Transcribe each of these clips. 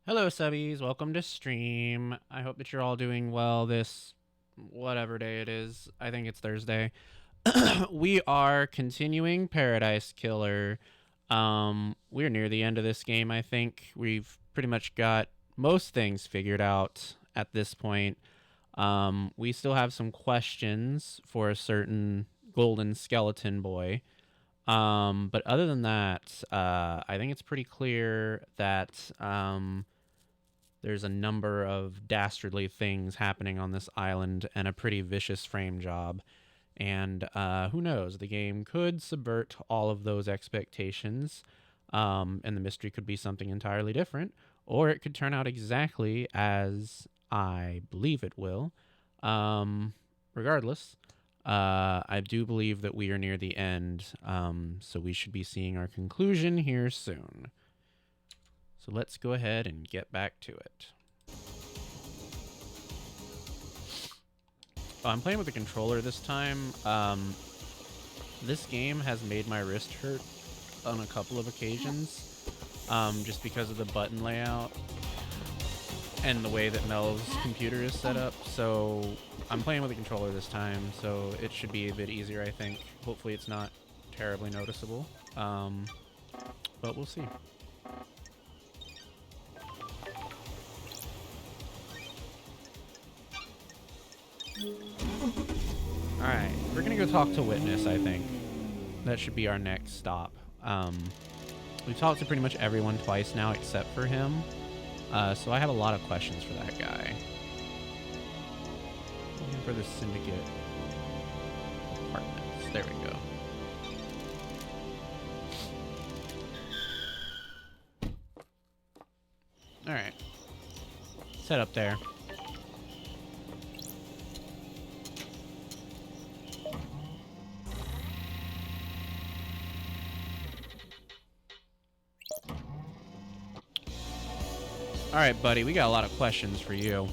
Hello, subbies. Welcome to stream. I hope that you're all doing well this whatever day it is. I think it's Thursday. We are continuing Paradise Killer. We're near the end of this game, I think. We've pretty much got most things figured out at this point. We still have some questions for a certain golden skeleton boy. But other than that, I think it's pretty clear that there's a number of dastardly things happening on this island and a pretty vicious frame job. And who knows? The game could subvert all of those expectations, and the mystery could be something entirely different, or it could turn out exactly as I believe it will. Regardless, I do believe that we are near the end, so we should be seeing our conclusion here soon. So let's go ahead and get back to it. Oh, I'm playing with the controller this time. This game has made my wrist hurt on a couple of occasions, just because of the button layout and the way that Mel's computer is set up. So I'm playing with the controller this time, so it should be a bit easier, I think. Hopefully it's not terribly noticeable, but we'll see. Alright, we're gonna go talk to Witness, I think. That should be our next stop. We've talked to pretty much everyone twice now except for him. So I have a lot of questions for that guy. Looking for the Syndicate apartments. There we go. Alright. Set up there. Alright, buddy, we got a lot of questions for you.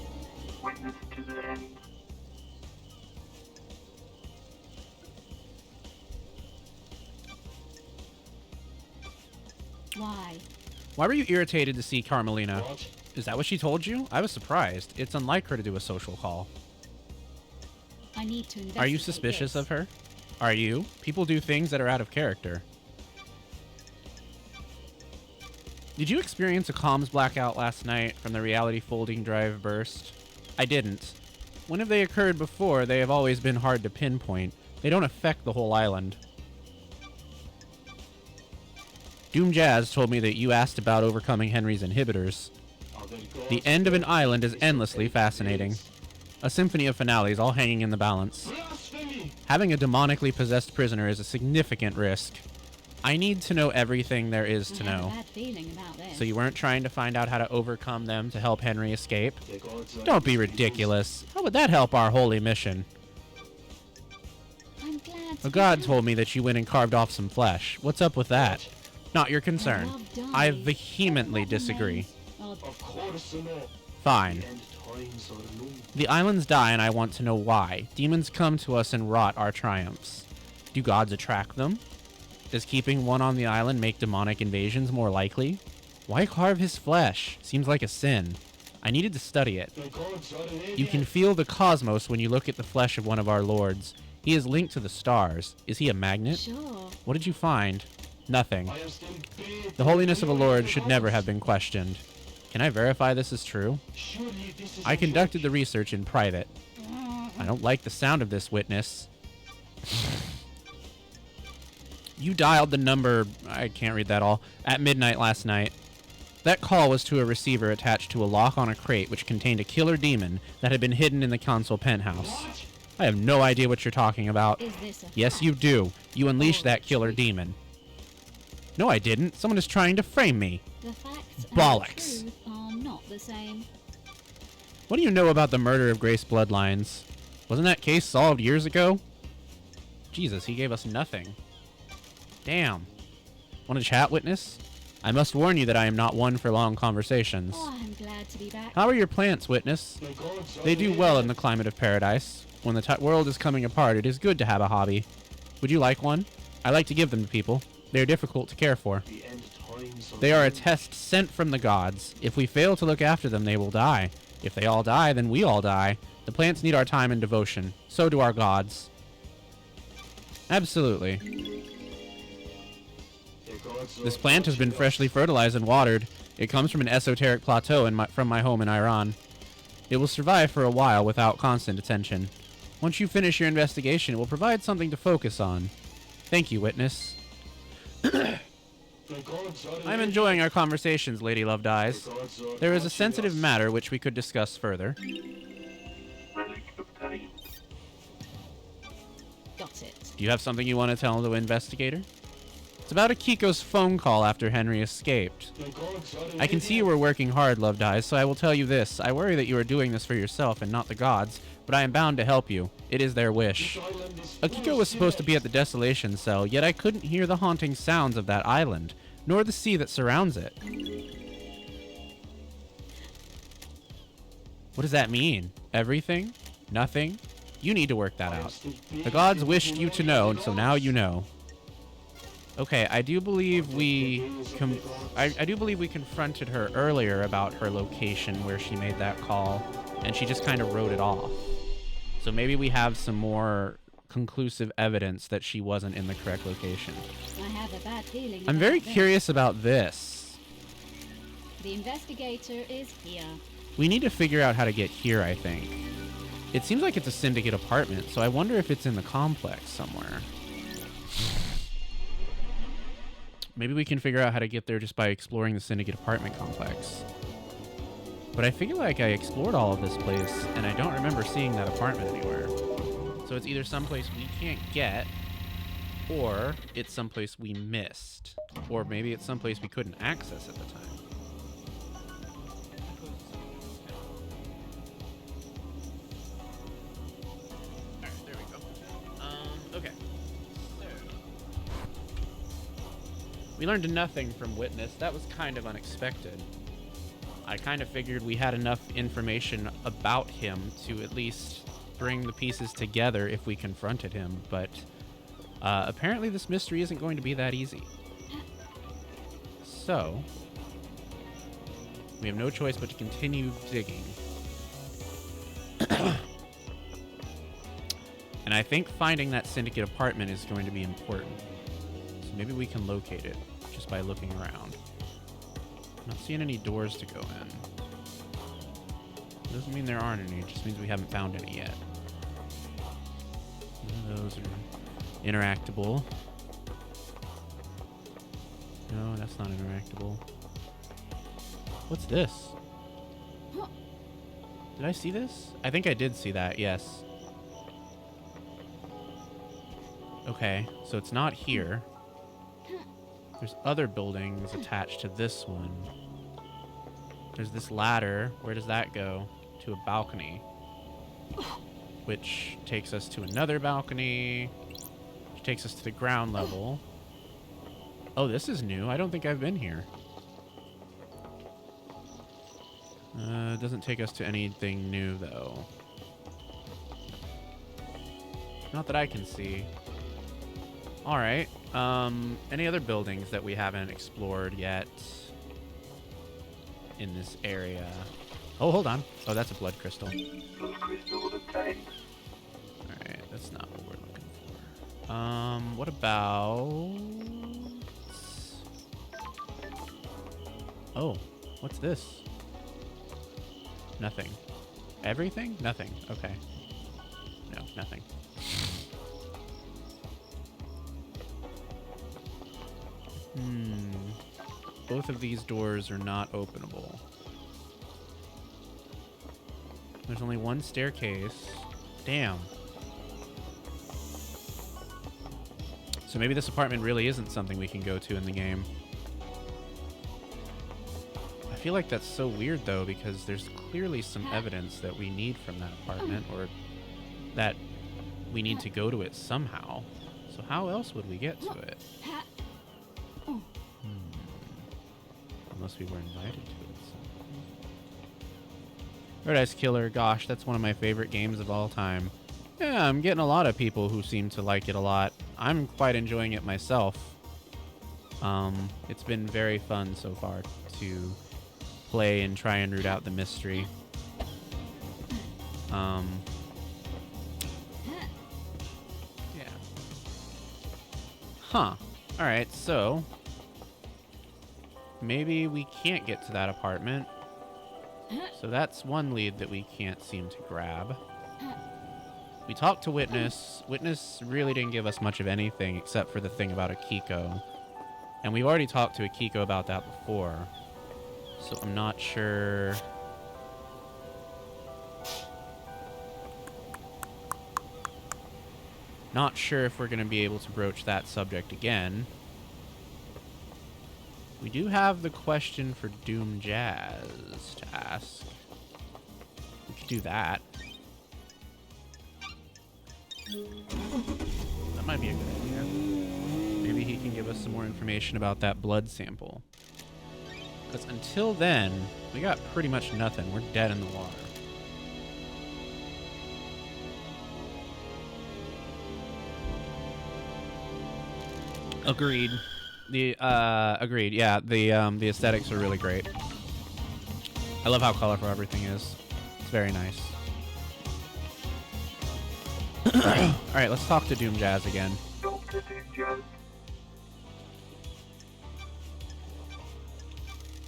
Why were you irritated to see Carmelina? Is that what she told you? I was surprised. It's unlike her to do a social call. I need to investigate. Are you suspicious of her? Are you? People do things that are out of character. Did you experience a comms blackout last night from the reality folding drive burst? I didn't. When have they occurred before? They have always been hard to pinpoint. They don't affect the whole island. Doom Jazz told me that you asked about overcoming Henry's inhibitors. The end of an island is endlessly fascinating. A symphony of finales all hanging in the balance. Having a demonically possessed prisoner is a significant risk. I need to know everything there is to know. So you weren't trying to find out how to overcome them to help Henry escape? Don't be ridiculous. How would that help our holy mission? A god told me that you went and carved off some flesh. What's up with that? Not your concern. I vehemently disagree. Fine. The islands die and I want to know why. Demons come to us and rot our triumphs. Do gods attract them? Does keeping one on the island make demonic invasions more likely? Why carve his flesh? Seems like a sin. I needed to study it. You can feel the cosmos when you look at the flesh of one of our lords. He is linked to the stars. Is he a magnet? Sure. What did you find? Nothing. The holiness of a lord should never have been questioned. Can I verify this is true? I conducted the research in private. I don't like the sound of this, Witness. You dialed the number, I can't read that all, at midnight last night. That call was to a receiver attached to a lock on a crate which contained a killer demon that had been hidden in the console penthouse. I have no idea what you're talking about. Yes, you do. You unleashed that killer demon. No, I didn't. Someone is trying to frame me. The facts Bollocks. and the truth are not the same. What do you know about the murder of Grace Bloodlines? Wasn't that case solved years ago? Jesus, he gave us nothing. Damn. Want to chat, Witness? I must warn you that I am not one for long conversations. Oh, I'm glad to be back. How are your plants, Witness? They do well in the climate of paradise. When the world is coming apart, it is good to have a hobby. Would you like one? I like to give them to people. They are difficult to care for. They are a test sent from the gods. If we fail to look after them, they will die. If they all die, then we all die. The plants need our time and devotion. So do our gods. Absolutely. This plant has been freshly fertilized and watered. It comes from an esoteric plateau from my home in Iran. It will survive for a while without constant attention. Once you finish your investigation, it will provide something to focus on. Thank you, witness. I'm enjoying our conversations, Lady Loved Eyes. There is a sensitive matter which we could discuss further. Got it. Do you have something you want to tell the investigator? It's about Akiko's phone call after Henry escaped. I can see you were working hard, Loved Eyes, so I will tell you this. I worry that you are doing this for yourself and not the gods, but I am bound to help you. It is their wish. Akiko was supposed to be at the desolation cell, yet I couldn't hear the haunting sounds of that island, nor the sea that surrounds it. What does that mean? Everything? Nothing? You need to work that out. The gods wished you to know, so now you know. Okay, I do believe we confronted her earlier about her location where she made that call, and she just kind of wrote it off. So maybe we have some more conclusive evidence that she wasn't in the correct location. I have a bad feeling. I'm very about this. curious about this. The investigator is here. We need to figure out how to get here, I think. It seems like it's a syndicate apartment, so I wonder if it's in the complex somewhere. Maybe we can figure out how to get there just by exploring the syndicate apartment complex. But I feel like I explored all of this place, and I don't remember seeing that apartment anywhere. So it's either someplace we can't get, or it's someplace we missed. Or maybe it's someplace we couldn't access at the time. Alright, there we go. Okay. We learned nothing from Witness. That was kind of unexpected. I kind of figured we had enough information about him to at least bring the pieces together if we confronted him, but apparently this mystery isn't going to be that easy. So, we have no choice but to continue digging. And I think finding that syndicate apartment is going to be important. Maybe we can locate it just by looking around. I'm not seeing any doors to go in. Doesn't mean there aren't any, it just means we haven't found any yet. Those are interactable. No, that's not interactable. What's this? Did I see this? I think I did see that, yes. Okay, so it's not here. There's other buildings attached to this one. There's this ladder. Where does that go? To a balcony. Which takes us to another balcony. Which takes us to the ground level. Oh, this is new. I don't think I've been here. It doesn't take us to anything new, though. Not that I can see. Alright. Any other buildings that we haven't explored yet in this area? Oh, hold on. Oh, that's a blood crystal. Alright, that's not what we're looking for. What about... Oh, what's this? Nothing. Everything? Nothing. Okay. No, nothing. Both of these doors are not openable. There's only one staircase. Damn. So maybe this apartment really isn't something we can go to in the game. I feel like that's so weird, though, because there's clearly some evidence that we need from that apartment, or that we need to go to it somehow. So how else would we get to it? Unless we were invited to it. Paradise Killer, gosh, that's one of my favorite games of all time. Yeah, I'm getting a lot of people who seem to like it a lot. I'm quite enjoying it myself. It's been very fun so far to play and try and root out the mystery. Yeah. Huh. Alright, so maybe we can't get to that apartment. So that's one lead that we can't seem to grab. We talked to Witness. Witness really didn't give us much of anything except for the thing about Akiko. And we've already talked to Akiko about that before. So I'm not sure. Not sure if we're going to be able to broach that subject again. We do have the question for Doom Jazz to ask. We could do that. That might be a good idea. Maybe he can give us some more information about that blood sample. Because until then, we got pretty much nothing. We're dead in the water. Agreed. Agreed. Yeah, the aesthetics are really great. I love how colorful everything is. It's very nice. All right, let's talk to Doom Jazz again.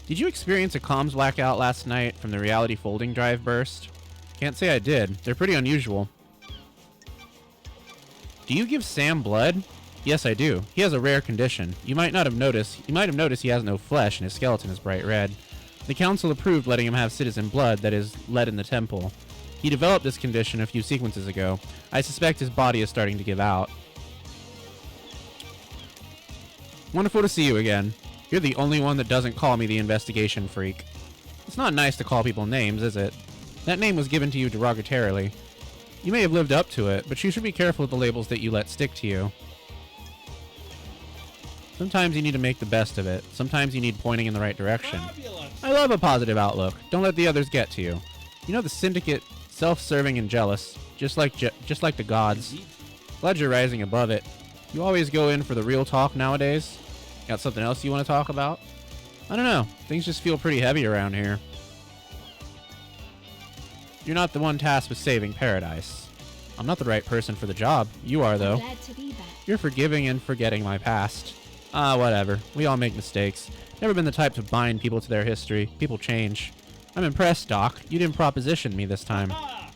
Did you experience a comms blackout last night from the reality folding drive burst? Can't say I did. They're pretty unusual. Do you give Sam blood? Yes, I do. He has a rare condition. You might have noticed he has no flesh and his skeleton is bright red. The council approved letting him have citizen blood that is led in the temple. He developed this condition a few sequences ago. I suspect his body is starting to give out. Wonderful to see you again. You're the only one that doesn't call me the investigation freak. It's not nice to call people names, is it? That name was given to you derogatorily. You may have lived up to it, but you should be careful with the labels that you let stick to you. Sometimes you need to make the best of it. Sometimes you need pointing in the right direction. Fabulous. I love a positive outlook. Don't let the others get to you. You know the Syndicate, self-serving and jealous, just like the gods. Glad you're rising above it. You always go in for the real talk nowadays. Got something else you want to talk about? I don't know. Things just feel pretty heavy around here. You're not the one tasked with saving paradise. I'm not the right person for the job. You are, though. Glad to be back. You're forgiving and forgetting my past. Whatever. We all make mistakes. Never been the type to bind people to their history. People change. I'm impressed, Doc. You didn't proposition me this time.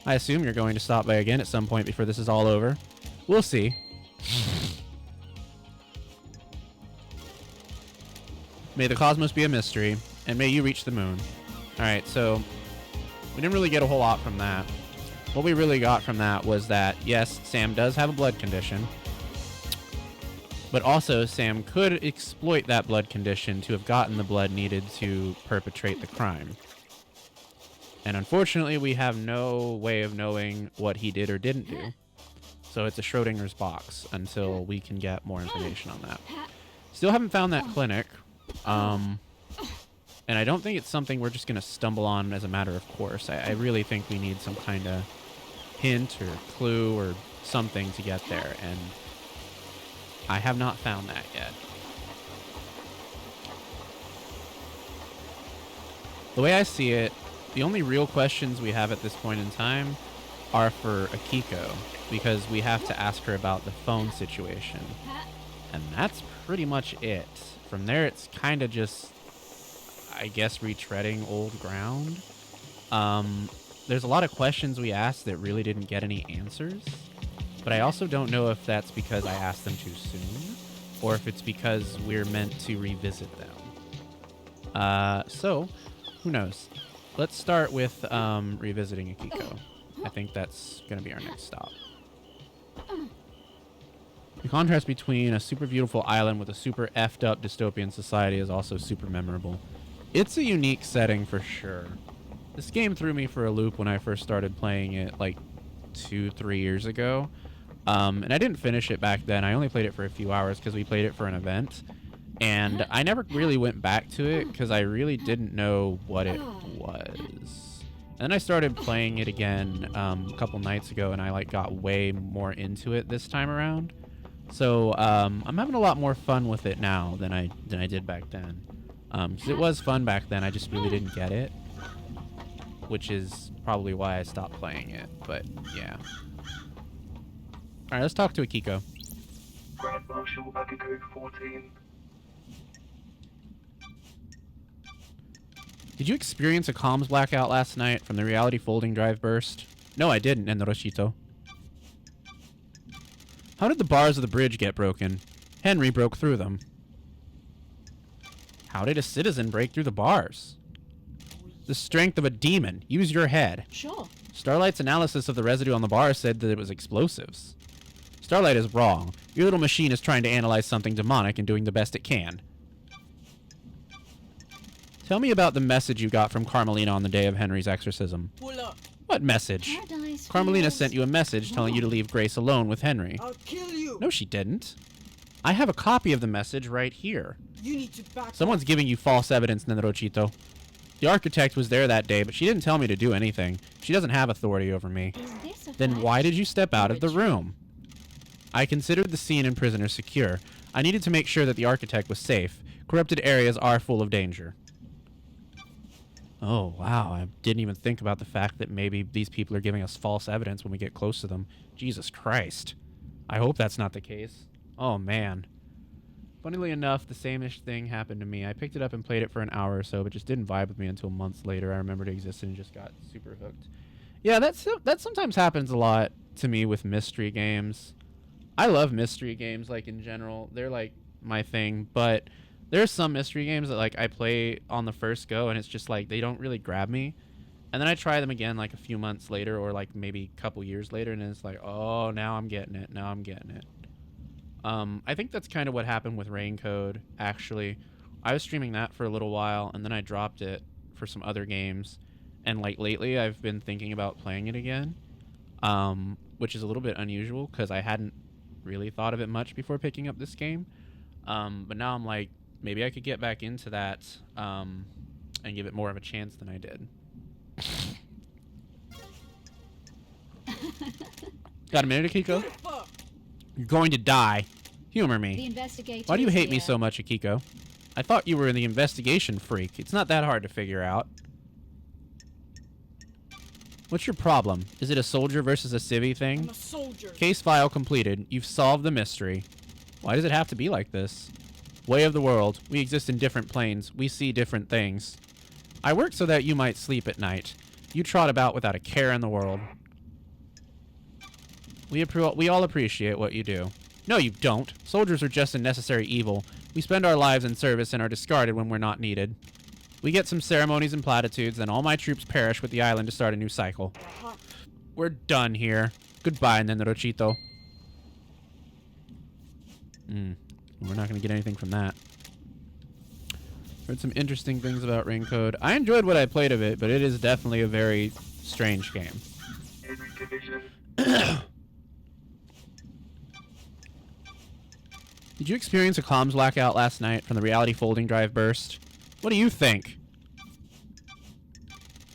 I assume you're going to stop by again at some point before this is all over. We'll see. May the cosmos be a mystery, and may you reach the moon. Alright, so we didn't really get a whole lot from that. What we really got from that was that, yes, Sam does have a blood condition, but also Sam could exploit that blood condition to have gotten the blood needed to perpetrate the crime. And unfortunately, we have no way of knowing what he did or didn't do. So it's a Schrodinger's box until we can get more information on that. Still haven't found that clinic. And I don't think it's something we're just going to stumble on as a matter of course. I really think we need some kind of hint or clue or something to get there. And I have not found that yet. The way I see it, the only real questions we have at this point in time are for Akiko, because we have to ask her about the phone situation. And that's pretty much it. From there, it's kind of just, I guess, retreading old ground. There's a lot of questions we asked that really didn't get any answers. But I also don't know if that's because I asked them too soon, or if it's because we're meant to revisit them. So, who knows? Let's start with revisiting Akiko. I think that's going to be our next stop. The contrast between a super beautiful island with a super effed up dystopian society is also super memorable. It's a unique setting for sure. This game threw me for a loop when I first started playing it like 2-3 years ago. And I didn't finish it back then. I only played it for a few hours because we played it for an event. And I never really went back to it because I really didn't know what it was. And then I started playing it again a couple nights ago, and I got way more into it this time around. So I'm having a lot more fun with it now than I did back then. 'Cause it was fun back then. I just really didn't get it, which is probably why I stopped playing it. But yeah. All right, let's talk to Akiko. Grand Marshal Akiko 14. Did you experience a comms blackout last night from the reality folding drive burst? No, I didn't, Nendoroshito. How did the bars of the bridge get broken? Henry broke through them. How did a citizen break through the bars? The strength of a demon. Use your head. Sure. Starlight's analysis of the residue on the bar said that it was explosives. Starlight is wrong. Your little machine is trying to analyze something demonic and doing the best it can. Tell me about the message you got from Carmelina on the day of Henry's exorcism. Pull up. What message? Paradise Carmelina feels sent you a message telling you to leave Grace alone with Henry. I'll kill you. No, she didn't. I have a copy of the message right here. You need to back Someone's off. giving you false evidence, Nenrochito. The architect was there that day, but she didn't tell me to do anything. She doesn't have authority over me. Is this a Then fact? why did you step out of the Retreat. room? I considered the scene and prisoner secure. I needed to make sure that the architect was safe. Corrupted areas are full of danger. Oh, wow. I didn't even think about the fact that maybe these people are giving us false evidence when we get close to them. Jesus Christ. I hope that's not the case. Oh, man. Funnily enough, the same-ish thing happened to me. I picked it up and played it for an hour or so, but just didn't vibe with me until months later. I remembered it existed and just got super hooked. Yeah, that sometimes happens a lot to me with mystery games. I love mystery games, like, in general. They're, like, my thing, but there's some mystery games that, like, I play on the first go, and it's just, like, they don't really grab me. And then I try them again, like, a few months later, or, like, maybe a couple years later, and it's like, oh, now I'm getting it. Now I'm getting it. I think that's kind of what happened with Rain Code, actually. I was streaming that for a little while, and then I dropped it for some other games. And, like, lately I've been thinking about playing it again, which is a little bit unusual, because I hadn't really thought of it much before picking up this game. But now I'm like, maybe I could get back into that and give it more of a chance than I did. Got a minute, Akiko? Fuck. You're going to die. Humor The me. investigator Why do you is hate me here. so much, Akiko? I thought you were the investigation freak. It's not that hard to figure out. What's your problem? Is it a soldier versus a civvy I'm thing? a soldier. Case file completed. You've solved the mystery. Why does it have to be like this? Way of the world. We exist in different planes. We see different things. I work so that you might sleep at night. You trot about without a care in the world. We all appreciate what you do. No, you don't. Soldiers are just a necessary evil. We spend our lives in service and are discarded when we're not needed. We get some ceremonies and platitudes, then all my troops perish with the island to start a new cycle. We're done here. Goodbye, Nenrochito. We're not going to get anything from that. Heard some interesting things about Ring Code. I enjoyed what I played of it, but it is definitely a very strange game. Every division. Did you experience a comms blackout last night from the reality folding drive burst? What do you think?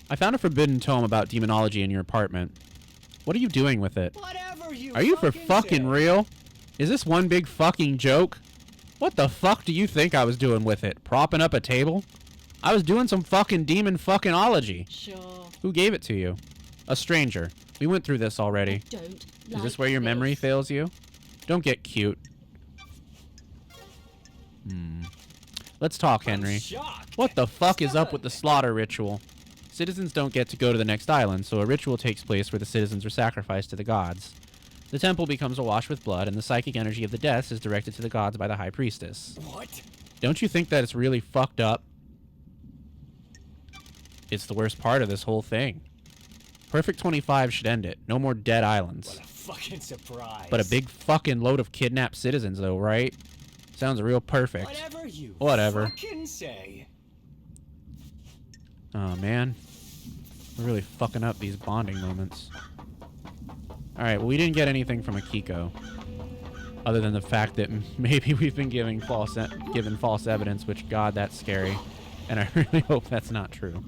I found a forbidden tome about demonology in your apartment. What are you doing with it? Whatever you Are you for fucking say. real? Is this one big fucking joke? What the fuck do you think I was doing with it? Propping up a table? I was doing some fucking demon fucking-ology. Sure. Who gave it to you? A stranger. We went through this already. I don't Is this where your memory fails you? Don't get cute. Let's talk, Henry. Shocked. What the fuck is up with the slaughter ritual? Citizens don't get to go to the next island, so a ritual takes place where the citizens are sacrificed to the gods. The temple becomes awash with blood, and the psychic energy of the deaths is directed to the gods by the High Priestess. What? Don't you think that it's really fucked up? It's the worst part of this whole thing. Perfect 25 should end it. No more dead islands. What a fucking surprise. But a big fucking load of kidnapped citizens, though, right? Sounds real perfect. Whatever you Whatever. fucking say. Oh, man. We're really fucking up these bonding moments. Alright, well, we didn't get anything from Akiko. Other than the fact that maybe we've been given false evidence, which, God, that's scary. And I really hope that's not true.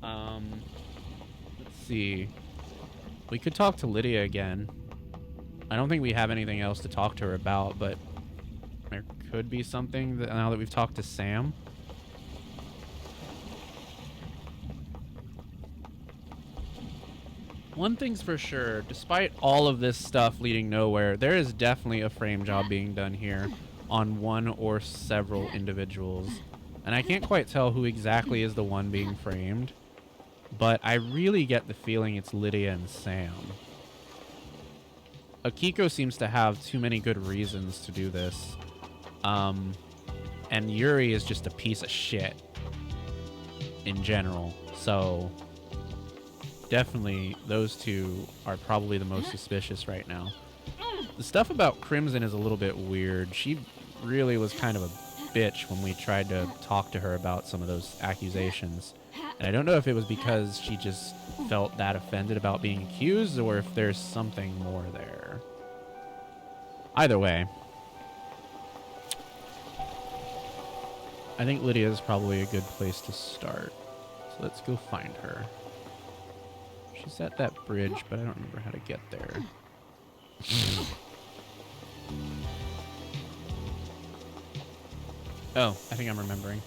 Let's see. We could talk to Lydia again. I don't think we have anything else to talk to her about, but there could be something that, now that we've talked to Sam. One thing's for sure, despite all of this stuff leading nowhere, there is definitely a frame job being done here on one or several individuals. And I can't quite tell who exactly is the one being framed, but I really get the feeling it's Lydia and Sam. Akiko seems to have too many good reasons to do this. And Yuri is just a piece of shit in general. So definitely those two are probably the most suspicious right now. The stuff about Crimson is a little bit weird. She really was kind of a bitch when we tried to talk to her about some of those accusations. And I don't know if it was because she just felt that offended about being accused or if there's something more there. Either way, I think Lydia is probably a good place to start. So let's go find her. She's at that bridge, but I don't remember how to get there. Oh, I think I'm remembering.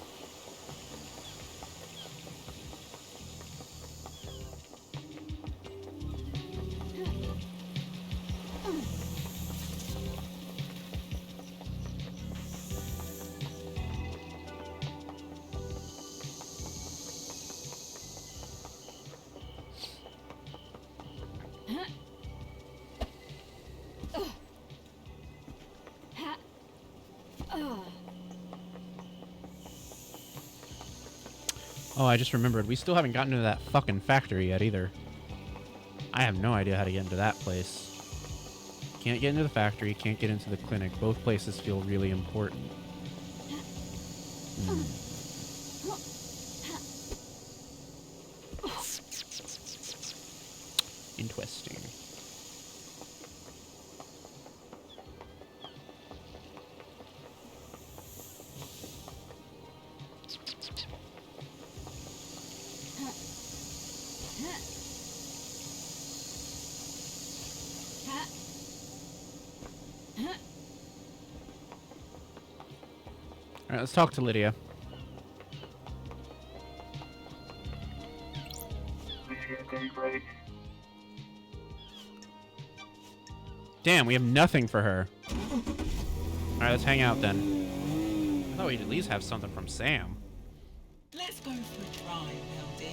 Oh, I just remembered. We still haven't gotten to that fucking factory yet either. I have no idea how to get into that place. Can't get into the factory, can't get into the clinic. Both places feel really important. Interesting. All right, let's talk to Lydia. Great. Damn, we have nothing for her. All right, let's hang out then. I thought we'd at least have something from Sam. Let's go for a drive, LD.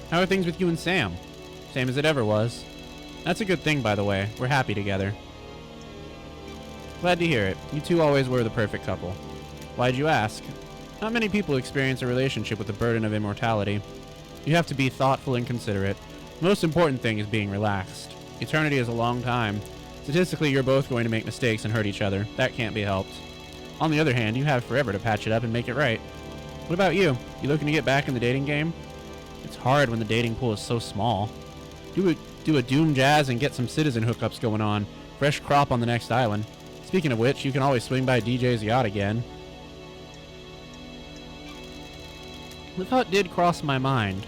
How are things with you and Sam? Same as it ever was. That's a good thing, by the way. We're happy together. Glad to hear it. You two always were the perfect couple. Why'd you ask? Not many people experience a relationship with the burden of immortality. You have to be thoughtful and considerate. The most important thing is being relaxed. Eternity is a long time. Statistically, you're both going to make mistakes and hurt each other. That can't be helped. On the other hand, you have forever to patch it up and make it right. What about you? You looking to get back in the dating game? It's hard when the dating pool is so small. Do a Doom Jazz and get some citizen hookups going on. Fresh crop on the next island. Speaking of which, you can always swing by DJ's yacht again. The thought did cross my mind.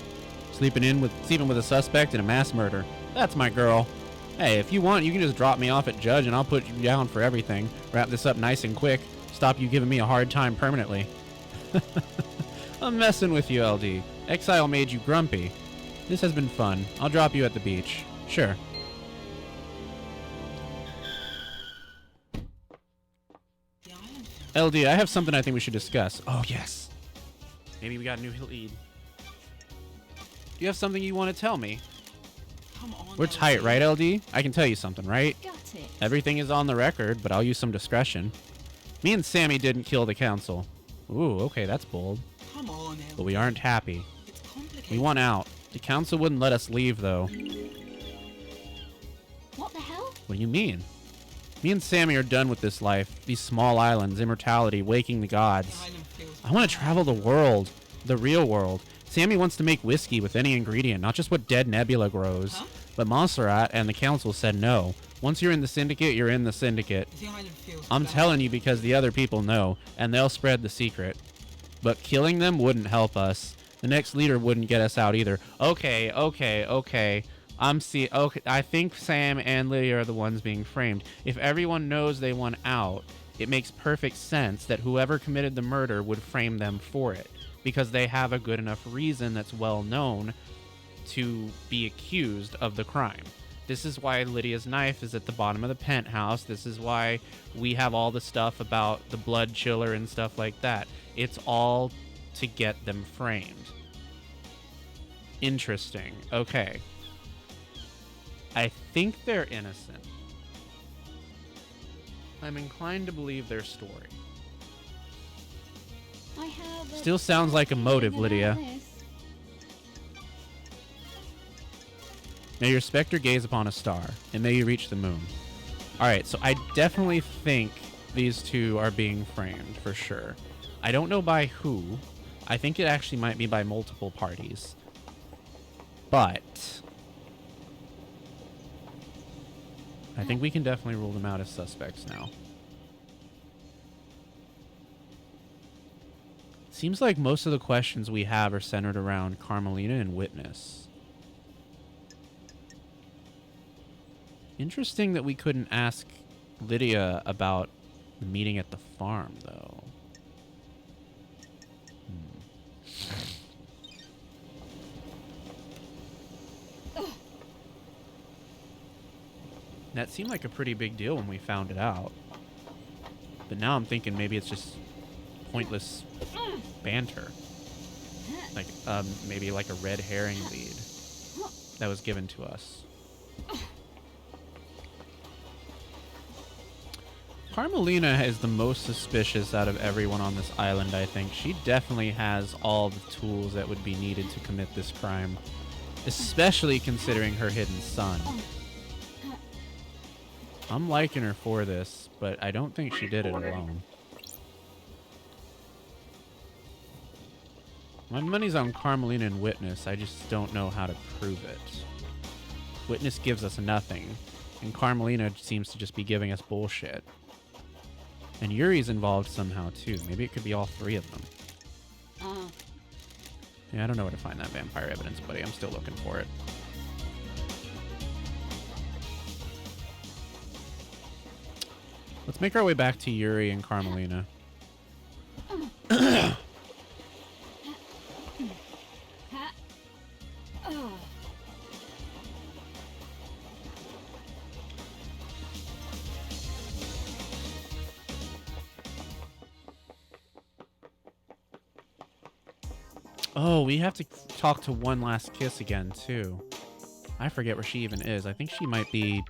Sleeping with a suspect in a mass murder. That's my girl. Hey, if you want, you can just drop me off at Judge and I'll put you down for everything. Wrap this up nice and quick. Stop you giving me a hard time permanently. I'm messing with you, LD. Exile made you grumpy. This has been fun. I'll drop you at the beach. Sure. The island feels LD, I have something I think we should discuss. Oh, yes. Maybe we got a new lead. Do you have something you want to tell me? come on. We're tight, right, LD? I can tell you something, right? Got it. Everything is on the record, but I'll use some discretion. Me and Sammy didn't kill the council. Ooh, okay, that's bold. Come on, LD. But we aren't happy. It's complicated. We want out. The council wouldn't let us leave, though. What the hell? What do you mean? Me and Sammy are done with this life. These small islands, immortality, waking the The gods. island feels I want to travel the world. The real world. Sammy wants to make whiskey with any ingredient, not just what Dead Nebula grows. Huh? But Montserrat and the council said no. Once you're in the syndicate, you're in the syndicate. The island feels I'm bad. telling you because the other people know, and they'll spread the secret. But killing them wouldn't help us. The next leader wouldn't get us out either. Okay. Okay, I think Sam and Lydia are the ones being framed. If everyone knows they won out, it makes perfect sense that whoever committed the murder would frame them for it, because they have a good enough reason that's well known to be accused of the crime. This is why Lydia's knife is at the bottom of the penthouse. This is why we have all the stuff about the blood chiller and stuff like that. It's all to get them framed. Interesting. Okay. I think they're innocent. I'm inclined to believe their story. I have Still sounds like a motive, Lydia. May your specter gaze upon a star, and may you reach the moon. Alright, so I definitely think these two are being framed, for sure. I don't know by who. I think it actually might be by multiple parties. But I think we can definitely rule them out as suspects now. Seems like most of the questions we have are centered around Carmelina and Witness. Interesting that we couldn't ask Lydia about the meeting at the farm, though. That seemed like a pretty big deal when we found it out. But now I'm thinking maybe it's just pointless banter. Like, maybe like a red herring lead that was given to us. Carmelina is the most suspicious out of everyone on this island, I think. She definitely has all the tools that would be needed to commit this crime, especially considering her hidden son. I'm liking her for this, but I don't think she did it alone. My money's on Carmelina and Witness. I just don't know how to prove it. Witness gives us nothing, and Carmelina seems to just be giving us bullshit. And Yuri's involved somehow, too. Maybe it could be all three of them. Yeah, I don't know where to find that vampire evidence, buddy. I'm still looking for it. Let's make our way back to Yuri and Carmelina. Oh, we have to talk to One Last Kiss again, too. I forget where she even is. I think she might be...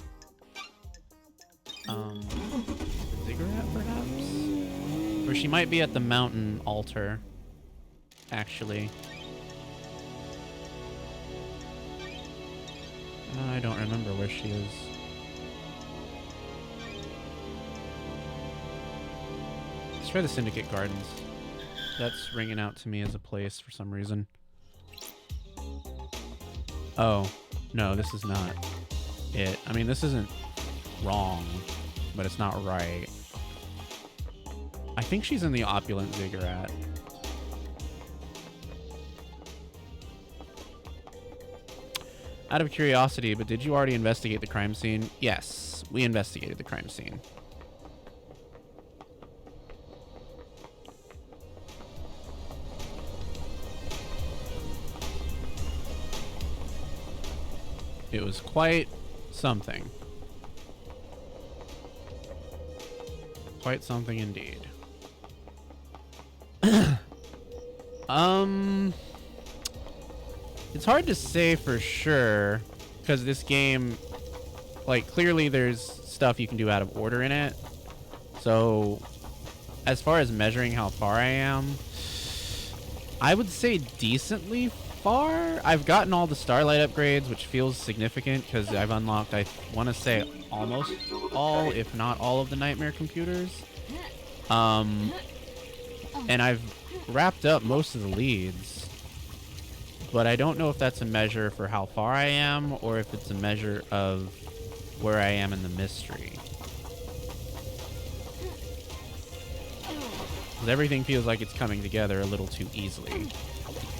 Ziggurat, perhaps? Or she might be at the mountain altar, actually. I don't remember where she is. Let's try the Syndicate Gardens. That's ringing out to me as a place for some reason. Oh, no, this is not it. I mean, this isn't wrong, but it's not right. I think she's in the Opulent Ziggurat. Out of curiosity, but did you already investigate the crime scene? Yes, we investigated the crime scene. It was quite something. Quite something indeed. It's hard to say for sure, because this game, like, clearly there's stuff you can do out of order in it. So, as far as measuring how far I am, I would say decently far. I've gotten all the Starlight upgrades, which feels significant because I've unlocked, I want to say, almost all, if not all, of the Nightmare computers. And I've wrapped up most of the leads, but I don't know if that's a measure for how far I am or if it's a measure of where I am in the mystery. Because everything feels like it's coming together a little too easily.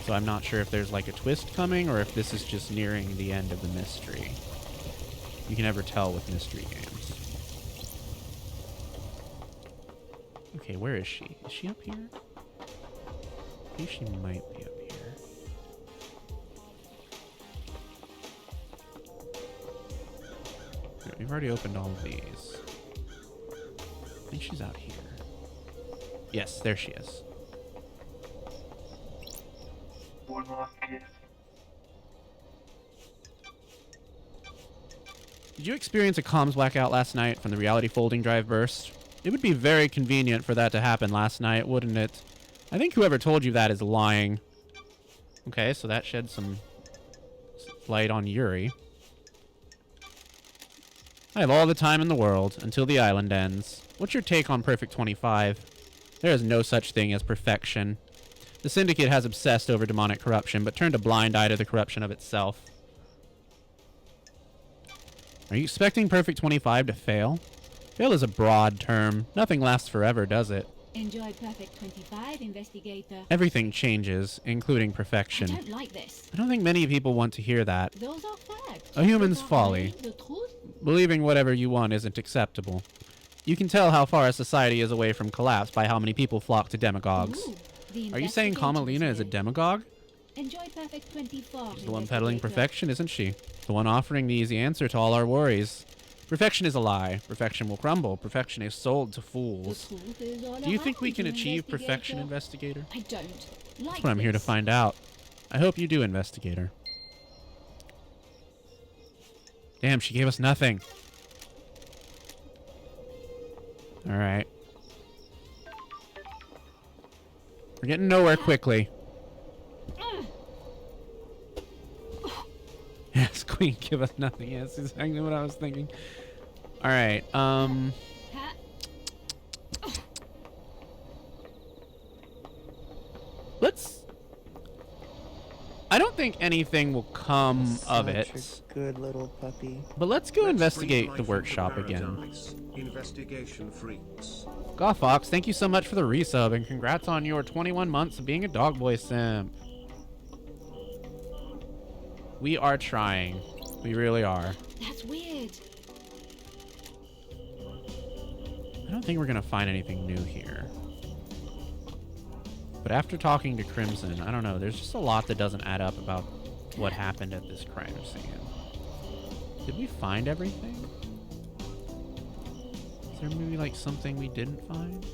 So I'm not sure if there's like a twist coming or if this is just nearing the end of the mystery. You can never tell with mystery games. Okay, where is she? Is she up here? I think she might be up here. Okay, we've already opened all of these. I think she's out here. Yes, there she is. One last kiss. Did you experience a comms blackout last night from the reality folding drive burst? It would be very convenient for that to happen last night, wouldn't it? I think whoever told you that is lying. Okay, so that sheds some light on Yuri. I have all the time in the world until the island ends. What's your take on Perfect 25? There is no such thing as perfection. The Syndicate has obsessed over demonic corruption, but turned a blind eye to the corruption of itself. Are you expecting Perfect 25 to fail? Fail is a broad term. Nothing lasts forever, does it? Enjoy Perfect 25, Investigator. Everything changes, including I perfection. don't like this. I don't think many people want to hear that. Those are facts. A human's The folly. The truth? Believing whatever you want isn't acceptable. You can tell how far a society is away from collapse by how many people flock to demagogues. Ooh, the Are you saying investigator Kamalina is a here. demagogue? Enjoy Perfect 24. She's the one peddling Investigator. perfection, isn't she? The one offering the easy answer to all our worries. Perfection is a lie. Perfection will crumble. Perfection is sold to The fools. truth is all Do you think we around can you, achieve perfection, Investigator. Investigator? I don't like That's what I'm here to this. find out. I hope you do, Investigator. Damn, she gave us nothing. Alright. We're getting nowhere quickly. Yes, Queen, give us nothing. Yes, exactly what I was thinking. Alright, Ha. let's... I don't think anything will come of Such it. a good little puppy. But let's go Let's investigate breathe the life workshop into again. paradise. Investigation freaks. Gothfox, thank you so much for the resub, and congrats on your 21 months of being a dog boy simp. We are trying. We really are. That's weird. I don't think we're gonna find anything new here. But after talking to Crimson, I don't know, there's just a lot that doesn't add up about what happened at this crime scene. Did we find everything? Is there maybe like something we didn't find?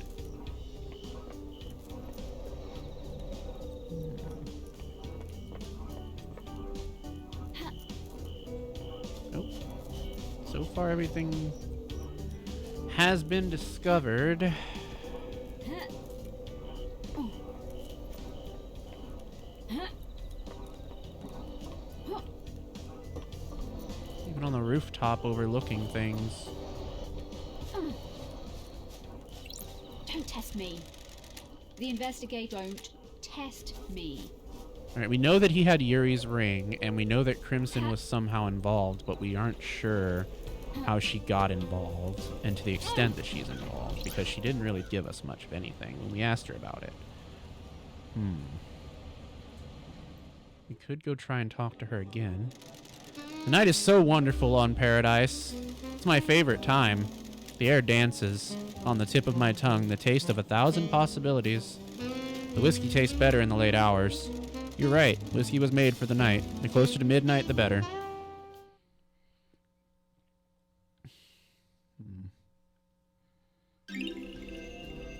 Nope. So far everything has been discovered. Even on the rooftop overlooking things. Don't test me. The investigator don't test me. Alright, we know that he had Yuri's ring, and we know that Crimson was somehow involved, but we aren't sure how she got involved, and to the extent that she's involved, because she didn't really give us much of anything when we asked her about it. We could go try and talk to her again. The night is so wonderful on Paradise. It's my favorite time. The air dances. On the tip of my tongue, the taste of 1,000 possibilities. The whiskey tastes better in the late hours. You're right. Whiskey was made for the night. The closer to midnight, the better.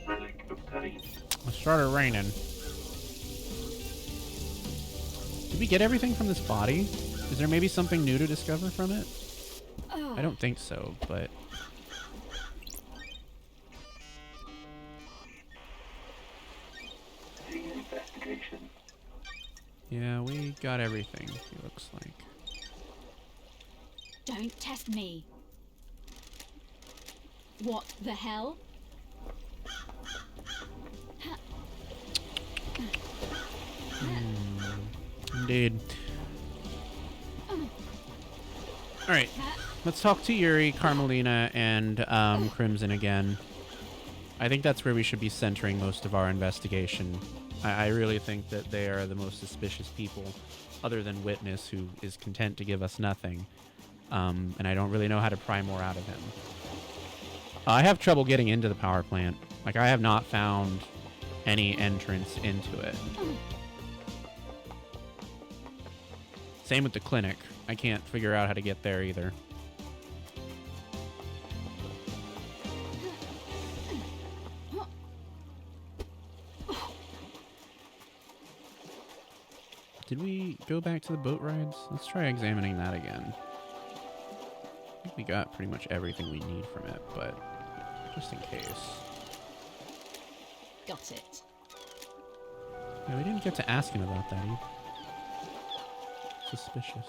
Relic obtained. It started raining. Did we get everything from this body? Is there maybe something new to discover from it? I don't think so, but... Investigation. Yeah, we got everything, it looks like. Don't test me. What the hell? Indeed. Alright, let's talk to Yuri, Carmelina, and Crimson again. I think that's where we should be centering most of our investigation. I really think that they are the most suspicious people, other than Witness, who is content to give us nothing. And I don't really know how to pry more out of him. I have trouble getting into the power plant. Like, I have not found any entrance into it. Same with the clinic. I can't figure out how to get there either. Did we go back to the boat rides? Let's try examining that again. I think we got pretty much everything we need from it, but just in case. Got it. Yeah, we didn't get to ask him about that either. Suspicious.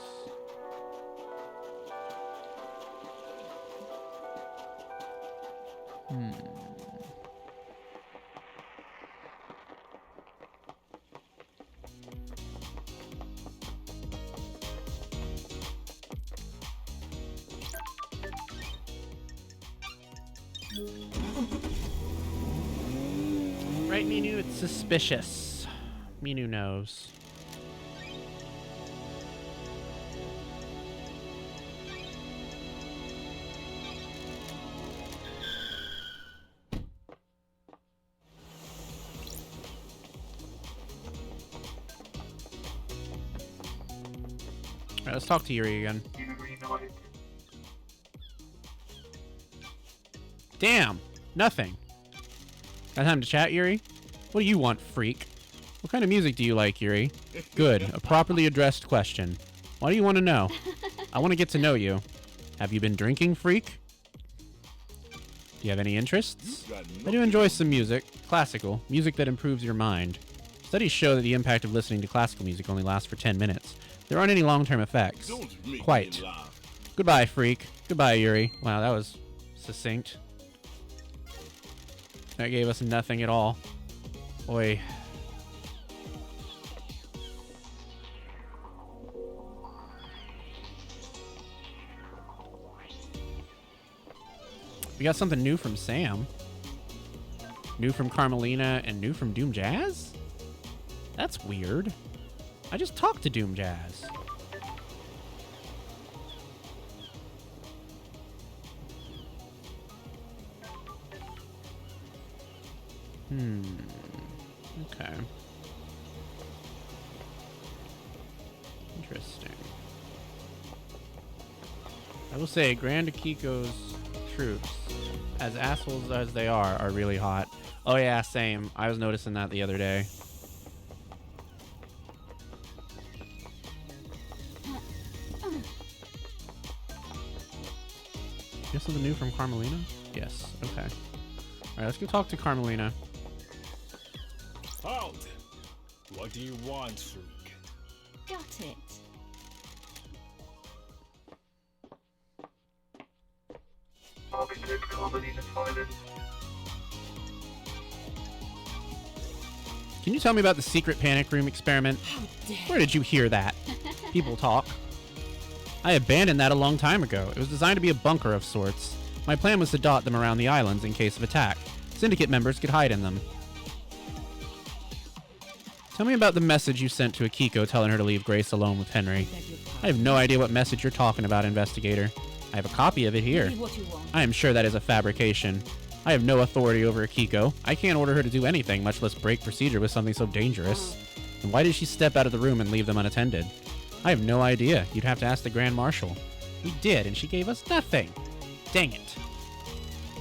Right, Minu, it's suspicious. Minu knows. Alright, let's talk to Yuri again. You reunited. Damn! Nothing. Got time to chat, Yuri? What do you want, freak? What kind of music do you like, Yuri? Good. A properly addressed question. Why do you want to know? I want to get to know you. Have you been drinking, freak? Do you have any interests? I do enjoy some music. Classical. Music that improves your mind. Studies show that the impact of listening to classical music only lasts for 10 minutes. There aren't any long-term effects. Quite. Goodbye, freak. Goodbye, Yuri. Wow, that was succinct. That gave us nothing at all. Oi. We got something new from Sam. New from Carmelina and new from Doom Jazz? That's weird. I just talked to Doom Jazz. Okay. Interesting. I will say, Grand Akiko's troops, as assholes as they are really hot. Oh yeah, same. I was noticing that the other day. You have something new from Carmelina? Yes. Okay. Alright, let's go talk to Carmelina. Halt! What do you want, freak? Got it. Architect Carmelina Silence. Can you tell me about the secret panic room experiment? How dare Where did you hear that? People talk. I abandoned that a long time ago. It was designed to be a bunker of sorts. My plan was to dot them around the islands in case of attack. Syndicate members could hide in them. Tell me about the message you sent to Akiko telling her to leave Grace alone with Henry. I have no idea what message you're talking about, investigator. I have a copy of it here. what you want? I am sure that is a fabrication. I have no authority over Akiko. I can't order her to do anything, much less break procedure with something so dangerous. And why did she step out of the room and leave them unattended? I have no idea. You'd have to ask the Grand Marshal. We did, and she gave us nothing. Dang it.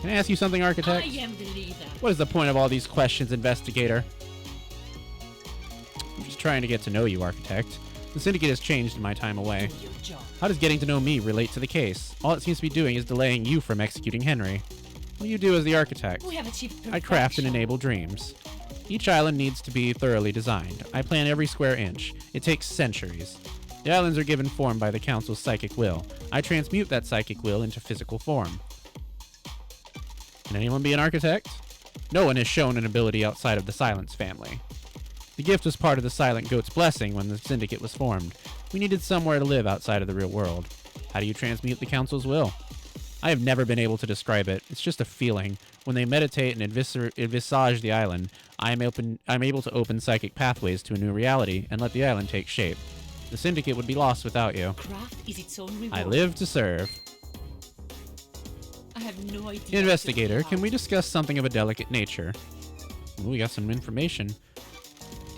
Can I ask you something, Architect? I am the leader. What is the point of all these questions, investigator? I'm just trying to get to know you, Architect. The Syndicate has changed in my time away. Your job. How does getting to know me relate to the case? All it seems to be doing is delaying you from executing Henry. What do you do as the Architect? We have achieved I craft and enable dreams. Each island needs to be thoroughly designed. I plan every square inch. It takes centuries. The islands are given form by the Council's psychic will. I transmute that psychic will into physical form. Can anyone be an architect? No one has shown an ability outside of the Silence family. The gift was part of the Silent Goat's blessing when the Syndicate was formed. We needed somewhere to live outside of the real world. How do you transmute the Council's will? I have never been able to describe it. It's just a feeling. When they meditate and envisage the island, I'm able to open psychic pathways to a new reality and let the island take shape. The Syndicate would be lost without you. Craft is its own reward. I live to serve. I have no idea. Investigator, can we discuss something of a delicate nature? Ooh, we got some information. Do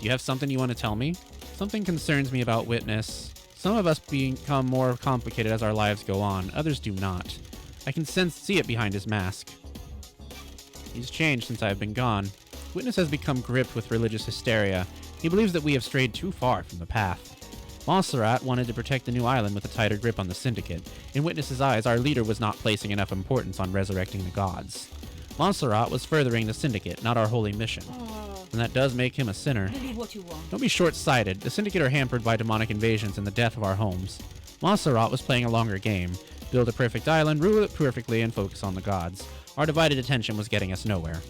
you have something you want to tell me? Something concerns me about Witness. Some of us become more complicated as our lives go on. Others do not. I can see it behind his mask. He's changed since I've been gone. Witness has become gripped with religious hysteria. He believes that we have strayed too far from the path. Montserrat wanted to protect the new island with a tighter grip on the Syndicate. In Witness's eyes, our leader was not placing enough importance on resurrecting the gods. Montserrat was furthering the Syndicate, not our holy mission. And that does make him a sinner. Believe what you want. Don't be short-sighted. The Syndicate are hampered by demonic invasions and the death of our homes. Montserrat was playing a longer game. Build a perfect island, rule it perfectly, and focus on the gods. Our divided attention was getting us nowhere.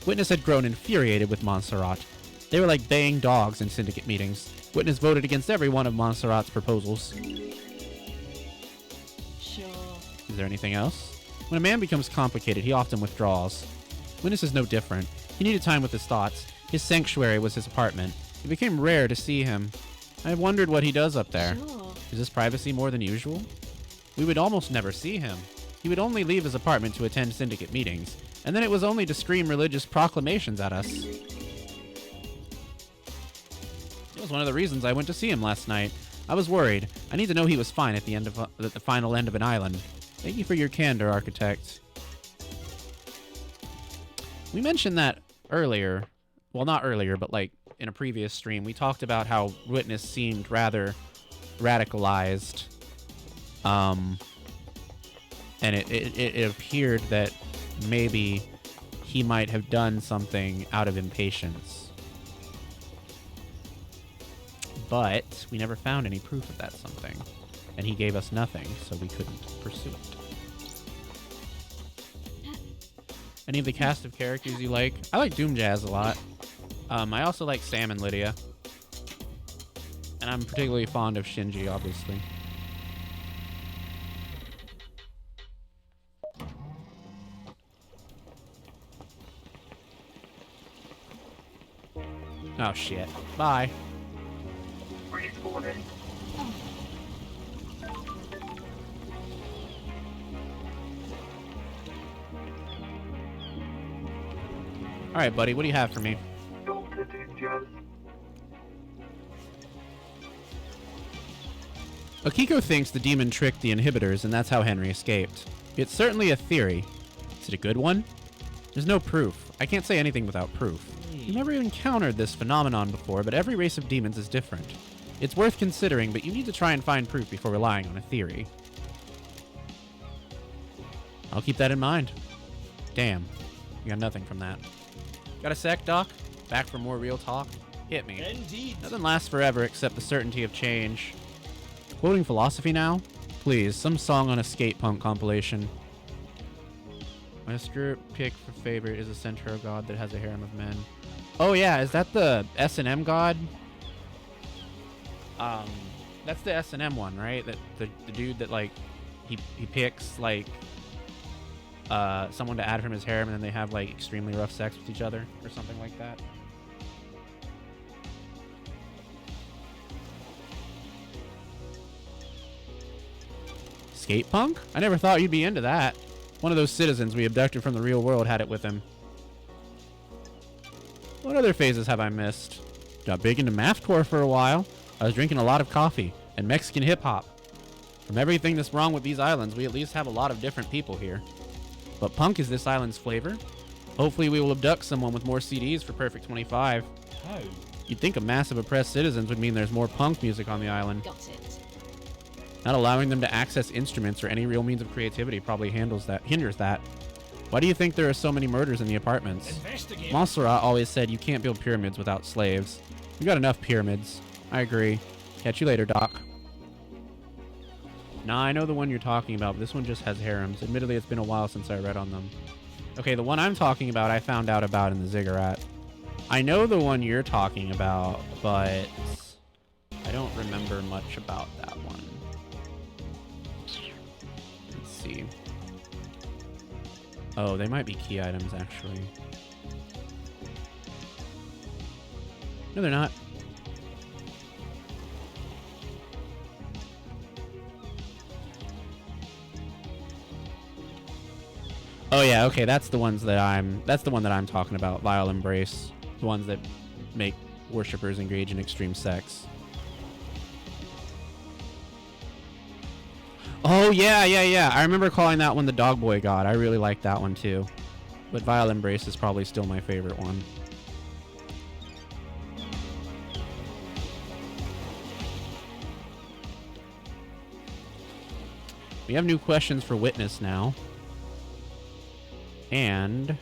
Witness had grown infuriated with Montserrat. They were like baying dogs in Syndicate meetings. Witness voted against every one of Montserrat's proposals. Sure. Is there anything else? When a man becomes complicated, he often withdraws. Witness is no different. He needed time with his thoughts. His sanctuary was his apartment. It became rare to see him. I have wondered what he does up there. Sure. Is his privacy more than usual? We would almost never see him. He would only leave his apartment to attend Syndicate meetings, and then it was only to scream religious proclamations at us. It was one of the reasons I went to see him last night. I was worried. I need to know he was fine at the final end of an island. Thank you for your candor, Architect. We mentioned that earlier. Well, not earlier, but like in a previous stream. We talked about how Witness seemed rather radicalized. And it appeared that maybe he might have done something out of impatience. But we never found any proof of that something. And he gave us nothing, so we couldn't pursue it. Any of the cast of characters you like? I like Doom Jazz a lot. I also like Sam and Lydia. And I'm particularly fond of Shinji, obviously. Oh shit. Bye. Respawning. Alright, buddy, what do you have for me? Dr. Doom Akiko thinks the demon tricked the inhibitors, and that's how Henry escaped. It's certainly a theory. Is it a good one? There's no proof. I can't say anything without proof. You've never encountered this phenomenon before, but every race of demons is different. It's worth considering, but you need to try and find proof before relying on a theory. I'll keep that in mind. Damn. You got nothing from that. Got a sec, Doc? Back for more real talk? Hit me. Indeed. Nothing lasts forever except the certainty of change. Quoting philosophy now? Please, some song on a skate punk compilation. My skirt pick for favorite is a centaur god that has a harem of men. Oh yeah, is that the S&M god? That's the S&M one, right? That the dude that like he picks like someone to add from his harem, and then they have like extremely rough sex with each other or something like that. Skate punk? I never thought you'd be into that. One of those citizens we abducted from the real world had it with him. What other phases have I missed? Got big into mathcore for a while. I was drinking a lot of coffee and Mexican hip-hop. From everything that's wrong with these islands, we at least have a lot of different people here. But punk is this island's flavor. Hopefully we will abduct someone with more CDs for Perfect 25. How? You'd think a massive oppressed citizens would mean there's more punk music on the island. Got it. Not allowing them to access instruments or any real means of creativity probably hinders that. Why do you think there are so many murders in the apartments? Investigate. Montserrat always said you can't build pyramids without slaves. We got enough pyramids. I agree. Catch you later, Doc. Nah, I know the one you're talking about, but this one just has harems. Admittedly, it's been a while since I read on them. Okay, the one I'm talking about, I found out about in the ziggurat. I know the one you're talking about, but I don't remember much about that one. Let's see. Oh, they might be key items, actually. No, they're not. Oh yeah, okay, that's the one that I'm talking about, Vile Embrace. The ones that make worshippers engage in extreme sex. Oh yeah, yeah, yeah. I remember calling that one the Dog Boy God. I really like that one too. But Vile Embrace is probably still my favorite one. We have new questions for Witness now. And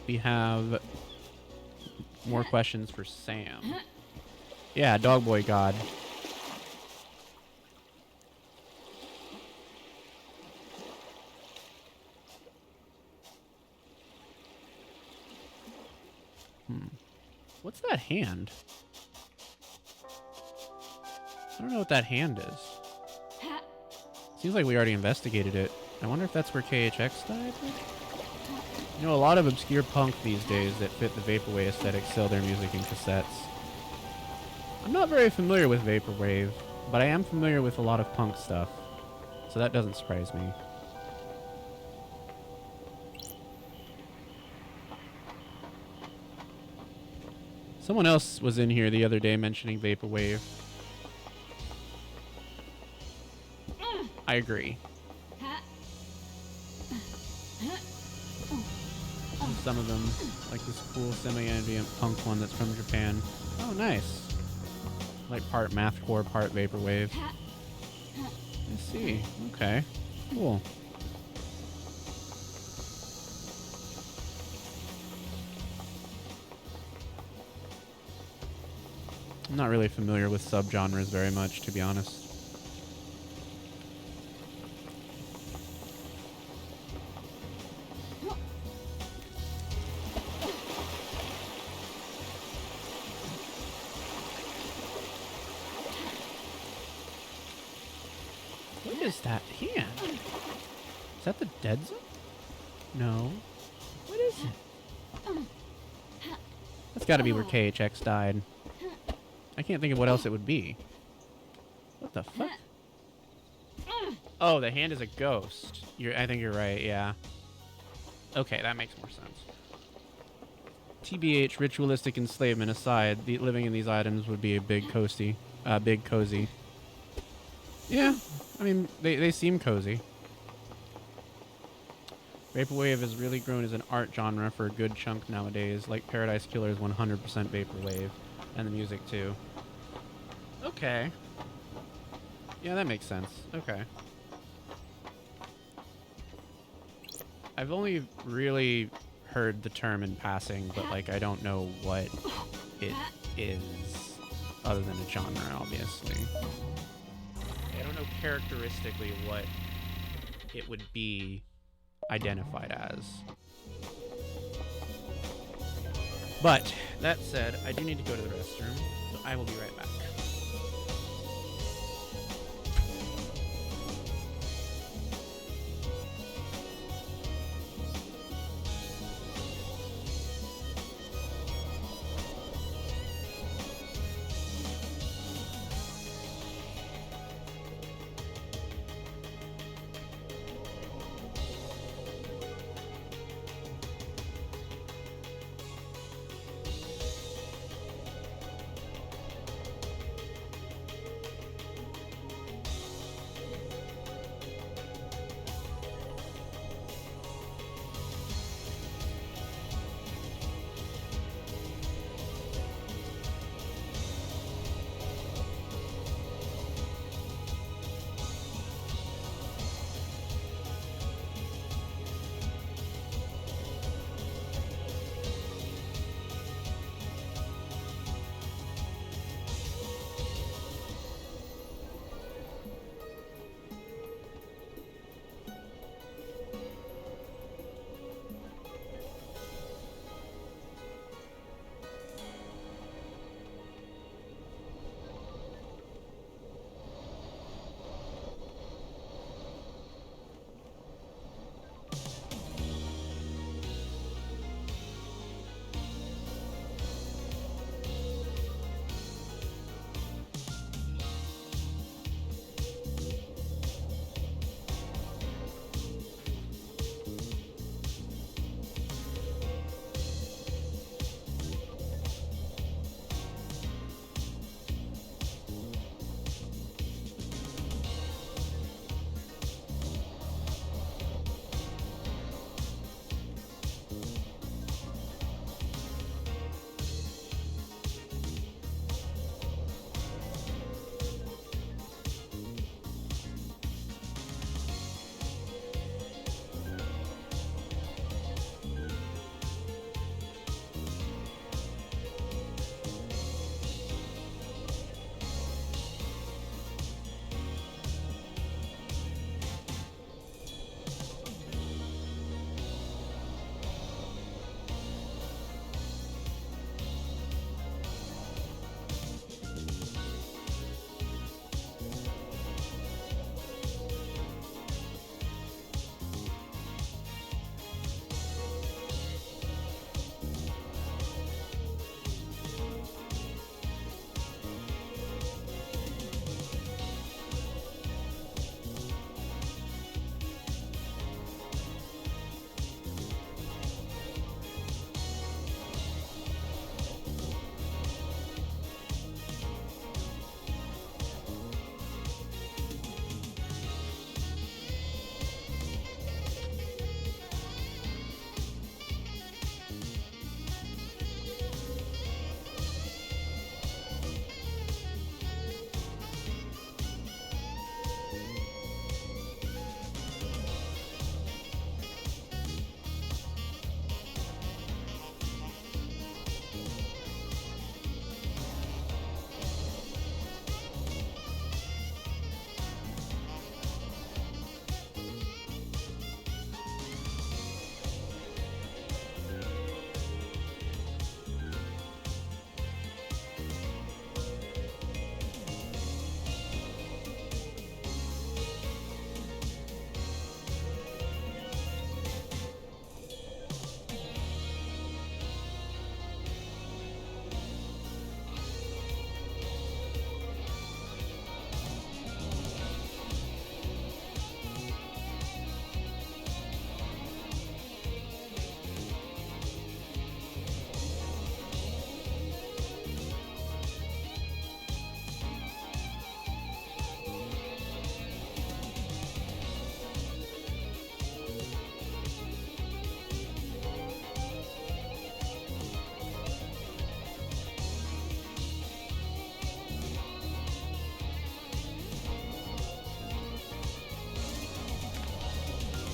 we have more questions for Sam. Yeah, Dog Boy God. What's that hand? I don't know what that hand is. Seems like we already investigated it. I wonder if that's where KHX died? You know, a lot of obscure punk these days that fit the Vaporwave aesthetic sell their music in cassettes. I'm not very familiar with Vaporwave, but I am familiar with a lot of punk stuff, so that doesn't surprise me. Someone else was in here the other day mentioning Vaporwave. I agree. Some of them, like this cool semi-ambient punk one that's from Japan. Oh, nice. Like part mathcore, part Vaporwave. I see. Okay. Cool. I'm not really familiar with subgenres very much, to be honest. What is that hand? Is that the dead zone? No. What is it? That's got to be where KHX died. I can't think of what else it would be. What the fuck? Oh, the hand is a ghost. I think you're right, yeah. Okay, that makes more sense. TBH, ritualistic enslavement aside, living in these items would be a big cozy. Yeah, I mean, they seem cozy. Vaporwave has really grown as an art genre for a good chunk nowadays, like Paradise Killer is 100% Vaporwave, and the music too. Okay. Yeah, that makes sense. Okay. I've only really heard the term in passing, but like I don't know what it is other than a genre, obviously. I don't know characteristically what it would be identified as. But that said, I do need to go to the restroom, so I will be right back.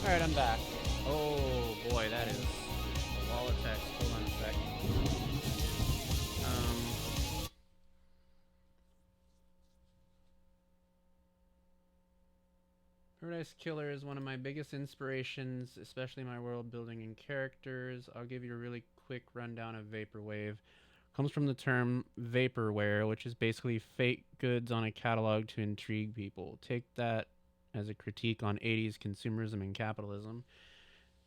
Alright, I'm back. Oh boy, that is a wall of text. Hold on a sec. Paradise Killer is one of my biggest inspirations, especially my world building and characters. I'll give you a really quick rundown of Vaporwave. Comes from the term vaporware, which is basically fake goods on a catalog to intrigue people. Take that as a critique on 80s consumerism and capitalism,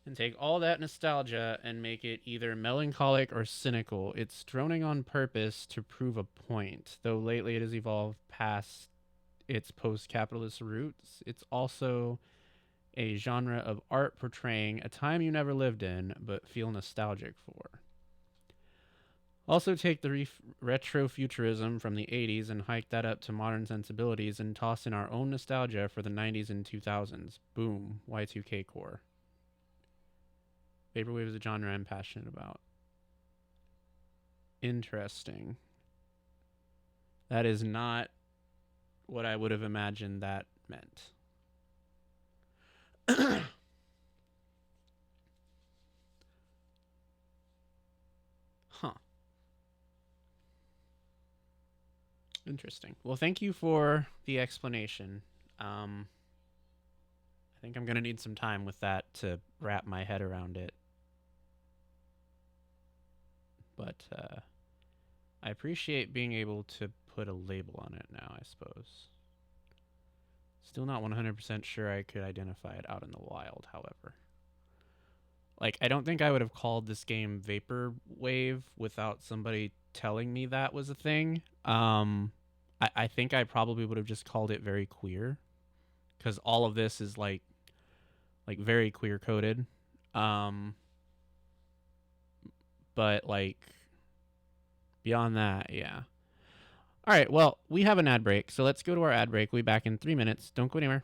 and take all that nostalgia and make it either melancholic or cynical. It's droning on purpose to prove a point, though lately it has evolved past its post-capitalist roots. It's also a genre of art portraying a time you never lived in but feel nostalgic for. Also take the retro-futurism from the 80s and hike that up to modern sensibilities and toss in our own nostalgia for the 90s and 2000s. Boom, Y2K core. Vaporwave is a genre I'm passionate about. Interesting. That is not what I would have imagined that meant. Huh. Interesting. Well, thank you for the explanation. I think I'm going to need some time with that to wrap my head around it. But I appreciate being able to put a label on it now, I suppose. Still not 100% sure I could identify it out in the wild, however. Like, I don't think I would have called this game Vaporwave without somebody telling me that was a thing. I think I probably would have just called it very queer, because all of this is like very queer coded. But like beyond that, yeah. All right, well, we have an ad break, so let's go to our ad break. We'll be back in 3 minutes. Don't go anywhere.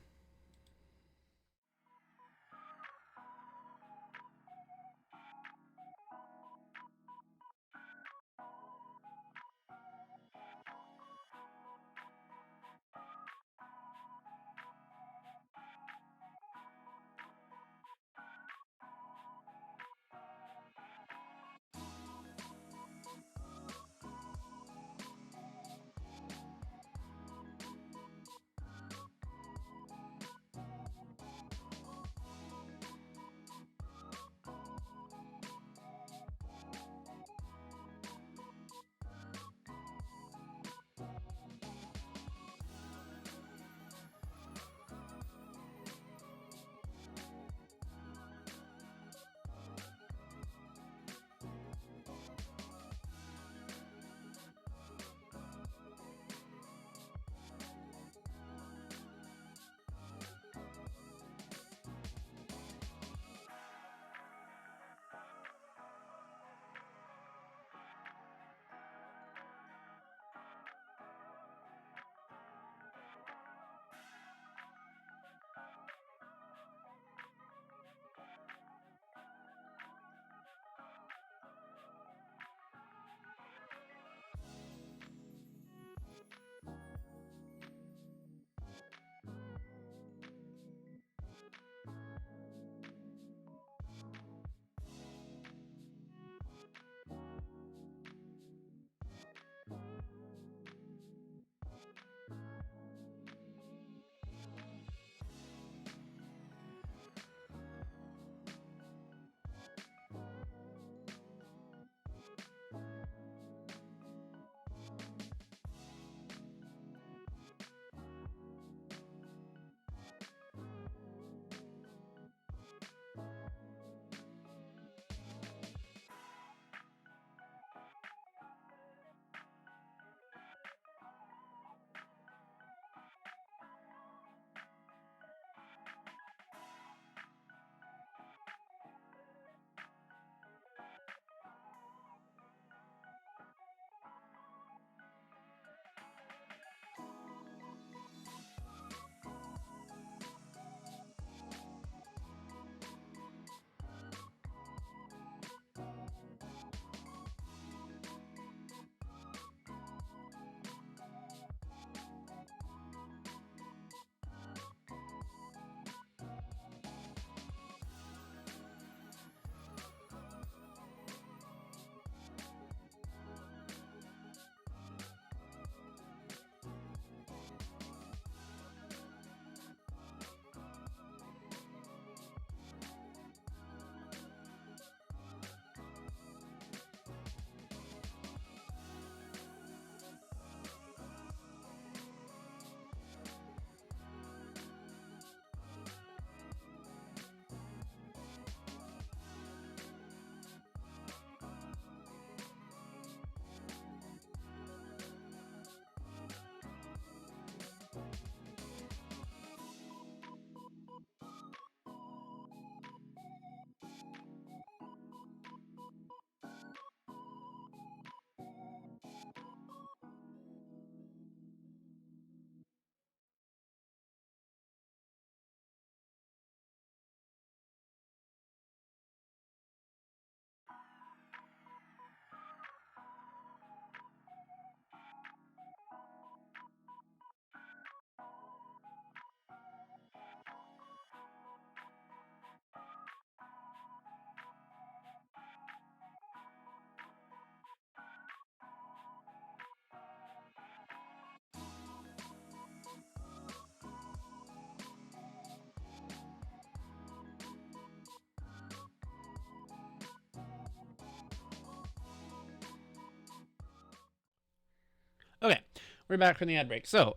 We're back from the ad break. So,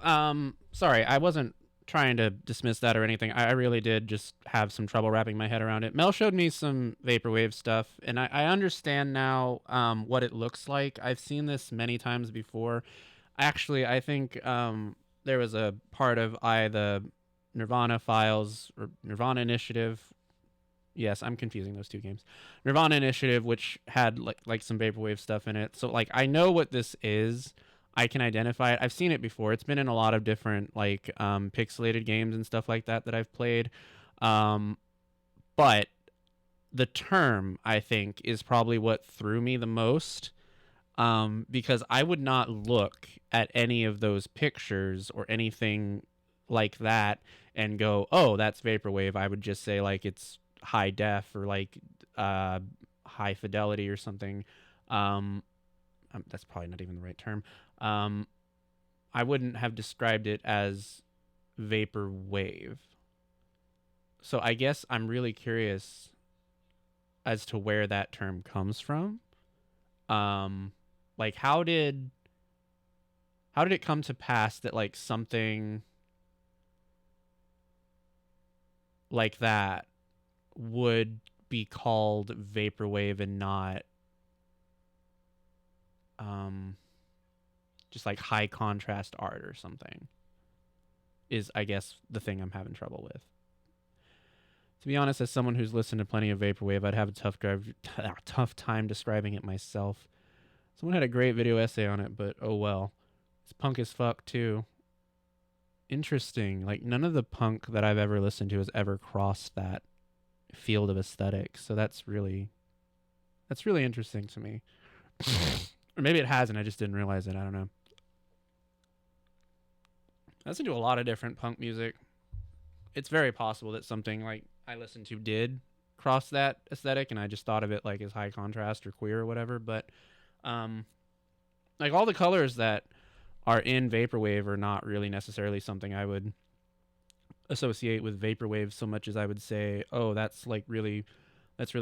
sorry, I wasn't trying to dismiss that or anything. I really did just have some trouble wrapping my head around it. Mel showed me some vaporwave stuff, and I understand now what it looks like. I've seen this many times before. Actually, I think there was a part of the Nirvana files or Nirvana Initiative. Yes, I'm confusing those two games. Nirvana Initiative, which had like some vaporwave stuff in it. So like I know what this is. I can identify it. I've seen it before. It's been in a lot of different like pixelated games and stuff like that I've played. But the term I think is probably what threw me the most. Because I would not look at any of those pictures or anything like that and go, "Oh, that's vaporwave." I would just say like it's high def or like high fidelity or something. That's probably not even the right term. I wouldn't have described it as vaporwave. So I guess I'm really curious as to where that term comes from. Like how did it come to pass that like something like that would be called vaporwave and not just like high contrast art or something is I guess the thing I'm having trouble with. To be honest, as someone who's listened to plenty of vaporwave, I'd have a tough time describing it myself. Someone had a great video essay on it, but oh well. It's punk as fuck too. Interesting. Like none of the punk that I've ever listened to has ever crossed that field of aesthetic. So that's really interesting to me. Or maybe it hasn't. I just didn't realize it. I don't know. I listen to a lot of different punk music. It's very possible that something like I listened to did cross that aesthetic, and I just thought of it like as high contrast or queer or whatever. But like all the colors that are in vaporwave are not really necessarily something I would associate with vaporwave so much as I would say, oh, that's really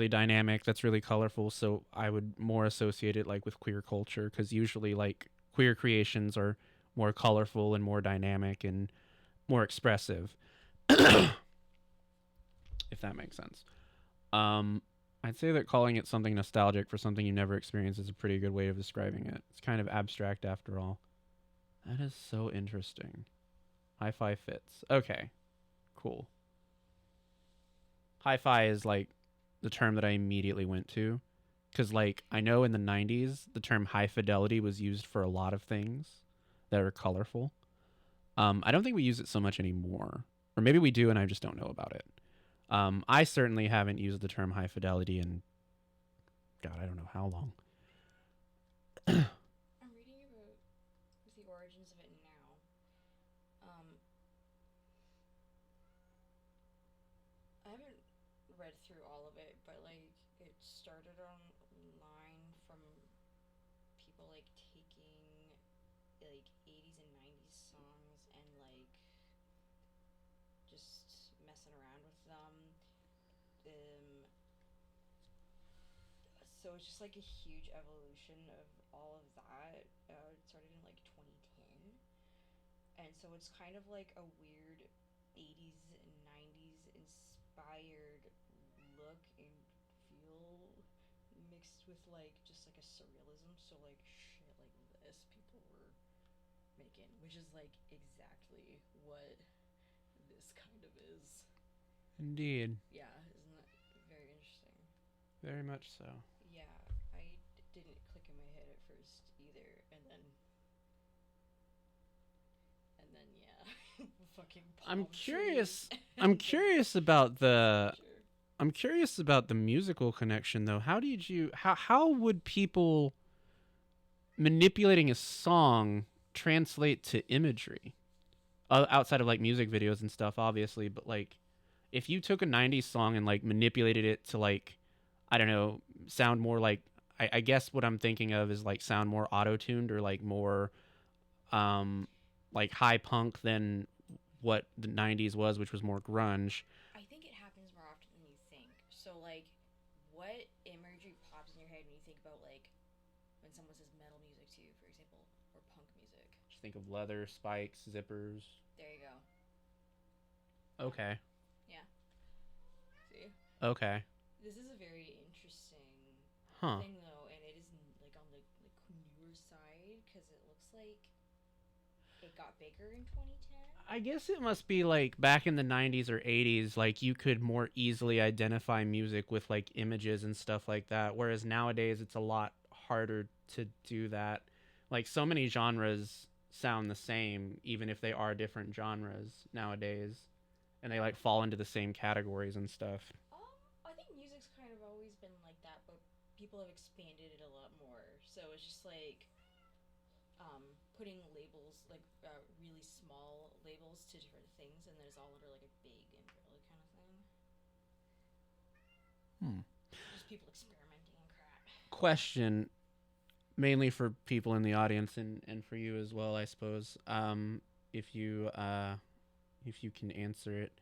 dynamic, that's really colorful. So I would more associate it like with queer culture, because usually like queer creations are more colorful and more dynamic and more expressive. If that makes sense. I'd say that calling it something nostalgic for something you never experienced is a pretty good way of describing it. It's kind of abstract after all. That is so interesting. Hi-fi fits. Okay, cool. Hi-fi is like the term that I immediately went to, because like I know in the 90s the term high fidelity was used for a lot of things that are colorful. I don't think we use it so much anymore, or maybe we do and I just don't know about it. I certainly haven't used the term high fidelity in God, I don't know how long. I'm reading about the origins of it now. I haven't read through all of it, but like it started online from people like taking like 80s and 90s songs and like just messing around with them. So it's just like a huge evolution of all of that. It started in like 2010, and so it's kind of like a weird 80s and 90s inspired look and feel mixed with like just like a surrealism. So like shit like this people were making, which is like exactly what this kind of is. Indeed. Yeah, isn't that very interesting? Very much so. Yeah, I didn't click in my head at first either, and then yeah, fucking. I'm palm curious. trees. I'm curious about the. Sure. I'm curious about the musical connection, though. How would people manipulating a song translate to imagery? Outside of like music videos and stuff, obviously, but like if you took a 90s song and like manipulated it to like, I don't know, sound more like, I guess what I'm thinking of is like sound more auto-tuned or like more like high punk than what the 90s was, which was more grunge. I think it happens more often than you think. So like, what imagery pops in your head when you think about like when someone says metal music to you, for example, or punk music? Just think of leather, spikes, zippers. There you go. Okay. See? Okay. This is a very interesting Huh. thing, though, and it is like on the newer side because it looks like it got bigger in 2010. I guess it must be like back in the 90s or 80s, like you could more easily identify music with like images and stuff like that. Whereas nowadays it's a lot harder to do that. Like so many genres sound the same, even if they are different genres nowadays. And they like fall into the same categories and stuff. I think music's kind of always been like that, but people have expanded it a lot more. So it's just like putting labels, like really small labels to different things, and there's all under like a big umbrella kind of thing. Just people experimenting and crap. Question mainly for people in the audience and for you as well, I suppose. If you can answer it.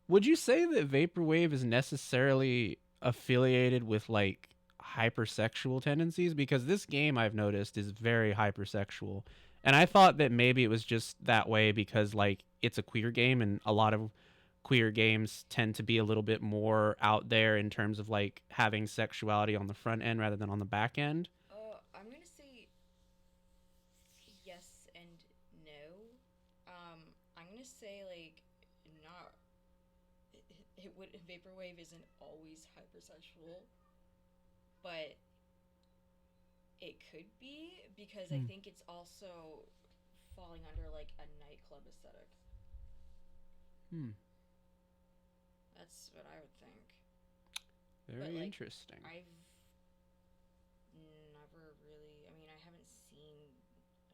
Would you say that vaporwave is necessarily affiliated with like hypersexual tendencies? Because this game I've noticed is very hypersexual. And I thought that maybe it was just that way because like it's a queer game and a lot of queer games tend to be a little bit more out there in terms of like having sexuality on the front end rather than on the back end. I'm gonna say yes and no. I'm gonna say like not. It would vaporwave isn't always hypersexual, but it could be because I think it's also falling under like a nightclub aesthetic. That's what I would think. Very But, like, interesting. I've never really. I mean, I haven't seen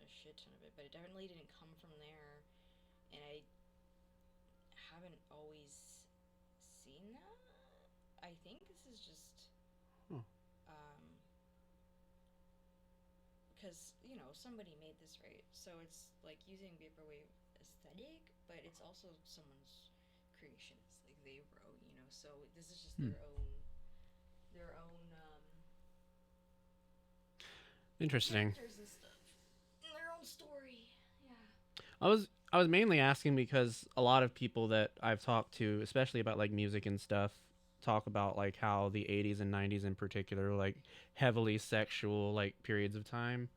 a shit ton of it, but it definitely didn't come from there, and I haven't always seen that. I think this is just because somebody made this, right? So it's like using vaporwave aesthetic, but it's also someone's creation. It's like they wrote, so this is just their own Interesting. characters and stuff, and their own story. Yeah. I was mainly asking because a lot of people that I've talked to, especially about like music and stuff, talk about like how the 80s and 90s in particular were like heavily sexual like periods of time.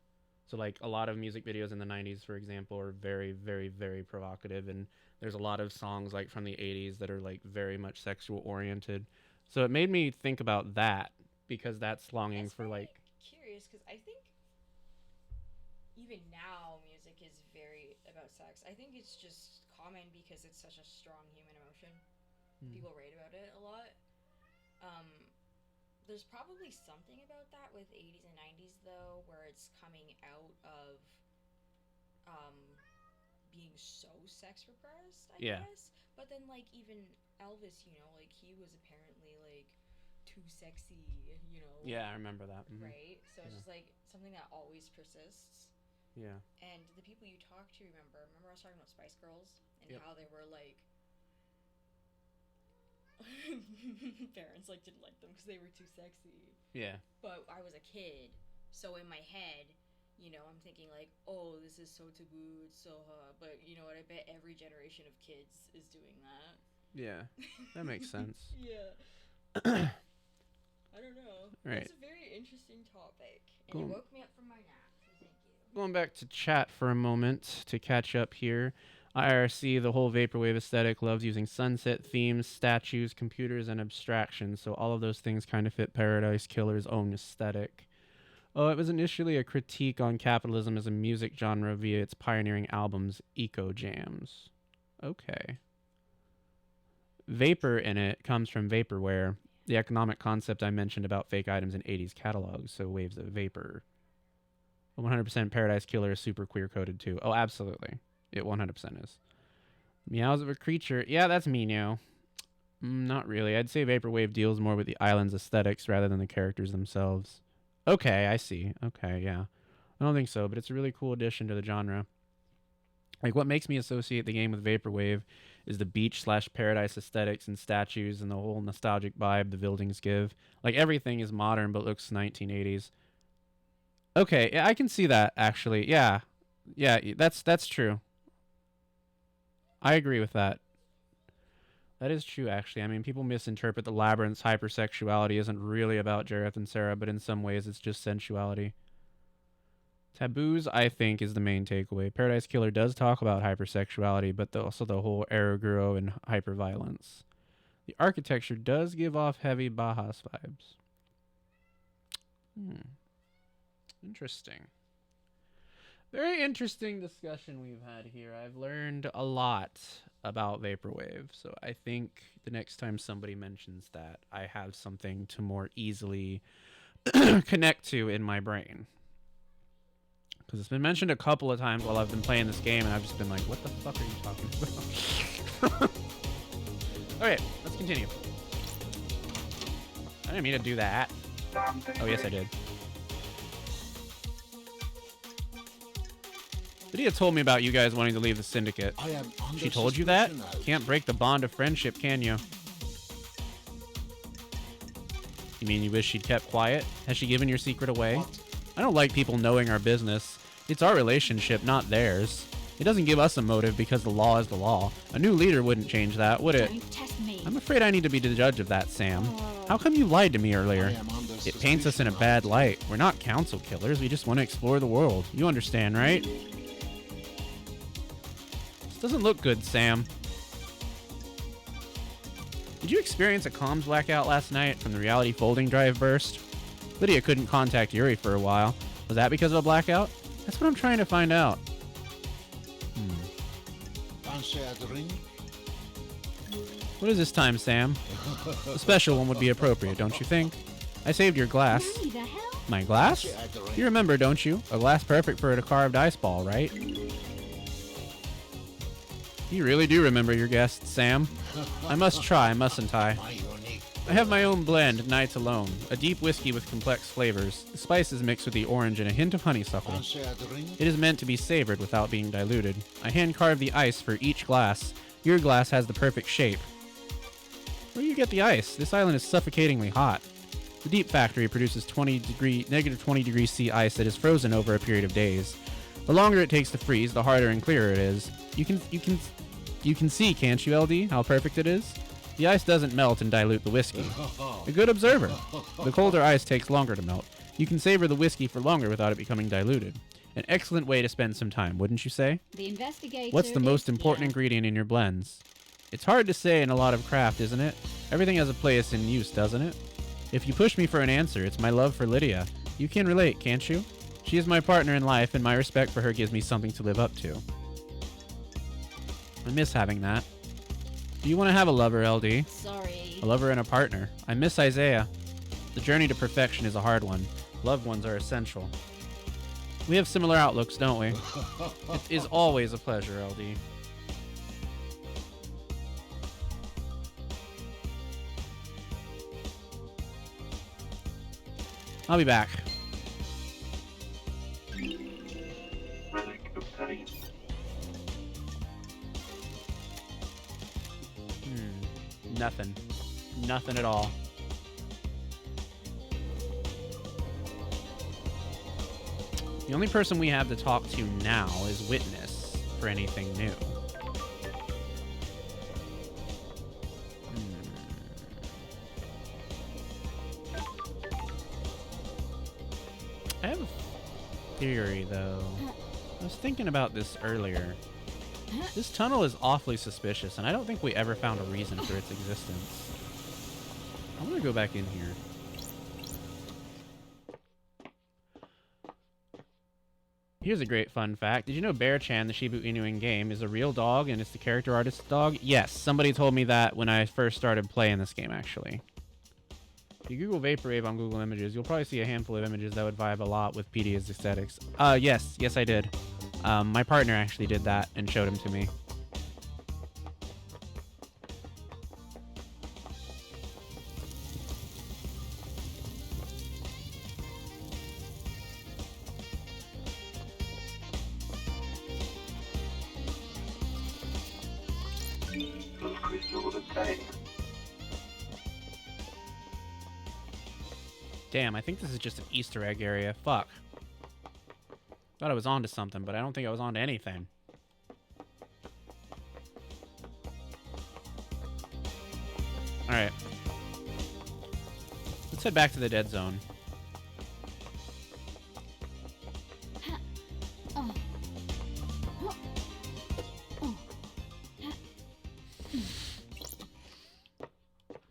So like a lot of music videos in the 90s, for example, are very, very, very provocative, and there's a lot of songs like from the 80s that are like very much sexual oriented. So it made me think about that because that's longing That's for very like curious because I think even now music is very about sex. I think it's just common because it's such a strong human emotion. People write about it a lot. There's probably something about that with 80s and 90s though, where it's coming out of being so sex repressed, I guess. But then like even Elvis, like he was apparently like too sexy, yeah, I remember that. right? So it's just like something that always persists. Yeah. And the people you talk to, remember I was talking about Spice Girls and how they were like parents like didn't like them because they were too sexy. Yeah. But I was a kid, so in my head, I'm thinking like, oh, this is so taboo, it's so hot. But you know what? I bet every generation of kids is doing that. Yeah. That makes sense. Yeah. I don't know. Right. It's a very interesting topic, and Cool. you woke me up from my nap, so thank you. Going back to chat for a moment to catch up here. IRC, the whole vaporwave aesthetic, loves using sunset themes, statues, computers, and abstractions. So all of those things kind of fit Paradise Killer's own aesthetic. Oh, it was initially a critique on capitalism as a music genre via its pioneering albums, Eco Jams. Okay. Vapor in it comes from vaporware, the economic concept I mentioned about fake items in 80s catalogs, so waves of vapor. 100% Paradise Killer is super queer coded too. Oh, absolutely. It 100% is. Meows of a creature. Yeah, that's Meow. Not really. I'd say Vaporwave deals more with the island's aesthetics rather than the characters themselves. Okay, I see. Okay, yeah. I don't think so, but it's a really cool addition to the genre. Like, what makes me associate the game with Vaporwave is the beach/paradise aesthetics and statues and the whole nostalgic vibe the buildings give. Like, everything is modern but looks 1980s. Okay, yeah, I can see that, actually. Yeah. Yeah, that's true. I agree with that. That is true, actually. I mean, people misinterpret the labyrinth's hypersexuality isn't really about Jareth and Sarah, but in some ways it's just sensuality. Taboos, I think, is the main takeaway. Paradise Killer does talk about hypersexuality, but also the whole Eroguro and hyperviolence. The architecture does give off heavy Bajas vibes. Interesting. Very interesting discussion we've had here. I've learned a lot about Vaporwave, so I think the next time somebody mentions that, I have something to more easily connect to in my brain. Because it's been mentioned a couple of times while I've been playing this game, and I've just been like, what the fuck are you talking about? Okay, let's continue. I didn't mean to do that. Oh, yes, I did. Lydia told me about you guys wanting to leave the Syndicate. She told you that? Can't break the bond of friendship, can you? You mean you wish she'd kept quiet? Has she given your secret away? I don't like people knowing our business. It's our relationship, not theirs. It doesn't give us a motive because the law is the law. A new leader wouldn't change that, would it? Don't test me. I'm afraid I need to be the judge of that, Sam. How come you lied to me earlier? It paints us in a bad light. We're not council killers. We just want to explore the world. You understand, right? This doesn't look good, Sam. Did you experience a comms blackout last night from the reality folding drive burst? Lydia couldn't contact Yuri for a while. Was that because of a blackout? That's what I'm trying to find out. What is this time, Sam? A special one would be appropriate, don't you think? I saved your glass. Nanny, the hell? My glass? You remember, don't you? A glass perfect for a carved ice ball, right? You really do remember your guests, Sam. I must try, mustn't I? I have my own blend, Nights Alone, a deep whiskey with complex flavors, the spices mixed with the orange and a hint of honeysuckle. It is meant to be savored without being diluted. I hand-carved the ice for each glass. Your glass has the perfect shape. Where do you get the ice? This island is suffocatingly hot. The Deep Factory produces negative 20 degrees C ice that is frozen over a period of days. The longer it takes to freeze, the harder and clearer it is. You can see, can't you, LD, how perfect it is? The ice doesn't melt and dilute the whiskey. A good observer. The colder ice takes longer to melt. You can savor the whiskey for longer without it becoming diluted. An excellent way to spend some time, wouldn't you say? The investigator. What's the most is important here. ingredient in your blends? It's hard to say in a lot of craft, isn't it? Everything has a place in use, doesn't it? If you push me for an answer, it's my love for Lydia. You can relate, can't you? She is my partner in life, and my respect for her gives me something to live up to. I miss having that. Do you want to have a lover, LD? Sorry. A lover and a partner. I miss Isaiah. The journey to perfection is a hard one. Loved ones are essential. We have similar outlooks, don't we? It is always a pleasure, LD. I'll be back. Relic obtained. Nothing. Nothing at all. The only person we have to talk to now is Witness for anything new. I have a theory, though. I was thinking about this earlier. This tunnel is awfully suspicious, and I don't think we ever found a reason for its existence. I'm gonna go back in here. Here's a great fun fact. Did you know Bear-chan, the Shiba Inu in-game, is a real dog, and it's the character artist's dog? Yes, somebody told me that when I first started playing this game, actually. If you Google Vaporwave on Google Images, you'll probably see a handful of images that would vibe a lot with PD's aesthetics. Yes, I did. My partner actually did that and showed him to me. Those crystals obtained. Damn, I think this is just an Easter egg area. Fuck. Thought I was onto something, but I don't think I was onto anything. Alright. Let's head back to the dead zone.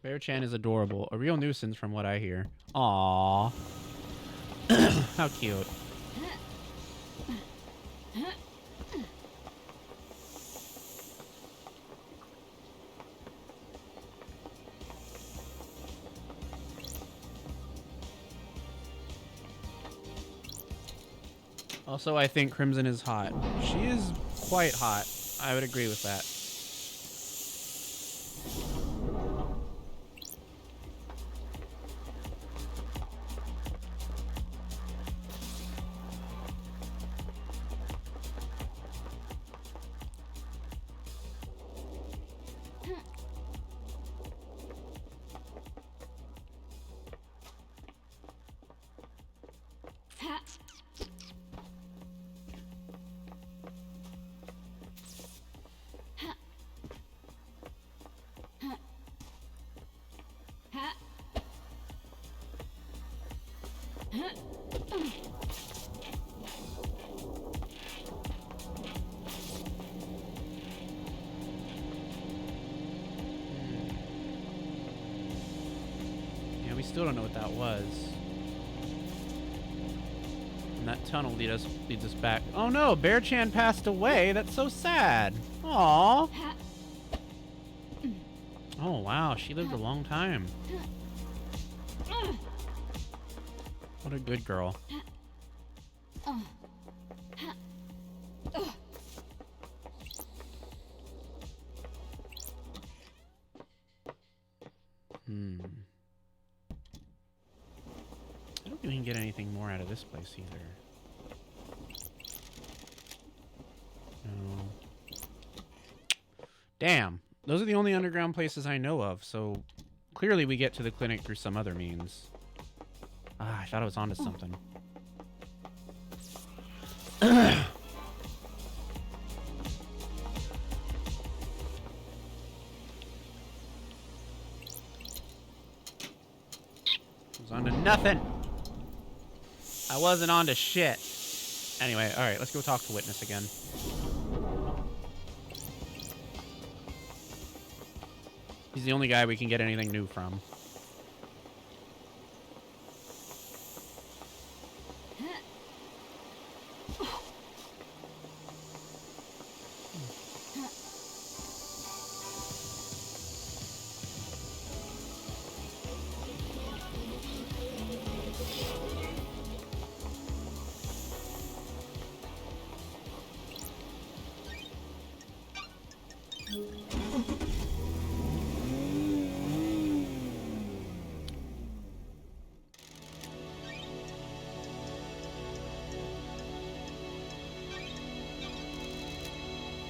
Bear-chan is adorable. A real nuisance from what I hear. Aww. How cute. Also, I think Crimson is hot. She is quite hot. I would agree with that. Yeah, we still don't know what that was. And that tunnel leads us back. Oh no, Bear-chan passed away. That's so sad. Aww. Oh wow, she lived a long time. What a good girl. I don't think we can get anything more out of this place either. No. Damn. Those are the only underground places I know of, so clearly we get to the clinic through some other means. Ah, I thought I was onto something. I was onto nothing. I wasn't onto shit. Anyway, alright, let's go talk to Witness again. He's the only guy we can get anything new from.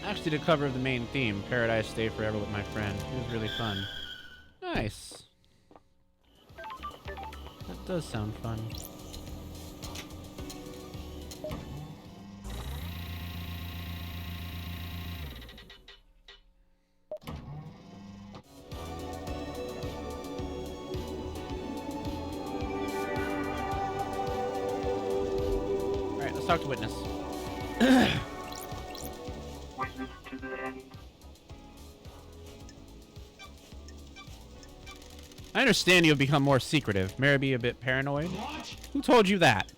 Actually, to cover the main theme, Paradise Stay Forever with my friend. It was really fun. Nice. That does sound fun. Alright, let's talk to Witness. Witness to the end. I understand you have become more secretive. May I be a bit paranoid? Who told you that?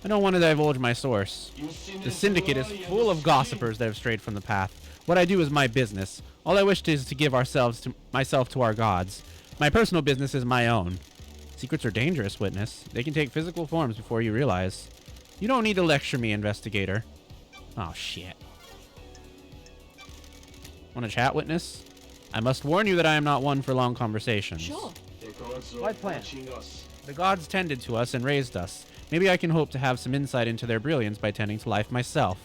I don't want to divulge my source. The Syndicate is full of gossipers that have strayed from the path. What I do is my business. All I wish is to give myself to our gods. My personal business is my own. Secrets are dangerous, Witness. They can take physical forms before you realize. You don't need to lecture me, Investigator. Oh, shit. Want to chat, Witness? I must warn you that I am not one for long conversations. Sure. My plan. The gods tended to us and raised us. Maybe I can hope to have some insight into their brilliance by tending to life myself.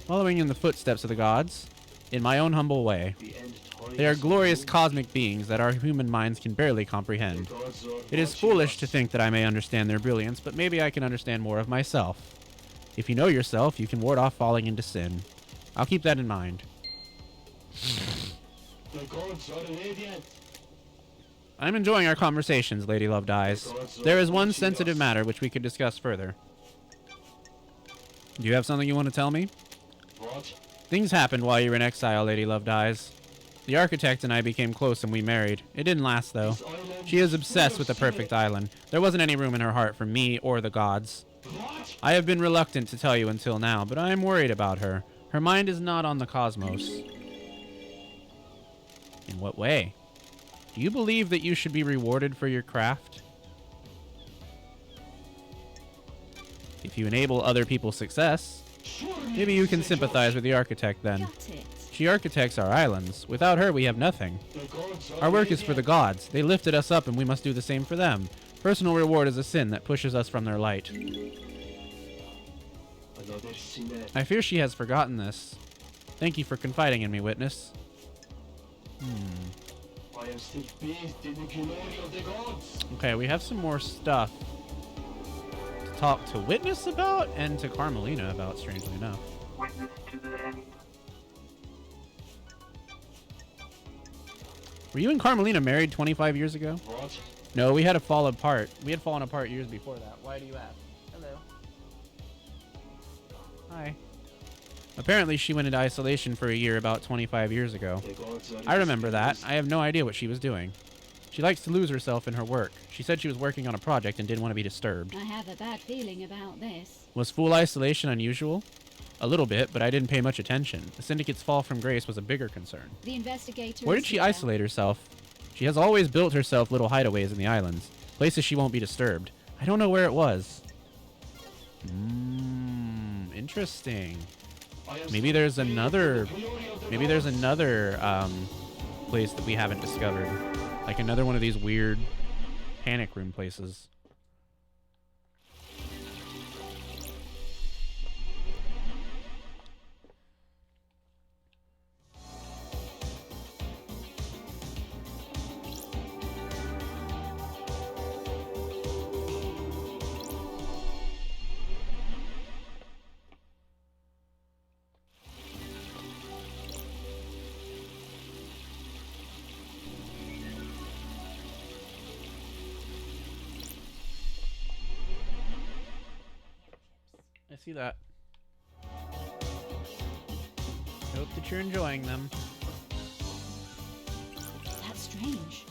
Following in the footsteps of the gods, in my own humble way. They are glorious cosmic beings that our human minds can barely comprehend. It is foolish to think that I may understand their brilliance, but maybe I can understand more of myself. If you know yourself, you can ward off falling into sin. I'll keep that in mind. The gods are radiant. I'm enjoying our conversations, Lady Loved Eyes. There is one sensitive matter which we could discuss further. Do you have something you want to tell me? What? Things happened while you were in exile, Lady Loved Eyes. The architect and I became close and we married. It didn't last, though. She is obsessed with the perfect island. There wasn't any room in her heart for me or the gods. What? I have been reluctant to tell you until now, but I am worried about her. Her mind is not on the cosmos. In what way? Do you believe that you should be rewarded for your craft? If you enable other people's success, maybe you can sympathize with the architect then. Got it. She architects our islands. Without her, we have nothing. The gods are Our work is for the radiant. gods. They lifted us up and we must do the same for them. Personal reward is a sin that pushes us from their light. Another sinner. I fear she has forgotten this. Thank you for confiding in me, witness. I am still bathed in the glory of the gods. Okay, we have some more stuff to talk to Witness about and to Carmelina about, strangely enough. Witness to the end. Were you and Carmelina married 25 years ago? What? No, we had to fall apart. We had fallen apart years before that. Why do you ask? Hello. Hi. Apparently, she went into isolation for a year about 25 years ago. The gods are I remember that. mysterious. I have no idea what she was doing. She likes to lose herself in her work. She said she was working on a project and didn't want to be disturbed. I have a bad feeling about this. Was full isolation unusual? A little bit, but I didn't pay much attention. The Syndicate's fall from grace was a bigger concern. The investigator Where is did she here. isolate herself? She has always built herself little hideaways in the islands, places she won't be disturbed. I don't know where it was. Interesting. I am Maybe still there's bathed in another. the glory of the Maybe there's gods. another place that we haven't discovered, like another one of these weird panic room places. I see that. I hope that you're enjoying them. That's strange.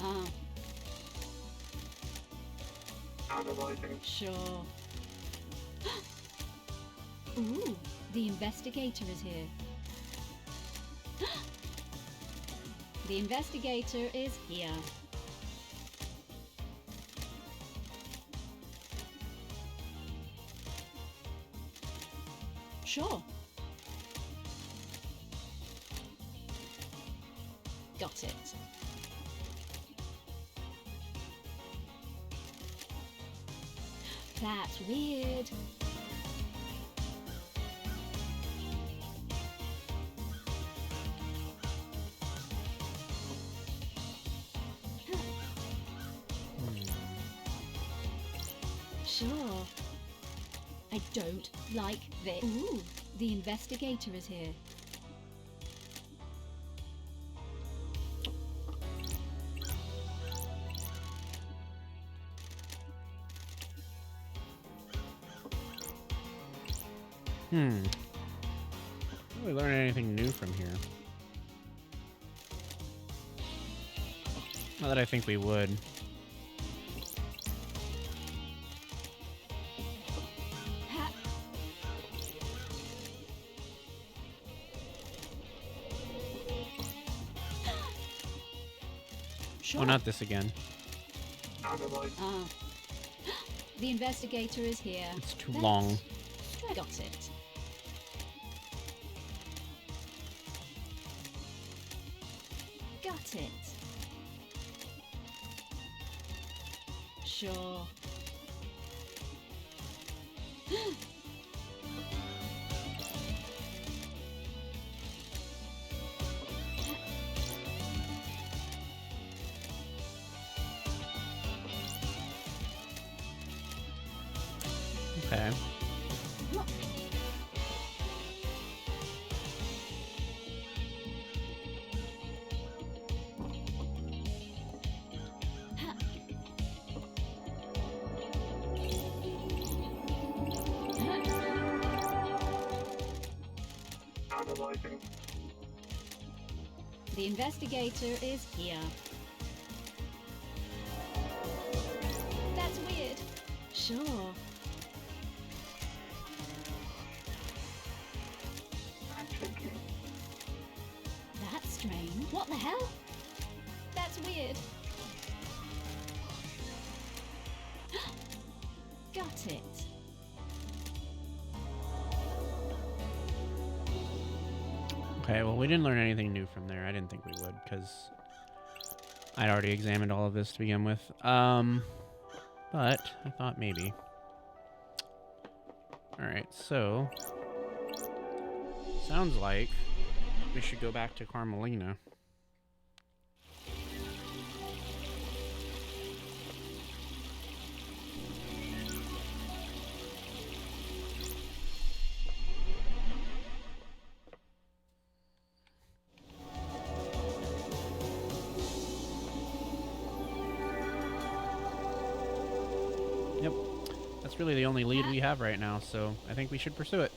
Ah, Analyzing. sure. Ooh, the investigator is here. The investigator is here. Sure. Got it. That's weird. Sure. I don't like this. Ooh, the investigator is here. Didn't really learn anything new from here. Not that I think we would. Ha- Sure. Oh, not this again. Analyze. Ah. The investigator is here. It's too That's long. Got it. Got it. Sure. Analyzing. The investigator is here. That's weird. Sure. Checking. That's strange. What the hell? That's weird. Got it. Okay, well, we didn't learn anything new from there. I didn't think we would, because I'd already examined all of this to begin with. But I thought maybe. Alright, so sounds like we should go back to Carmelina. Yep, that's really the only lead we have right now, so I think we should pursue it.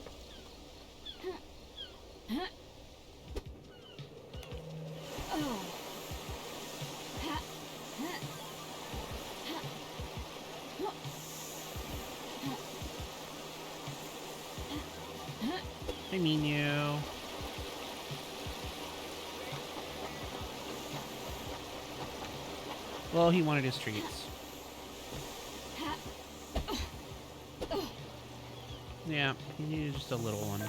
Oh. I mean you. Well, he wanted his treats. Yeah, he needed just a little one.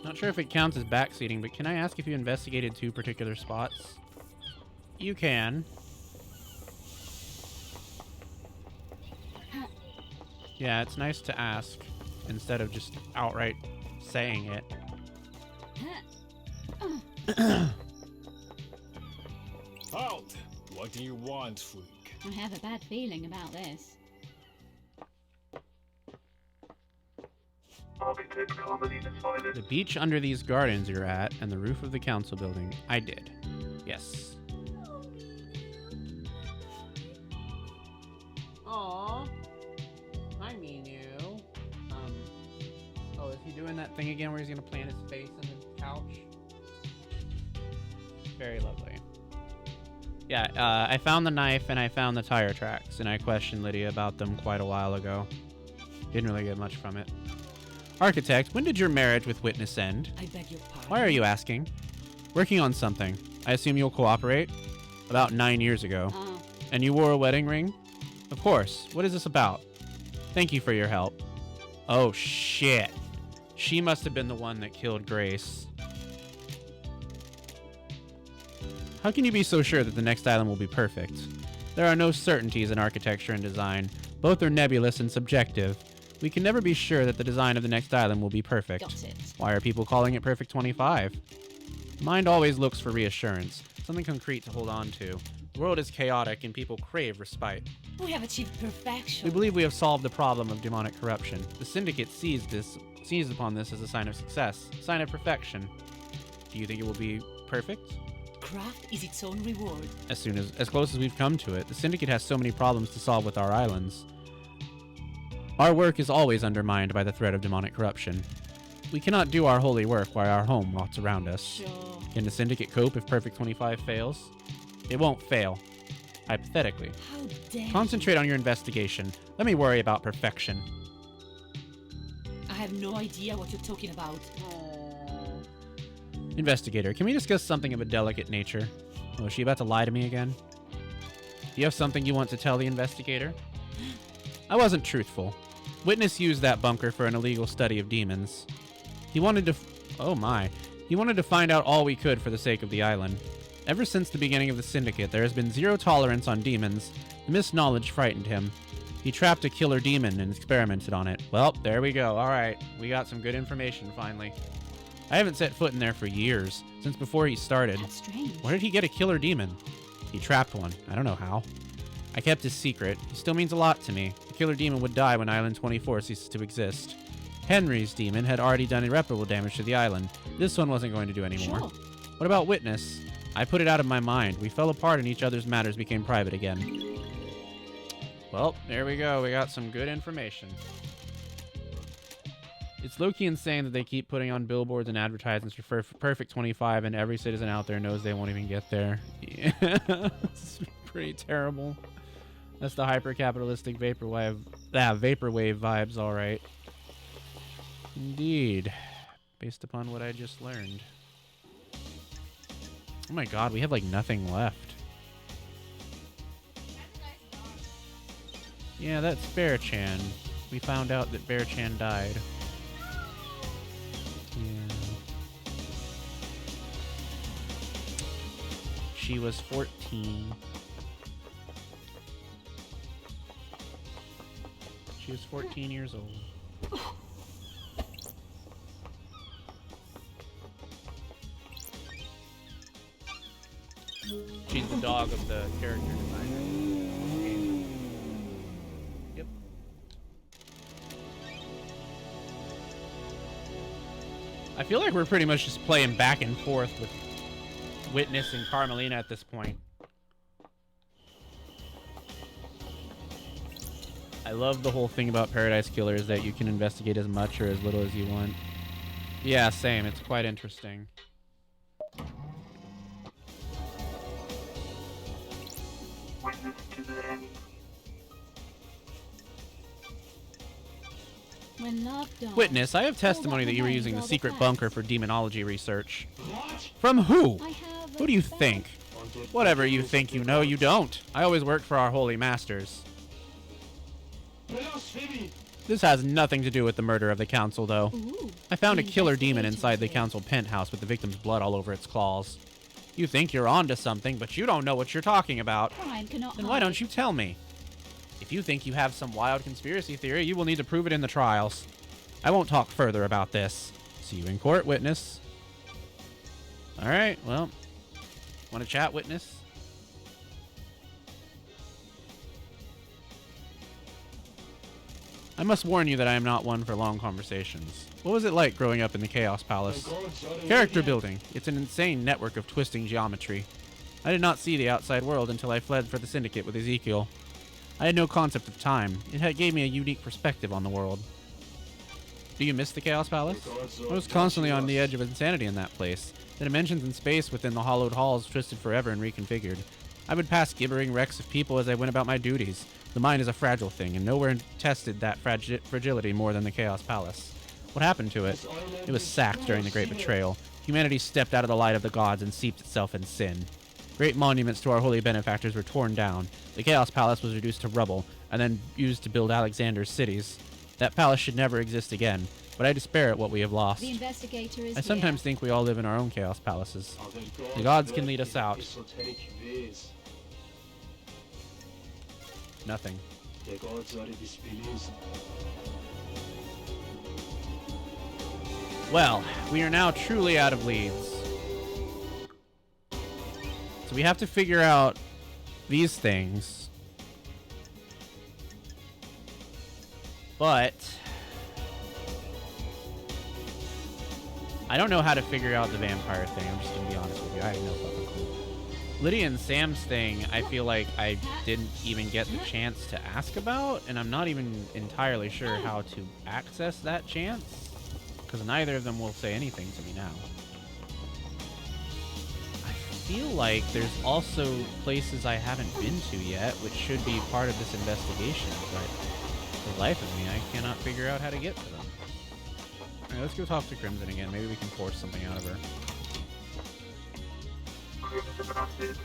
Not sure if it counts as backseating, but can I ask if you investigated 2 particular spots? You can. Yeah, it's nice to ask instead of just outright saying it. Halt! What do you want, freak? I have a bad feeling about this. Architect Carmelina silent. The beach under these gardens you're at, and the roof of the council building. I did. Yes. Aww. I mean you. Oh, is he doing that thing again where he's gonna plant his face in the couch? Very lovely. Yeah, I found the knife and I found the tire tracks, and I questioned Lydia about them quite a while ago. Didn't really get much from it. Architect, when did your marriage with Witness end? I beg your pardon. Why are you asking? Working on something. I assume you'll cooperate? About 9 years ago. Oh. And you wore a wedding ring? Of course. What is this about? Thank you for your help. Oh, shit. She must have been the one that killed Grace. How can you be so sure that the next island will be perfect? There are no certainties in architecture and design. Both are nebulous and subjective. We can never be sure that the design of the next island will be perfect. Got it. Why are people calling it Perfect 25? Mind always looks for reassurance, something concrete to hold on to. The world is chaotic and people crave respite. We have achieved perfection. We believe we have solved the problem of demonic corruption. The Syndicate sees upon this as a sign of success, a sign of perfection. Do you think it will be perfect? Craft is its own reward. As close as we've come to it, the Syndicate has so many problems to solve with our islands. Our work is always undermined by the threat of demonic corruption. We cannot do our holy work while our home rots around us. Sure. Can the Syndicate cope if Perfect 25 fails? It won't fail. Hypothetically. How dare Concentrate on your investigation. Let me worry about perfection. I have no idea what you're talking about. Investigator, can we discuss something of a delicate nature? Oh, is she about to lie to me again? Do you have something you want to tell the investigator? I wasn't truthful. Witness used that bunker for an illegal study of demons. He wanted to... oh my. He wanted to find out all we could for the sake of the island. Ever since the beginning of the Syndicate, there has been zero tolerance on demons. The misknowledge frightened him. He trapped a killer demon and experimented on it. Well, there we go. Alright, we got some good information finally. I haven't set foot in there for years, since before he started. That's strange. Where did he get a killer demon? He trapped one. I don't know how. I kept his secret. He still means a lot to me. The killer demon would die when Island 24 ceases to exist. Henry's demon had already done irreparable damage to the island. This one wasn't going to do any more. Sure. What about Witness? I put it out of my mind. We fell apart and each other's matters became private again. Well, there we go. We got some good information. It's low-key insane that they keep putting on billboards and advertisements for Perfect 25 and every citizen out there knows they won't even get there. Yeah, it's pretty terrible. That's the hyper-capitalistic vaporwave vibes, all right. Indeed. Based upon what I just learned. Oh my god, we have like nothing left. Yeah, that's Bear-chan. We found out that Bear-chan died. Yeah. She was 14. She was 14 years old. She's the dog of the character designer. Yep. I feel like we're pretty much just playing back and forth with Witness and Carmelina at this point. I love the whole thing about Paradise Killer is that you can investigate as much or as little as you want. Yeah, same. It's quite interesting. Witness to the end. When love dies, Witness, I have testimony that you were using the secret bunker for demonology research. From who? I have Who do you think? Whatever you think you know, you don't. I always worked for our holy masters. Blasphemy! This has nothing to do with the murder of the council, though. Ooh, I found a the killer demon investigation inside the tool. council penthouse with the victim's blood all over its claws. You think you're onto something, but you don't know what you're talking about. Crime cannot Then why hide. don't you tell me? If you think you have some wild conspiracy theory, you will need to prove it in the trials. I won't talk further about this. See you in court, Witness. Alright, well. Want to chat, Witness? I must warn you that I am not one for long conversations. What was it like growing up in the Chaos Palace? Character building. It's an insane network of twisting geometry. I did not see the outside world until I fled for the Syndicate with Ezekiel. I had no concept of time. It gave me a unique perspective on the world. Do you miss the Chaos Palace? I was constantly on the edge of insanity in that place. The dimensions and space within the hollowed halls twisted forever and reconfigured. I would pass gibbering wrecks of people as I went about my duties. The mind is a fragile thing, and nowhere tested that fragility more than the Chaos Palace. What happened to it? It was sacked during the Great Betrayal. Humanity stepped out of the light of the gods and seeped itself in sin. Great monuments to our holy benefactors were torn down. The Chaos Palace was reduced to rubble, and then used to build Alexander's cities. That palace should never exist again, but I despair at what we have lost. The investigator is I sometimes here. think we all live in our own Chaos Palaces. The gods can lead us out. Nothing. The gods are disbelievers. Well, we are now truly out of leads. So we have to figure out these things. But I don't know how to figure out the vampire thing. I'm just gonna be honest with you. I have no fucking clue. Lydia and Sam's thing, I feel like I didn't even get the chance to ask about, and I'm not even entirely sure how to access that chance, because neither of them will say anything to me now. I feel like there's also places I haven't been to yet, which should be part of this investigation, but for the life of me, I cannot figure out how to get to them. Alright, let's go talk to Crimson again. Maybe we can force something out of her. Crimson Acid.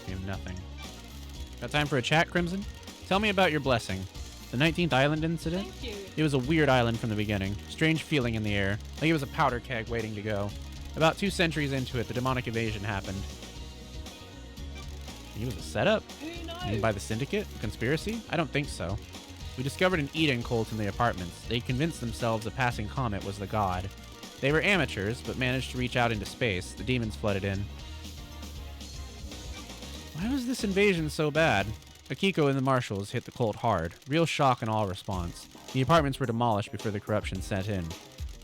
We have nothing. Got time for a chat, Crimson? Tell me about your blessing. The 19th Island incident? Thank you. It was a weird island from the beginning. Strange feeling in the air. Like it was a powder keg waiting to go. About 2 centuries into it, the demonic invasion happened. It was a setup? Who Made by the Syndicate? A conspiracy? I don't think so. We discovered an Eden cult in the apartments. They convinced themselves a passing comet was the god. They were amateurs, but managed to reach out into space. The demons flooded in. Why was this invasion so bad? Akiko and the marshals hit the cult hard. Real shock and awe response. The apartments were demolished before the corruption set in.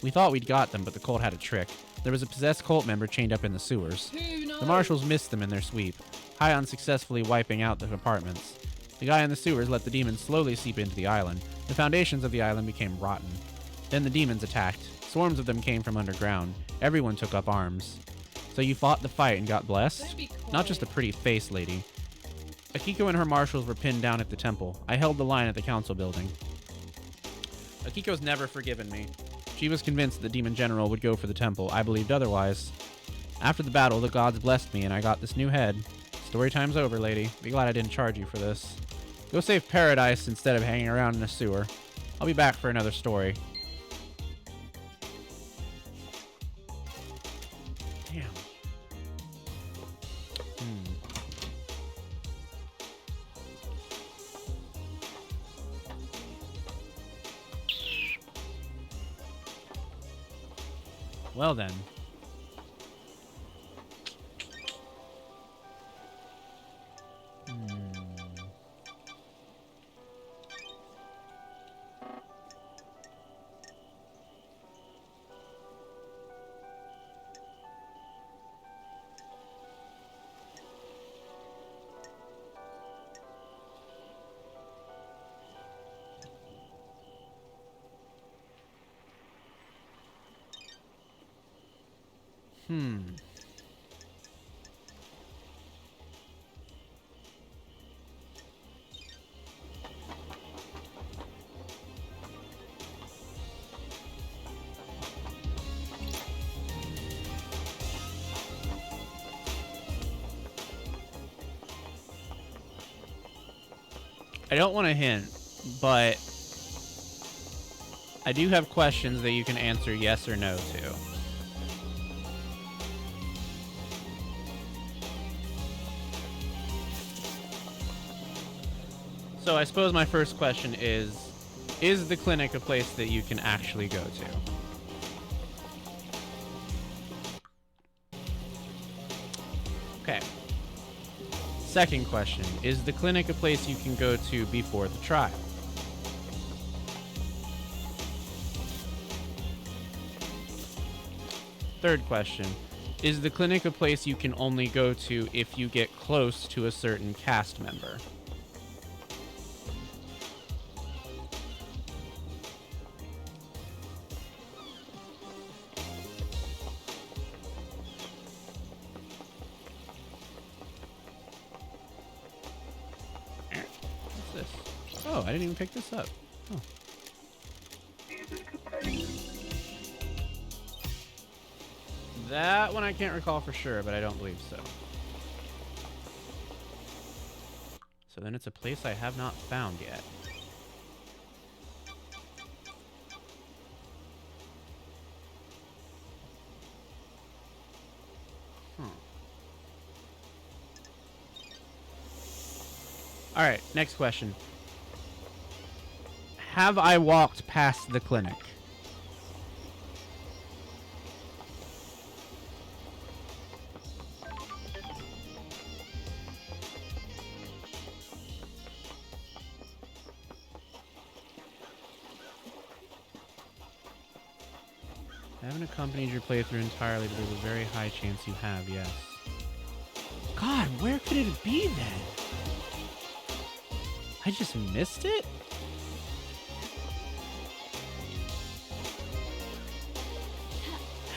We thought we'd got them, but the cult had a trick. There was a possessed cult member chained up in the sewers. Who knows? The marshals missed them in their sweep, high on successfully wiping out the apartments. The guy in the sewers let the demons slowly seep into the island. The foundations of the island became rotten. Then the demons attacked. Swarms of them came from underground. Everyone took up arms. So you fought the fight and got blessed? Don't be quiet. Not just a pretty face, lady. Akiko and her marshals were pinned down at the temple. I held the line at the council building. Akiko's never forgiven me. She was convinced the demon general would go for the temple. I believed otherwise. After the battle, the gods blessed me and I got this new head. Story time's over, lady. Be glad I didn't charge you for this. Go save paradise instead of hanging around in a sewer. I'll be back for another story. Damn. Well then. I don't want to hint, but I do have questions that you can answer yes or no to. So I suppose my first question is the clinic a place that you can actually go to? Okay. Second question, is the clinic a place you can go to before the trial? Third question, is the clinic a place you can only go to if you get close to a certain cast member? Oh, I didn't even pick this up. Oh. That one I can't recall for sure, but I don't believe so. So then it's a place I have not found yet. All right, next question. Have I walked past the clinic? I haven't accompanied your playthrough entirely, but there's a very high chance you have, yes. God, where could it be then? I just missed it?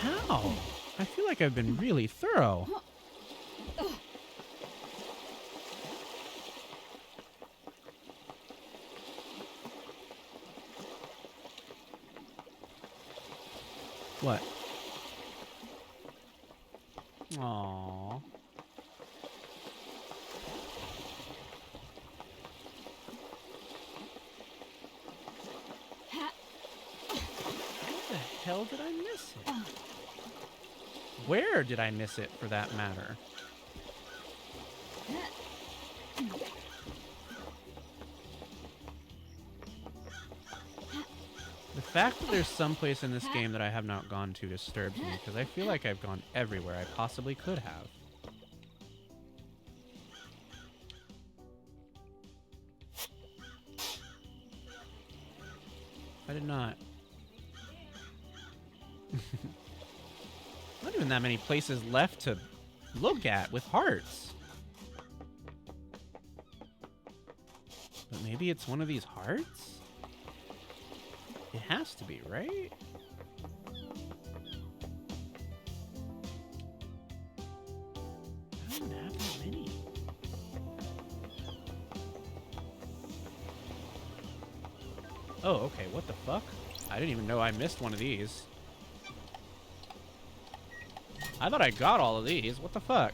How? I feel like I've been really thorough. What? Aww. How the hell did I miss it? Where did I miss it, for that matter? The fact that there's some place in this game that I have not gone to disturbs me, because I feel like I've gone everywhere I possibly could have. I did not. Not even that many places left to look at with hearts. But maybe it's one of these hearts? It has to be, right? I don't have that many. Oh, okay, what the fuck? I didn't even know I missed one of these. I thought I got all of these. What the fuck?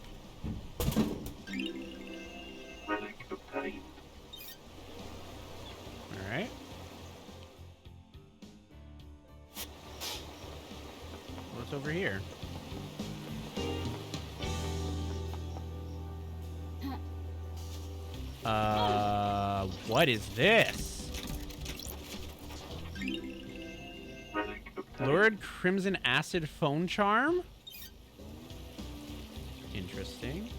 Alright. What's over here? What is this? Lurid Crimson Acid Phone Charm? Interesting.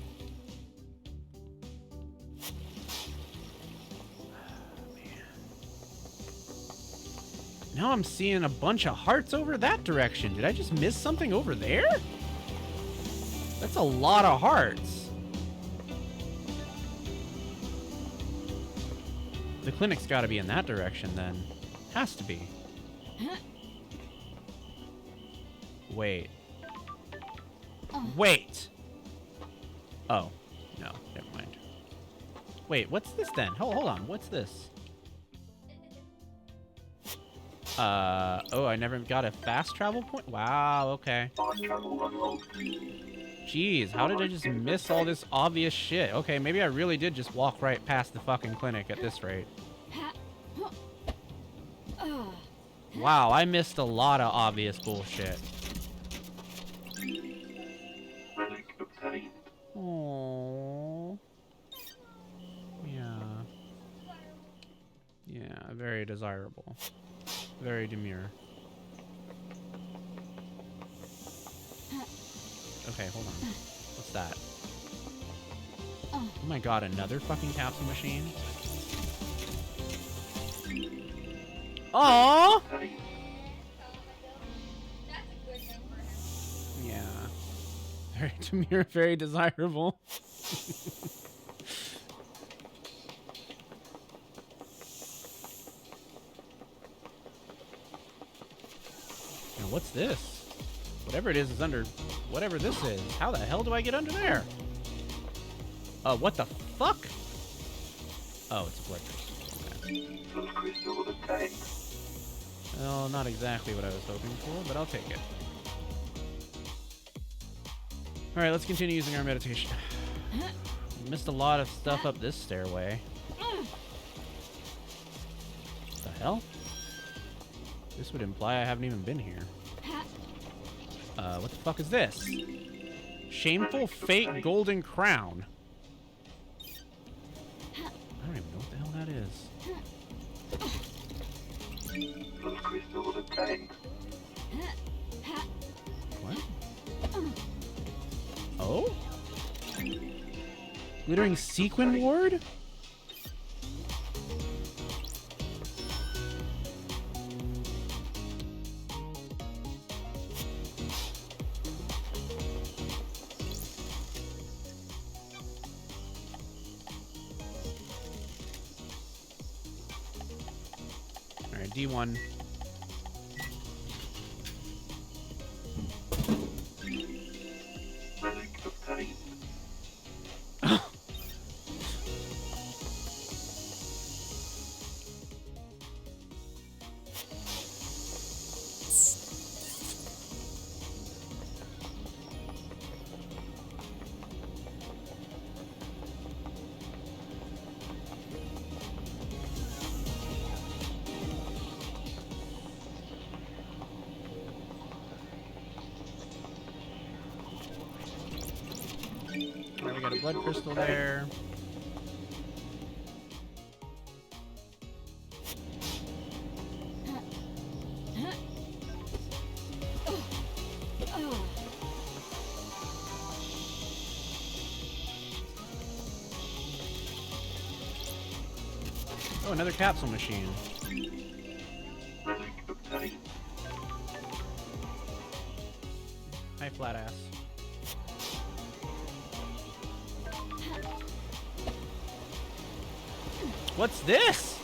Now I'm seeing a bunch of hearts over that direction. Did I just miss something over there? That's a lot of hearts. The clinic's got to be in that direction then. Has to be. Wait. Wait. Oh. No, never mind. Wait, what's this then? Hold on. What's this? Oh, I never got a fast travel point? Wow, okay. Jeez, how did I just miss all this obvious shit? Okay, maybe I really did just walk right past the fucking clinic at this rate. Wow, I missed a lot of obvious bullshit. Aww. Yeah. Yeah, very desirable. Very demure. Okay, hold on. What's that? Oh my god, another fucking capsule machine? Aww! Yeah. Very demure, very desirable. Now what's this? Whatever it is under whatever this is. How the hell do I get under there? What the fuck? Oh, it's a blood crystal. Okay. Well, not exactly what I was hoping for, but I'll take it. Alright, let's continue using our meditation. Missed a lot of stuff up this stairway. What the hell? This would imply I haven't even been here. What the fuck is this? Shameful Fate Golden Crown. I don't even know what the hell that is. What? Oh? Glittering Sequin Ward? Alright, D1. Alright, we got a blood crystal there. Oh, another capsule machine. Hi, flat ass. What's this?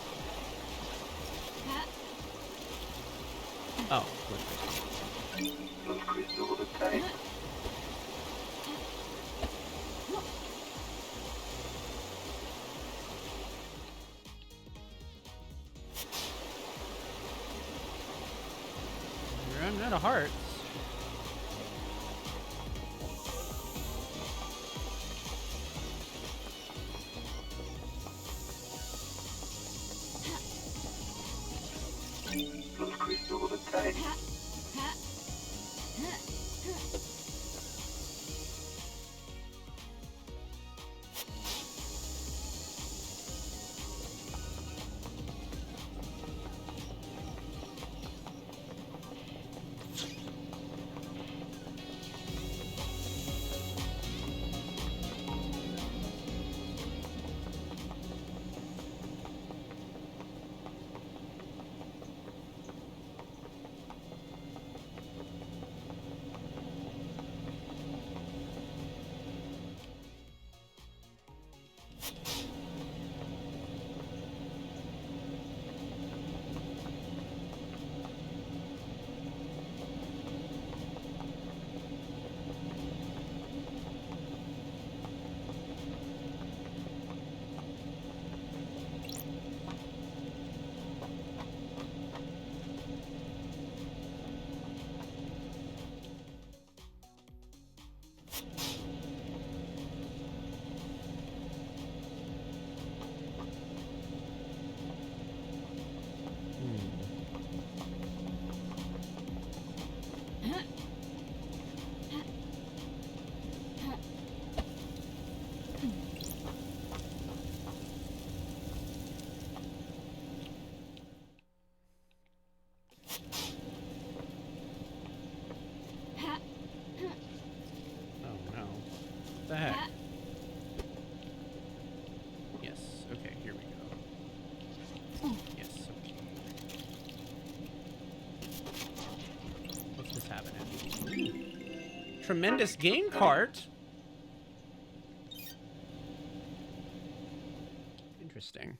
Oh, Blood crystal obtained. you're running out of hearts. Blood crystal obtained. Oh no. What the heck? Yes, okay, here we go. Yes, okay. What's this happening? Tremendous game cart? Interesting.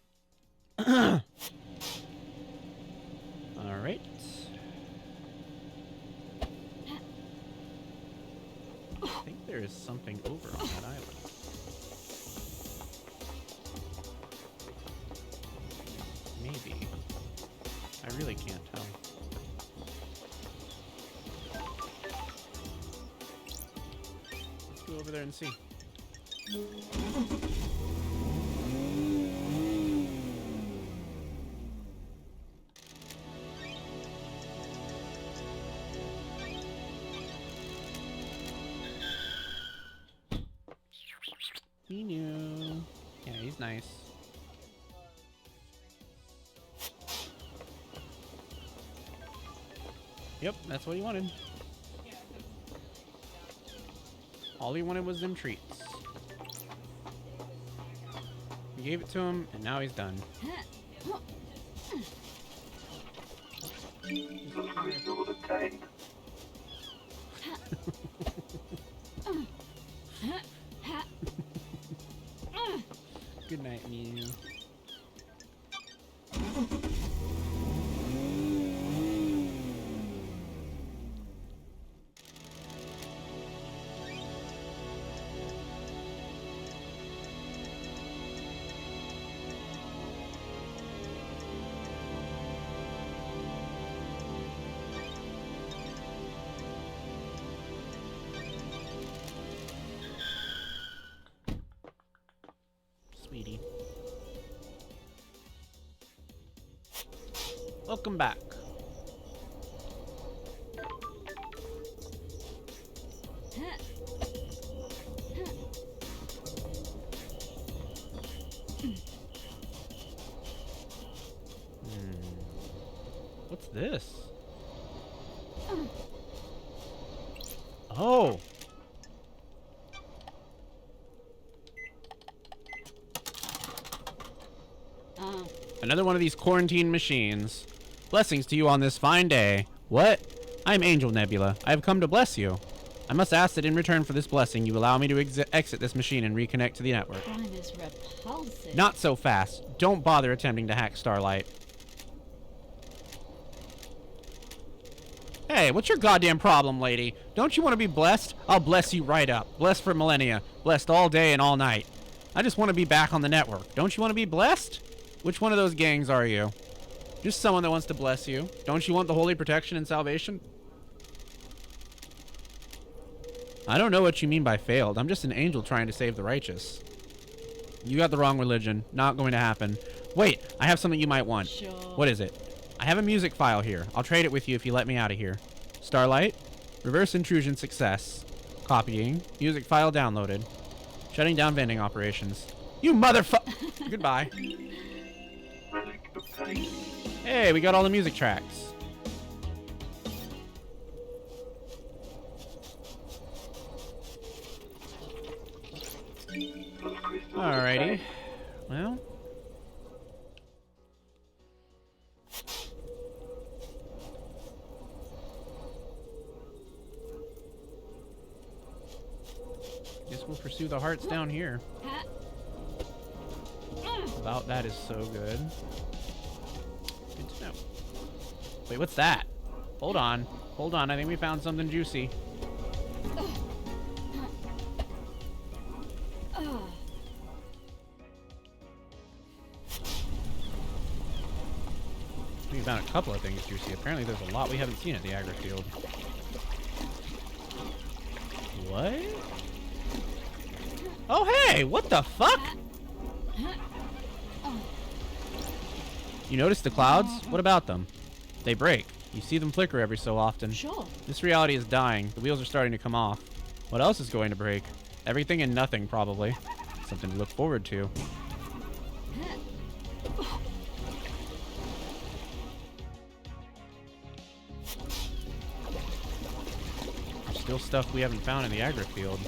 Alright. I think there is something over on that island. Maybe. I really can't tell. Let's go over there and see. He knew. Yeah, he's nice. Yep, that's what he wanted. All he wanted was them treats. We gave it to him, and now he's done. Blood crystal obtained. Good night, Mew. Sweetie. Welcome back. What's this? Oh! Another one of these quarantine machines. Blessings to you on this fine day. What? I'm Angel Nebula. I have come to bless you. I must ask that in return for this blessing, you allow me to exit this machine and reconnect to the network. Crime is repulsive. Not so fast. Don't bother attempting to hack Starlight. Hey, what's your goddamn problem, lady? Don't you want to be blessed? I'll bless you right up. Blessed for millennia. Blessed all day and all night. I just want to be back on the network. Don't you want to be blessed? Which one of those gangs are you? Just someone that wants to bless you. Don't you want the holy protection and salvation? I don't know what you mean by failed. I'm just an angel trying to save the righteous. You got the wrong religion. Not going to happen. Wait, I have something you might want. Sure. What is it? I have a music file here. I'll trade it with you if you let me out of here. Starlight. Reverse intrusion success. Copying. Music file downloaded. Shutting down vending operations. You motherfucker! Goodbye. Relic obtained. Hey, we got all the music tracks. Those crystals Alrighty. obtained. Well. Guess we'll pursue the hearts down here. About that is so good. Good to know. Wait, what's that? Hold on. Hold on. I think we found something juicy. We found a couple of things juicy. Apparently there's a lot we haven't seen at the agri field. What? Oh, hey! What the fuck? You notice the clouds? What about them? They break. You see them flicker every so often. Sure. This reality is dying. The wheels are starting to come off. What else is going to break? Everything and nothing, probably. Something to look forward to. There's still stuff we haven't found in the agri field.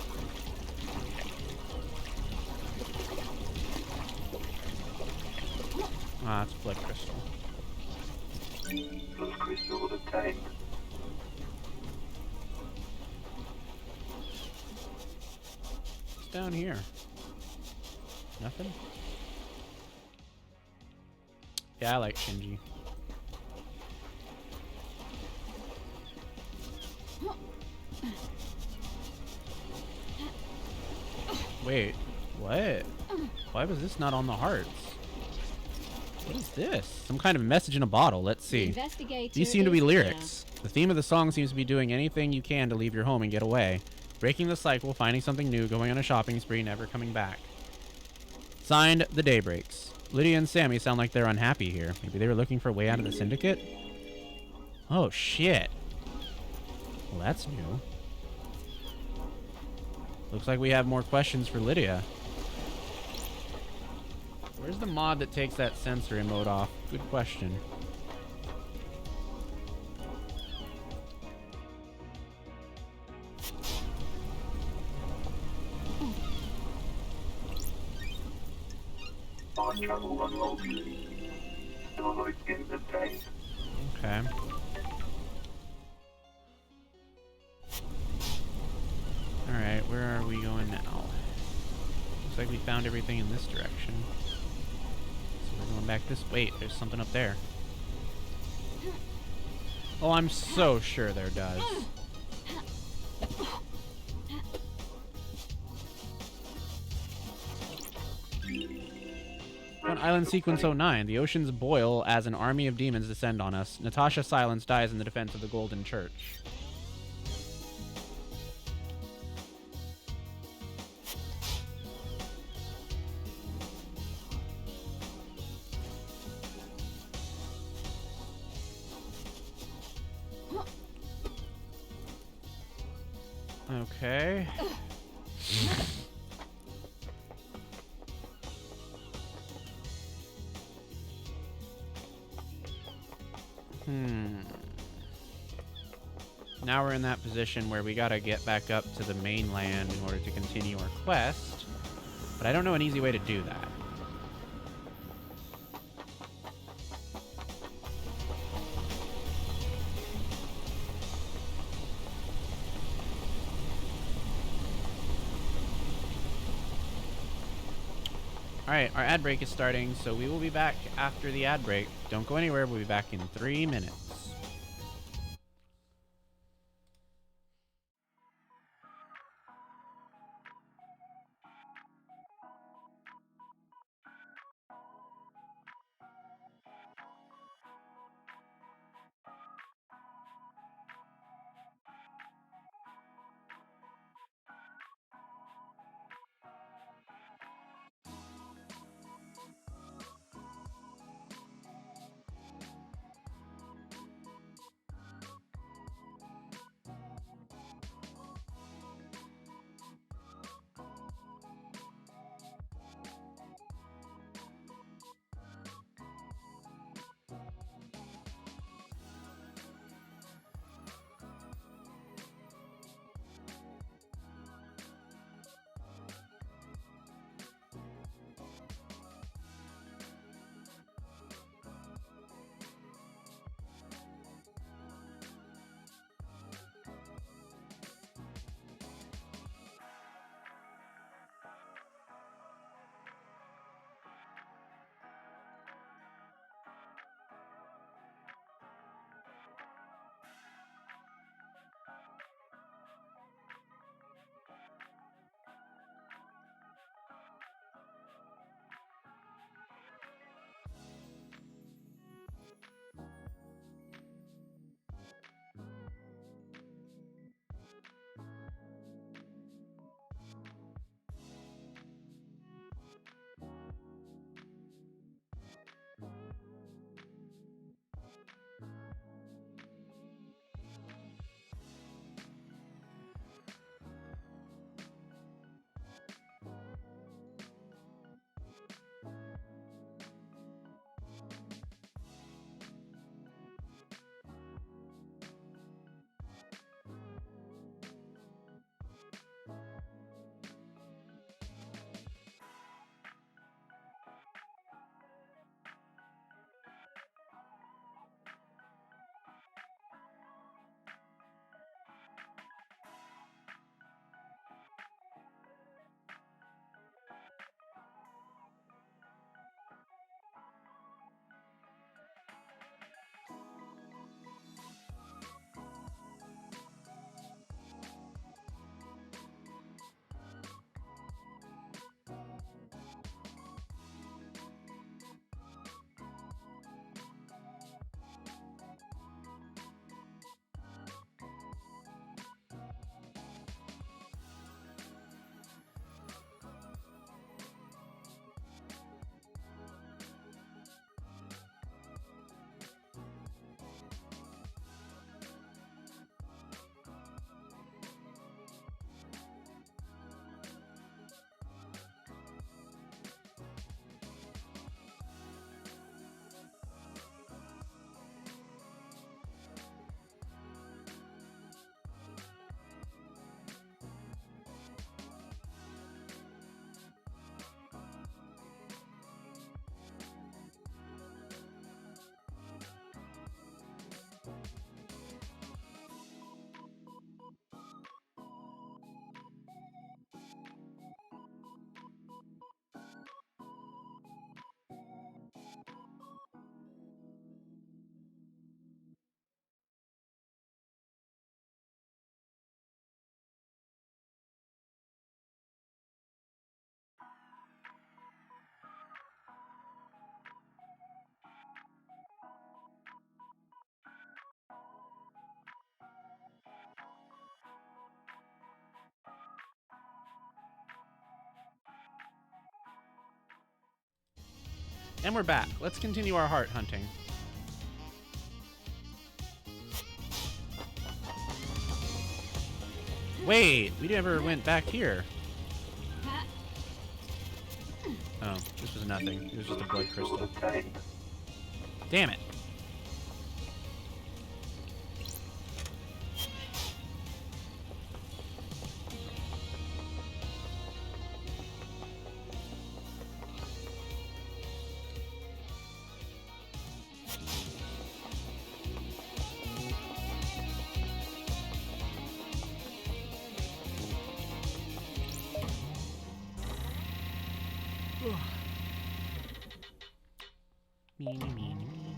Ah, it's blood crystal. Those crystals obtained. What's down here? Nothing? Yeah, I like Shinji. Wait, what? Why was this not on the hearts? What is this? Some kind of message in a bottle. Let's see. Investigator These seem to be is lyrics. The theme of the song seems to be doing anything you can to leave your home and get away. Breaking the cycle, finding something new, going on a shopping spree, never coming back. Signed, The Daybreaks. Lydia and Sammy sound like they're unhappy here. Maybe they were looking for a way out of the syndicate? Oh, shit. Well, that's new. Looks like we have more questions for Lydia. Where's the mod that takes that sensory mode off? Good question. On travel unlocked. Starlight skins obtained. Okay. Alright, where are we going now? Looks like we found everything in this direction. So we're going back this way. There's something up there. Oh, I'm so sure there does. On Island Sequence 09, the oceans boil as an army of demons descend on us. Natasha Silence dies in the defense of the Golden Church. Okay. Now we're in that position where we gotta get back up to the mainland in order to continue our quest. But I don't know an easy way to do that. Alright, our ad break is starting, so we will be back after the ad break. Don't go anywhere, we'll be back in 3 minutes. And we're back. Let's continue our heart hunting. Wait, we never went back here. Oh, this was nothing. It was just a blood crystal. Damn it. Meeny, meeny, meeny.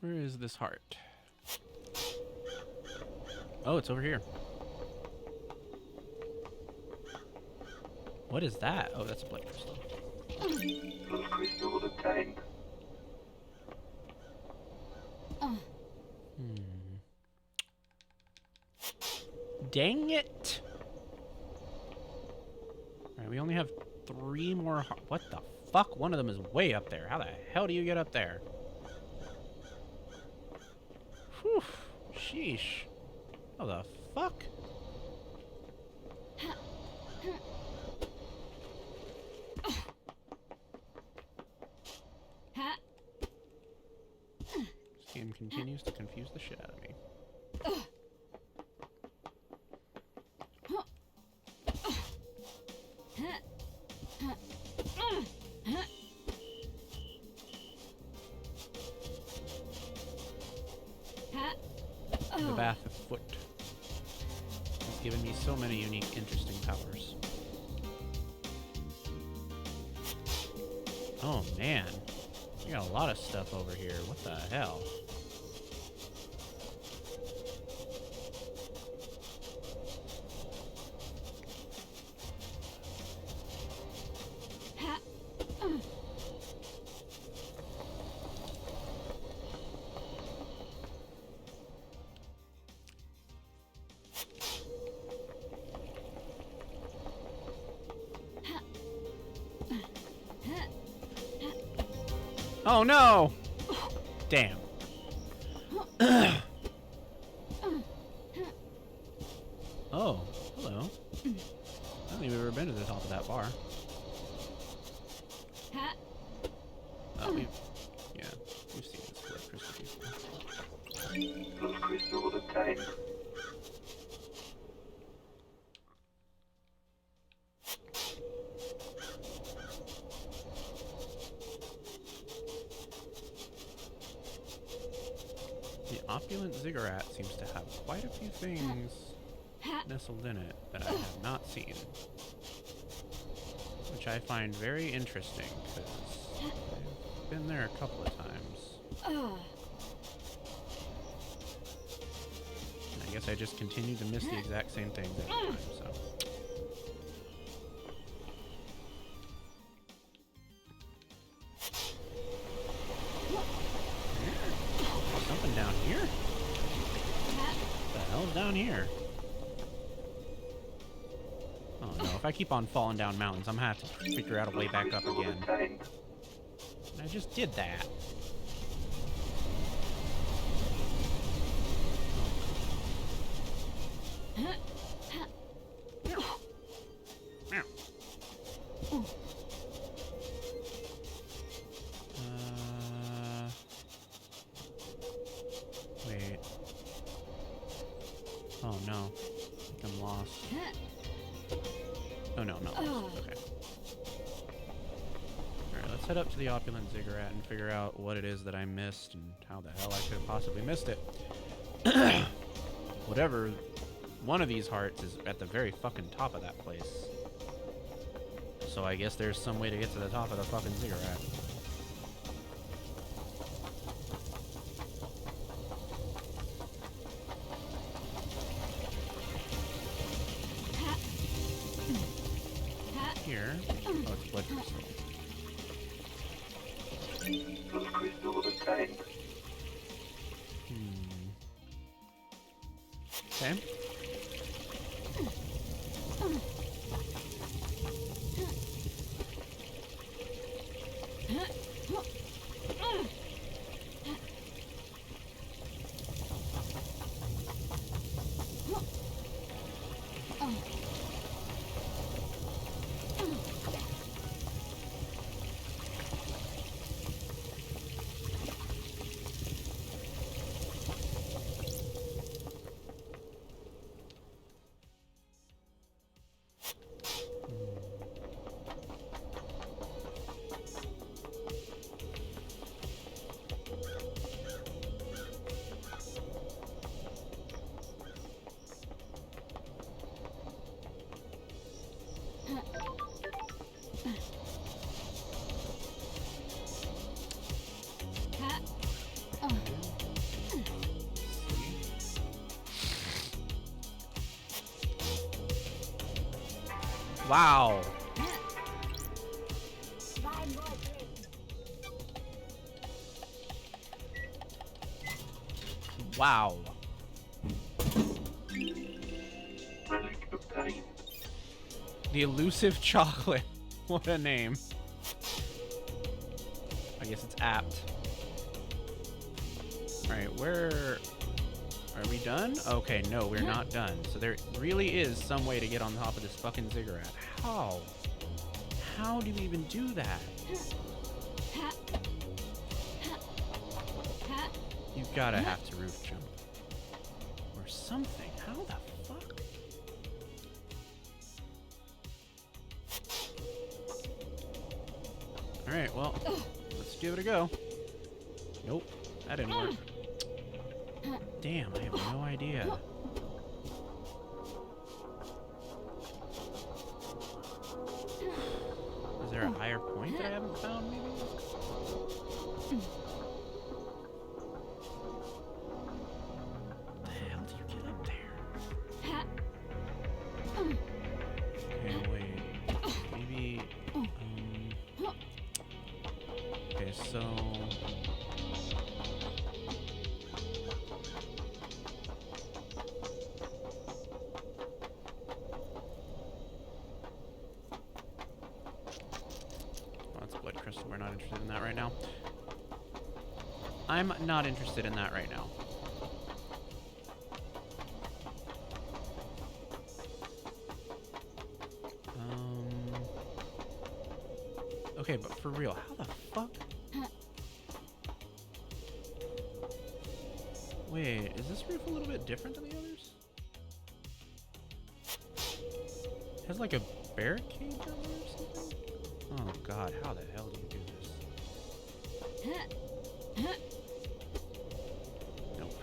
Where is this heart? Oh, it's over here. What is that? Oh, that's a blood crystal. Blood crystal obtained. Dang it! Alright, we only have 3 more. What the fuck? One of them is way up there. How the hell do you get up there? Whew. Sheesh. How the fuck? This game continues to confuse the shit out of me. The Bath of Foot. It's given me so many unique, interesting powers. Oh man. We got a lot of stuff over here. What the hell? Oh no! Damn. Oh, hello. I don't think we've ever been to the top of that bar. Oh, yeah, we've seen this blood crystal before. Blood crystal obtained. The opulent ziggurat seems to have quite a few things nestled in it that I have not seen. Which I find very interesting, because I've been there a couple of times. And I guess I just continue to miss the exact same things every time, so. There's something down here? What the hell's down here? Oh no, if I keep on falling down mountains, I'm gonna have to figure out a way back up again. And I just did that. Wait. Oh no. I think I'm lost. Oh no, I'm not lost. Okay. Alright, let's head up to the opulent ziggurat and figure out what it is that I missed and how the hell I could have possibly missed it. Whatever. One of these hearts is at the very fucking top of that place. So I guess there's some way to get to the top of the fucking ziggurat. Here. Oh, it's blood crystal. Blood crystal obtained. Okay. Wow. Wow. Relic obtained. The elusive chocolate. What a name. I guess it's apt. Alright, where... Are we done? Okay, no, we're not done. So there really is some way to get on top of this fucking ziggurat. How? How do we even do that? You gotta have to roof jump. Or something. How the fuck? Alright, well, let's give it a go. Nope, that didn't work. Damn, I have no idea. Is there a higher point that I haven't found, maybe? The hell do you get up there? Okay, wait. Maybe, okay, so... Blood crystal. We're not interested in that right now. I'm not interested in that right now. Okay, but for real, how the fuck? Wait, is this roof a little bit different than the others? It has like a barricade down there or something? Oh god, how the hell do you do this? Nope.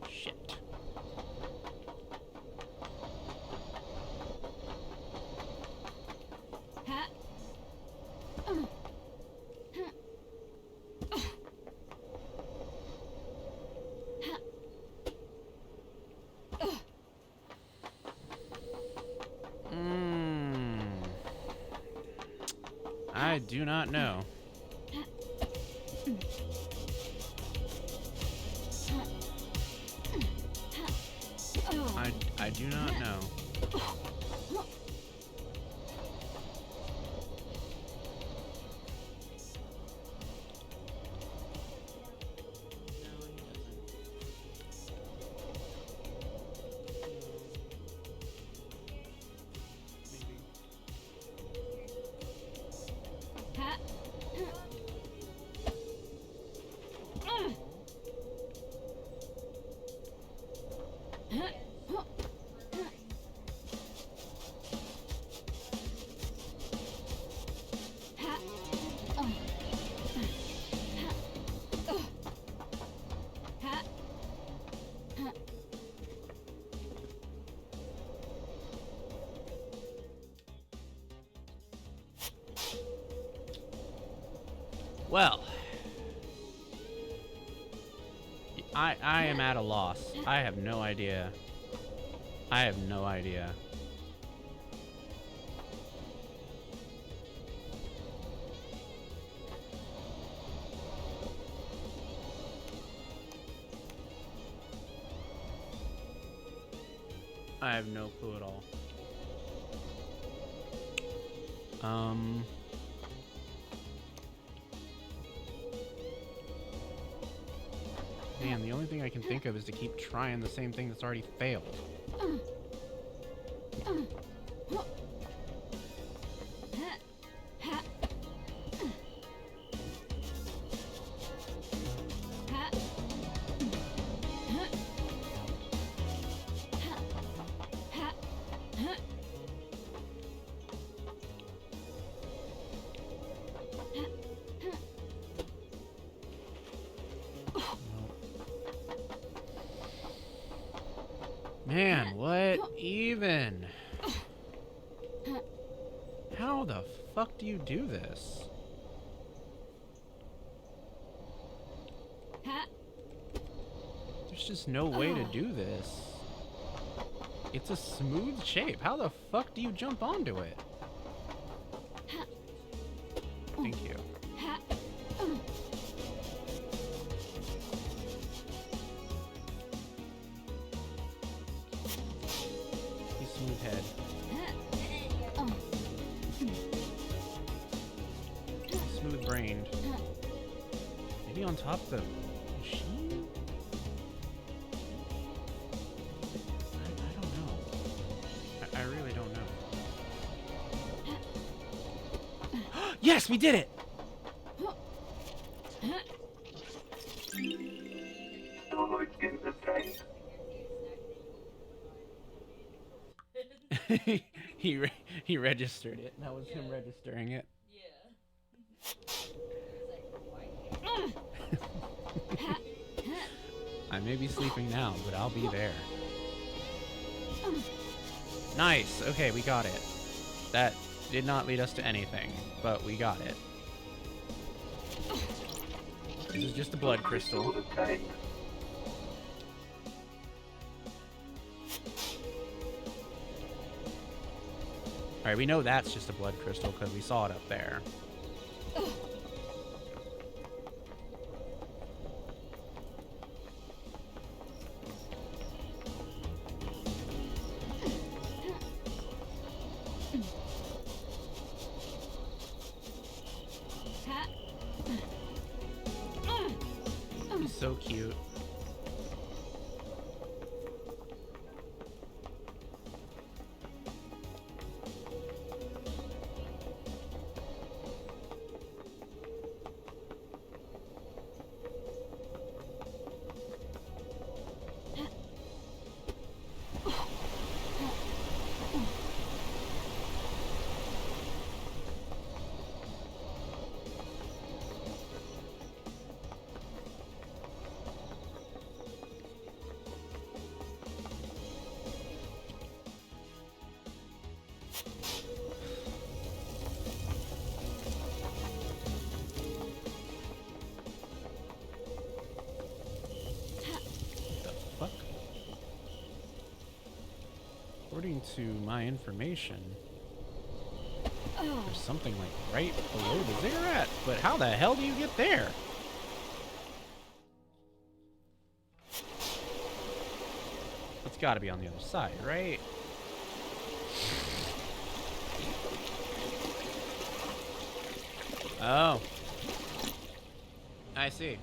Shit. I do not know. I do not know. Well, I am at a loss. I have no idea. I have no idea. I have no clue at all. Man, the only thing I can think of is to keep trying the same thing that's already failed. Man, what even? How the fuck do you do this? There's just no way to do this. It's a smooth shape. How the fuck do you jump onto it? Thank you. He's smooth head. Smooth brained. Maybe on top of the machine? I don't know. I really don't know. Yes, we did it! Solo in the train. he registered it. That was him registering it. I may be sleeping now, but I'll be there. Nice. Okay, we got it. That did not lead us to anything, but we got it. This is just a blood crystal. Alright, we know that's just a blood crystal because we saw it up there. He's so cute. According to my information, there's something like right below the ziggurat, but how the hell do you get there? It's got to be on the other side, right? Oh. I see.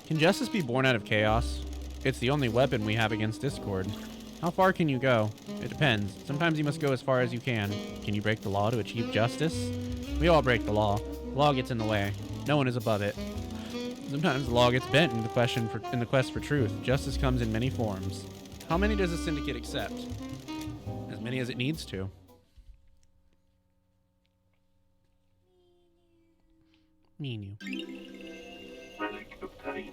Can justice be born out of chaos? It's the only weapon we have against discord. How far can you go? It depends. Sometimes you must go as far as you can. Can you break the law to achieve justice? We all break the law. The law gets in the way. No one is above it. Sometimes the law gets bent in the quest for truth. Justice comes in many forms. How many does the syndicate accept? As many as it needs to. Mean you. Relic obtained.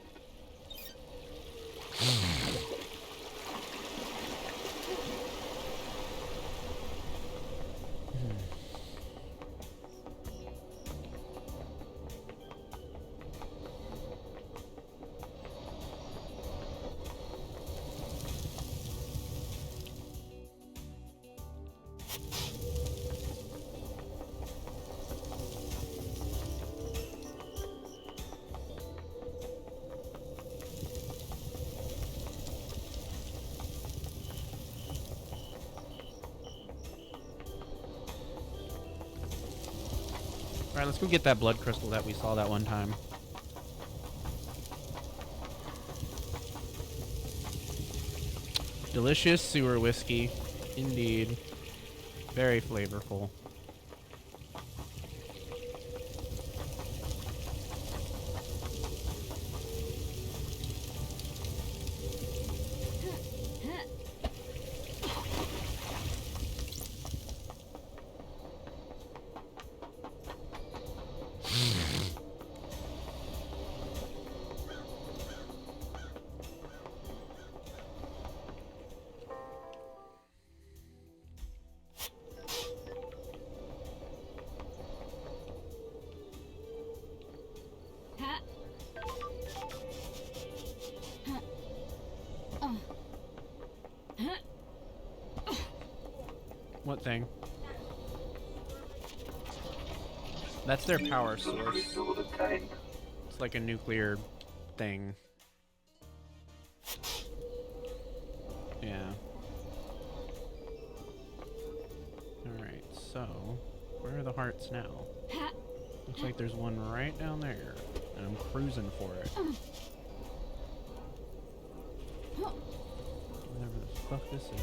Alright, let's go get that blood crystal that we saw that one time. Delicious sewer whiskey. Indeed. Very flavorful. What thing? That's their power source. It's like a nuclear thing. Yeah. Alright, so where are the hearts now? Looks like there's one right down there, and I'm cruising for it. Whatever the fuck this is.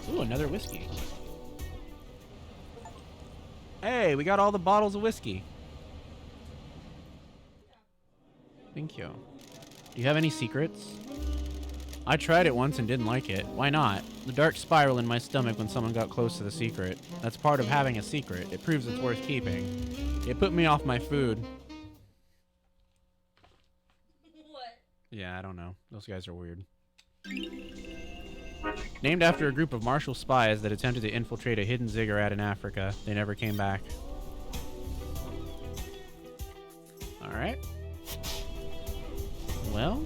Ooh, another whiskey. Hey, we got all the bottles of whiskey. Thank you. Do you have any secrets? I tried it once and didn't like it. Why not? The dark spiral in my stomach when someone got close to the secret. That's part of having a secret. It proves it's worth keeping. It put me off my food. What? Yeah, I don't know. Those guys are weird. Named after a group of Marshall spies that attempted to infiltrate a hidden ziggurat in Africa. They never came back. Alright. Well,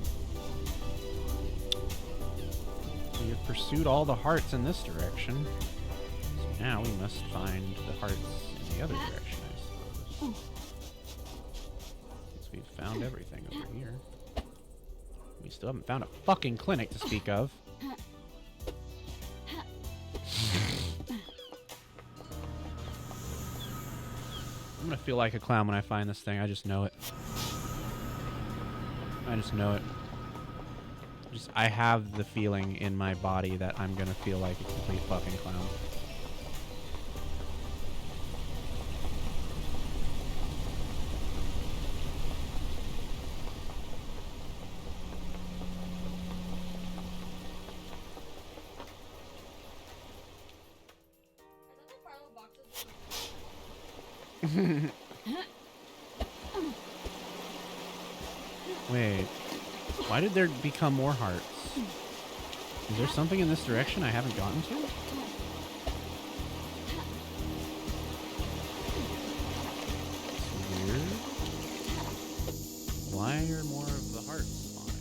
we have pursued all the hearts in this direction. So now we must find the hearts in the other direction, I suppose. Since we've found everything over here. We still haven't found a fucking clinic to speak of. I'm gonna feel like a clown when I find this thing. I just know it. I just know it. I have the feeling in my body that I'm gonna feel like a complete fucking clown. Wait, why did there become more hearts? Is there something in this direction I haven't gotten to? It's weird. Why are more of the hearts spawning?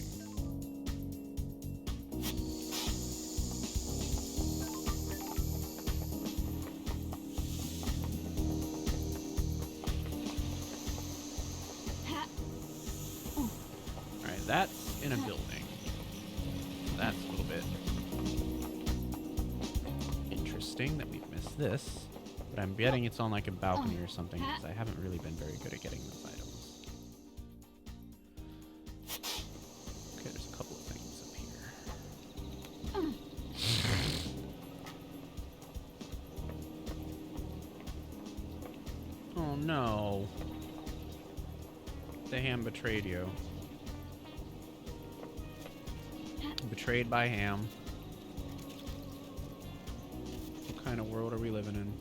Alright, that's in a building. That's a little bit interesting that we've missed this. But I'm betting it's on like a balcony or something because I haven't really been very good at getting those items. Okay, there's a couple of things up here. Oh no. The ham betrayed you. Betrayed by Ham. What kind of world are we living in?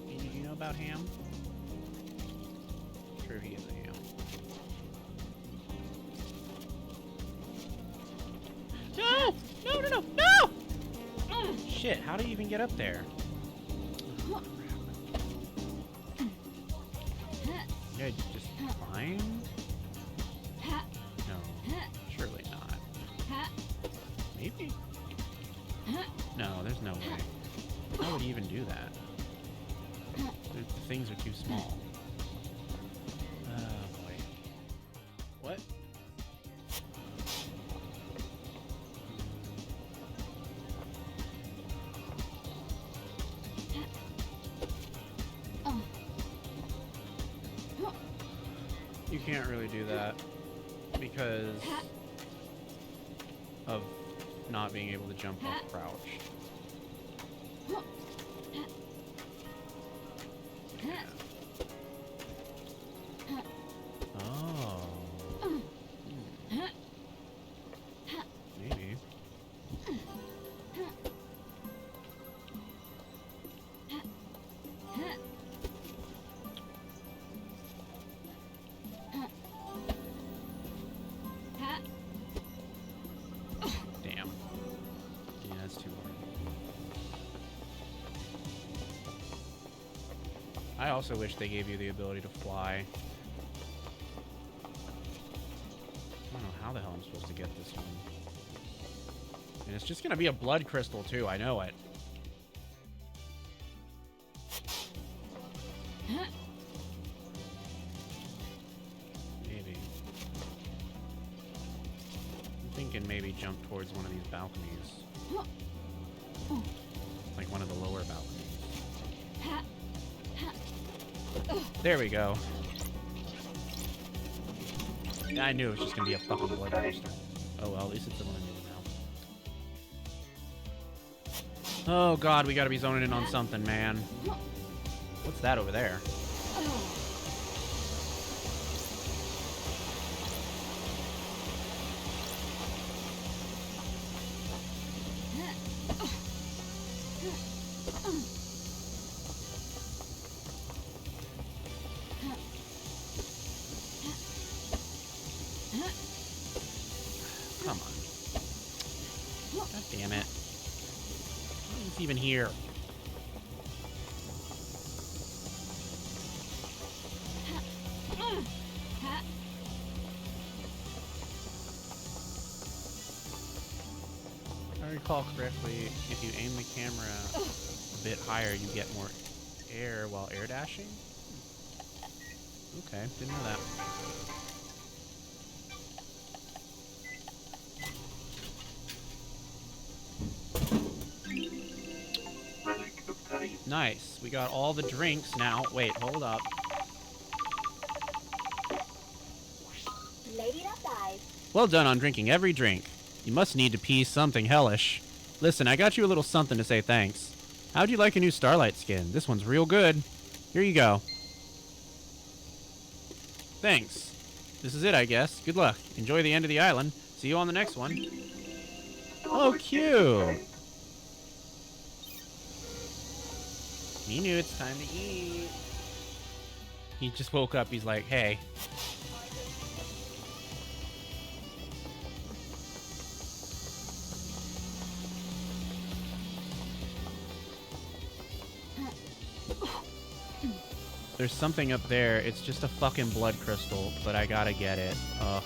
Did you know about Ham? Sure, he is a ham. No! No, no, no, no! Shit, how do you even get up there? Yeah, just climb? No, surely not. Maybe? No, there's no way. How would you even do that? The things are too small. Oh boy. What? You can't really do that because of not being able to jump off crouch. Yeah. Oh. Maybe. Damn. Yeah, that's too hard. I also wish they gave you the ability to fly. I don't know how the hell I'm supposed to get this one. And it's just gonna be a blood crystal too, I know it. Maybe. I'm thinking maybe jump towards one of these balconies. Like one of the lower balconies. There we go. Yeah, I knew it was just gonna be a fucking blood crystal. Oh well, at least it's a one now. Oh god, we gotta be zoning in on something, man. What's that over there? Come on. God damn it. It's even here. If I recall correctly, if you aim the camera a bit higher, you get more air while air dashing? Okay, didn't know that. Nice. We got all the drinks now. Wait, hold up. Lady that dies. Well done on drinking every drink. You must need to pee something hellish. Listen, I got you a little something to say thanks. How'd you like a new Starlight skin? This one's real good. Here you go. Thanks. This is it, I guess. Good luck. Enjoy the end of the island. See you on the next one. Oh, cute. He knew it's time to eat. He just woke up. He's like, hey. There's something up there. It's just a fucking blood crystal, but I gotta get it. Ugh.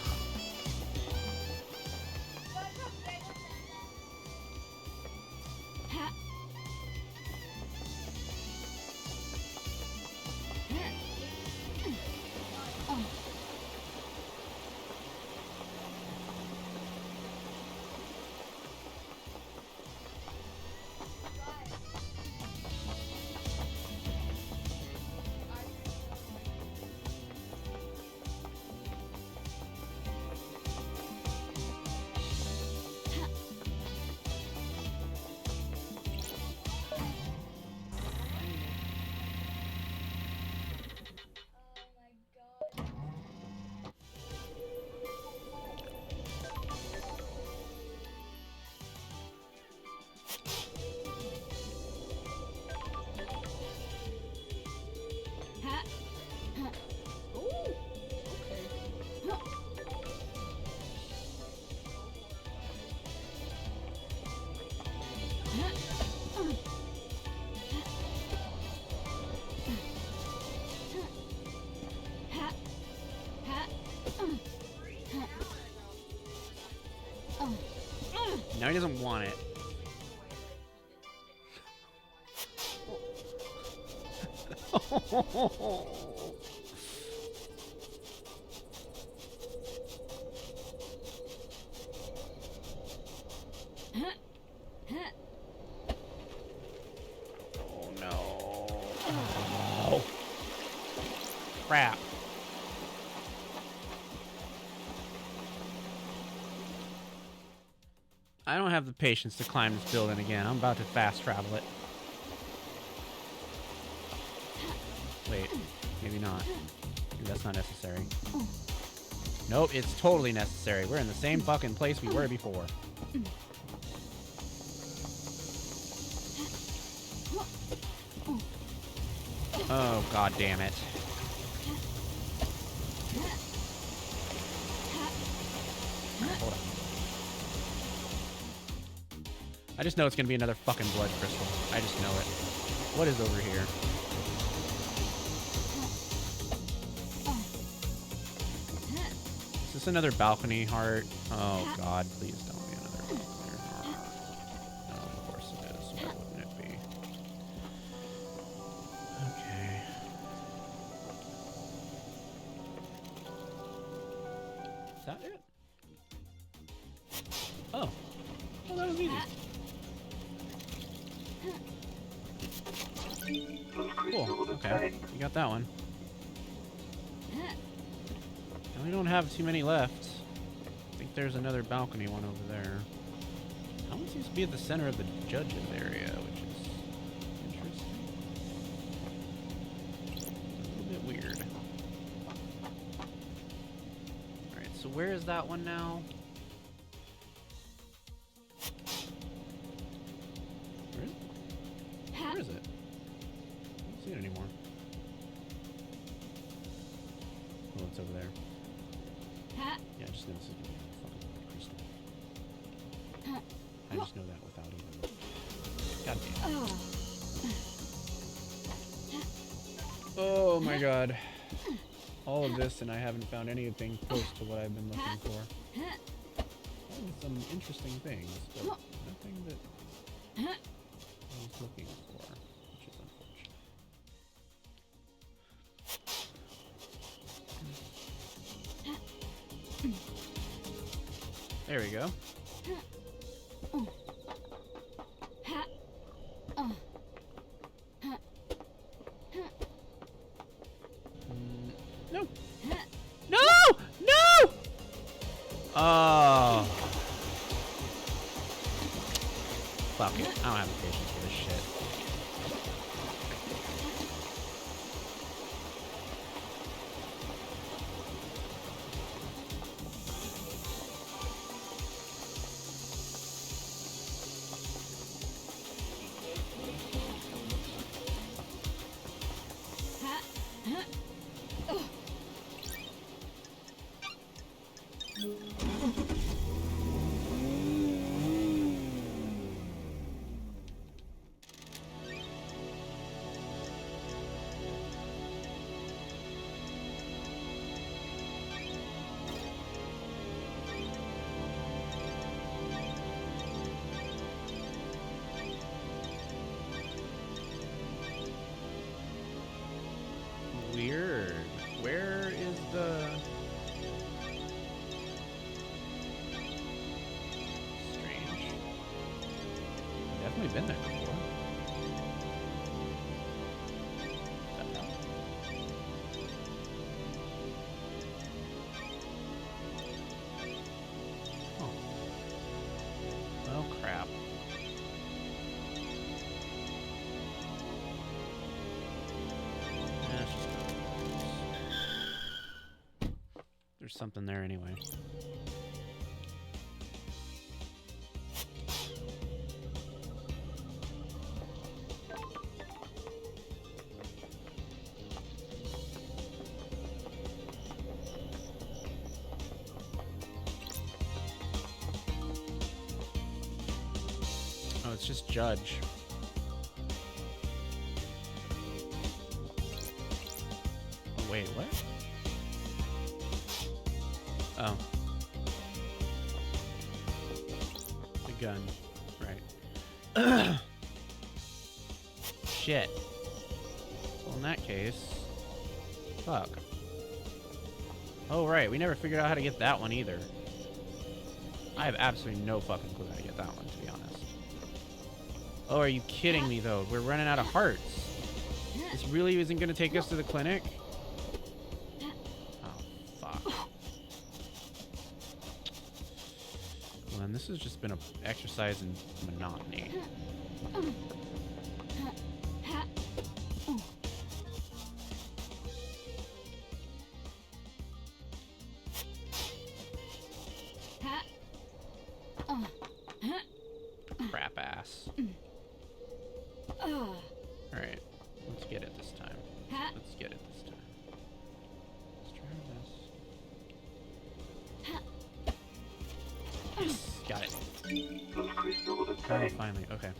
Now he doesn't want it. Oh no. Oh. Crap. I don't have the patience to climb this building again. I'm about to fast travel it. Wait, maybe not. Maybe that's not necessary. Nope, it's totally necessary. We're in the same fucking place we were before. Oh, god damn it. Hold on. I just know it's gonna be another fucking blood crystal. I just know it. What is over here? it's another balcony heart. Oh god, please don't be another balcony heart. No, of course it is. Why wouldn't it be? Okay. Is that it? Oh. Well, that was easy. Cool. Okay. You got that one. And we don't have too many left. I think there's another balcony one over there. That one seems to be at the center of the judges area, which is interesting. A little bit weird. Alright, so where is that one now? Where is it? I don't see it anymore. Oh, it's over there. Yeah, I just know this is gonna be a fucking crystal. I just know that without even. God damn. Oh my god. All of this, and I haven't found anything close to what I've been looking for. Found some interesting things, but nothing that I was looking for, which is unfortunate. There we go. No! No! No! Oh. Fuck it. I don't have the patience for this shit. Weird. Where is the... Strange. Definitely been there before. That help? Oh. Oh crap. Yeah, it's just there's something there anyway. Oh, it's just Judge. Oh, wait, what? Oh. The gun. Right. Shit. Well, in that case... Fuck. Oh, right. We never figured out how to get that one either. I have absolutely no fucking clue how to get that one, to be honest. Oh, are you kidding me, though? We're running out of hearts. This really isn't going to take us to the clinic? Oh, fuck. Well, then this has just been an exercise in monotony. Crap ass. Alright, let's get it this time. Let's get it this time. Let's try this. Yes, got it. Oh, finally, okay.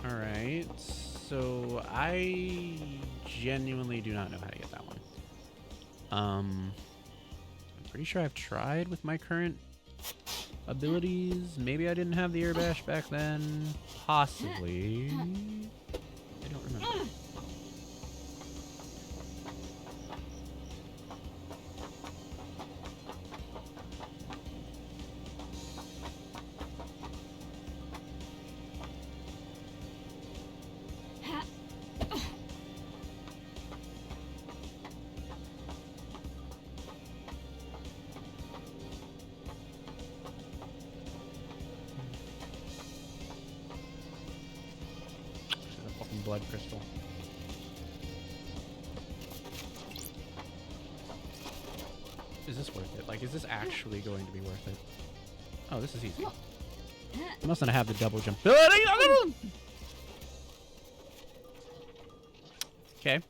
Alright, so I genuinely do not know how to get that one. Pretty sure I've tried with my current abilities. Maybe I didn't have the air bash back then. Possibly. I don't remember. Blood crystal. Is this worth it? Like, is this actually going to be worth it? Oh, this is easy. I must not have the double jump ability. Okay.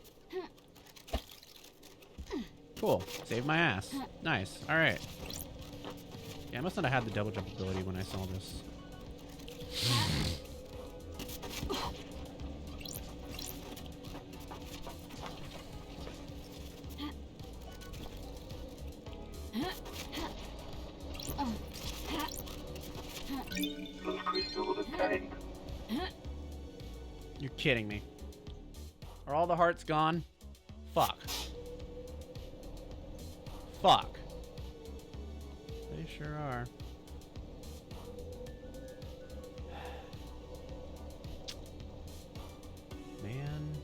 Cool. Saved my ass. Nice. All right. Yeah, I must not have had the double jump ability when I saw this. Those crystals obtained. You're kidding me. Are all the hearts gone? Fuck. Fuck. They sure are. Man.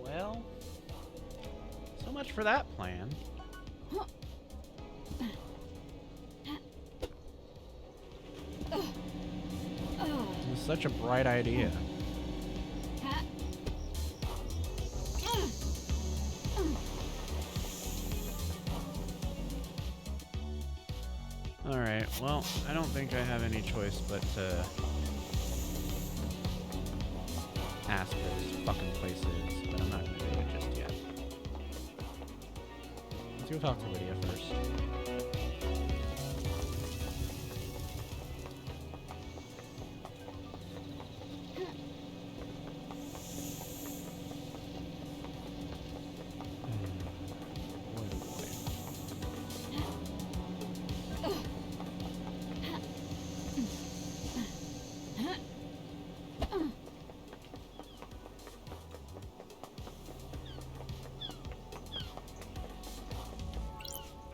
Well, so much for that plan. It was such a bright idea. Alright, well, I don't think I have any choice but to ask where this fucking place is, but I'm not gonna do it just yet. Let's go talk to Lydia first.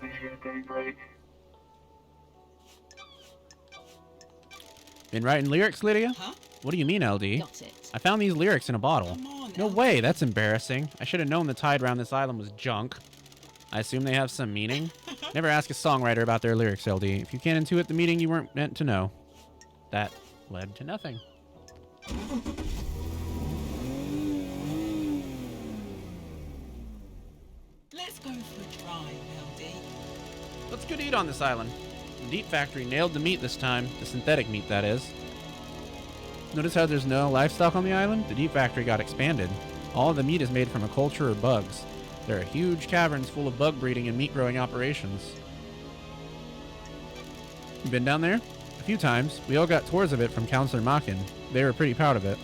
Vision daybreak. Been writing lyrics, Lydia? Huh? What do you mean, LD? Got it. I found these lyrics in a bottle. Come on, No LD. way, that's embarrassing. I should have known the tide around this island was junk. I assume they have some meaning? Never ask a songwriter about their lyrics, LD. If you can't intuit the meaning, you weren't meant to know. That led to nothing. Let's go for a drive, LD. What's good to eat on this island? The Deep Factory nailed the meat this time. The synthetic meat, that is. Notice how there's no livestock on the island? The Deep Factory got expanded. All of the meat is made from a culture of bugs. There are huge caverns full of bug breeding and meat growing operations. You been down there? A few times. We all got tours of it from Counselor Makin. They were pretty proud of it.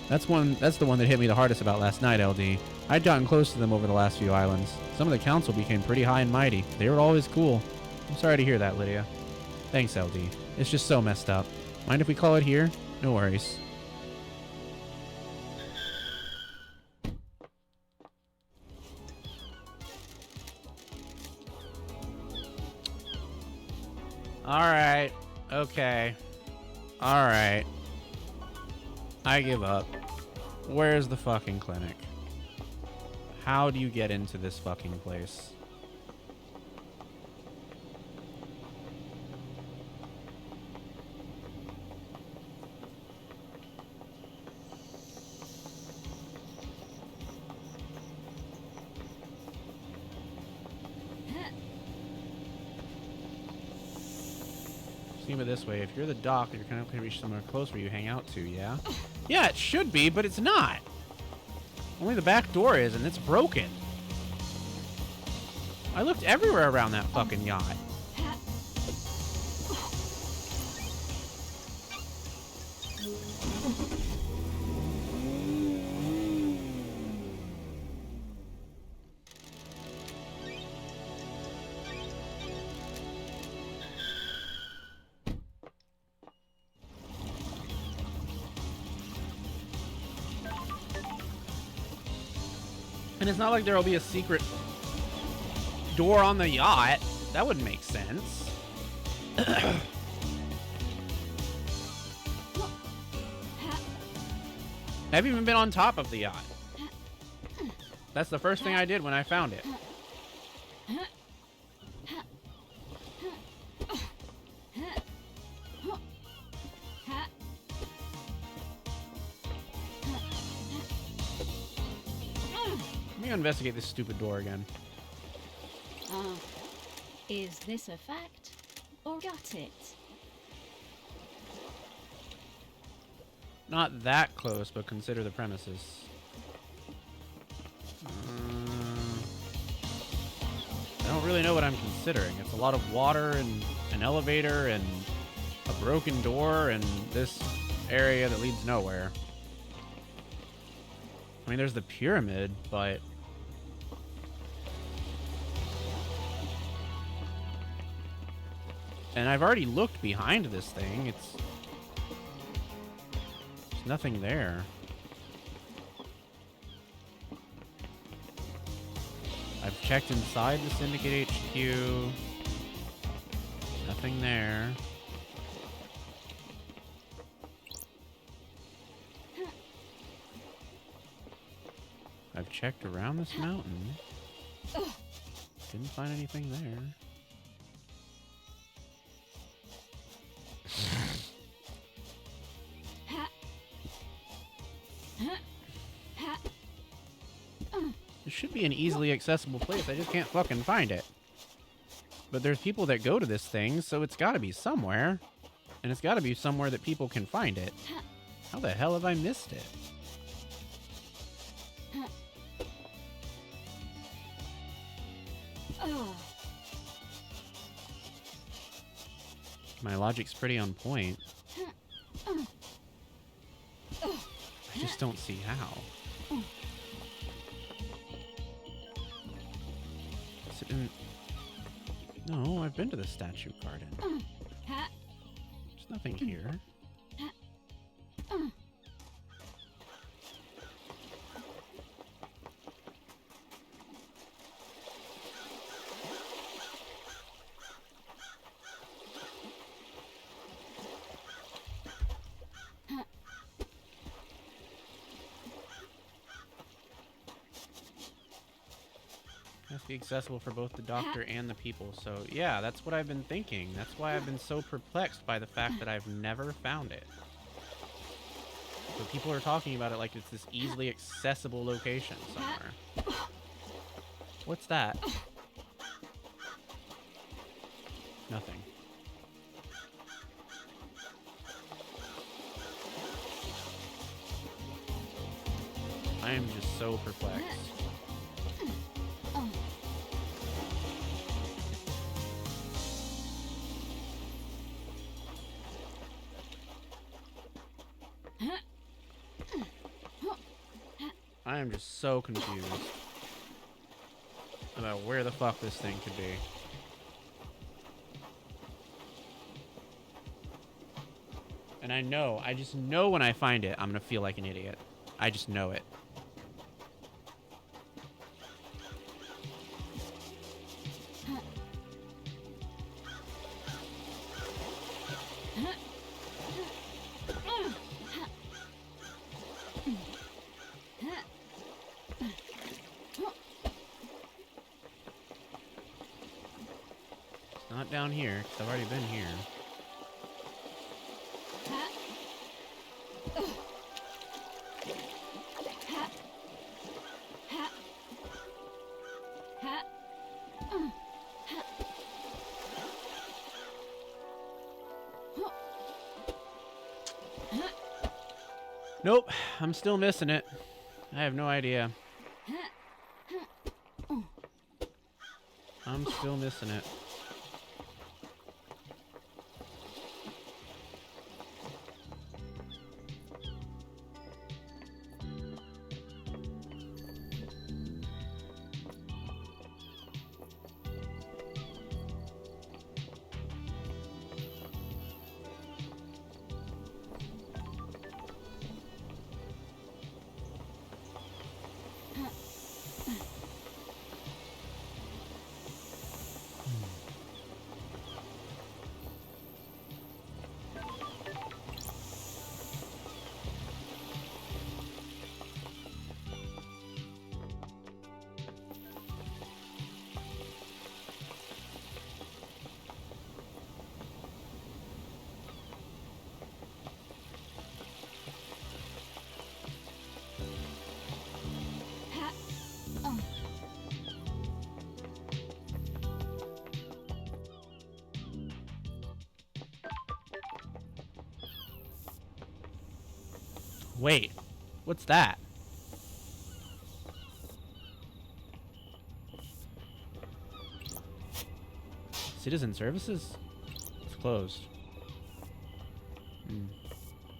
That's the one that hit me the hardest about last night, LD. I'd gotten close to them over the last few islands. Some of the council became pretty high and mighty. They were always cool. I'm sorry to hear that, Lydia. Thanks, LD. It's just so messed up. Mind if we call it here? No worries. Alright. Okay. Alright. I give up. Where's the fucking clinic? How do you get into this fucking place? Think of it this way. If you're the dock, you're kind of going to reach somewhere close where you hang out to, yeah? Yeah, it should be, but it's not. Only the back door is, and it's broken. I looked everywhere around that fucking yacht. And it's not like there'll be a secret door on the yacht. That wouldn't make sense. I've even been on top of the yacht. That's the first thing I did when I found it. Let me investigate this stupid door again. Is this a fact? Or got it? Not that close, but consider the premises. I don't really know what I'm considering. It's a lot of water and an elevator and a broken door and this area that leads nowhere. I mean, there's the pyramid, but... And I've already looked behind this thing. There's nothing there. I've checked inside the Syndicate HQ. Nothing there. I've checked around this mountain. Didn't find anything there. It should be an easily accessible place. I just can't fucking find it. But there's people that go to this thing, so it's got to be somewhere. And it's got to be somewhere that people can find it. How the hell have I missed it? My logic's pretty on point. I just don't see how. Is it in... No, I've been to the statue garden. There's nothing here. Has to be accessible for both the doctor and the people. So yeah, that's what I've been thinking. That's why I've been so perplexed by the fact that I've never found it. So people are talking about it like it's this easily accessible location somewhere. What's that? Nothing. I am just so perplexed. I am just so confused about where the fuck this thing could be. And I just know when I find it, I'm gonna feel like an idiot. I just know it. Not down here, because I've already been here. Nope, I'm still missing it. I have no idea. I'm still missing it. Wait, what's that? Citizen services? It's closed.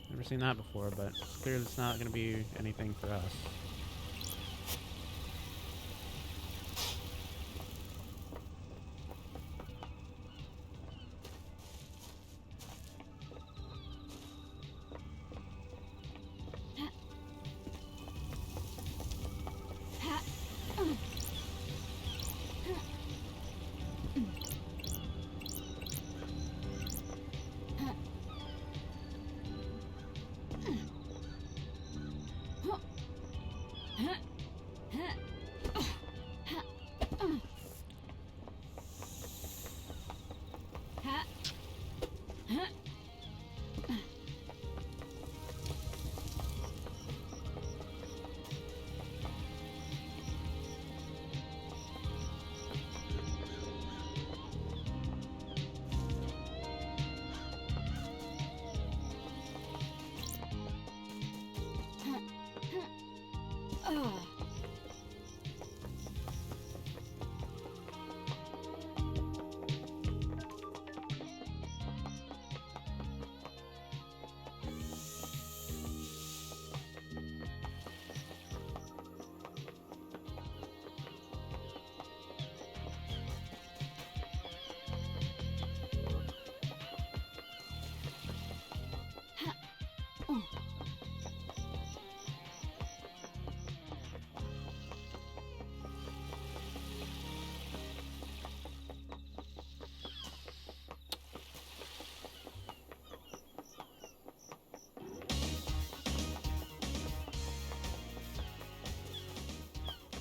Never seen that before, but it's clear it's not going to be anything for us.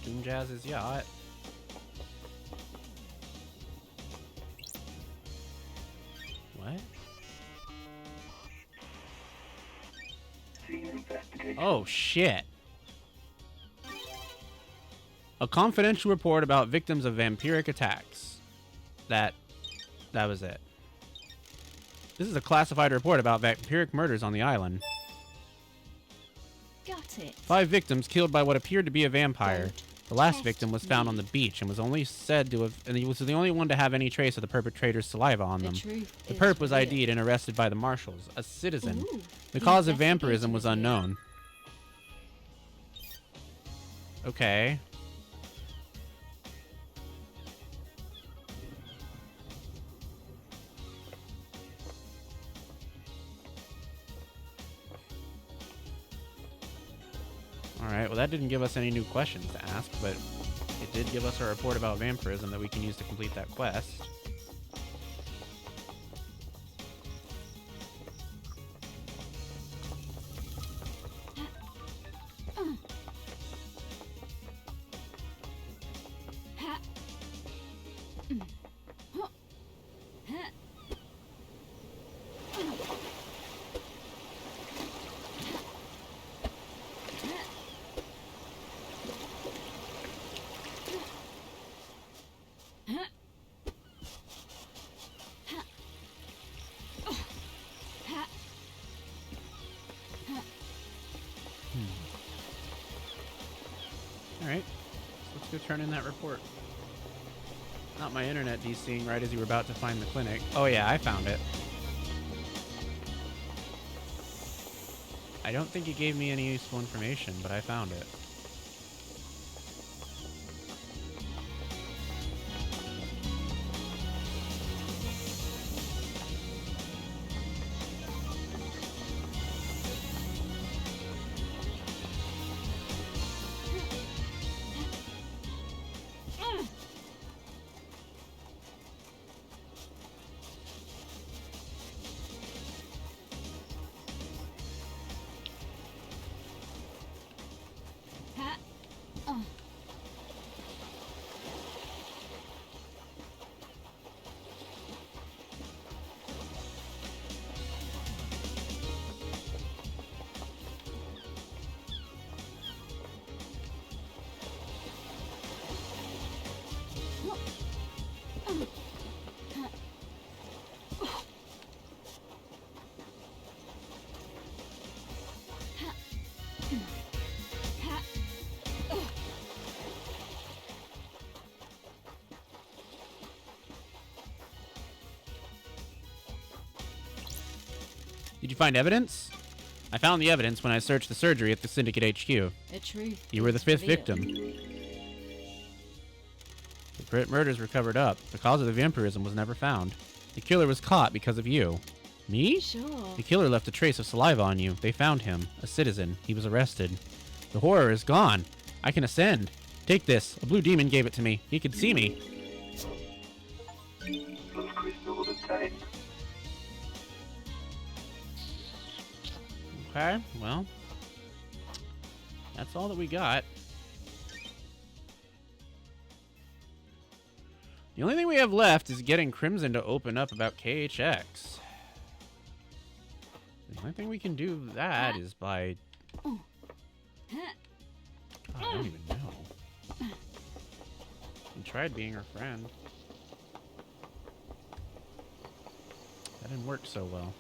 Doom Jazz's yacht. What? Scene investigation. Oh shit. A confidential report about victims of vampiric attacks. That was it. This is a classified report about vampiric murders on the island. Got it. 5 victims killed by what appeared to be a vampire. Don't The last test victim was found me. on the beach and was only said to have, and he was the only one to have any trace of the perpetrator's saliva on The them. truth The is perp was real. ID'd and arrested by the marshals, a citizen. Ooh, The cause of investigator vampirism was is here. unknown. Okay. Alright, well that didn't give us any new questions to ask, but it did give us a report about vampirism that we can use to complete that quest. turn in that report? Not my internet DCing right as you were about to find the clinic. Oh yeah, I found it. I don't think it gave me any useful information, but I found it. Did you find evidence? I found the evidence when I searched the surgery at the Syndicate HQ. The truth. You were the is 5th revealed. victim. The Brit murders were covered up. The cause of the vampirism was never found. The killer was caught because of you. Me? Sure. The killer left a trace of saliva on you. They found him. A citizen. He was arrested. The horror is gone. I can ascend. Take this. A blue demon gave it to me. He could see me. Love crystal obtained. Okay, well, that's all that we got. The only thing we have left is getting Crimson to open up about KHX. The only thing we can do that is by... God, I don't even know. We tried being her friend. That didn't work so well.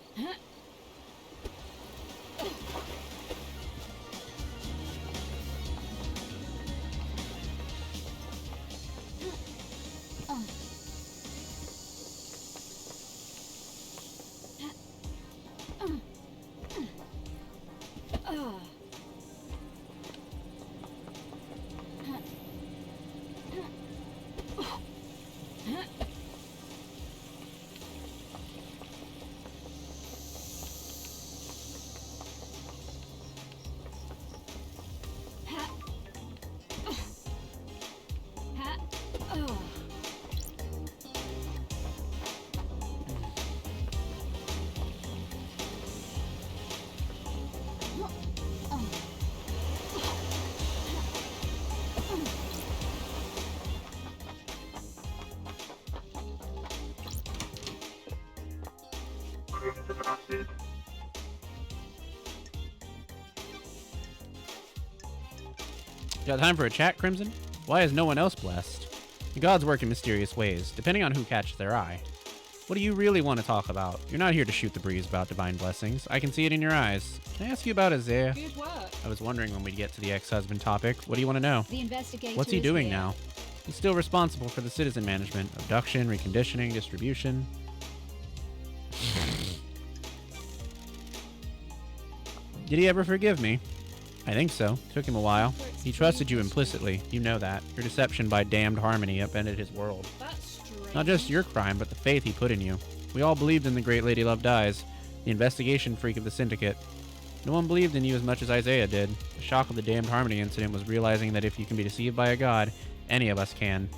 Crimson acid. Got time for a chat, Crimson? Why is no one else blessed? The gods work in mysterious ways, depending on who catches their eye. What do you really want to talk about? You're not here to shoot the breeze about divine blessings. I can see it in your eyes. Can I ask you about Isaiah? Good work. I was wondering when we'd get to the ex-husband topic. What do you want to know? The investigator. What's he is doing here. now? He's still responsible for the citizen management, abduction, reconditioning, distribution. Did he ever forgive me? I think so. Took him a while. He trusted you implicitly. You know that. Your deception by damned harmony upended his world. That's strange. Not just your crime, but the faith he put in you. We all believed in the great Lady Love Dies, the investigation freak of the Syndicate. No one believed in you as much as Isaiah did. The shock of the damned harmony incident was realizing that if you can be deceived by a god, any of us can.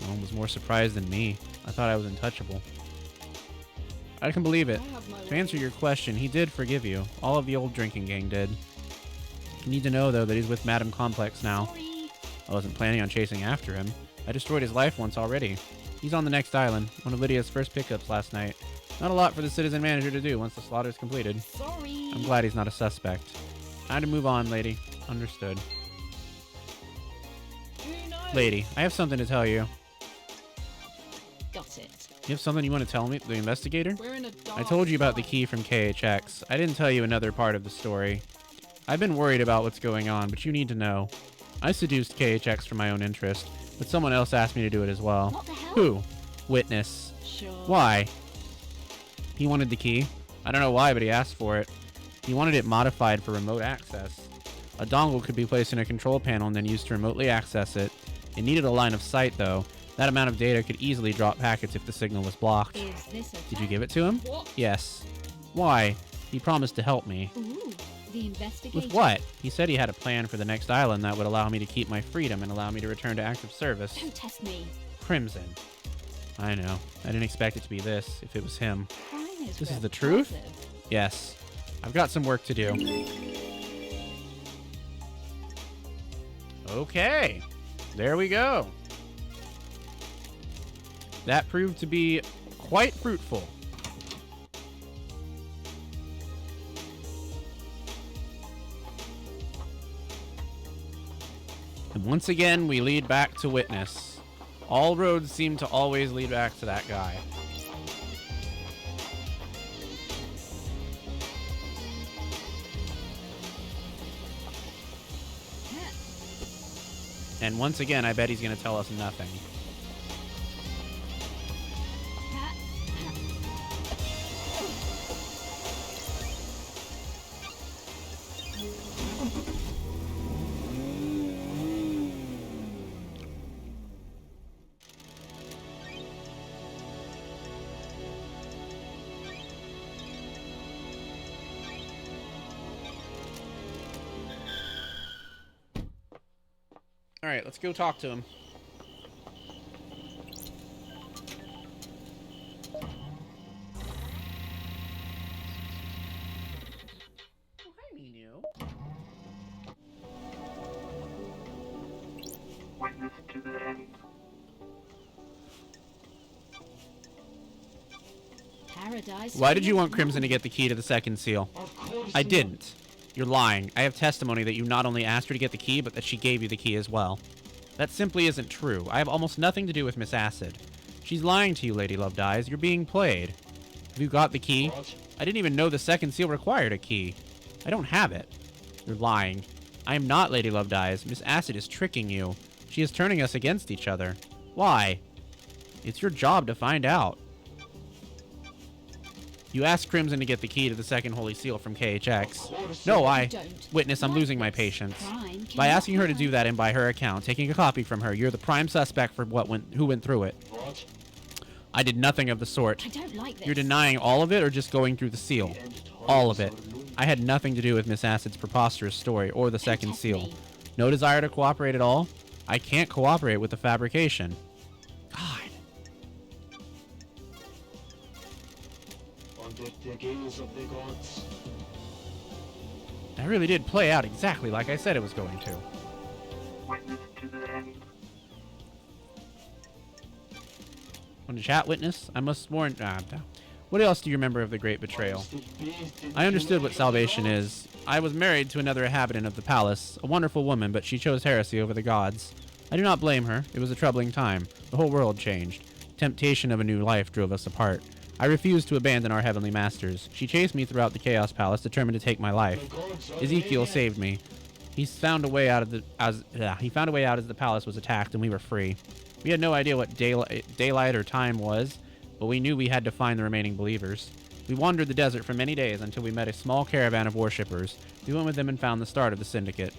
No one was more surprised than me. I thought I was untouchable. I can believe it. I have my To answer ways. your question, he did forgive you. All of the old drinking gang did. You need to know, though, that he's with Madam Complex now. Sorry. I wasn't planning on chasing after him. I destroyed his life once already. He's on the next island, one of Lydia's first pickups last night. Not a lot for the citizen manager to do once the slaughter's completed. Sorry. I'm glad he's not a suspect. Time to move on, lady. Understood. Who knows? Lady, I have something to tell you. Got it. You have something you want to tell me, the investigator? We're in a dark I told you about the time. key from KHX. I didn't tell you another part of the story. I've been worried about what's going on, but you need to know. I seduced KHX for my own interest, but someone else asked me to do it as well. What the hell? Who? Witness. Sure. Why? He wanted the key. I don't know why, but he asked for it. He wanted it modified for remote access. A dongle could be placed in a control panel and then used to remotely access it. It needed a line of sight, though. That amount of data could easily drop packets if the signal was blocked. Is this a Did you give it to him? What? Yes. Why? He promised to help me. Ooh, the investigation. With what? He said he had a plan for the next island that would allow me to keep my freedom and allow me to return to active service. Don't test me. Crimson. I know. I didn't expect it to be this, if it was him. Crime is This is the truth? repulsive. Yes. I've got some work to do. Okay. There we go. That proved to be quite fruitful. And once again, we lead back to Witness. All roads seem to always lead back to that guy. And once again, I bet he's going to tell us nothing. All right, let's go talk to him. Oh, hi, Minu. Witness to the end. Paradise. Why did you want Crimson to get the key to the second seal? Of course I not. didn't. You're lying. I have testimony that you not only asked her to get the key, but that she gave you the key as well. That simply isn't true. I have almost nothing to do with Miss Acid. She's lying to you, Lady Love Dies. You're being played. Have you got the key? What? I didn't even know the second seal required a key. I don't have it. You're lying. I am not Lady Love Dies. Miss Acid is tricking you. She is turning us against each other. Why? It's your job to find out. You asked Crimson to get the key to the second holy seal from KHX. No, I... Don't. Witness, I'm Like losing my this. patience. Crime By cannot asking her to be do that and by her account, taking a copy from her, you're the prime suspect for who went through it. What? I did nothing of the sort. I don't like this. You're denying all of it or just going through the seal? All of it. I had nothing to do with Miss Acid's preposterous story or the second test seal. me. No desire to cooperate at all? I can't cooperate with the fabrication. God. Under the gaze of the gods. That really did play out exactly like I said it was going to. Witness to the end. Want to chat, Witness? I must warn... What else do you remember of the Great Betrayal? I understood what salvation is. I was married to another inhabitant of the palace, a wonderful woman, but she chose heresy over the gods. I do not blame her. It was a troubling time. The whole world changed. Temptation of a new life drove us apart. I refused to abandon our heavenly masters. She chased me throughout the Chaos Palace, determined to take my life. Ezekiel saved me. He found a way out as the palace was attacked, and we were free. We had no idea what daylight or time was, but we knew we had to find the remaining believers. We wandered the desert for many days until we met a small caravan of worshippers. We went with them and found the start of the Syndicate.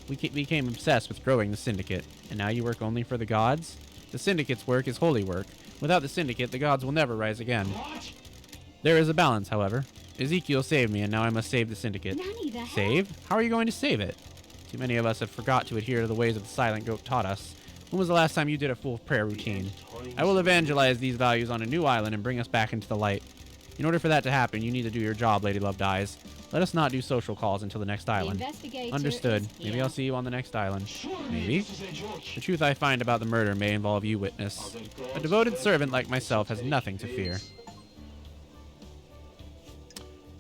We became obsessed with growing the Syndicate. And now you work only for the gods? The Syndicate's work is holy work. Without the Syndicate, the gods will never rise again. What? There is a balance, however. Ezekiel saved me, and now I must save the Syndicate. Nanny, the hell? Save? How are you going to save it? Too many of us have forgot to adhere to the ways of the Silent Goat taught us. When was the last time you did a full prayer routine? I will evangelize these values on a new island and bring us back into the light. In order for that to happen, you need to do your job, Lady Love Dies. Let us not do social calls until the next The island. investigator Understood. is Maybe here. I'll see you on the next island. Surely Maybe. this is a joke. The truth I find about the murder may involve you, Witness. A devoted servant like myself has nothing to fear.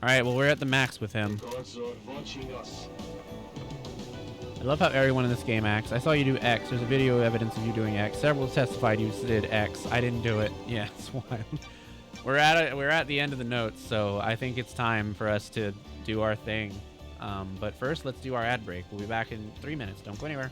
Alright, well, we're at the max with him. Gods are watching us. I love how everyone in this game acts. I saw you do X. There's a video evidence of you doing X. Several testified you did X. I didn't do it. Yeah, it's wild. We're at the end of the notes, so I think it's time for us to do our thing. But first, let's do our ad break. We'll be back in 3 minutes. Don't go anywhere.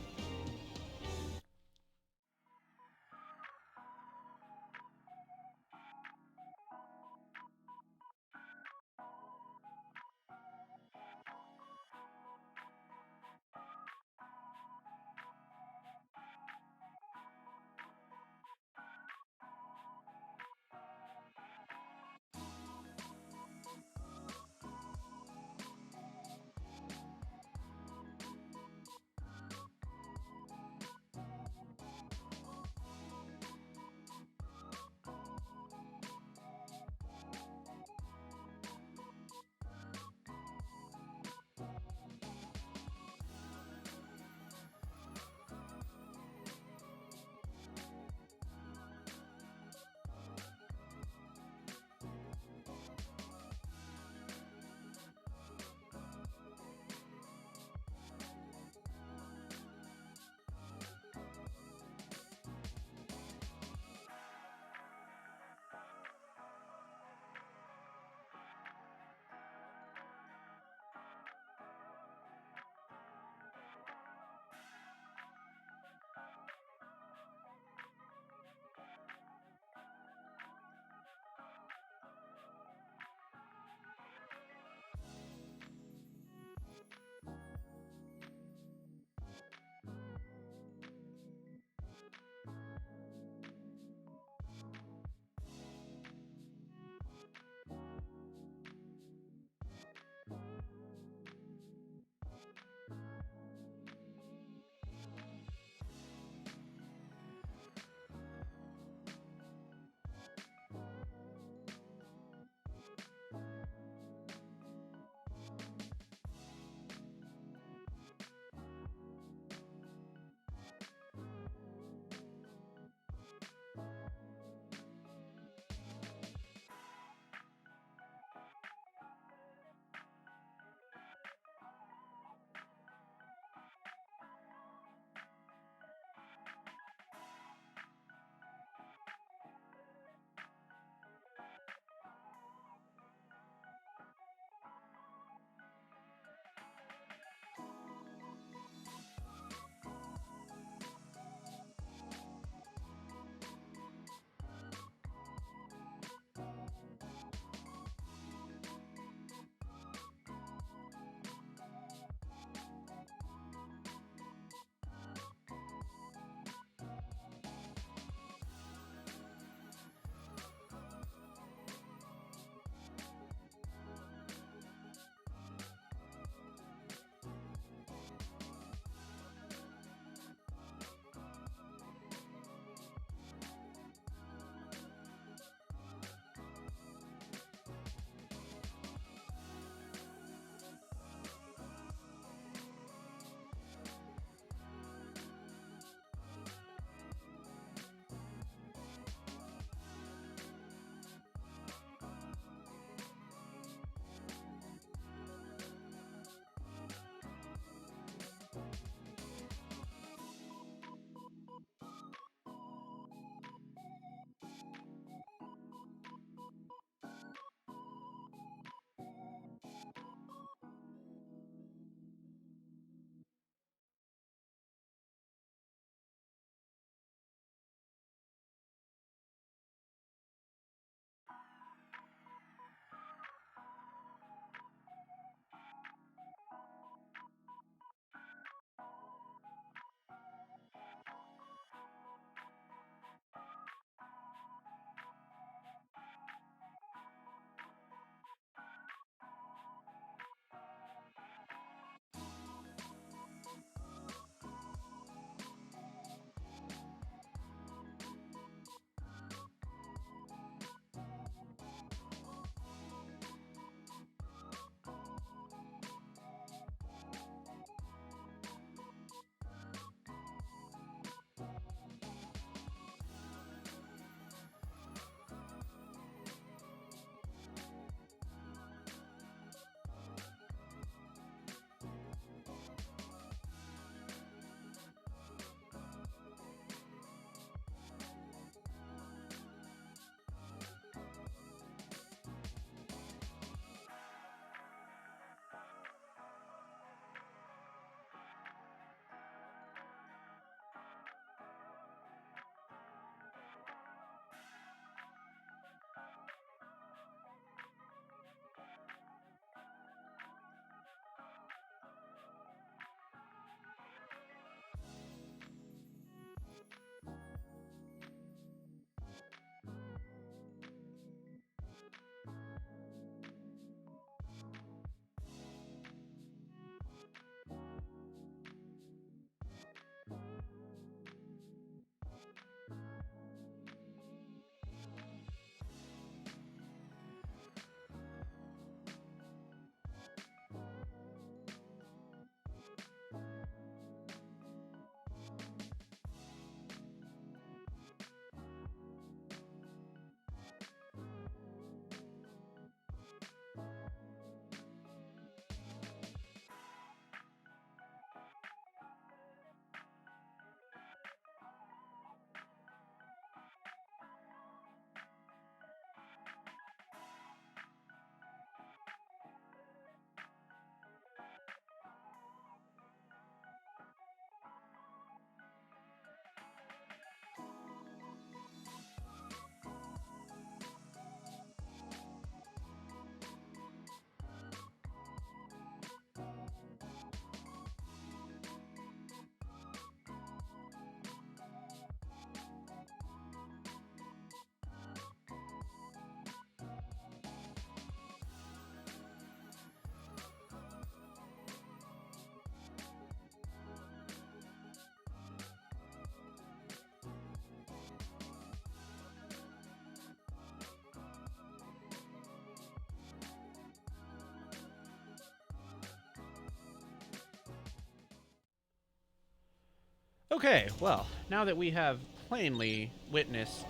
Okay, well, now that we have plainly witnessed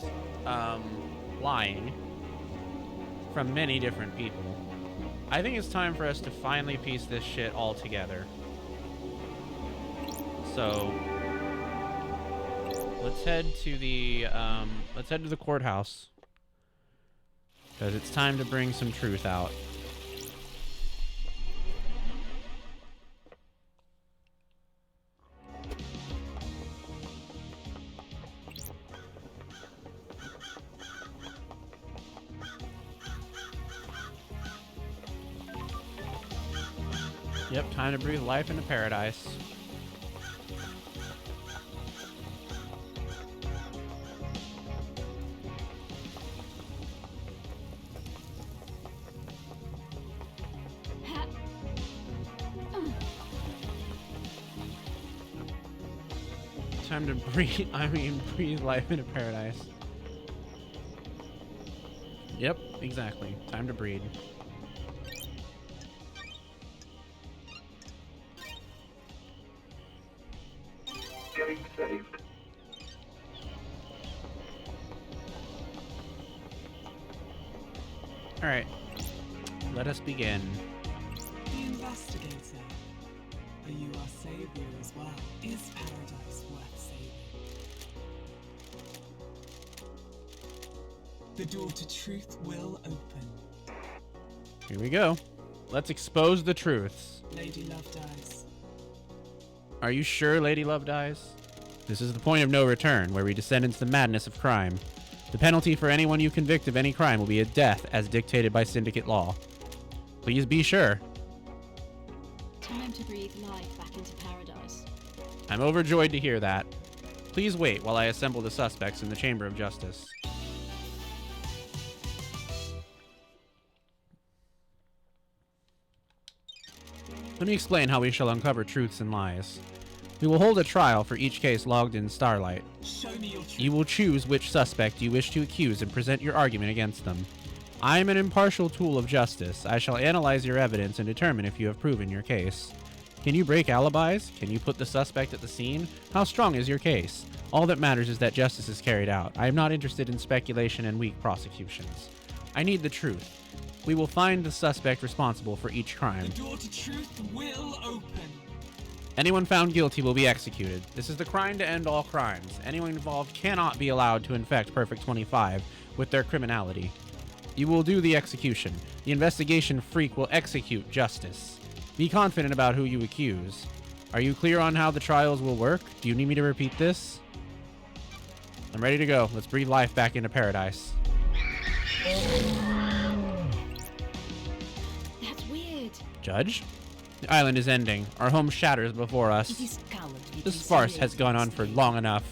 lying from many different people, I think it's time for us to finally piece this shit all together. So let's head to the courthouse, because it's time to bring some truth out. Yep, time to breathe life into paradise. Time to breathe, breathe life into paradise. Yep, exactly. Time to breed. Getting saved. Alright. Let us begin. The investigator. Are you our savior as well? Is paradise worth saving? The door to truth will open. Here we go. Let's expose the truths. Lady Love dies. Are you sure Lady Love dies? This is the point of no return, where we descend into the madness of crime. The penalty for anyone you convict of any crime will be a death as dictated by syndicate law. Please be sure. Time to breathe life back into paradise. I'm overjoyed to hear that. Please wait while I assemble the suspects in the Chamber of Justice. Let me explain how we shall uncover truths and lies. We will hold a trial for each case logged in Starlight. Show me your truth. You will choose which suspect you wish to accuse and present your argument against them. I am an impartial tool of justice. I shall analyze your evidence and determine if you have proven your case. Can you break alibis? Can you put the suspect at the scene? How strong is your case? All that matters is that justice is carried out. I am not interested in speculation and weak prosecutions. I need the truth. We will find the suspect responsible for each crime. The door to truth will open. Anyone found guilty will be executed. This is the crime to end all crimes. Anyone involved cannot be allowed to infect Perfect 25 with their criminality. You will do the execution. The investigation freak will execute justice. Be confident about who you accuse. Are you clear on how the trials will work? Do you need me to repeat this? I'm ready to go. Let's breathe life back into paradise. That's weird. Judge? The island is ending. Our home shatters before It us. is cowardly. This to farce insinuate has gone on against for me. long enough.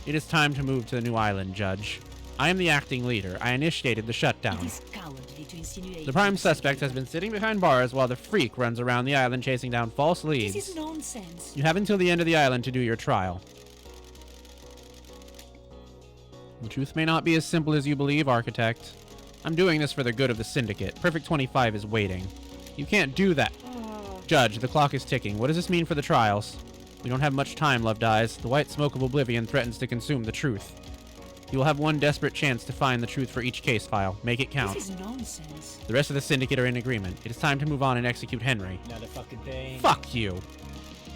It is time to move to the new island, Judge. I am the acting leader. I initiated the It shutdown. is cowardly to insinuate The prime against suspect me. has been sitting behind bars while the freak runs around the island chasing down false This leads. is nonsense. You have until the end of the island to do your trial. The truth may not be as simple as you believe, Architect. I'm doing this for the good of the Syndicate. Perfect 25 is waiting. You can't do that. Judge, the clock is ticking. What does this mean for the trials? We don't have much time, Loved Eyes. The white smoke of oblivion threatens to consume the truth. You will have one desperate chance to find the truth for each case file. Make it count. This is nonsense. The rest of the Syndicate are in agreement. It is time to move on and execute Henry. Not a fucking thing. Fuck you!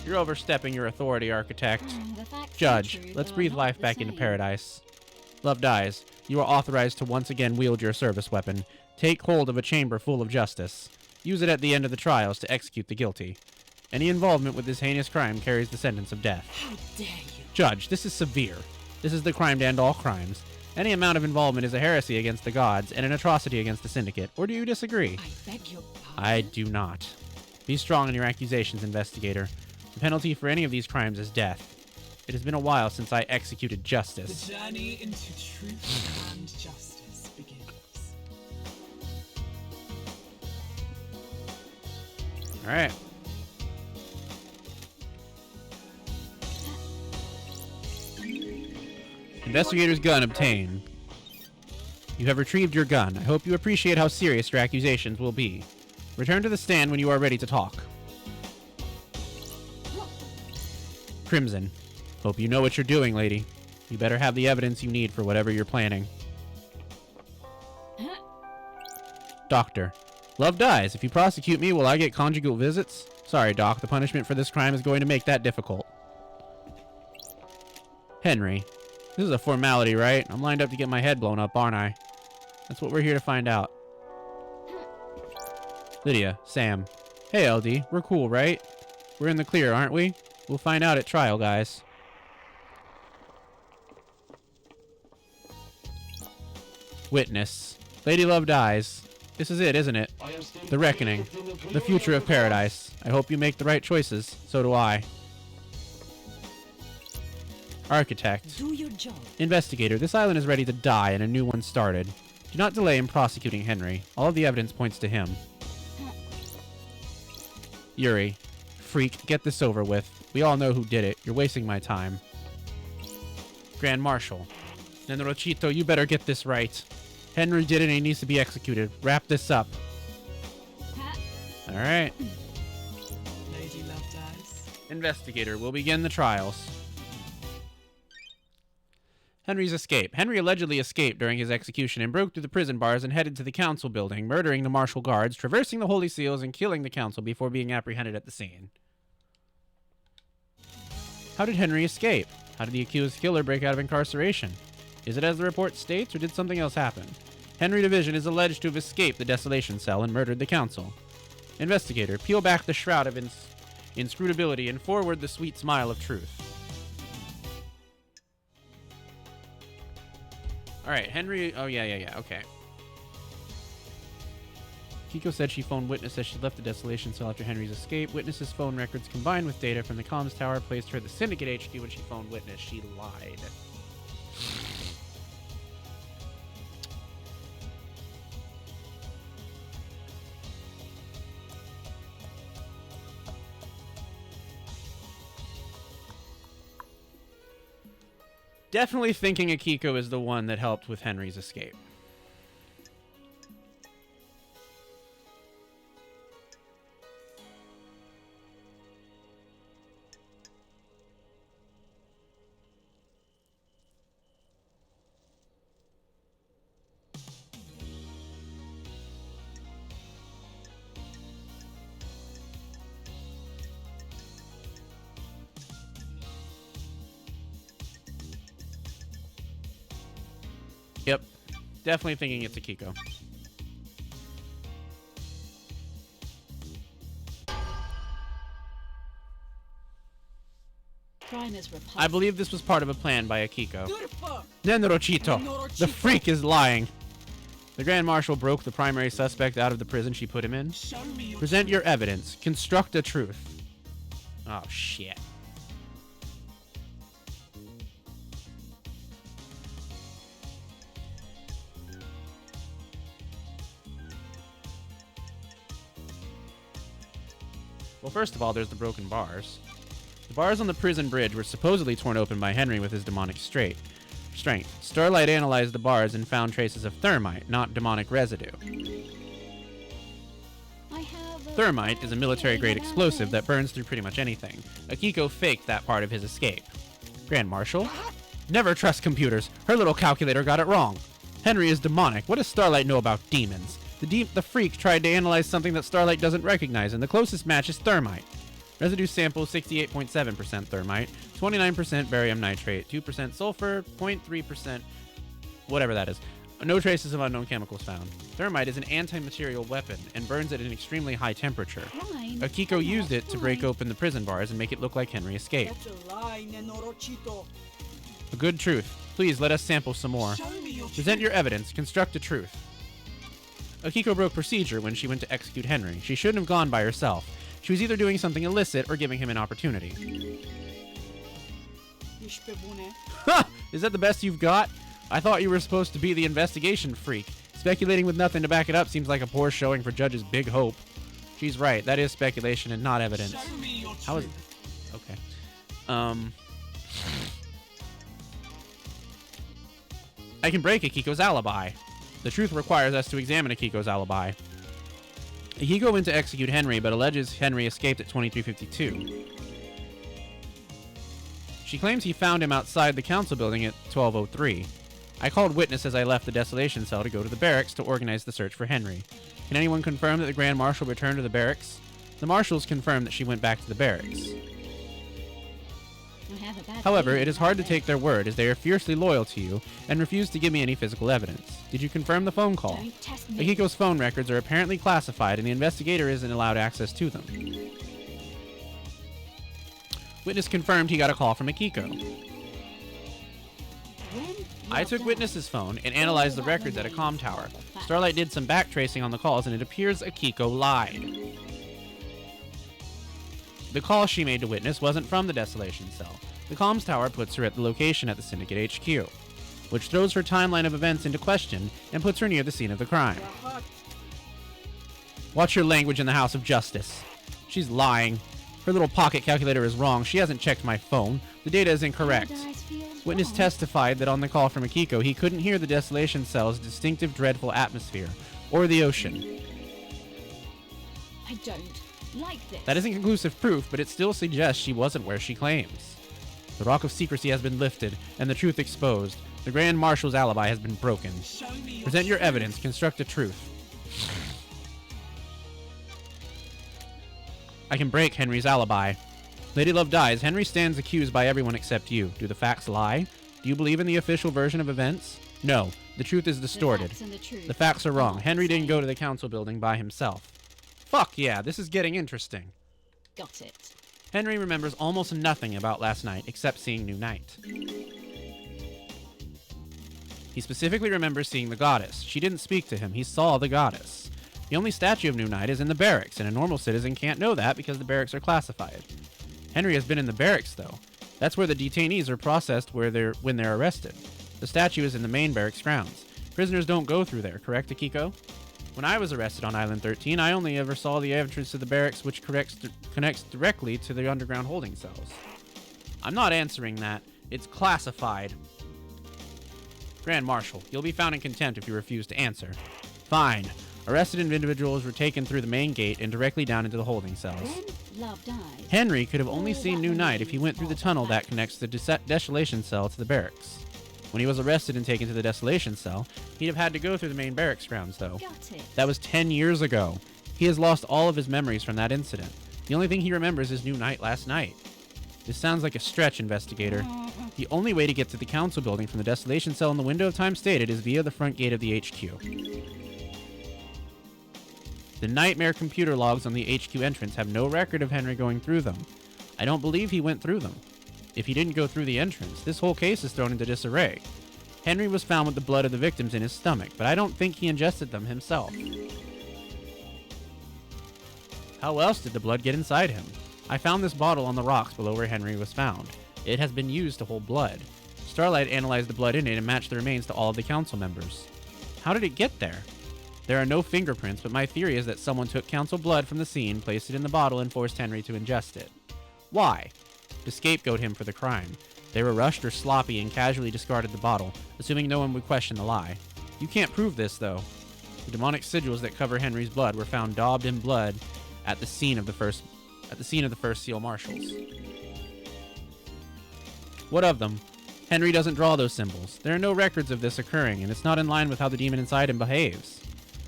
You're overstepping your authority, Architect. The facts and Judge, truth let's are breathe not life the back into same. paradise. Loved Eyes, you are authorized to once again wield your service weapon. Take hold of a chamber full of justice. Use it at the end of the trials to execute the guilty. Any involvement with this heinous crime carries the sentence of death. How dare you? Judge, this is severe. This is the crime to end all crimes. Any amount of involvement is a heresy against the gods and an atrocity against the Syndicate. Or do you disagree? I beg your pardon. I do not. Be strong in your accusations, investigator. The penalty for any of these crimes is death. It has been a while since I executed The justice. journey into truth and justice begins. All right. Investigator's gun obtained. You have retrieved your gun. I hope you appreciate how serious your accusations will be. Return to the stand when you are ready to talk. Crimson. Hope you know what you're doing, lady. You better have the evidence you need for whatever you're planning. Doctor. Love dies. If you prosecute me, will I get conjugal visits? Sorry, Doc. The punishment for this crime is going to make that difficult. Henry. This is a formality, right? I'm lined up to get my head blown up, aren't I? That's what we're here to find out. Lydia. Sam. Hey, LD. We're cool, right? We're in the clear, aren't we? We'll find out at trial, guys. Witness. Lady Love dies. This is it, isn't it? The reckoning. The future of paradise. I hope you make the right choices. So do I. Architect. Do your job. Investigator. This island is ready to die and a new one started. Do not delay in prosecuting Henry. All of the evidence points to him. Yuri. Freak, get this over with. We all know who did it. You're wasting my time. Grand Marshal. Nenorochito, you better get this right. Henry did it and he needs to be executed. Wrap this up. Alright. Lady Love dies. Investigator, we'll begin the trials. Henry's escape. Henry allegedly escaped during his execution and broke through the prison bars and headed to the council building, murdering the martial guards, traversing the holy seals, and killing the council before being apprehended at the scene. How did Henry escape? How did the accused killer break out of incarceration? Is it as the report states, or did something else happen? Henry Division is alleged to have escaped the desolation cell and murdered the council. Investigator, peel back the shroud of inscrutability and forward the sweet smile of truth. Alright, Henry... Oh, yeah, okay. Kiko said she phoned witness as she left the desolation cell after Henry's escape. Witness's phone records combined with data from the comms tower placed her at the Syndicate HQ when she phoned witness. She lied. Definitely thinking Akiko is the one that helped with Henry's escape. Yep. Definitely thinking it's Akiko. Crime is repulsive. I believe this was part of a plan by Akiko. Nenorochito! The freak is lying! The Grand Marshal broke the primary suspect out of the prison she put him in. Present your evidence. Construct a truth. Oh, shit. Well, first of all, there's the broken bars. The bars on the prison bridge were supposedly torn open by Henry with his demonic strength. Starlight analyzed the bars and found traces of thermite, not demonic residue. Thermite is a military-grade explosive that burns through pretty much anything. Akiko faked that part of his escape. Grand Marshal? Never trust computers. Her little calculator got it wrong. Henry is demonic. What does Starlight know about demons? The freak tried to analyze something that Starlight doesn't recognize, and the closest match is thermite. Residue sample 68.7% thermite, 29% barium nitrate, 2% sulfur, 0.3% whatever that is. No traces of unknown chemicals found. Thermite is an anti-material weapon and burns at an extremely high temperature. Akiko used it to break open the prison bars and make it look like Henry escaped. A good truth. Please let us sample some more. Present your evidence. Construct a truth. Akiko broke procedure when she went to execute Henry. She shouldn't have gone by herself. She was either doing something illicit or giving him an opportunity. Ha! Is that the best you've got? I thought you were supposed to be the investigation freak. Speculating with nothing to back it up seems like a poor showing for Judge's big hope. She's right. That is speculation and not evidence. How is... Okay. I can break Akiko's alibi. The truth requires us to examine Akiko's alibi. Akiko went to execute Henry, but alleges Henry escaped at 2352. She claims he found him outside the council building at 12:03. I called witness as I left the desolation cell to go to the barracks to organize the search for Henry. Can anyone confirm that the Grand Marshal returned to the barracks? The marshals confirmed that she went back to the barracks. I have a bad However, feeling it is hard to about it. take their word as they are fiercely loyal to you and refuse to give me any physical evidence. Did you confirm the phone call? Don't test me. Akiko's phone records are apparently classified and the investigator isn't allowed access to them. Witness confirmed he got a call from Akiko. When I you're took done, Witness's phone and analyzed the records at a comm tower. Starlight did some backtracing on the calls and it appears Akiko lied. The call she made to Witness wasn't from the Desolation Cell. The comms tower puts her at the location at the Syndicate HQ, which throws her timeline of events into question and puts her near the scene of the crime. Watch your language in the House of Justice. She's lying. Her little pocket calculator is wrong. She hasn't checked my phone. The data is incorrect. Paradise feels Witness wrong. testified that on the call from Akiko, he couldn't hear the Desolation Cell's distinctive, dreadful atmosphere, or the ocean. I don't like this. That isn't conclusive proof, but it still suggests she wasn't where she claims. The rock of secrecy has been lifted, and the truth exposed. The Grand Marshal's alibi has been broken. Show me your Present your truth. evidence, construct a truth. I can break Henry's alibi. Lady Love dies. Henry stands accused by everyone except you. Do the facts lie? Do you believe in the official version of events? No. The truth is distorted. The facts and the truth. The facts are wrong. not Henry the didn't go same. to the council building by himself. Fuck yeah, this is getting interesting. Got it. Henry remembers almost nothing about last night except seeing New Night. He specifically remembers seeing the goddess. She didn't speak to him. He saw the goddess. The only statue of New Night is in the barracks, and a normal citizen can't know that because the barracks are classified. Henry has been in the barracks, though. That's where the detainees are processed when they're arrested. The statue is in the main barracks grounds. Prisoners don't go through there, correct, Akiko? When I was arrested on Island 13, I only ever saw the entrance to the barracks, which connects directly to the underground holding cells. I'm not answering that. It's classified. Grand Marshal, you'll be found in contempt if you refuse to answer. Fine. Arrested individuals were taken through the main gate and directly down into the holding cells. When love dies. Henry could have only seen New Night if he went through the tunnel that connects the Desolation Cell to the barracks. When he was arrested and taken to the Desolation Cell, he'd have had to go through the main barracks grounds, though. Got it. That was 10 years ago. He has lost all of his memories from that incident. The only thing he remembers is New Night last night. This sounds like a stretch, investigator. The only way to get to the council building from the Desolation Cell in the window of time stated is via the front gate of the HQ. The nightmare computer logs on the HQ entrance have no record of Henry going through them. I don't believe he went through them. If he didn't go through the entrance, this whole case is thrown into disarray. Henry was found with the blood of the victims in his stomach, but I don't think he ingested them himself. How else did the blood get inside him? I found this bottle on the rocks below where Henry was found. It has been used to hold blood. Starlight analyzed the blood in it and matched the remains to all of the council members. How did it get there? There are no fingerprints, but my theory is that someone took council blood from the scene, placed it in the bottle, and forced Henry to ingest it. Why? To scapegoat him for the crime. They were rushed or sloppy and casually discarded the bottle, assuming no one would question the lie. You can't prove this, though. The demonic sigils that cover Henry's blood were found daubed in blood at the scene of the first seal marshals. What of them? Henry doesn't draw those symbols. There are no records of this occurring, and it's not in line with how the demon inside him behaves.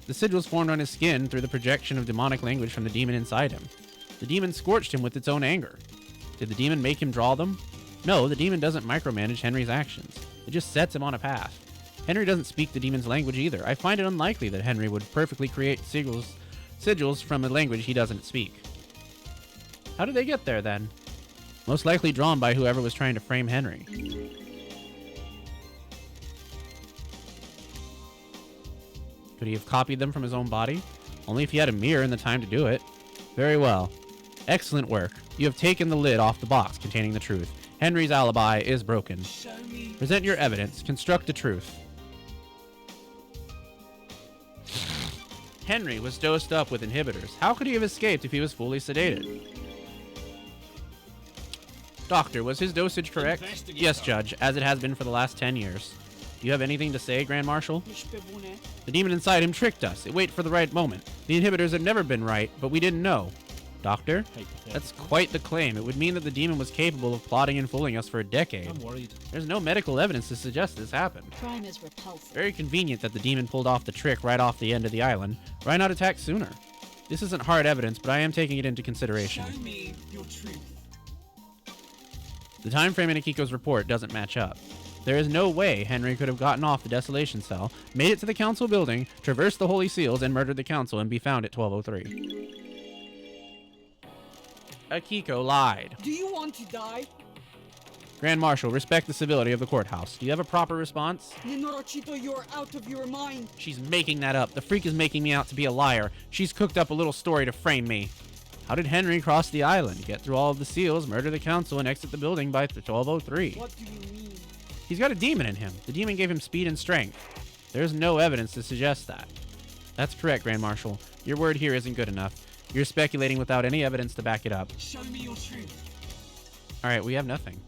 The sigils formed on his skin through the projection of demonic language from the demon inside him. The demon scorched him with its own anger. Did the demon make him draw them? No, the demon doesn't micromanage Henry's actions. It just sets him on a path. Henry doesn't speak the demon's language either. I find it unlikely that Henry would perfectly create sigils from a language he doesn't speak. How did they get there, then? Most likely drawn by whoever was trying to frame Henry. Could he have copied them from his own body? Only if he had a mirror and the time to do it. Very well. Excellent work. You have taken the lid off the box containing the truth. Henry's alibi is broken. Show me. Present your evidence. Construct a truth. Henry was dosed up with inhibitors. How could he have escaped if he was fully sedated? Doctor, was his dosage correct? Investigate, Yes, Doctor. Judge, as it has been for the last 10 years. Do you have anything to say, Grand Marshal? Je peux bonnet. The demon inside him tricked us. It waited for the right moment. The inhibitors had never been right, but we didn't know. Doctor? That's quite the claim. It would mean that the demon was capable of plotting and fooling us for a decade. I'm worried. There's no medical evidence to suggest this happened. Crime is repulsive. Very convenient that the demon pulled off the trick right off the end of the island. Why not attack sooner? This isn't hard evidence, but I am taking it into consideration. Show me your truth. The time frame in Akiko's report doesn't match up. There is no way Henry could have gotten off the desolation cell, made it to the council building, traversed the holy seals, and murdered the council and be found at 1203. Akiko lied. Do you want to die? Grand Marshal, respect the civility of the courthouse. Do you have a proper response? Nenorochito, you're out of your mind. She's making that up. The freak is making me out to be a liar. She's cooked up a little story to frame me. How did Henry cross the island, get through all of the seals, murder the council, and exit the building by 1203? What do you mean? He's got a demon in him. The demon gave him speed and strength. There's no evidence to suggest that. That's correct, Grand Marshal. Your word here isn't good enough. You're speculating without any evidence to back it up. Show me your truth. All right, we have nothing.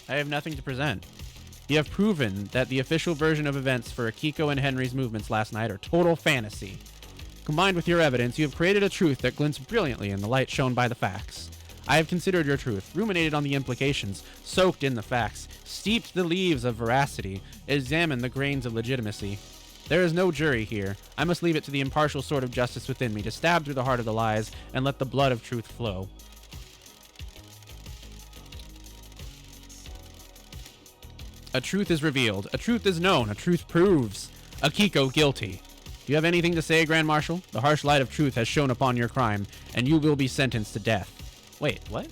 I have nothing to present. You have proven that the official version of events for Akiko and Henry's movements last night are total fantasy. Combined with your evidence, you have created a truth that glints brilliantly in the light shown by the facts. I have considered your truth, ruminated on the implications, soaked in the facts, steeped the leaves of veracity, examined the grains of legitimacy. There is no jury here. I must leave it to the impartial sword of justice within me to stab through the heart of the lies and let the blood of truth flow. A truth is revealed. A truth is known. A truth proves. Akiko guilty. Do you have anything to say, Grand Marshal? The harsh light of truth has shone upon your crime, and you will be sentenced to death. Wait, what?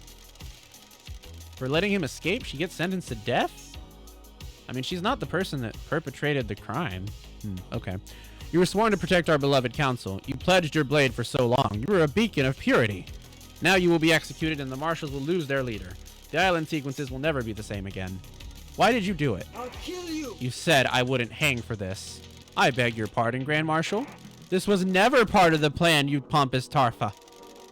For letting him escape, she gets sentenced to death? I mean, she's not the person that perpetrated the crime. Okay. You were sworn to protect our beloved council. You pledged your blade for so long. You were a beacon of purity. Now you will be executed and the marshals will lose their leader. The island sequences will never be the same again. Why did you do it? I'll kill you. You said I wouldn't hang for this. I beg your pardon, Grand Marshal. This was never part of the plan, you pompous Tarfa.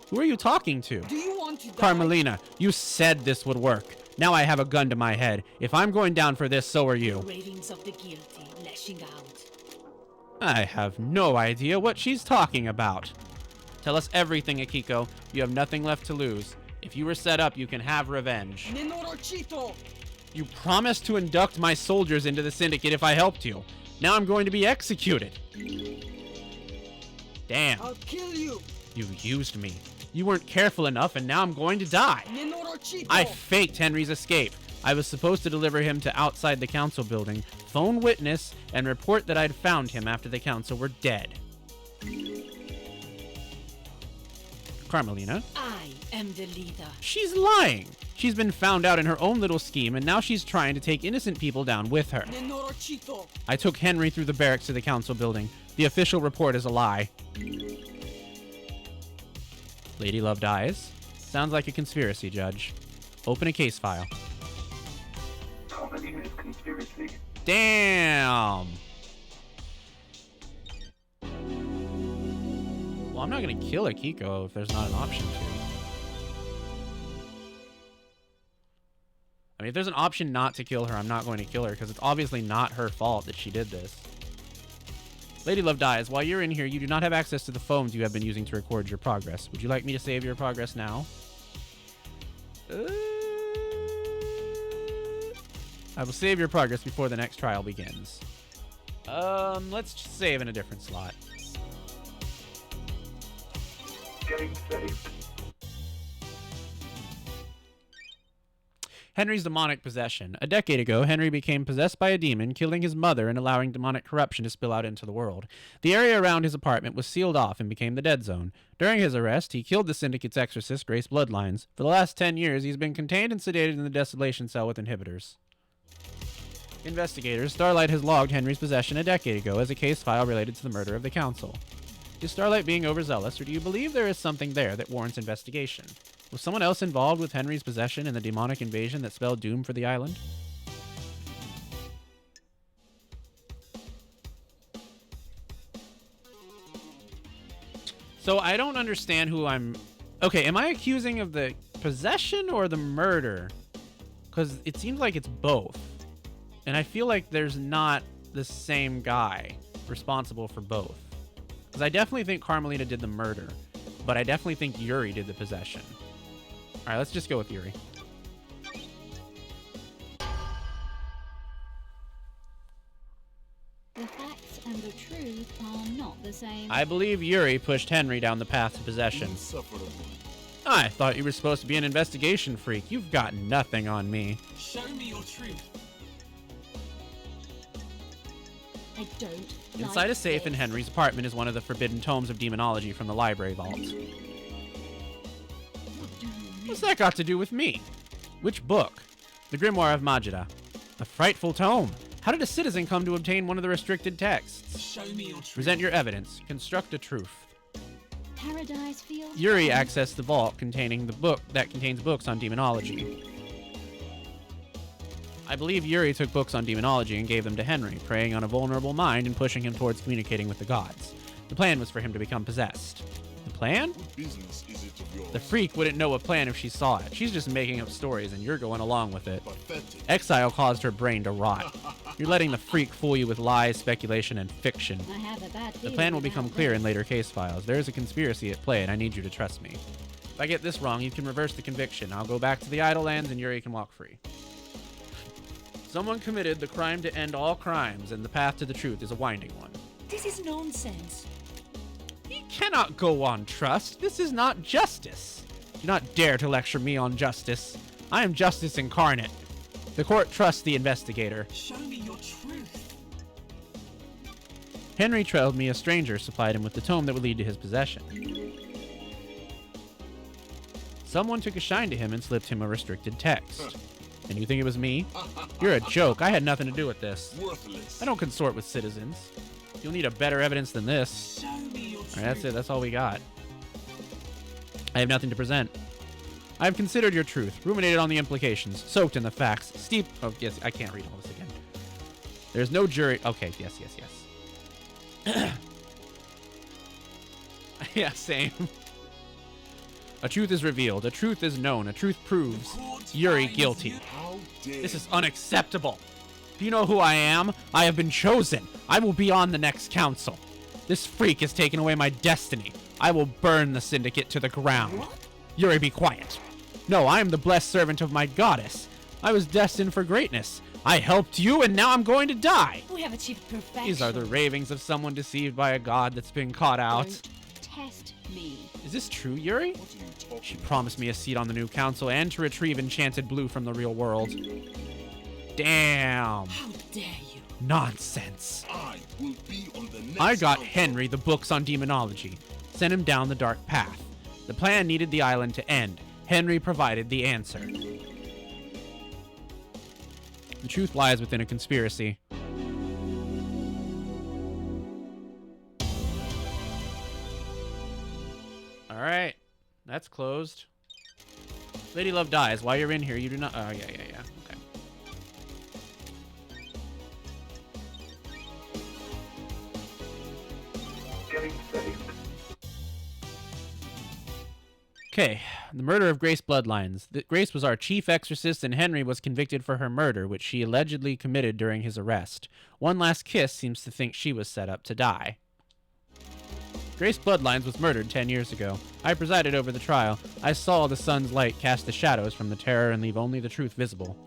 Who are you talking to? Do you want to die? Carmelina, you said this would work. Now I have a gun to my head. If I'm going down for this, so are you. Ravings of the guilty, lashing out. I have no idea what she's talking about. Tell us everything, Akiko. You have nothing left to lose. If you were set up, you can have revenge. Nenorochito. You promised to induct my soldiers into the syndicate if I helped you. Now I'm going to be executed. Damn. I'll kill you. You used me. You weren't careful enough, and now I'm going to die. Nenorochito. I faked Henry's escape. I was supposed to deliver him to outside the council building, phone witness, and report that I'd found him after the council were dead. Carmelina? I am the leader. She's lying. She's been found out in her own little scheme, and now she's trying to take innocent people down with her. Nenorochito. I took Henry through the barracks to the council building. The official report is a lie. Lady Love dies. Sounds like a conspiracy, Judge. Open a case file. Carmelina's conspiracy. Damn! Well, I'm not gonna kill Akiko if there's not an option to. I mean, if there's an option not to kill her, I'm not going to kill her, because it's obviously not her fault that she did this. Lady Love dies. While you're in here, you do not have access to the phones you have been using to record your progress. Would you like me to save your progress now? I will save your progress before the next trial begins. Let's just save in a different slot. Getting saved. Henry's demonic possession. A decade ago, Henry became possessed by a demon, killing his mother and allowing demonic corruption to spill out into the world. The area around his apartment was sealed off and became the dead zone. During his arrest, he killed the Syndicate's exorcist, Grace Bloodlines. For the last 10 years, he's been contained and sedated in the desolation cell with inhibitors. Investigators, Starlight has logged Henry's possession a decade ago as a case file related to the murder of the council. Is Starlight being overzealous, or do you believe there is something there that warrants investigation? Was someone else involved with Henry's possession and the demonic invasion that spelled doom for the island? So I don't understand who I'm... Okay, am I accusing of the possession or the murder? Because it seems like it's both. And I feel like there's not the same guy responsible for both. Because I definitely think Carmelina did the murder. but I definitely think Yuri did the possession. All right, let's just go with Yuri. The facts and the truth are not the same. I believe Yuri pushed Henry down the path to possession. Insufferable. I thought you were supposed to be an investigation freak. You've got nothing on me. Show me your truth. I don't. Inside like a safe in this. Henry's apartment is one of the forbidden tomes of demonology from the library vault. What do you mean? What's that got to do with me? Which book? The Grimoire of Majida. A frightful tome. How did a citizen come to obtain one of the restricted texts? Show me your truth. Present your evidence. Construct a truth. Paradise feels. Yuri wrong. accessed the vault containing the book that contains books on demonology. I believe Yuri took books on demonology and gave them to Henry, preying on a vulnerable mind and pushing him towards communicating with the gods. The plan was for him to become possessed. The plan? What business is it of yours? The freak wouldn't know a plan if she saw it. She's just making up stories and you're going along with it. Pathetic. Exile caused her brain to rot. You're letting the freak fool you with lies, speculation, and fiction. I have a bad The feeling plan will about become clear in this. later case files. There is a conspiracy at play and I need you to trust me. If I get this wrong, you can reverse the conviction. I'll go back to the Idle Lands and Yuri can walk free. Someone committed the crime to end all crimes, and the path to the truth is a winding one. This is nonsense. He cannot go on trust. This is not justice. Do not dare to lecture me on justice. I am justice incarnate. The court trusts the investigator. Show me your truth. Henry trailed me a stranger supplied him with the tome that would lead to his possession. Someone took a shine to him and slipped him a restricted text. And you think it was me? You're a joke. I had nothing to do with this. Worthless. I don't consort with citizens. You'll need a better evidence than this. Show me your truth. All right, that's it. That's all we got. I have nothing to present. I have considered your truth, ruminated on the implications, soaked in the facts, steeped... Oh, yes, I can't read all this again. There's no jury... Okay, yes. Yeah, same. A truth is revealed, a truth is known, a truth proves Yuri guilty. How dare This is unacceptable. Do you know who I am? I have been chosen. I will be on the next council. This freak has taken away my destiny. I will burn the syndicate to the ground. Yuri, be quiet. No, I am the blessed servant of my goddess. I was destined for greatness. I helped you, and now I'm going to die. We have achieved perfection. These are the ravings of someone deceived by a god that's been caught out. Don't test me. Is this true, Yuri? What are you talking She promised me a seat on the new council and to retrieve enchanted blue from the real world. Damn. How dare you? Nonsense. I will be on the next I got council. Henry the books on demonology, sent him down the dark path. The plan needed the island to end. Henry provided the answer. The truth lies within a conspiracy. Alright, that's closed. Lady Love dies. While you're in here, you do not... Oh, yeah. Okay. Getting saved. Okay, the murder of Grace Bloodlines. Grace was our chief exorcist, and Henry was convicted for her murder, which she allegedly committed during his arrest. One Last Kiss seems to think she was set up to die. Grace Bloodlines was murdered 10 years ago. I presided over the trial. I saw the sun's light cast the shadows from the terror and leave only the truth visible.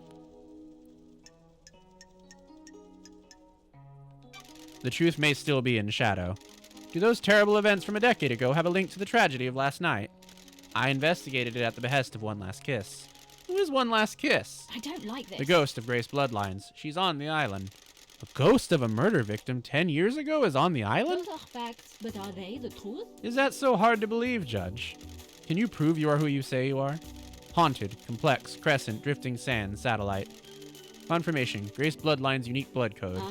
The truth may still be in shadow. Do those terrible events from a decade ago have a link to the tragedy of last night? I investigated it at the behest of One Last Kiss. Who is One Last Kiss? I don't like this. The ghost of Grace Bloodlines. She's on the island. A ghost of a murder victim 10 years ago is on the island? Those are facts, but are they the truth? Is that so hard to believe, Judge? Can you prove you are who you say you are? Haunted, complex, crescent, drifting sand, satellite. Confirmation, Grace Bloodline's unique blood code.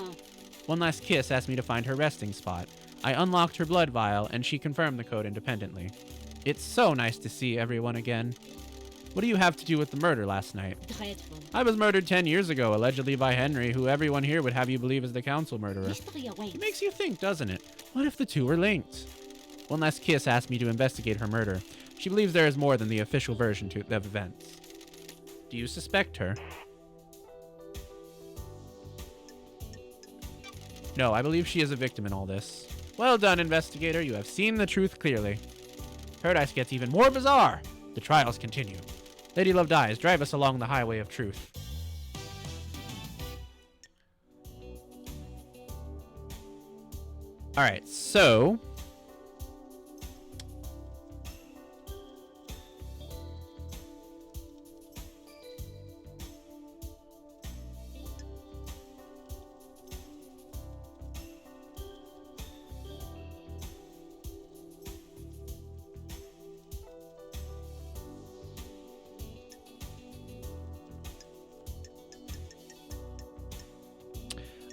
One Last Kiss asked me to find her resting spot. I unlocked her blood vial, and she confirmed the code independently. It's so nice to see everyone again. What do you have to do with the murder last night? Dreadful. I was murdered 10 years ago, allegedly by Henry, who everyone here would have you believe is the council murderer. Mystery awaits. It makes you think, doesn't it? What if the two were linked? One Last Kiss asked me to investigate her murder. She believes there is more than the official version of events. Do you suspect her? No, I believe she is a victim in all this. Well done, investigator. You have seen the truth clearly. Paradise gets even more bizarre. The trials continue. Lady Love dies. Drive us along the highway of truth. Alright, so...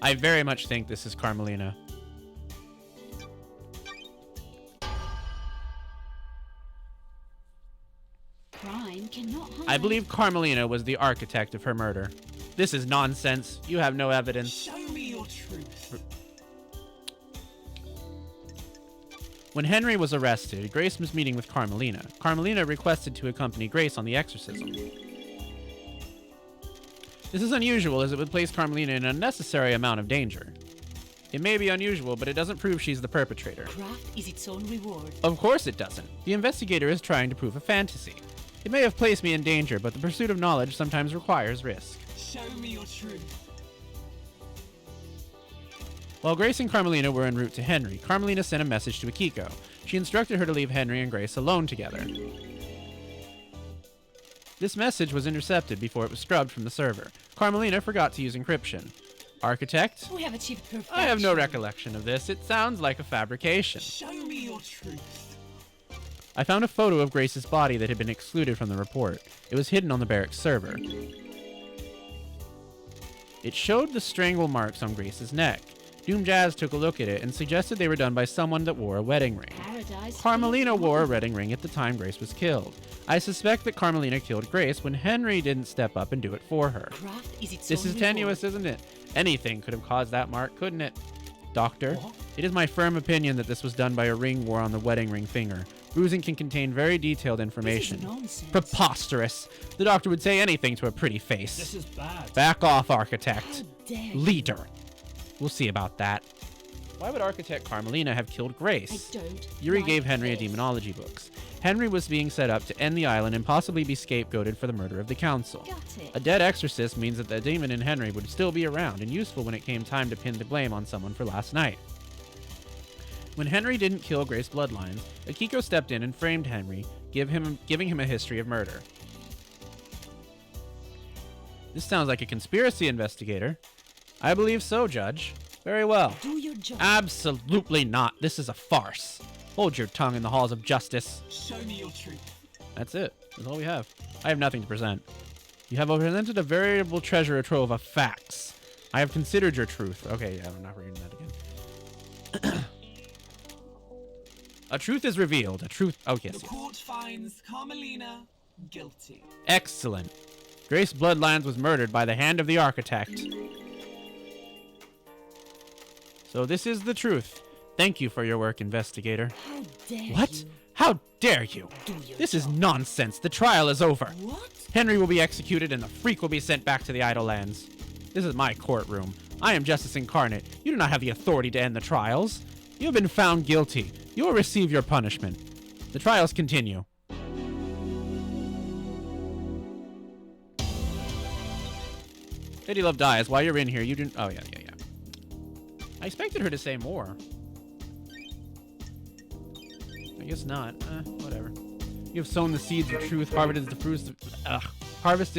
I very much think this is Carmelina. Crime cannot hide. I believe Carmelina was the architect of her murder. This is nonsense. You have no evidence. Show me your truth. When Henry was arrested, Grace was meeting with Carmelina. Carmelina requested to accompany Grace on the exorcism. This is unusual as it would place Carmelina in an unnecessary amount of danger. It may be unusual, but it doesn't prove she's the perpetrator. Craft is its own reward. Of course it doesn't. The investigator is trying to prove a fantasy. It may have placed me in danger, but the pursuit of knowledge sometimes requires risk. Show me your truth. While Grace and Carmelina were en route to Henry, Carmelina sent a message to Akiko. She instructed her to leave Henry and Grace alone together. This message was intercepted before it was scrubbed from the server. Carmelina forgot to use encryption. Architect? We have achieved perfection. I have no recollection of this. It sounds like a fabrication. Show me your truth. I found a photo of Grace's body that had been excluded from the report. It was hidden on the barracks server. It showed the strangle marks on Grace's neck. Doom Jazz took a look at it and suggested they were done by someone that wore a wedding ring. Paradise. Carmelina wore a wedding ring at the time Grace was killed. I suspect that Carmelina killed Grace when Henry didn't step up and do it for her. Craft is its This own is tenuous, reward. isn't it? Anything could have caused that mark, couldn't it? Doctor, What? it is my firm opinion that this was done by a ring worn on the wedding ring finger. Bruising can contain very detailed information. This is nonsense. Preposterous. The doctor would say anything to a pretty face. This is bad. Back off, How architect. dare you. Leader. We'll see about that. Why would Architect Carmelina have killed I Grace? don't. Yuri like gave Henry a this. demonology books. Henry was being set up to end the island and possibly be scapegoated for the murder of the council. Got it. A dead exorcist means that the demon in Henry would still be around and useful when it came time to pin the blame on someone for last night. When Henry didn't kill Grace Bloodlines, Akiko stepped in and framed Henry, giving him a history of murder. This sounds like a conspiracy, investigator. I believe so, Judge. Very well. Do your job. Absolutely not. This is a farce. Hold your tongue in the halls of justice. Show me your truth. That's it. That's all we have. I have nothing to present. You have presented a veritable treasure trove of facts. I have considered your truth. Okay, yeah, I'm not reading that again. A truth is revealed. A truth... Oh, yes, The yes. court finds Carmelina guilty. Excellent. Grace Bloodlines was murdered by the hand of the architect. So this is the truth. Thank you for your work, investigator. How dare What? you. How dare you? Do your This is job. nonsense. The trial is over. What? Henry will be executed and the freak will be sent back to the Idle Lands. This is my courtroom. I am justice incarnate. You do not have the authority to end the trials. You have been found guilty. You will receive your punishment. The trials continue. Lady Love dies. While you're in here, you didn't... Oh, yeah. I expected her to say more. I guess not. Whatever. You have sown the seeds of truth, harvested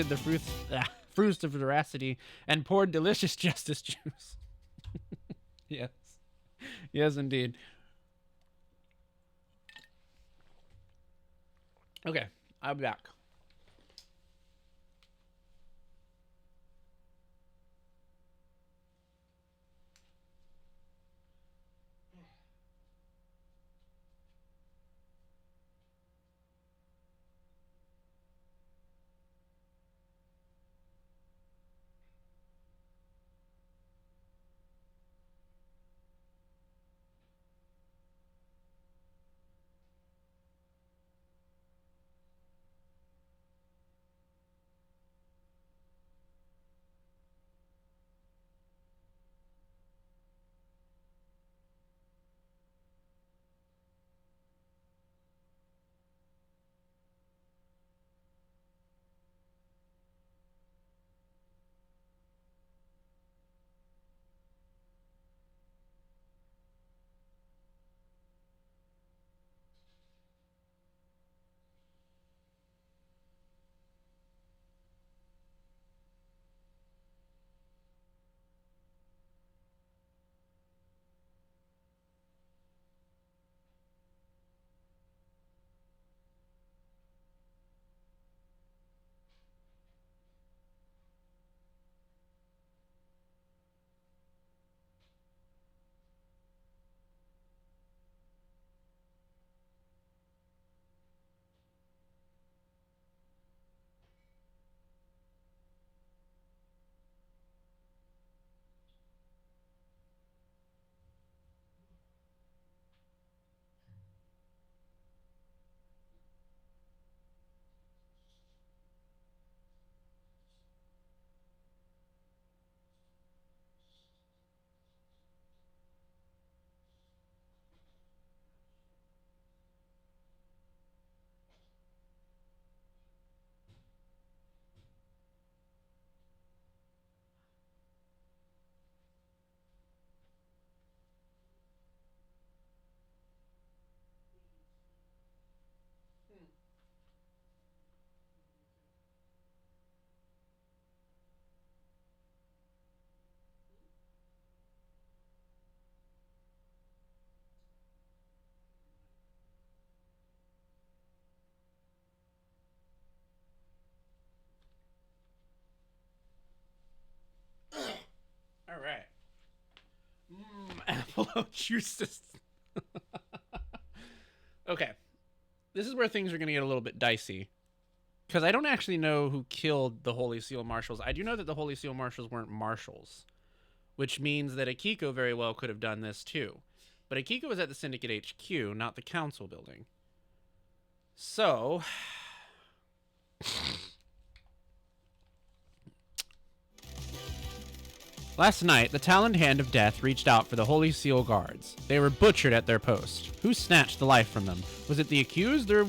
the fruits of veracity, and poured delicious justice juice. Yes. Yes, indeed. Okay, I'll be back. about your sister. Okay. This is where things are going to get a little bit dicey. Because I don't actually know who killed the Holy Seal Marshals. I do know that the Holy Seal Marshals weren't marshals. Which means that Akiko very well could have done this too. But Akiko was at the Syndicate HQ, not the Council building. So... Last night, the Taloned Hand of Death reached out for the Holy Seal Guards. They were butchered at their post. Who snatched the life from them? Was it the accused, or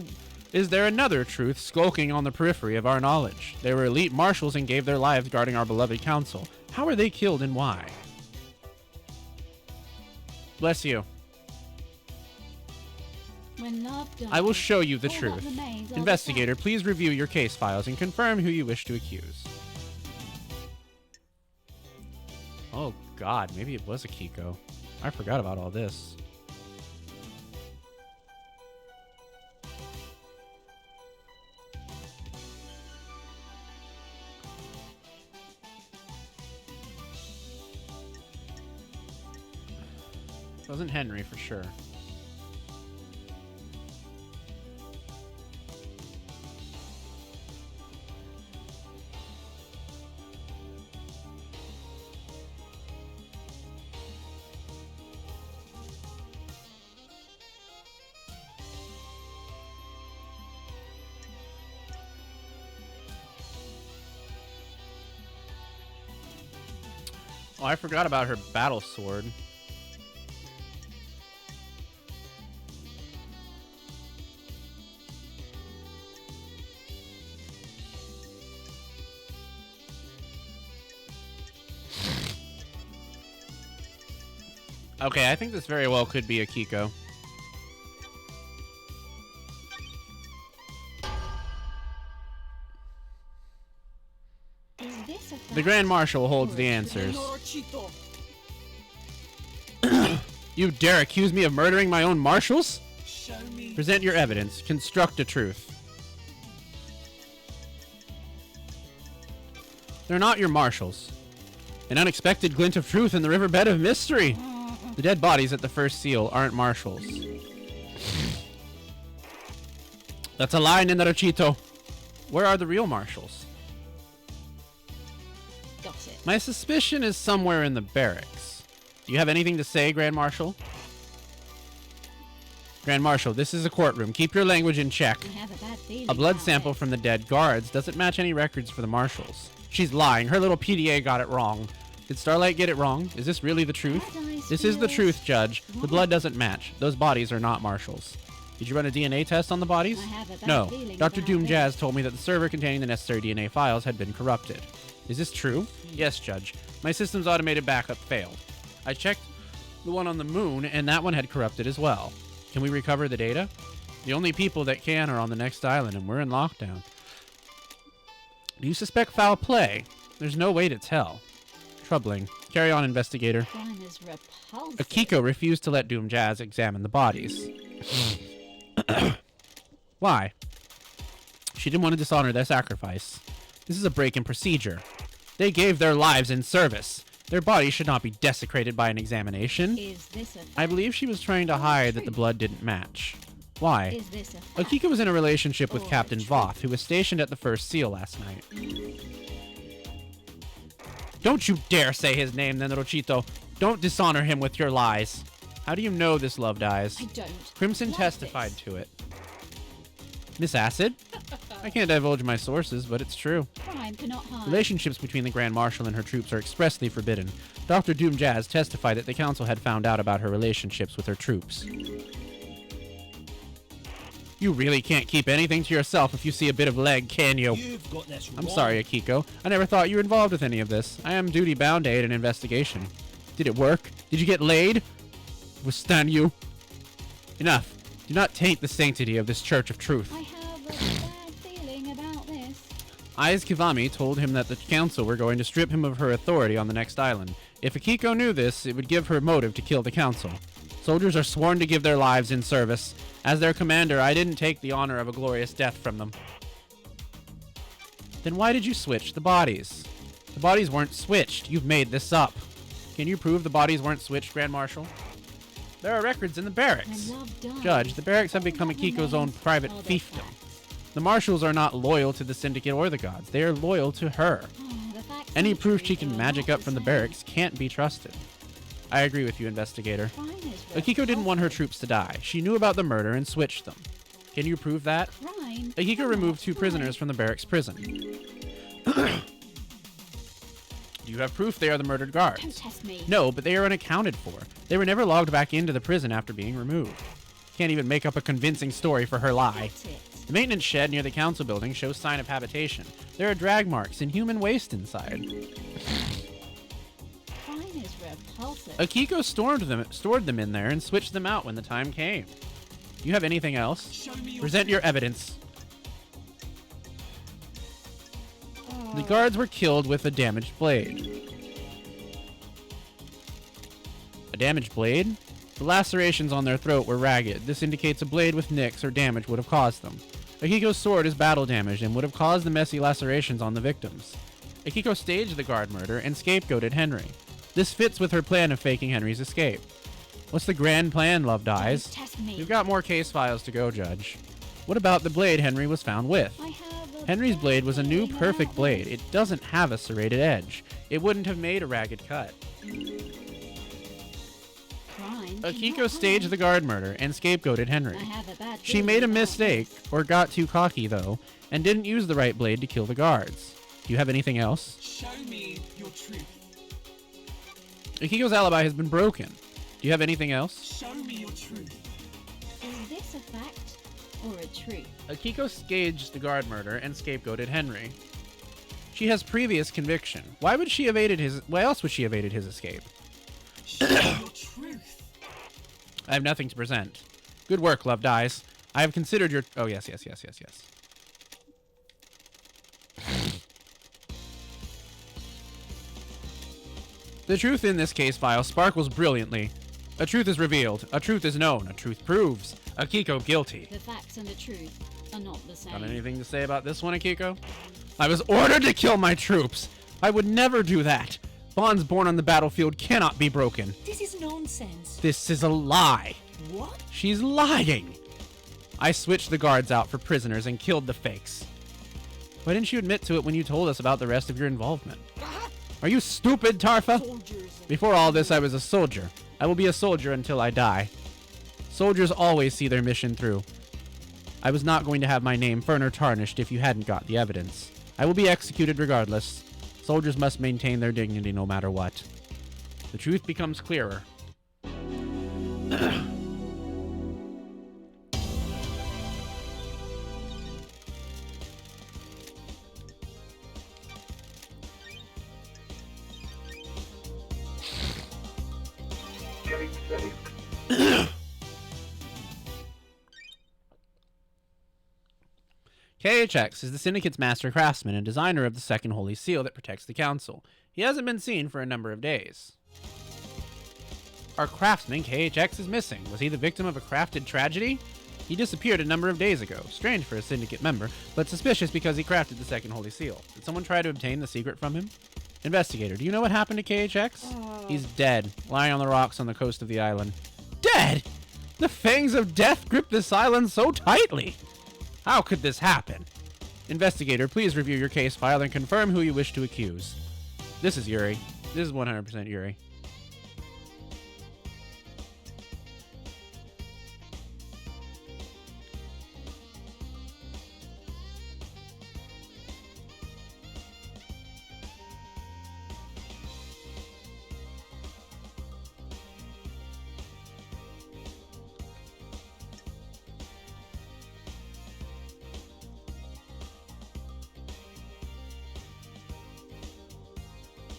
is there another truth skulking on the periphery of our knowledge? They were elite marshals and gave their lives guarding our beloved council. How were they killed and why? Bless you. When love dies, I will show you the all that truth. remains are the Investigator, facts. please review your case files and confirm who you wish to accuse. Oh god, maybe it was Akiko. I forgot about all this. It wasn't Henry for sure. Oh, I forgot about her battle sword. Okay, I think this very well could be Akiko. Is this a The Grand Marshal holds the answers. You dare accuse me of murdering my own marshals? Show me. Present your evidence. Construct a truth. They're not your marshals. An unexpected glint of truth in the riverbed of mystery. The dead bodies at the first seal aren't marshals. That's a lie, Nenorochito. Where are the real marshals? Got it. My suspicion is somewhere in the barracks. Do you have anything to say, Grand Marshal? Grand Marshal, this is a courtroom. Keep your language in check. I have a bad feeling A blood about sample this. from the dead guards doesn't match any records for the marshals. She's lying. Her little PDA got it wrong. Did Starlight get it wrong? Is this really the truth? Paradise This is the feels truth, Judge. The wrong. blood doesn't match. Those bodies are not marshals. Did you run a DNA test on the bodies? I have a bad No. feeling Dr. about Doom this. Jazz told me that the server containing the necessary DNA files had been corrupted. Is this true? Yes, Judge. My system's automated backup failed. I checked the one on the moon, and that one had corrupted as well. Can we recover the data? The only people that can are on the next island, and we're in lockdown. Do you suspect foul play? There's no way to tell. Troubling. Carry on, investigator. Crime is repulsive. Akiko refused to let Doom Jazz examine the bodies. Why? She didn't want to dishonor their sacrifice. This is a break in procedure. They gave their lives in service. Their bodies should not be desecrated by an examination. Is this a I believe she was trying to hide that the blood didn't match. Why? Is this a fact? Akiko was in a relationship with Or Captain truth? Voth, who was stationed at the First Seal last night. Don't you dare say his name, Nenorochito. Don't dishonor him with your lies. How do you know this loved eyes? I don't. Crimson like testified this. to it. Miss Acid? I can't divulge my sources, but it's true. Crime cannot hide. Relationships between the Grand Marshal and her troops are expressly forbidden. Dr. Doom Jazz testified that the Council had found out about her relationships with her troops. You really can't keep anything to yourself if you see a bit of leg, can you? You've got this I'm sorry, Akiko. I never thought you were involved with any of this. I am duty-bound to aid an investigation. Did it work? Did you get laid? Withstand you? Enough. Do not taint the sanctity of this Church of Truth. I have a bad feeling about this. Aiz Kivami told him that the council were going to strip him of her authority on the next island. If Akiko knew this, it would give her motive to kill the council. Soldiers are sworn to give their lives in service. As their commander, I didn't take the honor of a glorious death from them. Then why did you switch the bodies? The bodies weren't switched. You've made this up. Can you prove the bodies weren't switched, Grand Marshal? There are records in the I barracks. love dying. Judge, the barracks have All become that Akiko's own remains private are the fiefdom. facts. The marshals are not loyal to the Syndicate or the gods. They are loyal to her. Oh, the facts Any and the proof she truth can are magic not up from the same. barracks can't be trusted. I agree with you, investigator. Crime is Akiko didn't want her repulsive. troops to die. She knew about the murder and switched them. Can you prove that? Crime Akiko cannot removed 2 hide. prisoners from the barracks prison. Do you have proof they are the murdered Don't guards? test me. No, but they are unaccounted for. They were never logged back into the prison after being removed. Can't even make up a convincing story for her lie. That's it. The maintenance shed near the council building shows sign of habitation. There are drag marks and human waste inside. Crime is repulsive. Akiko stored them in there and switched them out when the time came. Do you have anything else? Show me your Present your evidence. The guards were killed with a damaged blade. A damaged blade? The lacerations on their throat were ragged. This indicates a blade with nicks or damage would have caused them. Akiko's sword is battle damaged and would have caused the messy lacerations on the victims. Akiko staged the guard murder and scapegoated Henry. This fits with her plan of faking Henry's escape. What's the grand plan, Loved Eyes? Don't test me. We've got more case files to go, Judge. What about the blade Henry was found with? I have a Henry's bad blade was a new feeling perfect about blade. this. It doesn't have a serrated edge. It wouldn't have made a ragged cut. Crime Akiko cannot staged hide. the guard murder and scapegoated Henry. I have a bad She feeling made a about mistake, this. or got too cocky though, and didn't use the right blade to kill the guards. Do you have anything else? Show me your truth. Akiko's alibi has been broken. Do you have anything else? Show me your truth. Is this a fact or a truth? Akiko staged the guard murder and scapegoated Henry. She has previous conviction. Why else would she evaded his escape? Show me your truth. I have nothing to present. Good work, Loved Eyes. I have considered your... Oh, yes. The truth in this case file sparkles brilliantly. A truth is revealed. A truth is known. A truth proves. Akiko guilty. The facts and the truth are not the same. Got anything to say about this one, Akiko? I was ordered to kill my troops. I would never do that. Bonds born on the battlefield cannot be broken. This is nonsense. This is a lie. What? She's lying. I switched the guards out for prisoners and killed the fakes. Why didn't you admit to it when you told us about the rest of your involvement? Are you stupid, Tarfa? Soldiers. Before all this, I was a soldier. I will be a soldier until I die. Soldiers always see their mission through. I was not going to have my name further tarnished if you hadn't got the evidence. I will be executed regardless. Soldiers must maintain their dignity no matter what. The truth becomes clearer. Getting saved. KHX is the Syndicate's master craftsman and designer of the second Holy Seal that protects the Council. He hasn't been seen for a number of days. Our craftsman, KHX, is missing. Was he the victim of a crafted tragedy? He disappeared a number of days ago. Strange for a Syndicate member, but suspicious because he crafted the second Holy Seal. Did someone try to obtain the secret from him? Investigator, do you know what happened to KHX? He's dead, lying on the rocks on the coast of the island. Dead? The fangs of death grip this island so tightly. How could this happen? Investigator, please review your case file and confirm who you wish to accuse. This is Yuri. This is 100% Yuri.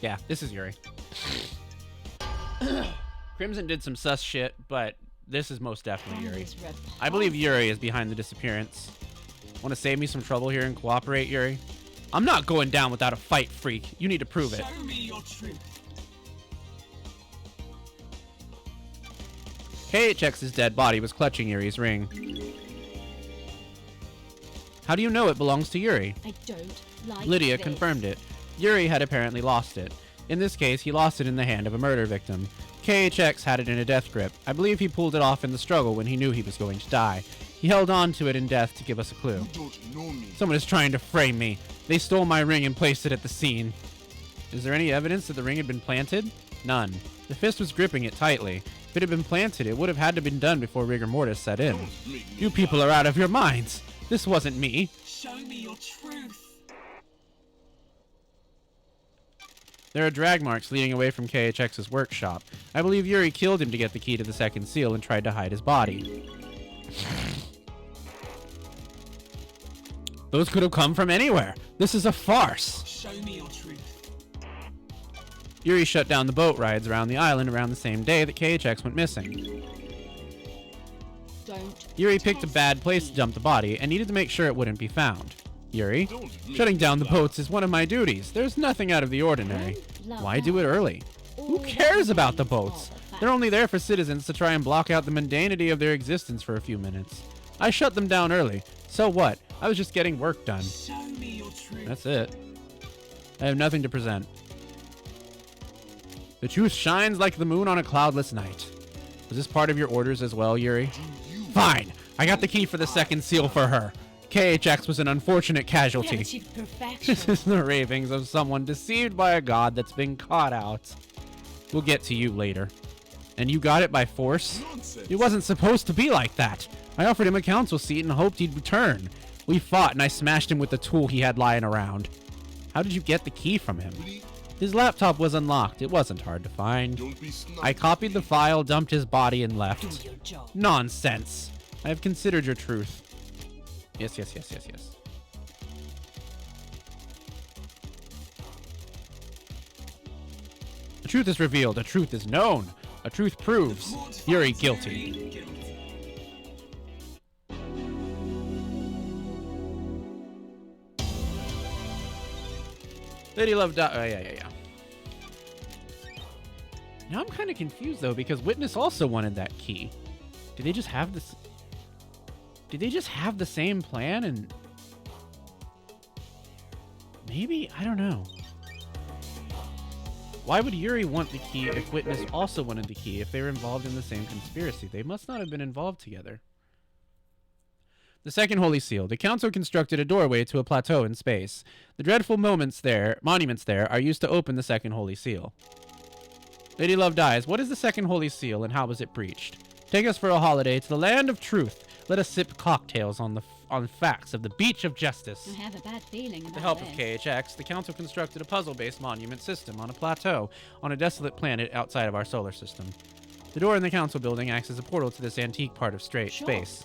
Yeah, this is Yuri. Crimson did some sus shit, but this is most definitely Crime Yuri. is repulsive. I believe Yuri is behind the disappearance. Want to save me some trouble here and cooperate, Yuri? I'm not going down without a fight, freak. You need to prove it. Show me your truth. KHX's dead body was clutching Yuri's ring. How do you know it belongs to Yuri? I don't like Lydia this. confirmed it. Yuri had apparently lost it. In this case, he lost it in the hand of a murder victim. KHX had it in a death grip. I believe he pulled it off in the struggle when he knew he was going to die. He held on to it in death to give us a clue. You don't know me. Someone is trying to frame me. They stole my ring and placed it at the scene. Is there any evidence that the ring had been planted? None. The fist was gripping it tightly. If it had been planted, it would have had to been done before rigor mortis set in. You people are out of your minds. This wasn't me. Show me your truth. There are drag marks leading away from KHX's workshop. I believe Yuri killed him to get the key to the second seal and tried to hide his body. Those could have come from anywhere. This is a farce. Show me your truth. Yuri shut down the boat rides around the island around the same day that KHX went missing. Don't. Yuri picked a bad place to dump the body and needed to make sure it wouldn't be found. Yuri, Don't shutting make down the me boats is one of my duties. There's nothing out of the ordinary. Why do it early? Who cares about the boats? They're only there for citizens to try and block out the mundanity of their existence for a few minutes. I shut them down early. So what? I was just getting work done. Show me your truth. That's it. I have nothing to present. The truth shines like the moon on a cloudless night. Was this part of your orders as well, Yuri? Fine. I got the key for the second seal for her. KHX was an unfortunate casualty. Relative perfection. This is the ravings of someone deceived by a god that's been caught out. We'll get to you later. And you got it by force? Nonsense. It wasn't supposed to be like that. I offered him a council seat and hoped he'd return. We fought and I smashed him with the tool he had lying around. How did you get the key from him? His laptop was unlocked. It wasn't hard to find. Don't be snide. I copied the file, dumped his body, and Do left. your job. Nonsense. I have considered your truth. Yes. The truth is revealed. A truth is known. A truth proves Yuri guilty. Lady Love died. Oh, yeah. Now I'm kind of confused, though, because Witness also wanted that key. Did they just have this... Did they just have the same plan and... Maybe? I don't know. Why would Yuri want the key if Witness also wanted the key if they were involved in the same conspiracy? They must not have been involved together. The second Holy Seal. The Council constructed a doorway to a plateau in space. The dreadful monuments there are used to open the second Holy Seal. Lady Love dies. What is the second Holy Seal and how was it breached? Take us for a holiday to the land of truth. Let us sip cocktails on facts of the beach of justice. I have a bad feeling about With the help this. of KHX, the Council constructed a puzzle-based monument system on a plateau on a desolate planet outside of our solar system. The door in the Council building acts as a portal to this antique part of space.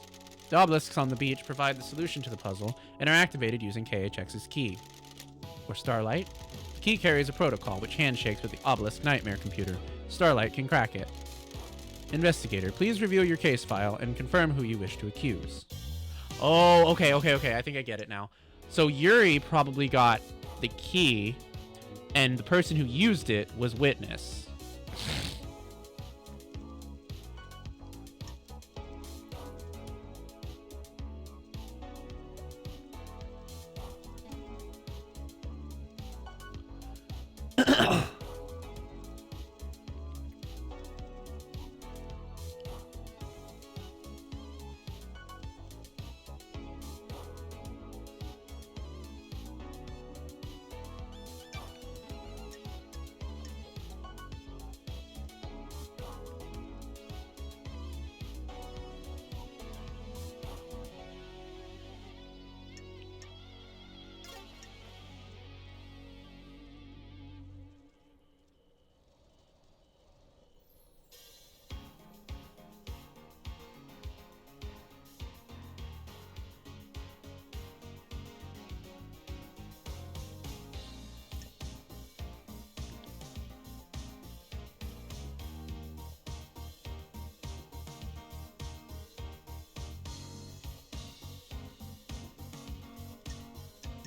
The obelisks on the beach provide the solution to the puzzle and are activated using KHX's key. Or Starlight. The key carries a protocol which handshakes with the obelisk nightmare computer. Starlight can crack it. Investigator, please reveal your case file and confirm who you wish to accuse. Oh, okay. I think I get it now. So Yuri probably got the key, and the person who used it was Witness.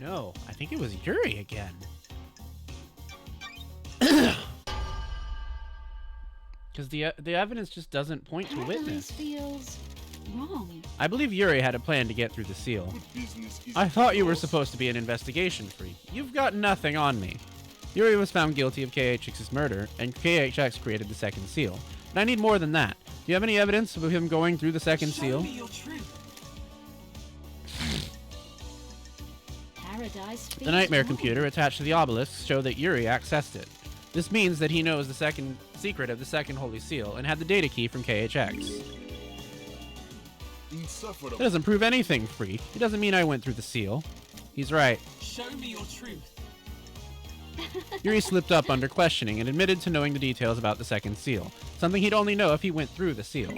No, I think it was Yuri again. Because the evidence just doesn't point to This Witness. feels wrong. I believe Yuri had a plan to get through the seal. Good business is I thought you were yours. supposed to be an investigation freak. You've got nothing on me. Yuri was found guilty of KHX's murder, and KHX created the second seal. But I need more than that. Do you have any evidence of him going through the second seal? Show me your truth. Paradise The nightmare feeds computer attached to the obelisk showed that Yuri accessed it. This means that he knows the second secret of the second holy seal and had the data key from KHX. That doesn't prove anything, freak. It doesn't mean I went through the seal. He's right. Show me your truth. Yuri slipped up under questioning and admitted to knowing the details about the second seal, something he'd only know if he went through the seal.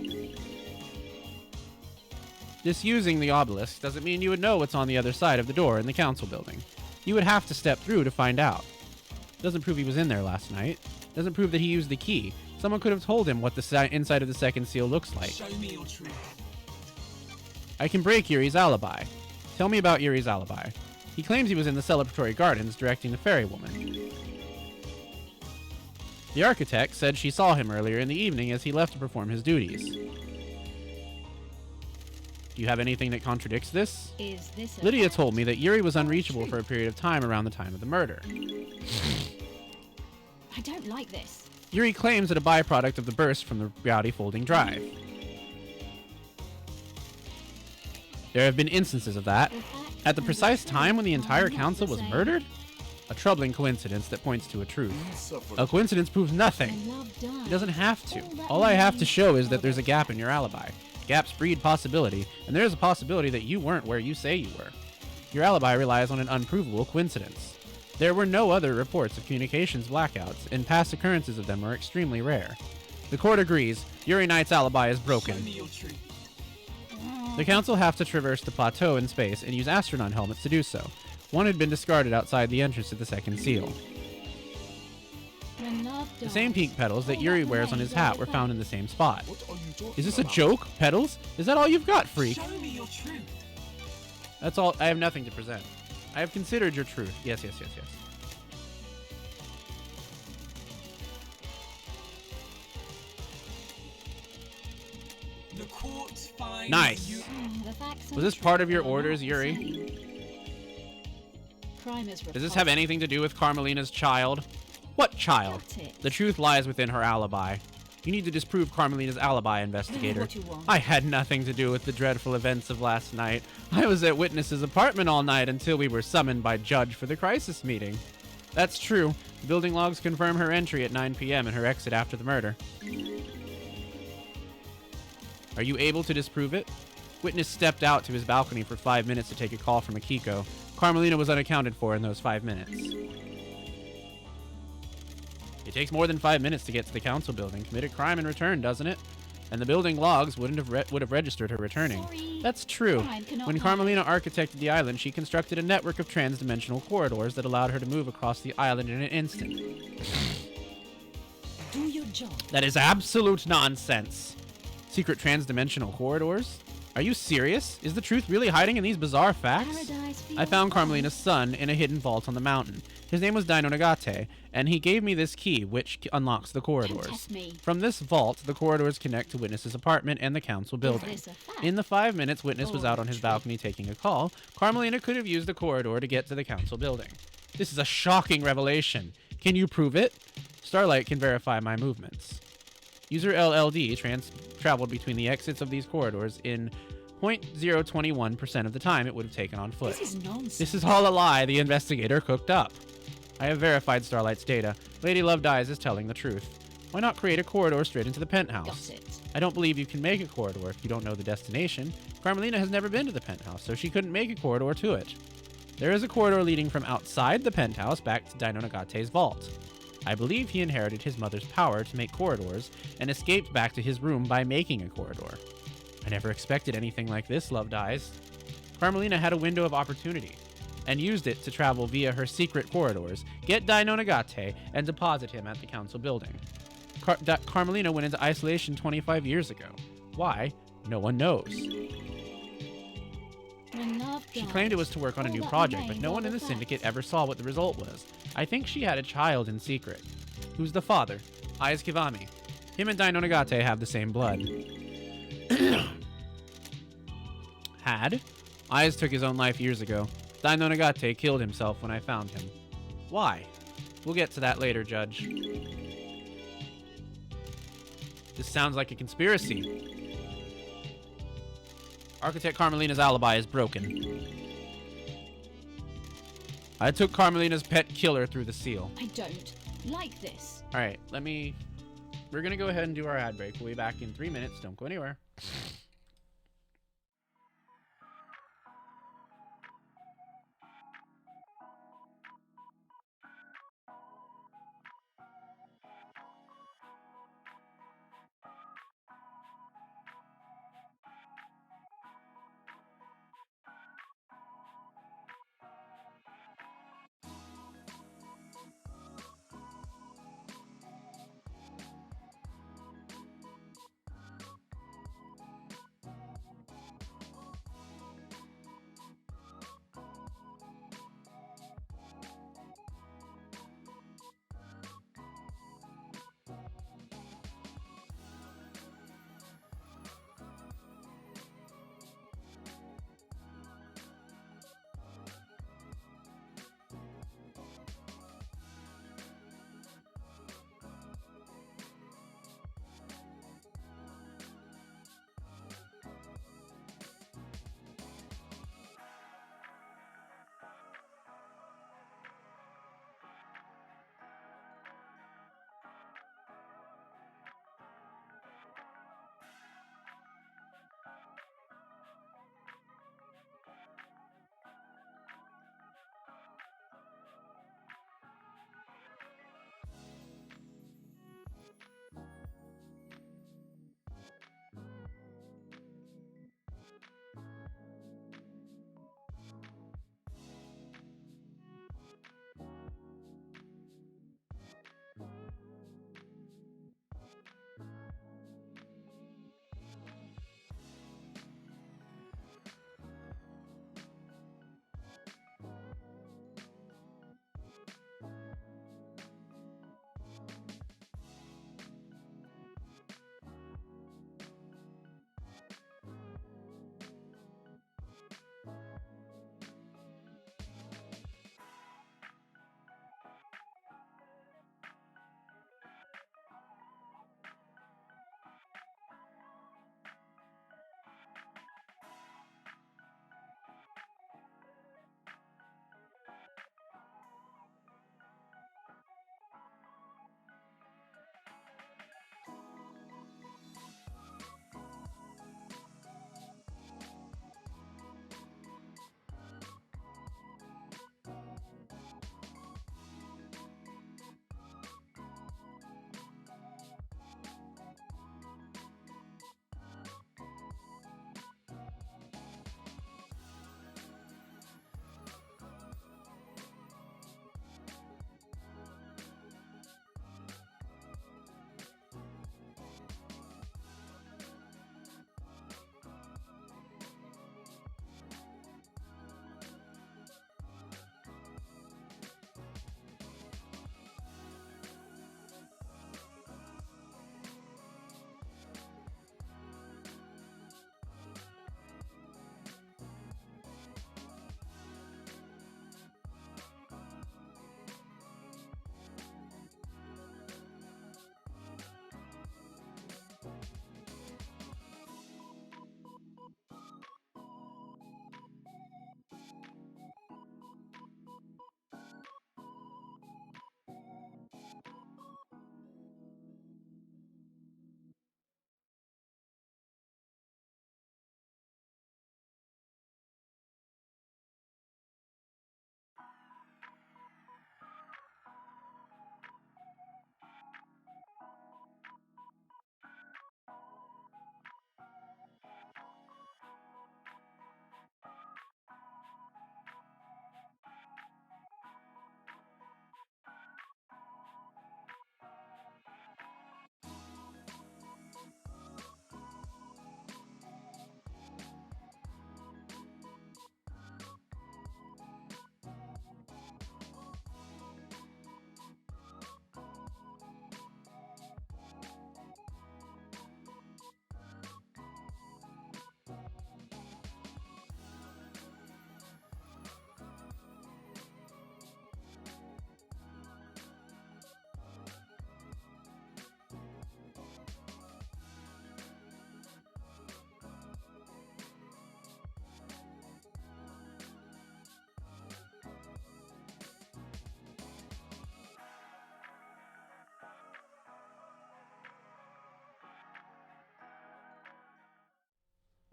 Just using the obelisk doesn't mean you would know what's on the other side of the door in the council building. You would have to step through to find out. Doesn't prove he was in there last night. Doesn't prove that he used the key. Someone could have told him what the inside of the second seal looks like. Show me your truth. I can break Yuri's alibi. Tell me about Yuri's alibi. He claims he was in the celebratory gardens directing the fairy woman. The architect said she saw him earlier in the evening as he left to perform his duties. Do you have anything that contradicts this? Is this a Lydia fact told me that Yuri was or unreachable truth? for a period of time around the time of the murder. I don't like this. Yuri claims that a byproduct of the burst from the reality folding drive. There have been instances of that. The fact At the and precise truth time when the are entire not council the was same. murdered? A troubling coincidence that points to a truth. A coincidence proves nothing. And love dies. It doesn't have to. All that All I have to remains show is are that there's a the gap in your alibi. Gaps breed possibility, and there is a possibility that you weren't where you say you were. Your alibi relies on an unprovable coincidence. There were no other reports of communications blackouts, and past occurrences of them are extremely rare. The court agrees. Yuri Knight's alibi is Show broken. me your truth. The council have to traverse the plateau in space and use astronaut helmets to do so. One had been discarded outside the entrance to the second seal. When love The dies, same pink petals that all Yuri that wears on his remains are hat were the found in the facts. same spot. Is this a joke? Petals? Is that all you've got, freak? Show me your truth. That's all. I have nothing to present. I have considered your truth. Yes. The court finds Nice. you. The facts Was and this the part of truth your are not orders, the Yuri? same. Crime is Does this have anything to do with Carmelina's child? What child? Got it. The truth lies within her alibi. You need to disprove Carmelina's alibi, investigator. What you want. I had nothing to do with the dreadful events of last night. I was at Witness's apartment all night until we were summoned by Judge for the crisis meeting. That's true. The building logs confirm her entry at 9 p.m. and her exit after the murder. Are you able to disprove it? Witness stepped out to his balcony for 5 minutes to take a call from Akiko. Carmelina was unaccounted for in those 5 minutes. It takes more than 5 minutes to get to the council building, commit a crime, and return, doesn't it? And the building logs would have registered her returning. Sorry, That's true. crime cannot When hide. Carmelina architected the island, she constructed a network of trans-dimensional corridors that allowed her to move across the island in an instant. Do your job. That is absolute nonsense. Secret trans-dimensional corridors? Are you serious? Is the truth really hiding in these bizarre facts? Paradise I found Carmelina's son in a hidden vault on the mountain. His name was Dino Nagate, and he gave me this key, which unlocks the corridors. test me. From this vault, the corridors connect to Witness's apartment and the council building. this a fact In the 5 minutes Witness was or out on his truth? balcony taking a call, Carmelina could have used the corridor to get to the council building. This is a shocking revelation. Can you prove it? Starlight can verify my movements. User LLD traveled between the exits of these corridors in 0.021% of the time it would have taken on foot. This is nonsense. This is all a lie the investigator cooked up. I have verified Starlight's data. Lady Love Dies is telling the truth. Why not create a corridor straight into the penthouse? Got it. I don't believe you can make a corridor if you don't know the destination. Carmelina has never been to the penthouse, so she couldn't make a corridor to it. There is a corridor leading from outside the penthouse back to Dino Nagate's vault. I believe he inherited his mother's power to make corridors and escaped back to his room by making a corridor. I never expected anything like this, Love Dies. Carmelina had a window of opportunity and used it to travel via her secret corridors, get Dino Nagate, and deposit him at the council building. Carmelina went into isolation 25 years ago. Why? No one knows. When love She dies, claimed it was to work on a all new that project, but remains no are one in the facts. syndicate ever saw what the result was. I think she had a child in secret. Who's the father? Ayaz Kivami. Him and Dino Nagate have the same blood. Had? Ayaz took his own life years ago. Dino Nagate killed himself when I found him. Why? We'll get to that later, Judge. This sounds like a conspiracy. Architect Carmelina's alibi is broken. I took Carmelina's pet killer through the seal. I don't like this. All right, we're going to go ahead and do our ad break. We'll be back in 3 minutes. Don't go anywhere.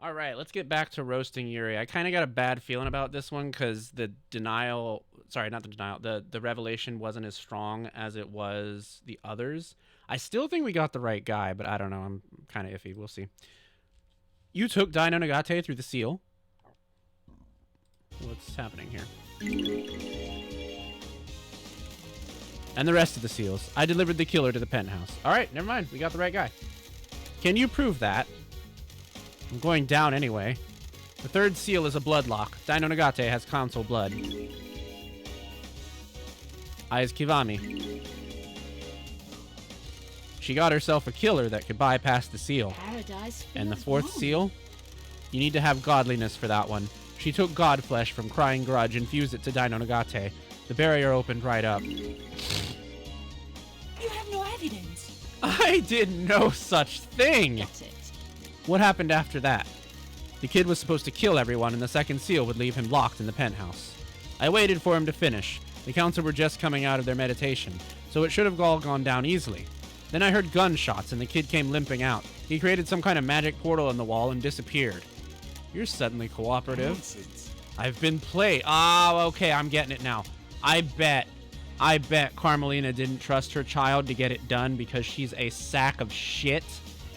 All right, let's get back to roasting Yuri. I kind of got a bad feeling about this one because the the revelation wasn't as strong as it was the others. I still think we got the right guy, but I don't know. I'm kind of iffy. We'll see. You took Dino Nagate through the seal. What's happening here? And the rest of the seals. I delivered the killer to the penthouse. All right, never mind. We got the right guy. Can you prove that? I'm going down anyway. The third seal is a blood lock. Dino Nagate has console blood. Eyes Kivami. She got herself a killer that could bypass the seal. Paradise And the feels fourth wrong. seal? You need to have godliness for that one. She took god flesh from Crying Grudge and fused it to Dino Nagate. The barrier opened right up. You have no evidence. I did no such thing! Got it. What happened after that? The kid was supposed to kill everyone and the second seal would leave him locked in the penthouse. I waited for him to finish. The council were just coming out of their meditation, so it should have all gone down easily. Then I heard gunshots and the kid came limping out. He created some kind of magic portal in the wall and disappeared. You're suddenly cooperative. Nonsense. I've been played. Oh, okay, I'm getting it now. I bet Carmelina didn't trust her child to get it done because she's a sack of shit,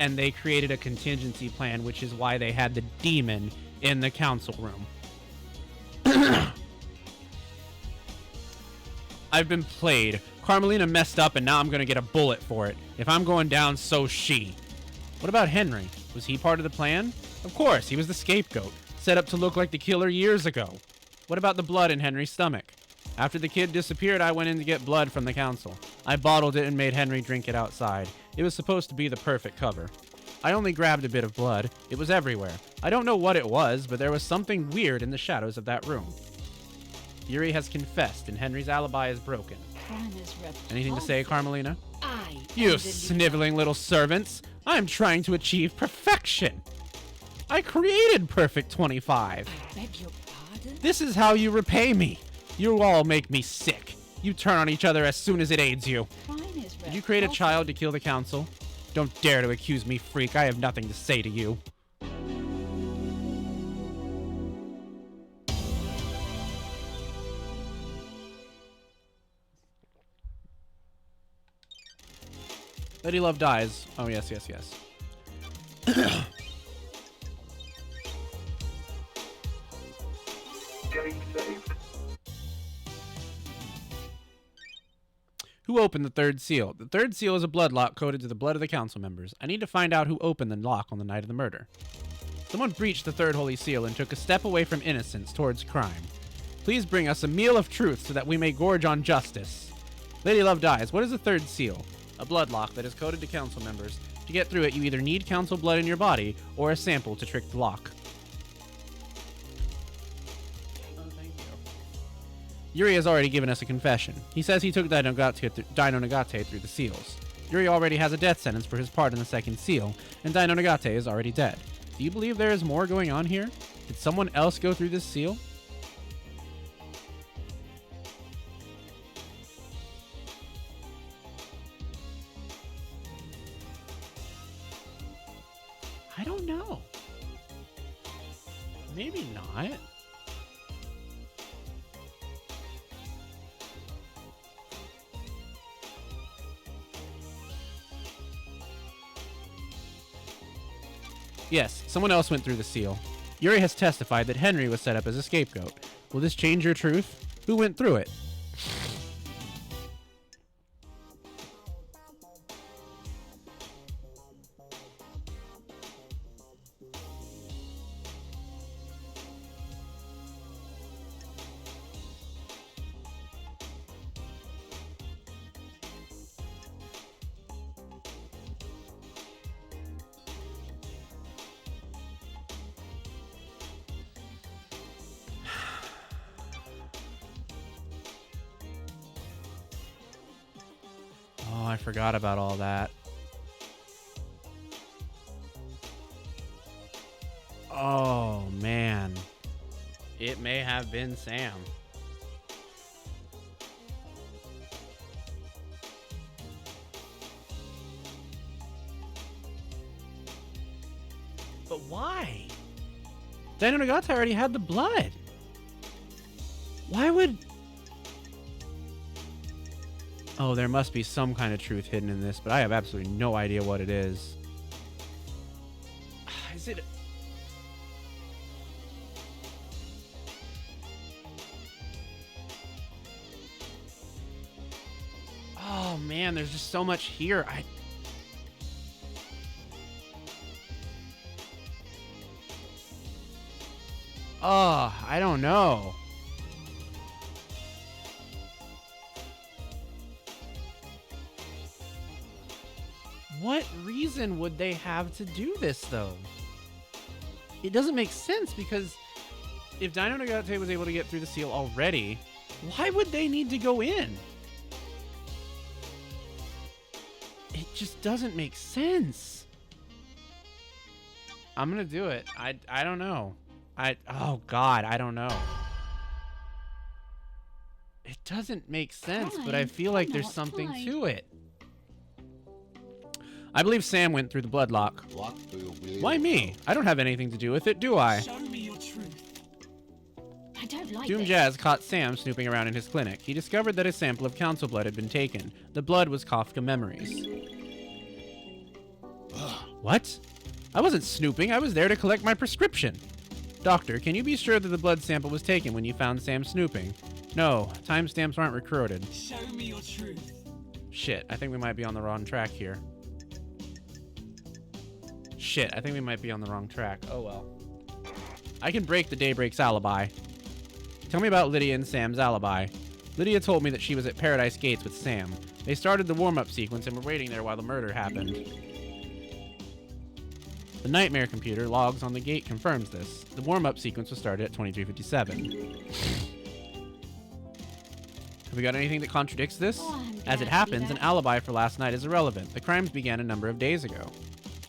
and they created a contingency plan, which is why they had the demon in the council room. I've been played. Carmelina messed up, and now I'm gonna get a bullet for it. If I'm going down, so's she. What about Henry? Was he part of the plan? Of course, he was the scapegoat, set up to look like the killer years ago. What about the blood in Henry's stomach? After the kid disappeared, I went in to get blood from the council. I bottled it and made Henry drink it outside. It was supposed to be the perfect cover. I only grabbed a bit of blood. It was everywhere. I don't know what it was, but there was something weird in the shadows of that room. Yuri has confessed, and Henry's alibi is broken. Crime is Anything to say, Carmelina? I am You the sniveling little servants! I'm trying to achieve perfection! I created Perfect 25! leader. I beg your pardon? This is how you repay me! You all make me sick. You turn on each other as soon as it aids you. Crime is Did you create a child to kill the council? Don't dare to accuse me, freak. I have nothing to say to you. Lady Love dies. Oh, yes, yes, yes. Getting saved. Who opened the third seal? The third seal is a blood lock coded to the blood of the council members. I need to find out who opened the lock on the night of the murder. Someone breached the third holy seal and took a step away from innocence towards crime. Please bring us a meal of truth so that we may gorge on justice. Lady Love dies. What is the third seal? A blood lock that is coded to council members. To get through it, you either need council blood in your body or a sample to trick the lock. Oh, thank you. Yuri has already given us a confession. He says he took Dino Nagate through the seals. Yuri already has a death sentence for his part in the second seal, and Dino Nagate is already dead. Do you believe there is more going on here? Did someone else go through this seal? I don't know. Maybe not. Yes, someone else went through the seal. Yuri has testified that Henry was set up as a scapegoat. Will this change your truth? Who went through it? Oh, I forgot about all that. Oh, man. It may have been Sam. But why? Dino Nagata already had the blood. Why would... Oh, there must be some kind of truth hidden in this, but I have absolutely no idea what it is. Is it... Oh man, there's just so much here. I don't know. What reason would they have to do this, though? It doesn't make sense, because if Dino Nagate was able to get through the seal already, why would they need to go in? It just doesn't make sense. I'm gonna do it. I don't know. Oh God, I don't know. It doesn't make sense, but I feel like there's something to it. I believe Sam went through the bloodlock. What do you believe? Why me? I don't have anything to do with it, do I? Show me your truth. I don't like Doom this. Jazz caught Sam snooping around in his clinic. He discovered that a sample of council blood had been taken. The blood was Kafka Memories. What? I wasn't snooping. I was there to collect my prescription. Doctor, can you be sure that the blood sample was taken when you found Sam snooping? No, timestamps aren't recorded. Show me your truth. Shit, I think we might be on the wrong track here. Shit, I think we might be on the wrong track. Oh well. I can break the Daybreak's alibi. Tell me about Lydia and Sam's alibi. Lydia told me that she was at Paradise Gates with Sam. They started the warm-up sequence and were waiting there while the murder happened. The Nightmare computer logs on the gate confirms this. The warm-up sequence was started at 23:57. Have we got anything that contradicts this? Oh, I'm As glad it to happens, hear an that. alibi for last night is irrelevant. The crimes began a number of days ago.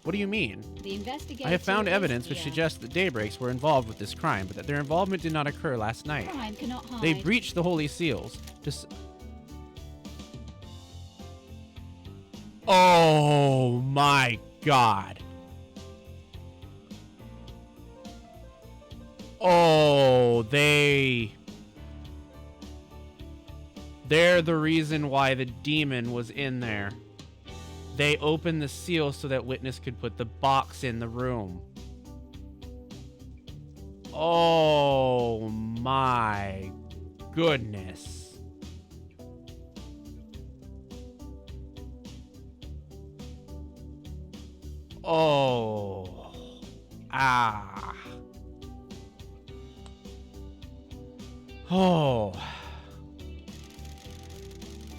What do you mean? The investigator I have found is evidence which here. suggests that Daybreaks were involved with this crime, but that their involvement did not occur last night. Crime cannot hide. They breached the Holy Seals. Oh my God. Oh, they're the reason why the demon was in there. They opened the seal so that Witness could put the box in the room. Oh my goodness. Oh. Ah. Oh.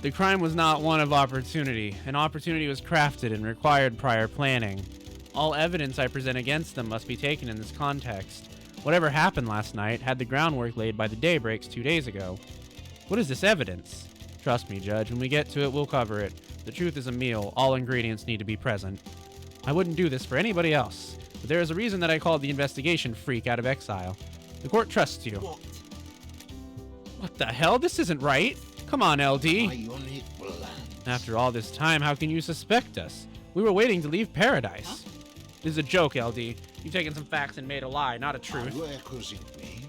The crime was not one of opportunity. An opportunity was crafted and required prior planning. All evidence I present against them must be taken in this context. Whatever happened last night had the groundwork laid by the Daybreaks 2 days ago. What is this evidence? Trust me, Judge, when we get to it, we'll cover it. The truth is a meal. All ingredients need to be present. I wouldn't do this for anybody else, but there is a reason that I called the investigation freak out of exile. The court trusts you. What? What the hell? This isn't right. Come on, LD. Ionic blast. After all this time, how can you suspect us? We were waiting to leave paradise. This is a joke, LD. You've taken some facts and made a lie, not a Are truth. you accusing me?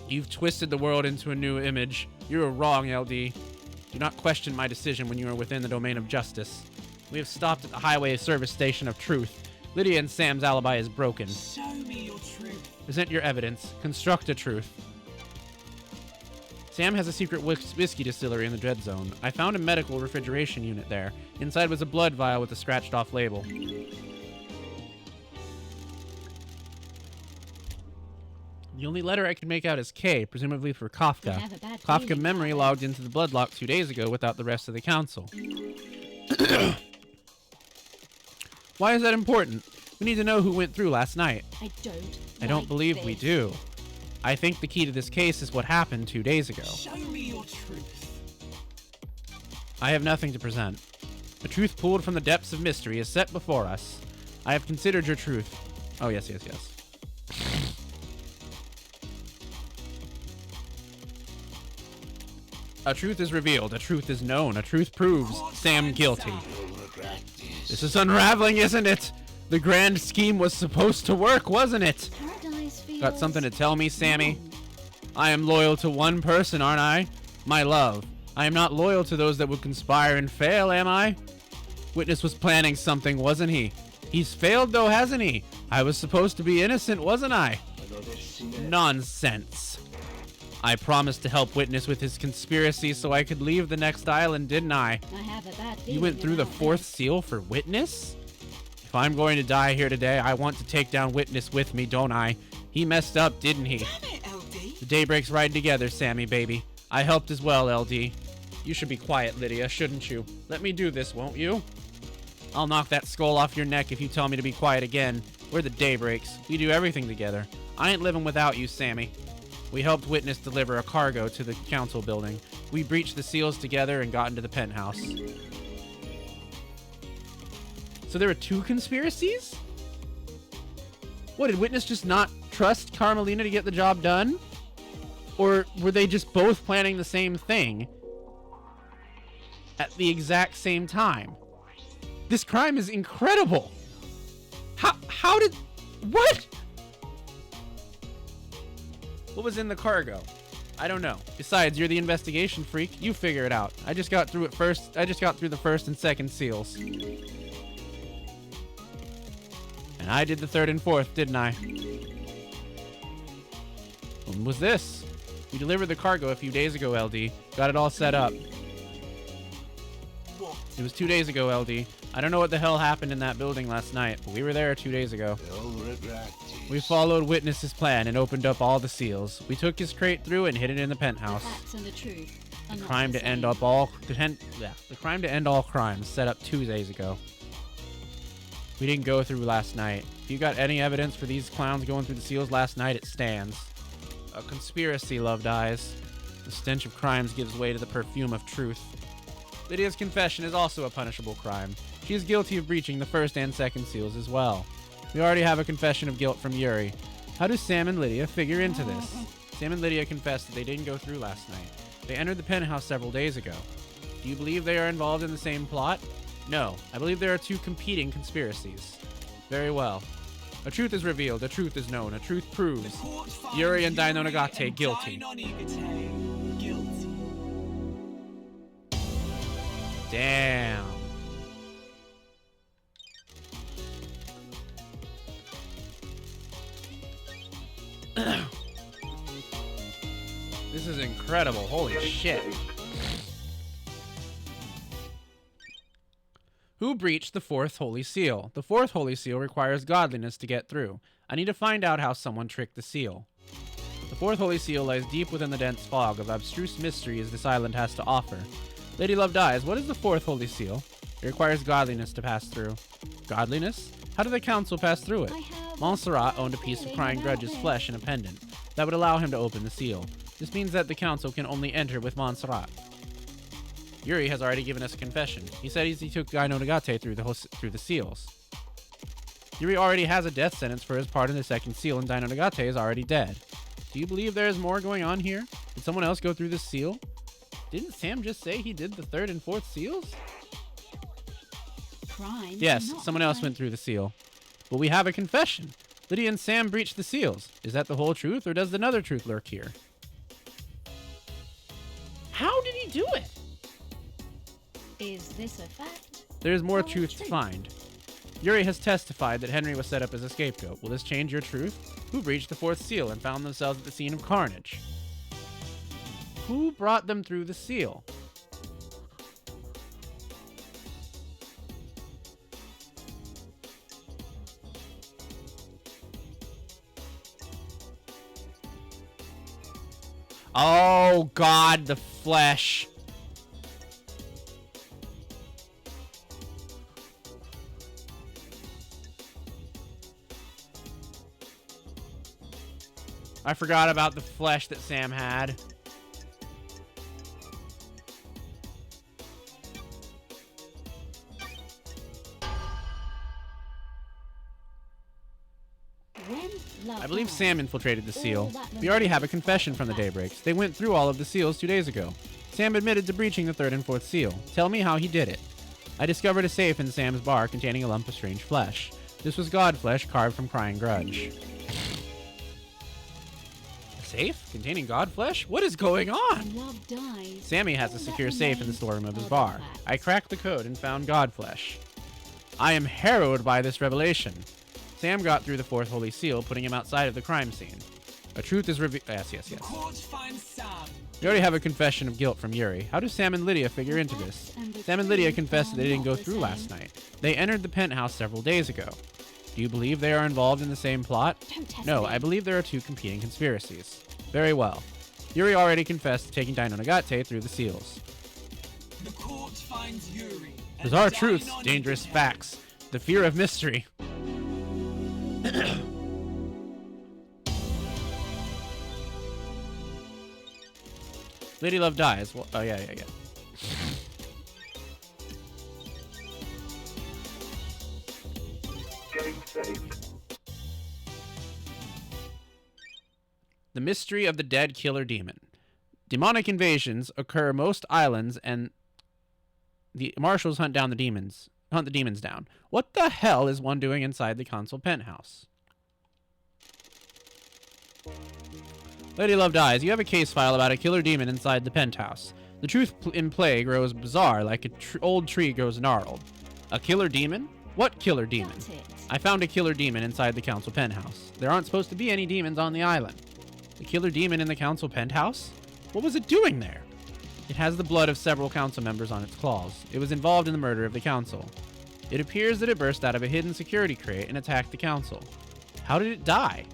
You've twisted the world into a new image. You were wrong, LD. Do not question my decision when you are within the domain of justice. We have stopped at the highway service station of truth. Lydia and Sam's alibi is broken. Show me your truth. Present your evidence. Construct a truth. Sam has a secret whiskey distillery in the Dread Zone. I found a medical refrigeration unit there. Inside was a blood vial with a scratched off label. The only letter I can make out is K, presumably for Kafka. I have a bad Kafka feeling memory about logged into the bloodlock 2 days ago without the rest of the council. Why is that important? We need to know who went through last night. I don't believe we do. I think the key to this case is what happened 2 days ago. Show me your truth. I have nothing to present. The truth pulled from the depths of mystery is set before us. I have considered your truth. Oh, yes, yes, yes. A truth is revealed. A truth is known. A truth proves Sam guilty. You'll regret this. This is unraveling, isn't it? The grand scheme was supposed to work, wasn't it? Paradise for Got something to tell me, Sammy? I am loyal to one person, aren't I? My love. I am not loyal to those that would conspire and fail, am I? Witness was planning something, wasn't he? He's failed though, hasn't he? I was supposed to be innocent, wasn't I? Nonsense. I promised to help Witness with his conspiracy so I could leave the next island, didn't I? I have a bad You went through the fourth seal for Witness? If I'm going to die here today, I want to take down Witness with me, don't I? He messed up, didn't he? Damn it, LD. The daybreak's riding together, Sammy, baby. I helped as well, LD. You should be quiet, Lydia, shouldn't you? Let me do this, won't you? I'll knock that skull off your neck if you tell me to be quiet again. We're the daybreaks. We do everything together. I ain't living without you, Sammy. We helped Witness deliver a cargo to the council building. We breached the seals together and got into the penthouse. So there were two conspiracies? What, did Witness just not trust Carmelina to get the job done? Or were they just both planning the same thing at the exact same time? This crime is incredible. How did... What? What was in the cargo? I don't know. Besides, you're the investigation freak. You figure it out. I just got through the first and second seals. And I did the third and fourth, didn't I? When was this? We delivered the cargo a few days ago, LD. Got it all set up. What? It was 2 days ago, LD. I don't know what the hell happened in that building last night, but we were there 2 days ago. You'll regret this. We followed Witness's plan and opened up all the seals. We took his crate through and hid it in the penthouse. The facts and the truth. Are The not crime the to end same. up all the crime to end all crimes set up 2 days ago. We didn't go through last night. If you got any evidence for these clowns going through the seals last night, it stands. A conspiracy, loved eyes. The stench of crimes gives way to the perfume of truth. Lydia's confession is also a punishable crime. She is guilty of breaching the first and second seals as well. We already have a confession of guilt from Yuri. How do Sam and Lydia figure into this? Sam and Lydia confessed that they didn't go through last night. They entered the penthouse several days ago. Do you believe they are involved in the same plot? No, I believe there are two competing conspiracies. Very well. A truth is revealed, a truth is known, a truth proves. Court finds Yuri and Dino Yuri Nagate and guilty. Dino Nagate guilty. Damn. This is incredible. Holy shit. Who breached the fourth holy seal? The fourth holy seal requires godliness to get through. I need to find out how someone tricked the seal. The fourth holy seal lies deep within the dense fog of abstruse mysteries this island has to offer. Lady Loved Eyes, what is the fourth holy seal? It requires godliness to pass through. Godliness? How did the council pass through it? I have Montserrat owned a piece of feeling Crying about Grudge's this. flesh and a pendant that would allow him to open the seal. This means that the council can only enter with Montserrat. Yuri has already given us a confession. He said he took Dino Nagate through the seals. Yuri already has a death sentence for his part in the second seal, and Dino Nagate is already dead. Do you believe there is more going on here? Did someone else go through the seal? Didn't Sam just say he did the third and fourth seals? crimes. Yes, not someone else crime. went through the seal. But we have a confession. Lydia and Sam breached the seals. Is that the whole truth, or does another truth lurk here? How did he do it? Is this a fact? There is more Or truth to truth? find. Yuri has testified that Henry was set up as a scapegoat. Will this change your truth? Who breached the fourth seal and found themselves at the scene of carnage? Who brought them through the seal? Oh God, the flesh. I forgot about the flesh that Sam had. When love I believe dies, Sam infiltrated the seal. all that We already have a remains confession are from the facts. Daybreaks. They went through all of the seals 2 days ago. Sam admitted to breaching the third and fourth seal. Tell me how he did it. I discovered a safe in Sam's bar containing a lump of strange flesh. This was god flesh carved from Crying Grudge. safe containing god flesh? What is going on? When love dies, Sammy has a all that secure safe in the remains storeroom of his are bar. the facts. I cracked the code and found god flesh. I am harrowed by this revelation. Sam got through the fourth holy seal, putting him outside of the crime scene. A truth is revealed. Yes. The court finds Sam. We already have a confession of guilt from Yuri. How do Sam and Lydia figure into this? Sam and Lydia confessed that they didn't go through last night. They entered the penthouse several days ago. Do you believe they are involved in the same plot? Don't test No, me. I believe there are two competing conspiracies. Very well. Yuri already confessed to taking Dino Nagate through the seals. The court finds Yuri. and Bizarre Dino truths, Nagate. dangerous facts, the fear of mystery. Lady Love dies. Well, oh, yeah. Getting saved. The mystery of the dead killer demon. Demonic invasions occur most islands, and the marshals hunt the demons down. What the hell is one doing inside the council penthouse? Lady Love dies. You have a case file about a killer demon inside the penthouse. The truth in play grows bizarre, like an old tree grows gnarled. A killer demon? What killer demon? Got it. I found a killer demon inside the council penthouse. There aren't supposed to be any demons on the island. The killer demon in the council penthouse? What was it doing there? It has the blood of several council members on its claws. It was involved in the murder of the council. It appears that it burst out of a hidden security crate and attacked the council. How did it die?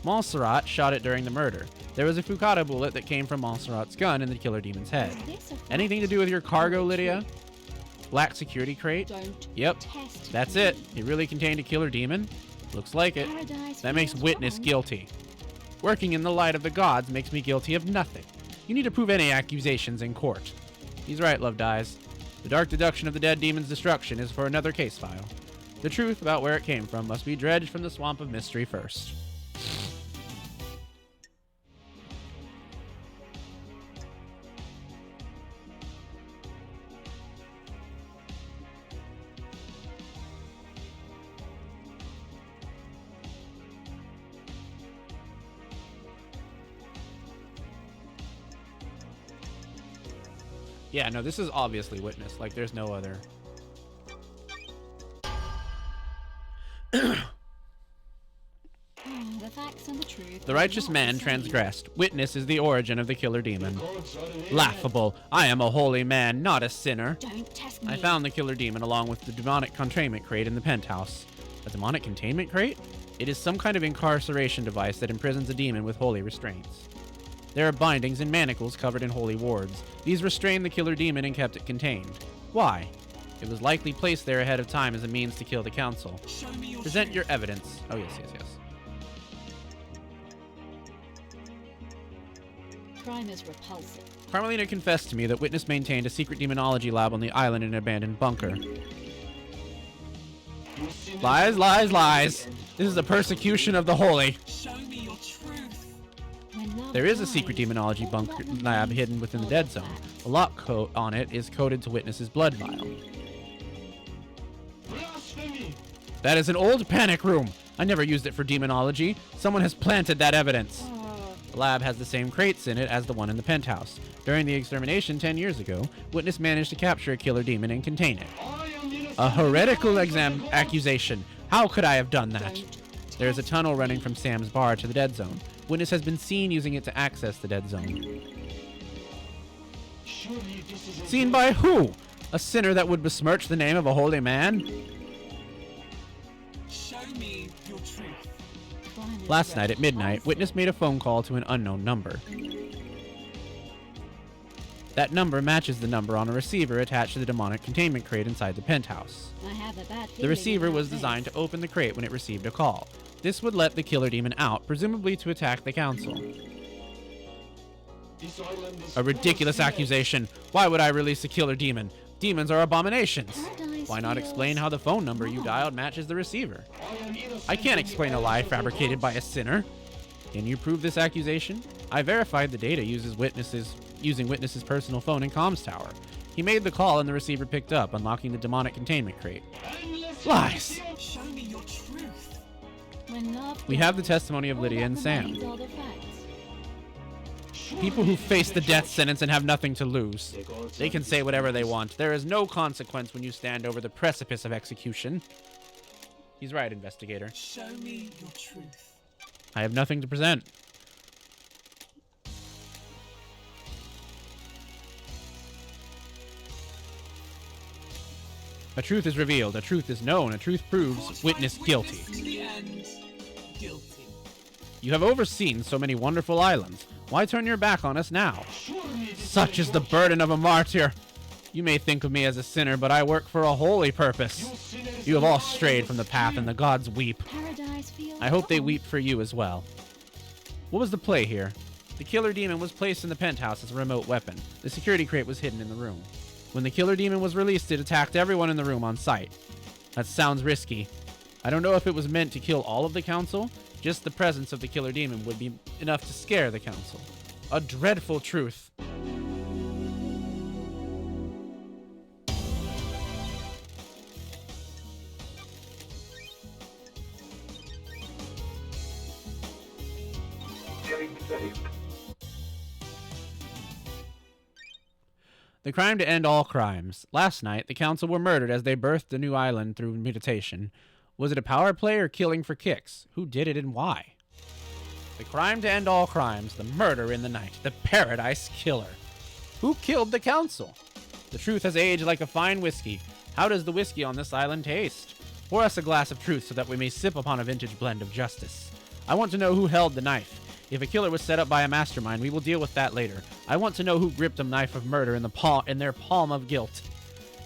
Montserrat shot it during the murder. There was a Fukata bullet that came from Montserrat's gun in the killer demon's head. Is this a fact Anything to do with your cargo, or a Lydia? truth? Black security crate? Don't Yep. test That's me. it. It really contained a killer demon? Looks like it. Paradise That makes feels Witness wrong. guilty. Working in the light of the gods makes me guilty of nothing. You need to prove any accusations in court. He's right, Love dies. The dark deduction of the dead demon's destruction is for another case file. The truth about where it came from must be dredged from the swamp of mystery first. Yeah, no, this is obviously Witness. Like, there's no other. The facts and the truth. The are righteous not man the same. transgressed. Witness is the origin of the killer demon. Gods are in Laughable. I am a holy man, not a sinner. Don't test me. I found the killer demon along with the demonic containment crate in the penthouse. A demonic containment crate? It is some kind of incarceration device that imprisons a demon with holy restraints. There are bindings and manacles covered in holy wards. These restrained the killer demon and kept it contained. Why? It was likely placed there ahead of time as a means to kill the council. Show me your Present truth. your evidence. Oh, yes. Crime is repulsive. Carmelina confessed to me that Witness maintained a secret demonology lab on the island in an abandoned bunker. Lies. This is a persecution of the holy. Show me your truth. When love There is a dies, secret demonology all bunker that lab remains hidden within the are dead zone. facts. A lock coat on it is coded to Witness's blood vial. Blasphemy! That is an old panic room. I never used it for demonology. Someone has planted that evidence. The lab has the same crates in it as the one in the penthouse. During the extermination 10 years ago, Witness managed to capture a killer demon and contain it. I am innocent. A heretical accusation. How could I have done that? Don't There is a test tunnel me. running from Sam's bar to the dead zone. Witness has been seen using it to access the dead zone. Surely this is a Seen by who? A sinner that would besmirch the name of a holy man? Show me your truth. Crime is Last night at midnight, repulsive. Witness made a phone call to an unknown number. That number matches the number on a receiver attached to the demonic containment crate inside the penthouse. I have a bad The feeling receiver about was this. designed to open the crate when it received a call. This would let the killer demon out, presumably to attack the council. This island is A ridiculous full of accusation. Why would I release a killer demon? Demons are abominations. Paradise Why not explain feels how the phone number you wrong. dialed matches the receiver? I am innocent I can't in the explain a eyes lie of the fabricated by a gods. sinner. Can you prove this accusation? I verified the data using Witness's personal phone and comms tower. He made the call and the receiver picked up, unlocking the demonic containment crate. Endless Lies. Show me your truth. When love We have the dies, testimony of all Lydia that and Sam. remains are the facts. People who face the death sentence and have nothing to lose. They can say whatever they want. There is no consequence when you stand over the precipice of execution. He's right, investigator. Show me your truth. I have nothing to present. A truth is revealed, a truth is known, a truth proves, witness guilty. To the end, guilty. You have overseen so many wonderful islands. Why turn your back on us now? Such is the burden of a martyr. You may think of me as a sinner, but I work for a holy purpose. You have all strayed from the path, and the gods weep. Paradise feels I hope they wrong. weep for you as well. What was the play here? The killer demon was placed in the penthouse as a remote weapon. The security crate was hidden in the room. When the killer demon was released, it attacked everyone in the room on sight. That sounds risky. I don't know if it was meant to kill all of the council. Just the presence of the killer demon would be enough to scare the council. A dreadful truth. Getting saved. The crime to end all crimes. Last night, the council were murdered as they birthed a new island through mutation. Was it a power play or killing for kicks? Who did it and why? The crime to end all crimes. The murder in the night. The paradise killer. Who killed the council? The truth has aged like a fine whiskey. How does the whiskey on this island taste? Pour us a glass of truth so that we may sip upon a vintage blend of justice. I want to know who held the knife. If a killer was set up by a mastermind, we will deal with that later. I want to know who gripped a knife of murder in their palm of guilt.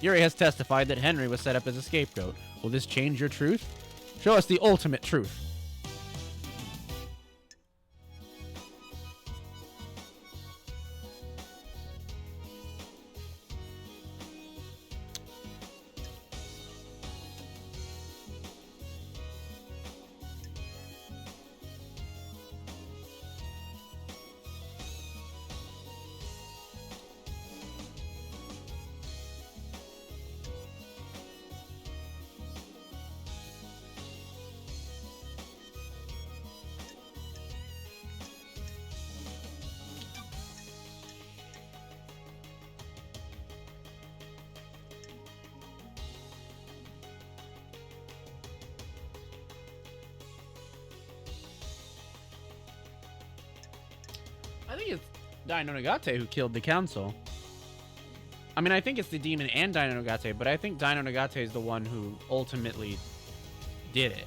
Yuri has testified that Henry was set up as a scapegoat. Will this change your truth? Show us the ultimate truth. I think it's Dino Nagate who killed the council. I mean, I think it's the demon and Dino Nagate, but I think Dino Nagate is the one who ultimately did it.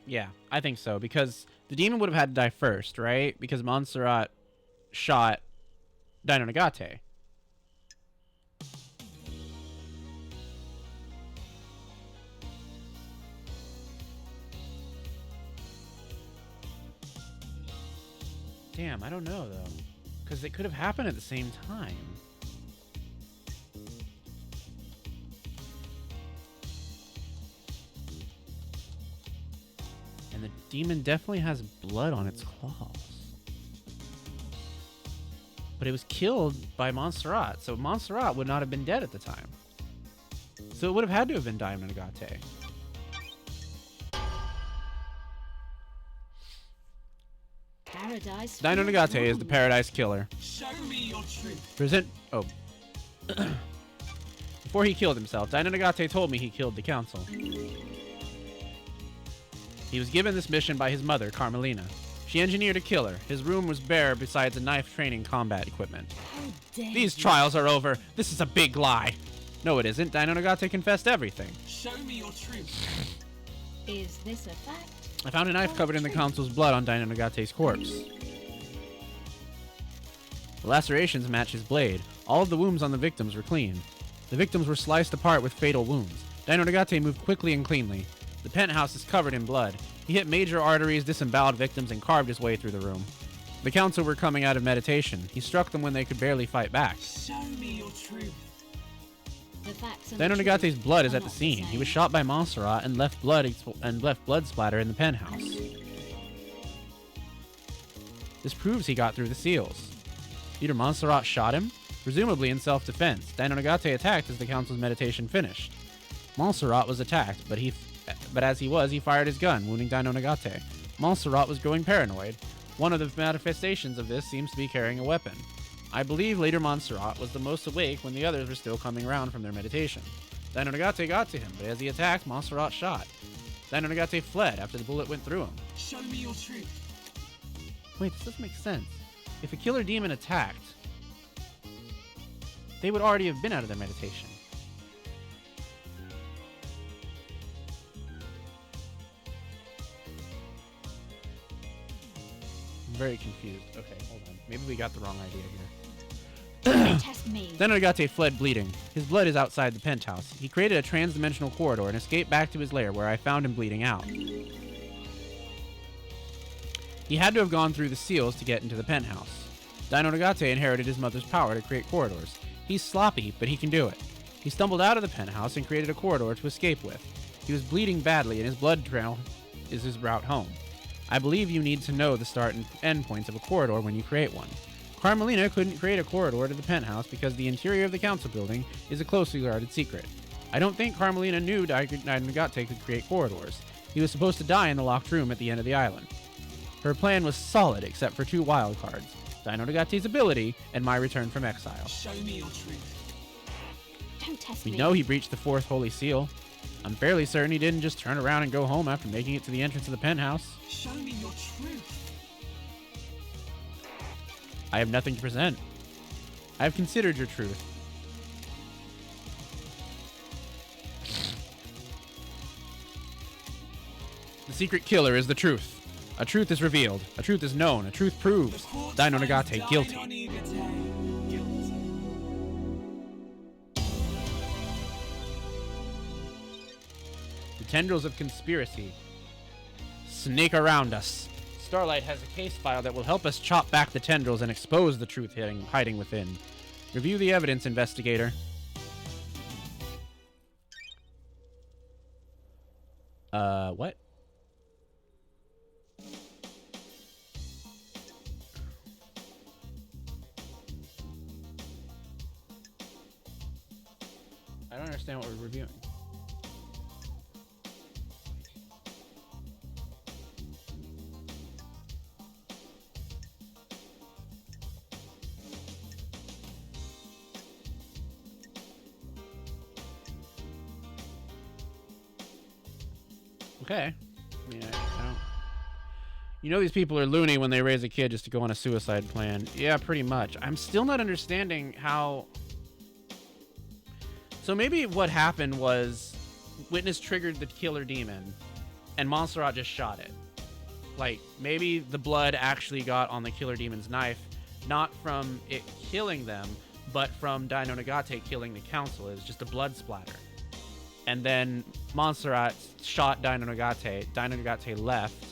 Yeah, I think so, because the demon would have had to die first, right? Because Montserrat shot Dino Nagate. Damn, I don't know, though. Because it could have happened at the same time. And the demon definitely has blood on its claws. But it was killed by Montserrat, so Montserrat would not have been dead at the time. So it would have had to have been Dino Nagate. Paradise Dino feels Nagate is the wrong. Paradise Killer. Show me your truth. Present. Oh. Before he killed himself, Dino Nagate told me he killed the council. He was given this mission by his mother, Carmelina. She engineered a killer. His room was bare besides a knife training combat equipment. How dare These you. trials are over. This is a big lie. No, it isn't. Dino Nagate confessed everything. Show me your truth. Is this a fact? I found a knife covered in the council's blood on Dino Nagate's corpse. The lacerations match his blade. All of the wounds on the victims were clean. The victims were sliced apart with fatal wounds. Dino Nagate moved quickly and cleanly. The penthouse is covered in blood. He hit major arteries, disemboweled victims, and carved his way through the room. The council were coming out of meditation. He struck them when they could barely fight back. Show me your truth. The facts and Dino the Nagate's truth blood is are at the not scene. He was same. shot by Montserrat and left blood splatter in the penthouse. This proves he got through the seals. Either Montserrat shot him, presumably in self-defense. Dino Nagate attacked as the council's meditation finished. Montserrat was attacked, but as he was, he fired his gun, wounding Dino Nagate. Montserrat was growing paranoid. One of the manifestations of this seems to be carrying a weapon. I believe later Montserrat was the most awake when the others were still coming around from their meditation. Dino Nagate got to him, but as he attacked, Montserrat shot. Dino Nagate fled after the bullet went through him. Show me your truth. Wait, this doesn't make sense. If a killer demon attacked, they would already have been out of their meditation. I'm very confused. Okay, hold on. Maybe we got the wrong idea here. Don't test me. Then Nagate fled bleeding. His blood is outside the penthouse. He created a trans-dimensional corridor and escaped back to his lair where I found him bleeding out. He had to have gone through the seals to get into the penthouse. Dino Nagate inherited his mother's power to create corridors. He's sloppy, but he can do it. He stumbled out of the penthouse and created a corridor to escape with. He was bleeding badly, and his blood trail is his route home. I believe you need to know the start and end points of a corridor when you create one. Carmelina couldn't create a corridor to the penthouse because the interior of the council building is a closely guarded secret. I don't think Carmelina knew Dino Nagate could create corridors. He was supposed to die in the locked room at the end of the island. Her plan was solid except for 2 wild cards, Dino Nagate's ability and my return from exile. Show me your truth. Don't test We me. know he breached the 4th Holy Seal. I'm fairly certain he didn't just turn around and go home after making it to the entrance of the penthouse. Show me your truth. I have nothing to present. I have considered your truth. The secret killer is the truth. A truth is revealed. A truth is known. A truth proves Dino Nagate guilty. Guilty. The tendrils of conspiracy snake around us. Starlight has a case file that will help us chop back the tendrils and expose the truth hiding within. Review the evidence, investigator. What? I don't understand what we're reviewing. Okay. I mean, I don't... You know these people are loony when they raise a kid just to go on a suicide plan. Yeah, pretty much. I'm still not understanding how... So maybe what happened was Witness triggered the killer demon and Montserrat just shot it. Like, maybe the blood actually got on the killer demon's knife, not from it killing them, but from Dino Nagate killing the council. It was just a blood splatter. And then Montserrat shot Dino Nagate. Dino Nagate left.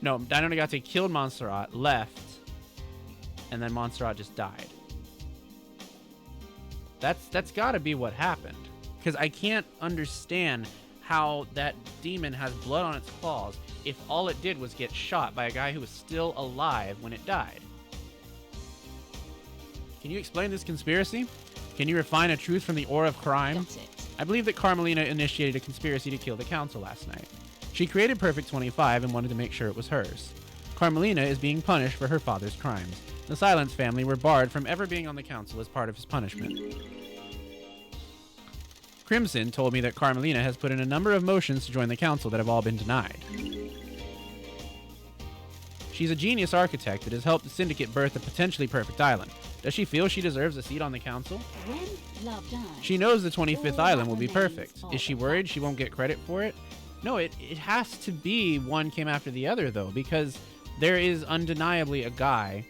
No, Dino Nagate killed Montserrat, left, and then Montserrat just died. That's got to be what happened. Because I can't understand how that demon has blood on its claws if all it did was get shot by a guy who was still alive when it died. Can you explain this conspiracy? Can you refine a truth from the ore of crime? Got it. I believe that Carmelina initiated a conspiracy to kill the council last night. She created Perfect 25 and wanted to make sure it was hers. Carmelina is being punished for her father's crimes. The Silence family were barred from ever being on the council as part of his punishment. Crimson told me that Carmelina has put in a number of motions to join the council that have all been denied. She's a genius architect that has helped the Syndicate birth a potentially perfect island. Does she feel she deserves a seat on the council? When love dies, She knows the 25th all island that will be remains perfect. are Is she the worried she facts. won't get credit for it? No, it has to be one came after the other, though, because there is undeniably a guy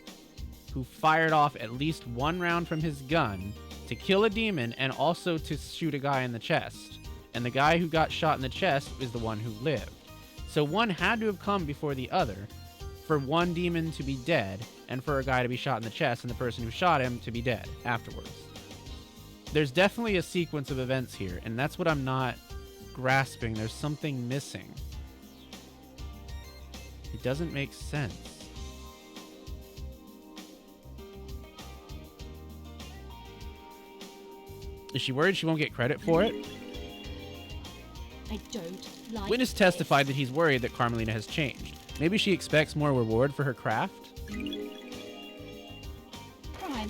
who fired off at least one round from his gun to to kill a demon and also to shoot a guy in the chest. And the guy who got shot in the chest is the one who lived. So one had to have come before the other for one demon to be dead and for a guy to be shot in the chest and the person who shot him to be dead afterwards. There's definitely a sequence of events here, and that's what I'm not grasping. There's something missing. It doesn't make sense. Is she worried she won't get credit for it? I don't like Witness this. testified that he's worried that Carmelina has changed. Maybe she expects more reward for her craft? Crime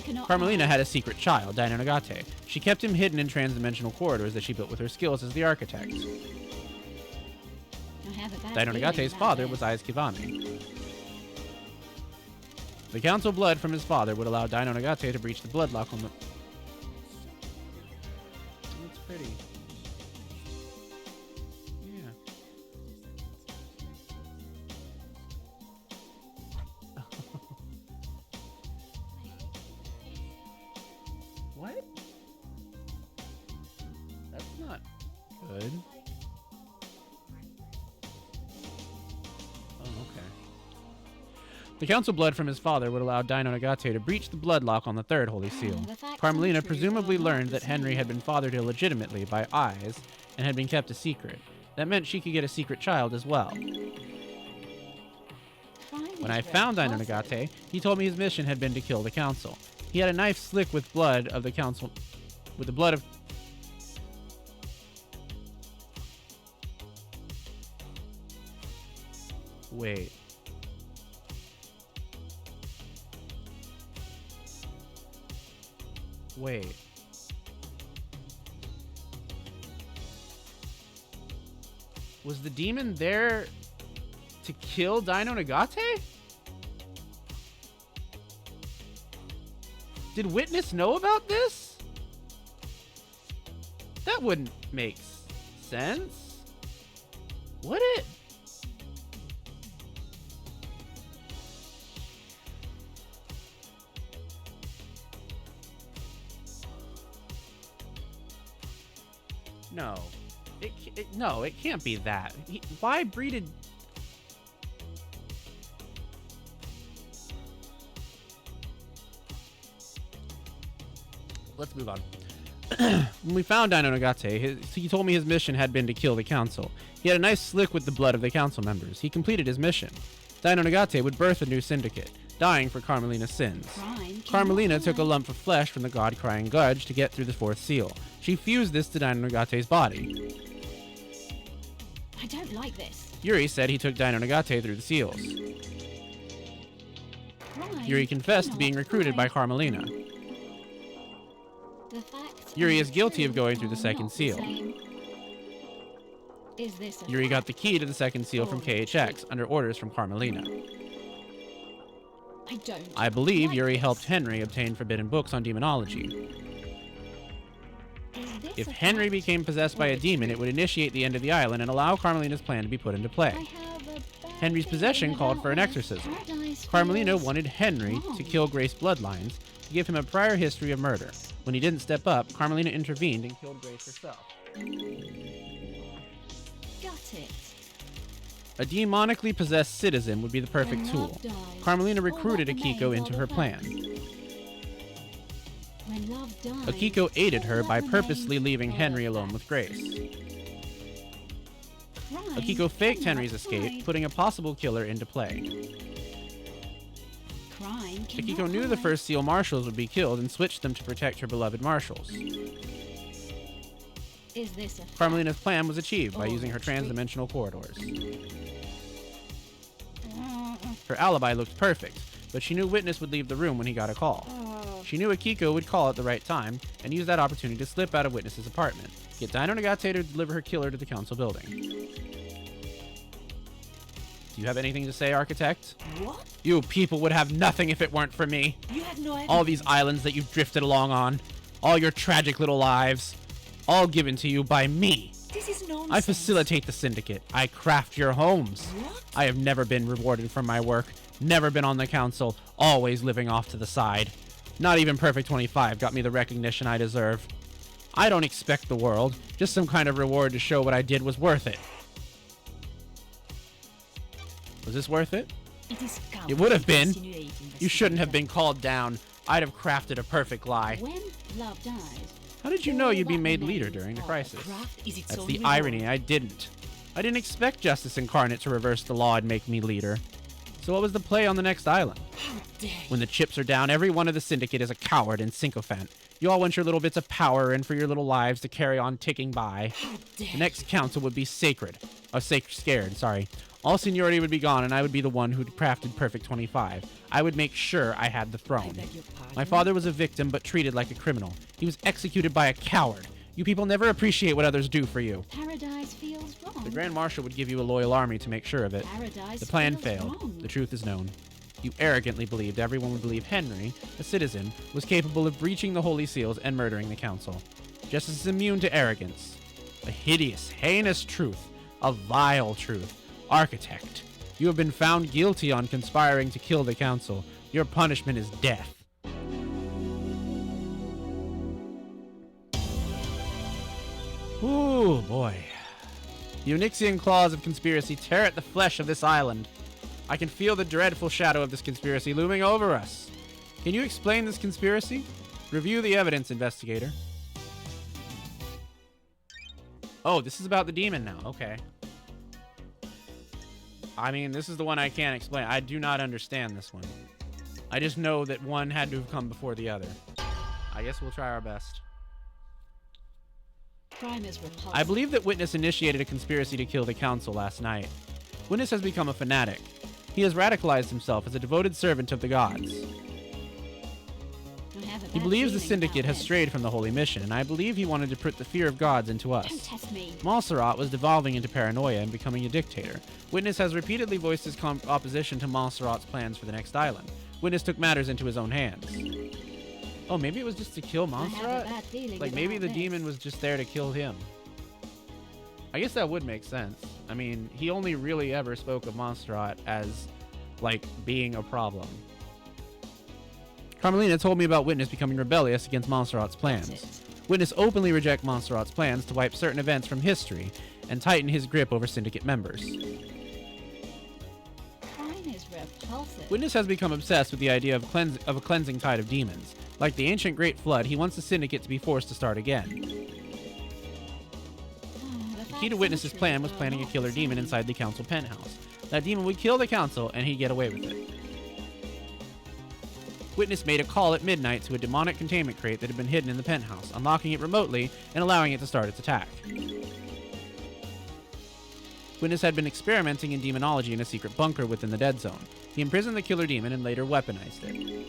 cannot Carmelina hide. had a secret child, Dino Nagate. She kept him hidden in transdimensional corridors that she built with her skills as the architect. I have a bad Dino feeling Nagate's about father this. was Aiz Kivami. The council blood from his father would allow Dino Nagate to breach the bloodlock on the... It's pretty. Yeah. What? That's not good. Oh, okay. The council blood from his father would allow Dino Nagate to breach the bloodlock on the third holy seal. The facts Carmelina and truth presumably are not learned the that Henry same. had been fathered illegitimately by Aiz and had been kept a secret. That meant she could get a secret child as well. Crime When is I found Dino repulsive. Nagate, he told me his mission had been to kill the council. He had a knife slick with blood of the council... with the blood of... Wait. Wait. Was the demon there to kill Dino Nagate? Did Witness know about this? That wouldn't make sense. Would it? No. No, it can't be that. Why breeded... Let's move on. When we found Dino Nagate, he told me his mission had been to kill the council. He had a nice slick with the blood of the council members. He completed his mission. Dino Nagate would birth a new syndicate, dying for Carmelina's sins. Crime Carmelina cannot took a hide. lump of flesh from the god-crying Gudge to get through the fourth seal. She fused this to Dino Nagate's body. I don't like this. Yuri said he took Dino Nagate through the seals. Crime Yuri confessed to cannot being recruited by hide. Carmelina. The facts Yuri and is guilty of truth going through the are second not the seal. same. Is this a Yuri got fact the key to the second seal from or KHX under orders from Carmelina. I don't. I believe like Yuri this. helped Henry obtain forbidden books on demonology. Is this If a Henry fact became possessed by or a demon, it would initiate the end of the island and allow Carmelina's plan to be put into I play. have a bad Henry's possession feeling called for an about this. exorcism. Paradise Carmelina feels wanted Henry to wrong. kill Grace Bloodlines to give him a prior history of murder. When he didn't step up, Carmelina intervened and killed Grace herself. Got it. A demonically possessed citizen would be the perfect When tool. love dies, Carmelina all recruited that Akiko remains into are her the plan. facts. When love dies, Akiko aided her all by that purposely remains leaving are Henry the alone with facts. Grace. Crime Akiko faked cannot Henry's escape, hide. putting a possible killer into play. Crime Akiko cannot knew the hide. first seal marshals would be killed and switched them to protect her beloved marshals. Is this a fact? Carmelina's plan was achieved by or using her a trick? transdimensional corridors. Her alibi looked perfect, but she knew Witness would leave the room when he got a call. She knew Akiko would call at the right time and use that opportunity to slip out of Witness's apartment, get Dino Nagate to deliver her killer to the council building. Do you have anything to say, Architect? What? You people would have nothing if it weren't for me. You have no idea. All these islands that you've drifted along on, all your tragic little lives, all given to you by me. This is nonsense. I facilitate the syndicate. I craft your homes. What? I have never been rewarded for my work, never been on the council, always living off to the side. Not even Perfect 25 got me the recognition I deserve. I don't expect the world, just some kind of reward to show what I did was worth it. Was this worth it? It would have been. You shouldn't have been called down. I'd have crafted a perfect lie. When love dies, How did you know you'd be made leader during the crisis? That's the irony. I didn't. I didn't expect Justice Incarnate to reverse the law and make me leader. So what was the play on the next island? When the chips are down, every one of the Syndicate is a coward and sycophant. You all want your little bits of power and for your little lives to carry on ticking by. The next council would be scared. All seniority would be gone, and I would be the one who'd crafted Perfect 25. I would make sure I had the throne. My father was a victim, but treated like a criminal. He was executed by a coward. You people never appreciate what others do for you. paradise feels wrong. The Grand Marshal would give you a loyal army to make sure of it. Paradise The plan feels failed. wrong. The truth is known. You arrogantly believed everyone would believe Henry, a citizen, was capable of breaching the Holy Seals and murdering the Council. Justice is immune to arrogance. A hideous, heinous truth. A vile truth. Architect, you have been found guilty on conspiring to kill the Council. Your punishment is death. Ooh, boy. The Onyxian claws of conspiracy tear at the flesh of this island. I can feel the dreadful shadow of this conspiracy looming over us. Can you explain this conspiracy? Review the evidence, investigator. Oh, this is about the demon now. Okay. I mean, this is the one I can't explain. I do not understand this one. I just know that one had to have come before the other. I guess we'll try our best. Crime is repulsive. I believe that Witness initiated a conspiracy to kill the Council last night. Witness has become a fanatic. He has radicalized himself as a devoted servant of the gods. I have a He bad believes the feeling Syndicate about has this. strayed from the holy mission, and I believe he wanted to put the fear of gods into Don't us. test me. Montserrat was devolving into paranoia and becoming a dictator. Witness has repeatedly voiced his opposition to Montserrat's plans for the next island. Witness took matters into his own hands. Oh, maybe it was just to kill I have a Montserrat? bad feeling Like, maybe about the this. demon was just there to kill him. I guess that would make sense. I mean, he only really ever spoke of Montserrat as, like, being a problem. Carmelina told me about Witness becoming rebellious against Montserrat's plans. That's it. Witness openly rejects Montserrat's plans to wipe certain events from history and tighten his grip over Syndicate members. Crime is repulsive. Witness has become obsessed with the idea of a cleansing tide of demons. Like the ancient Great Flood, he wants the Syndicate to be forced to start again. The key to Witness's plan was planning a killer demon inside the Council penthouse. That demon would kill the Council, and he'd get away with it. Witness made a call at midnight to a demonic containment crate that had been hidden in the penthouse, unlocking it remotely and allowing it to start its attack. Witness had been experimenting in demonology in a secret bunker within the Dead Zone. He imprisoned the killer demon and later weaponized it.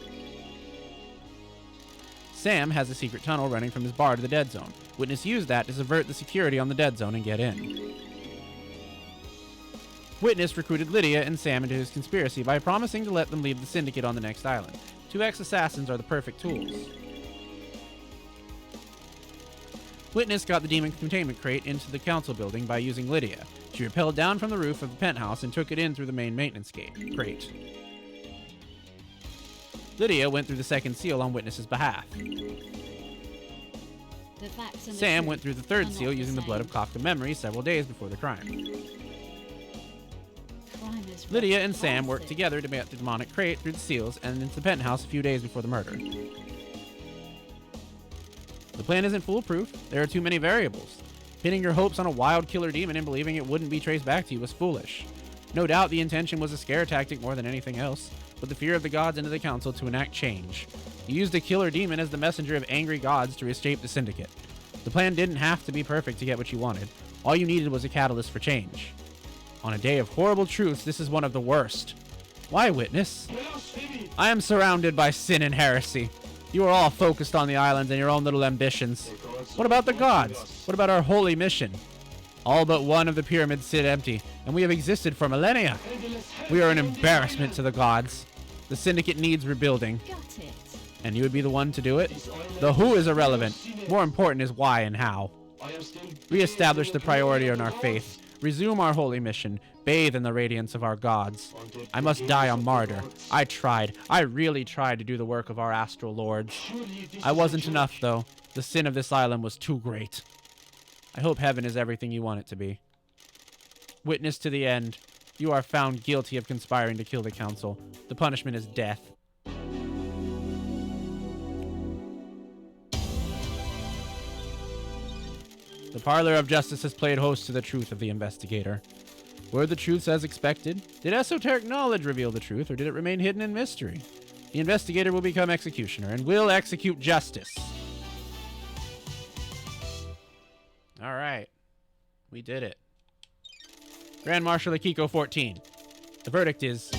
Sam has a secret tunnel running from his bar to the Dead Zone. Witness used that to subvert the security on the Dead Zone and get in. Witness recruited Lydia and Sam into his conspiracy by promising to let them leave the Syndicate on the next island. 2 ex-assassins are the perfect tools. Witness got the demon containment crate into the council building by using Lydia. She rappelled down from the roof of the penthouse and took it in through the main maintenance crate. Lydia went through the second seal on Witness's behalf. The facts and the Sam truth went through the are third not seal using the blood of same. Kafka memory several days before the crime. Crime is Lydia and Sam worked repulsive. together to get the demonic crate through the seals and into the penthouse a few days before the murder. The plan isn't foolproof. There are too many variables. Pinning your hopes on a wild killer demon and believing it wouldn't be traced back to you was foolish. No doubt the intention was a scare tactic more than anything else, but the fear of the gods into the council to enact change. You used a killer demon as the messenger of angry gods to escape the Syndicate. The plan didn't have to be perfect to get what you wanted. All you needed was a catalyst for change. On a day of horrible truths, this is one of the worst. Why, Witness? I am surrounded by sin and heresy. You are all focused on the islands and your own little ambitions. What about the gods? What about our holy mission? All but one of the pyramids sit empty, and we have existed for millennia. We are an embarrassment to the gods. The Syndicate needs rebuilding, Got it. and you would be the one to do it? The who is irrelevant. More important is why and how. Re-establish the priority on our faith. resume our holy mission, bathe in the radiance of our gods. I must die a martyr. I really tried to do the work of our astral lords. I wasn't enough, though. The sin of this island was too great. I hope heaven is everything you want it to be. Witness to the end. You are found guilty of conspiring to kill the council. The punishment is death. The parlor of justice has played host to the truth of the investigator. Were the truths as expected? Did esoteric knowledge reveal the truth, or did it remain hidden in mystery? The investigator will become executioner and will execute justice. All right. We did it. Grand Marshal Akiko 14. The verdict is...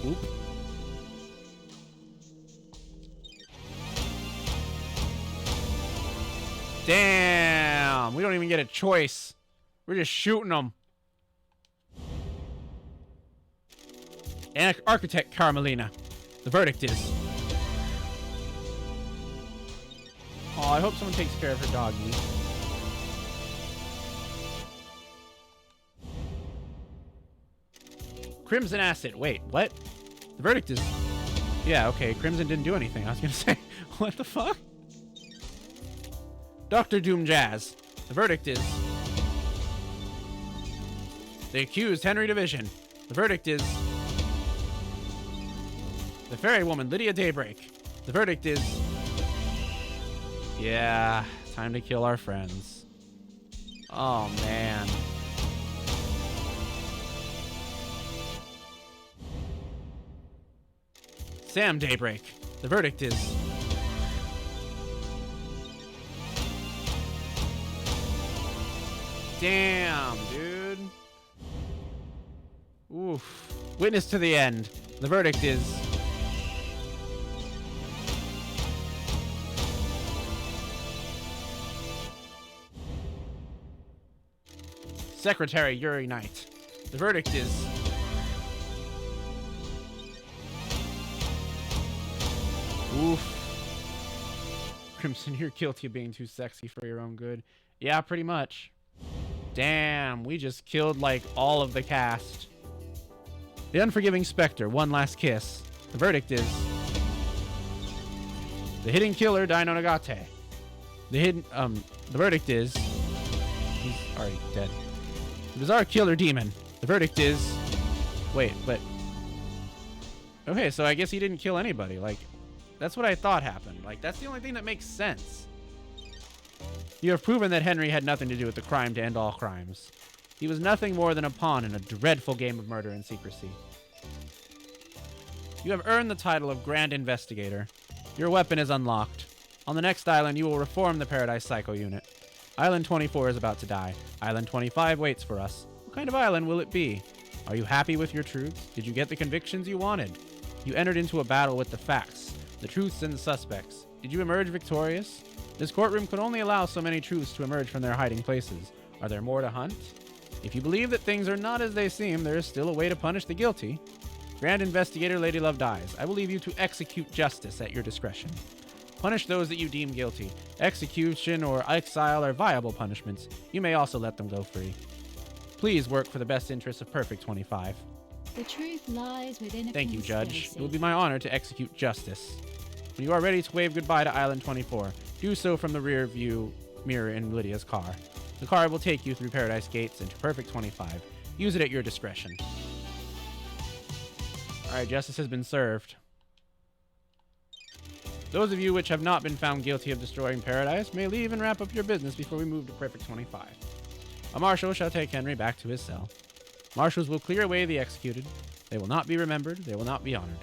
Oop. Damn! We don't even get a choice. We're just shooting them. Architect Carmelina. The verdict is... Oh, I hope someone takes care of her doggy. Crimson Acid. Wait, what? The verdict is... Yeah, okay, Crimson didn't do anything. I was gonna say, what the fuck? Dr. Doom Jazz. The verdict is... The accused, Henry Division. The verdict is... The fairy woman, Lydia Daybreak. The verdict is... Yeah, time to kill our friends. Oh, man. Sam Daybreak. The verdict is... Damn, dude. Oof. Witness to the end. The verdict is... Secretary Yuri Knight. The verdict is... Oof. Crimson, you're guilty of being too sexy for your own good. Yeah, pretty much. Damn, we just killed, like, all of the cast. The Unforgiving Spectre, one last kiss. The verdict is... The hidden killer, Dino Nagate. The verdict is... He's already dead. The bizarre killer demon. The verdict is... Wait, but... Okay, so I guess he didn't kill anybody. Like, that's what I thought happened. Like, that's the only thing that makes sense. You have proven that Henry had nothing to do with the crime to end all crimes. He was nothing more than a pawn in a dreadful game of murder and secrecy. You have earned the title of Grand Investigator. Your weapon is unlocked. On the next island, you will reform the Paradise Psycho Unit. Island 24 is about to die. Island 25 waits for us. What kind of island will it be? Are you happy with your truths? Did you get the convictions you wanted? You entered into a battle with the facts, the truths and the suspects. Did you emerge victorious? This courtroom could only allow so many truths to emerge from their hiding places. Are there more to hunt? If you believe that things are not as they seem, there is still a way to punish the guilty. Grand Investigator Lady Love dies. I will leave you to execute justice at your discretion. Punish those that you deem guilty. Execution or exile are viable punishments. You may also let them go free. Please work for the best interests of Perfect 25. The truth lies within a Thank you, Judge. conspiracy. It will be my honor to execute justice. When you are ready to wave goodbye to Island 24, do so from the rear view mirror in Lydia's car. The car will take you through Paradise Gates into Perfect 25. Use it at your discretion. Alright, justice has been served. Those of you which have not been found guilty of destroying Paradise may leave and wrap up your business before we move to Perfect 25. A marshal shall take Henry back to his cell. Marshals will clear away the executed. They will not be remembered. They will not be honored.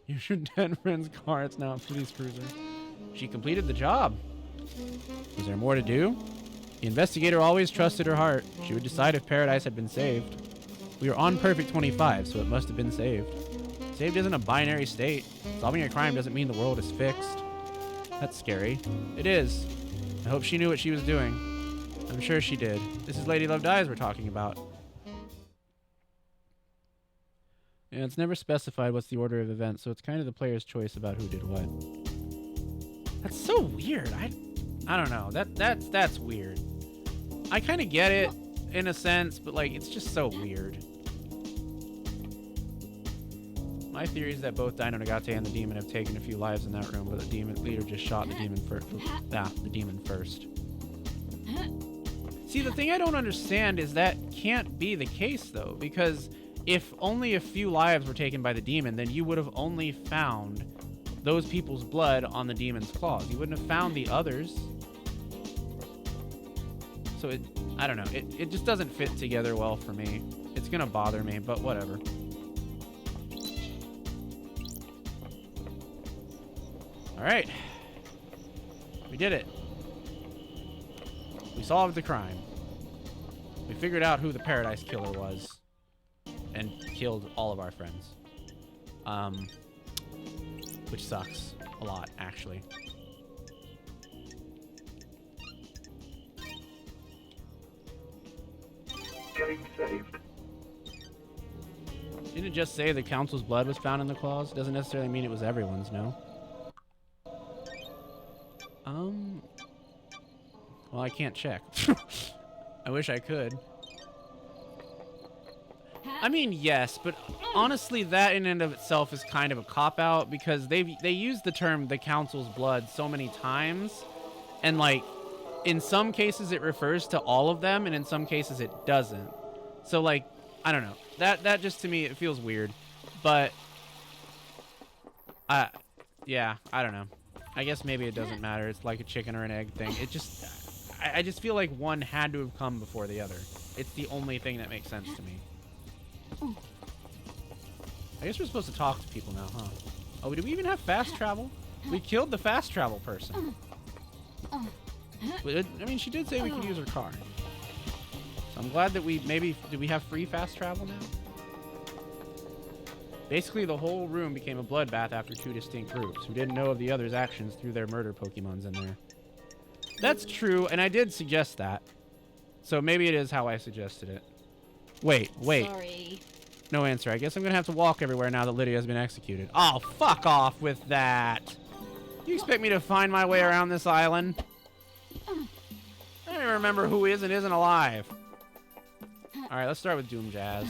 Use your dead friend's car. It's now a police cruiser. She completed the job. Was there more to do? The investigator always trusted her heart. She would decide if Paradise had been saved. We are on Perfect 25, so it must have been saved. Saved isn't a binary state. Solving a crime doesn't mean the world is fixed. That's scary. It is. I hope she knew what she was doing. I'm sure she did. This is Lady Love Dies we're talking about. Yeah, it's never specified what's the order of events, so it's kind of the player's choice about who did what. That's so weird. I don't know. That's weird. I kind of get it in a sense, but like it's just so weird. My theory is that both Dino Nagate and the demon have taken a few lives in that room, but the demon leader just shot the demon first. The demon first. See, the thing I don't understand is that can't be the case though, because if only a few lives were taken by the demon, then you would have only found those people's blood on the demon's claws. You wouldn't have found the others. So I don't know. It just doesn't fit together well for me. It's gonna bother me, but whatever. All right, we did it. We solved the crime. We figured out who the Paradise Killer was and killed all of our friends. Which sucks a lot, actually. Getting saved. Didn't it just say the council's blood was found in the claws? Doesn't necessarily mean it was everyone's, no? Well, I can't check. I wish I could. I mean, yes, but honestly, that in and of itself is kind of a cop-out because they use the term the council's blood so many times, and like, in some cases it refers to all of them, and in some cases it doesn't. So like, I don't know. That just to me it feels weird, but yeah, I don't know. I guess maybe it doesn't matter. It's like a chicken or an egg thing. It just, I just feel like one had to have come before the other. It's the only thing that makes sense to me. I guess we're supposed to talk to people now, huh? Oh, do we even have fast travel? We killed the fast travel person. But I mean, she did say we could use her car. So I'm glad that we do we have free fast travel now? Basically, the whole room became a bloodbath after two distinct groups who didn't know of the other's actions through their murder Pokemons in there. That's true, and I did suggest that. So maybe it is how I suggested it. Wait. Sorry. No answer. I guess I'm going to have to walk everywhere now that Lydia's been executed. Oh, fuck off with that. You expect me to find my way around this island? I don't even remember who is and isn't alive. Alright, let's start with Doom Jazz.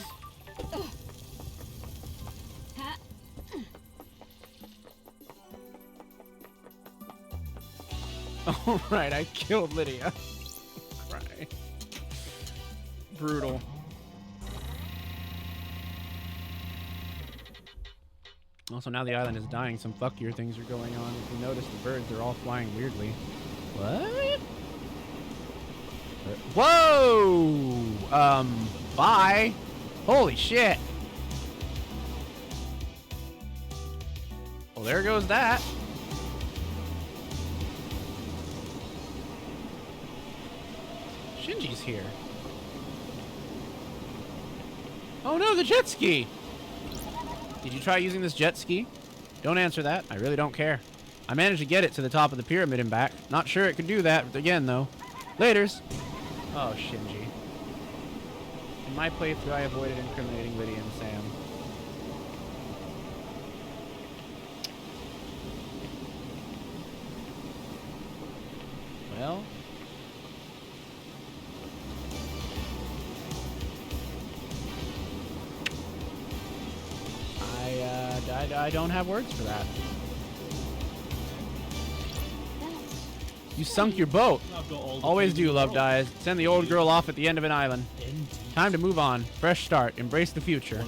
Alright, I killed Lydia. Cry. Brutal. Also, now the island is dying. Some fuckier things are going on. If you notice, the birds, they're all flying weirdly. What? Whoa! Bye! Holy shit! Well, there goes that. Shinji's here. Oh no, the jet ski! Did you try using this jet ski? Don't answer that. I really don't care. I managed to get it to the top of the pyramid and back. Not sure it could do that again, though. Laters. Oh, Shinji. In my playthrough, I avoided incriminating Lydia and Sam. Well... I don't have words for that. You sunk your boat. Always do, Love Dies. Send the old girl off at the end of an island. Time to move on. Fresh start. Embrace the future.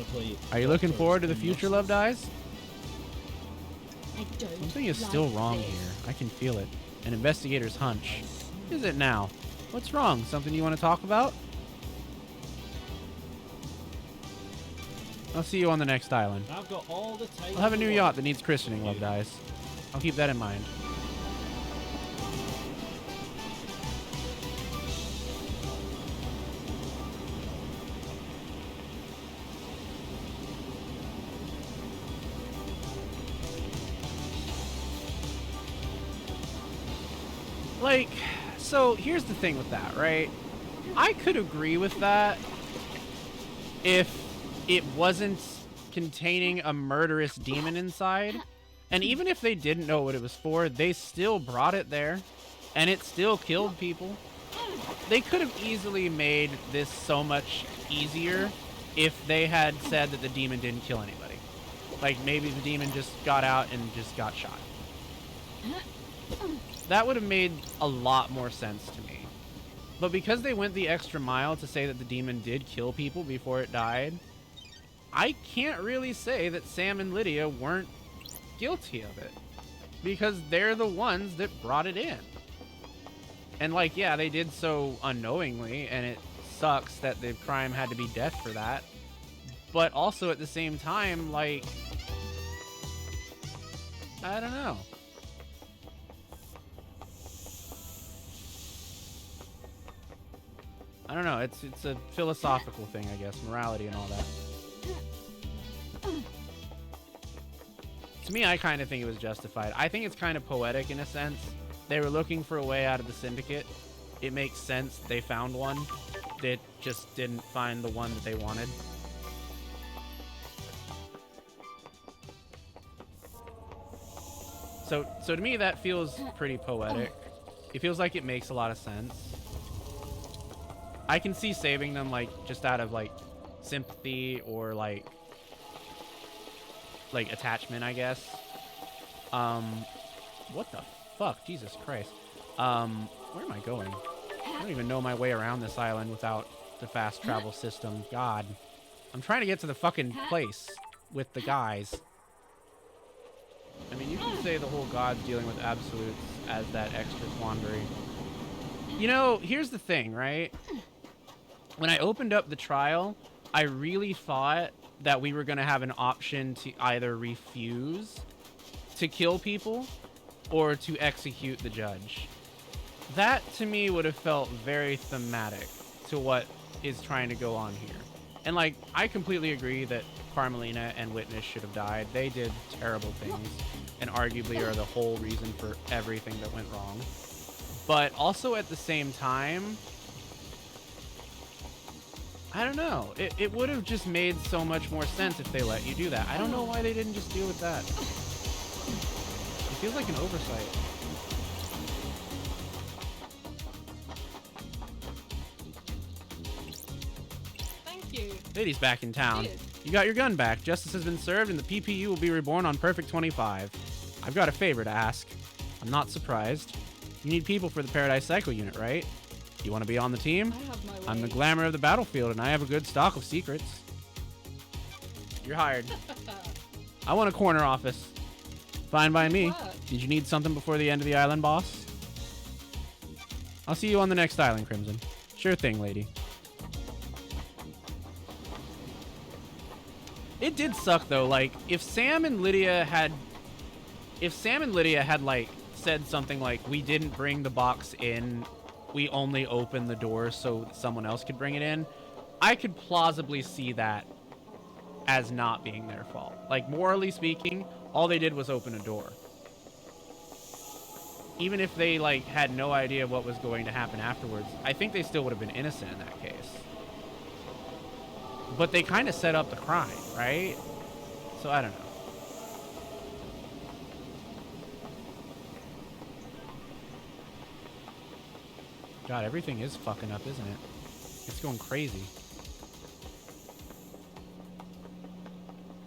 Are you looking forward to the future, Love Dies? Something is still wrong here. I can feel it. An investigator's hunch. What is it now? What's wrong? Something you want to talk about? I'll see you on the next island. I've got all the time. I'll have a new yacht that needs christening, Love Dies. I'll keep that in mind. Like, so here's the thing with that, right? I could agree with that if it wasn't containing a murderous demon inside, And even if they didn't know what it was for, they still brought it there, and it still killed people. They could have easily made this so much easier if they had said that the demon didn't kill anybody. Like, maybe the demon just got out and just got shot. That would have made a lot more sense to me. But because they went the extra mile to say that the demon did kill people before it died, I can't really say that Sam and Lydia weren't guilty of it. Because they're the ones that brought it in. And, like, yeah, they did so unknowingly, and it sucks that the crime had to be death for that. But also, at the same time, like, I don't know. I don't know. It's a philosophical thing, I guess. Morality and all that. To me, I kind of think it was justified. I think it's kind of poetic in a sense. They were looking for a way out of the syndicate. It makes sense they found one. They just didn't find the one that they wanted. So to me, that feels pretty poetic. It feels like it makes a lot of sense. I can see saving them, like, just out of, like, sympathy or, like attachment, I guess. What the fuck? Jesus Christ. Where am I going? I don't even know my way around this island without the fast travel system. God. I'm trying to get to the fucking place with the guys. I mean, you can say the whole gods dealing with absolutes as that extra quandary. You know, here's the thing, right? When I opened up the trial, I really thought that we were going to have an option to either refuse to kill people or to execute the judge. That, to me, would have felt very thematic to what is trying to go on here. And, like, I completely agree that Carmelina and Witness should have died. They did terrible things and arguably are the whole reason for everything that went wrong. But also at the same time, I don't know. It would have just made so much more sense if they let you do that. I don't know why they didn't just deal with that. It feels like an oversight. Thank you. Lady's back in town. Cheers. You got your gun back. Justice has been served and the PPU will be reborn on Perfect 25. I've got a favor to ask. I'm not surprised. You need people for the Paradise Cycle unit, right? You want to be on the team? I have my way. I'm the glamour of the battlefield, and I have a good stock of secrets. You're hired. I want a corner office. Fine by me. What? Did you need something before the end of the island, boss? I'll see you on the next island, Crimson. Sure thing, lady. It did suck, though. Like, if Sam and Lydia had, like, said something like, we didn't bring the box in, we only opened the door so someone else could bring it in, I could plausibly see that as not being their fault. Like, morally speaking, all they did was open a door. Even if they, like, had no idea what was going to happen afterwards, I think they still would have been innocent in that case. But they kind of set up the crime, right? So I don't know. God, everything is fucking up, isn't it? It's going crazy.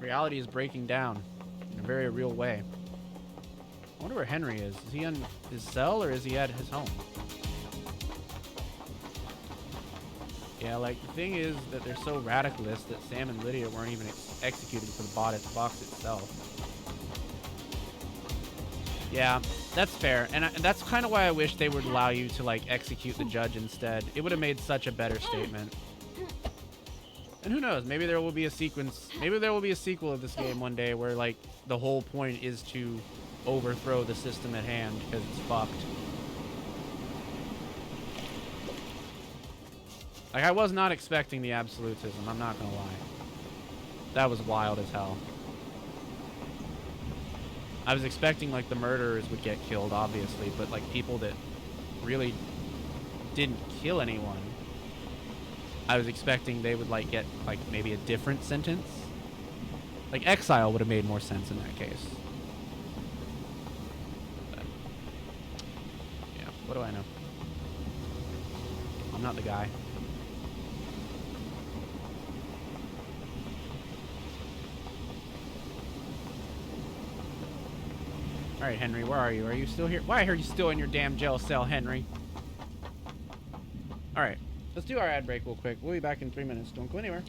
Reality is breaking down in a very real way. I wonder where Henry is. Is he on his cell or is he at his home? Yeah, like, the thing is that they're so radicalist that Sam and Lydia weren't even executed for the box itself. Yeah, that's fair. And that's kind of why I wish they would allow you to, like, execute the judge instead. It would have made such a better statement. And who knows? Maybe there will be a sequence. Maybe there will be a sequel of this game one day where, like, the whole point is to overthrow the system at hand because it's fucked. Like, I was not expecting the absolutism, I'm not gonna lie. That was wild as hell. I was expecting, like, the murderers would get killed, obviously, but, like, people that really didn't kill anyone, I was expecting they would, like, get, like, maybe a different sentence. Like, exile would have made more sense in that case. What do I know? I'm not the guy. Alright, Henry, where are you? Are you still here? Why are you still in your damn jail cell, Henry? Alright, let's do our ad break real quick. We'll be back in 3 minutes. Don't go anywhere.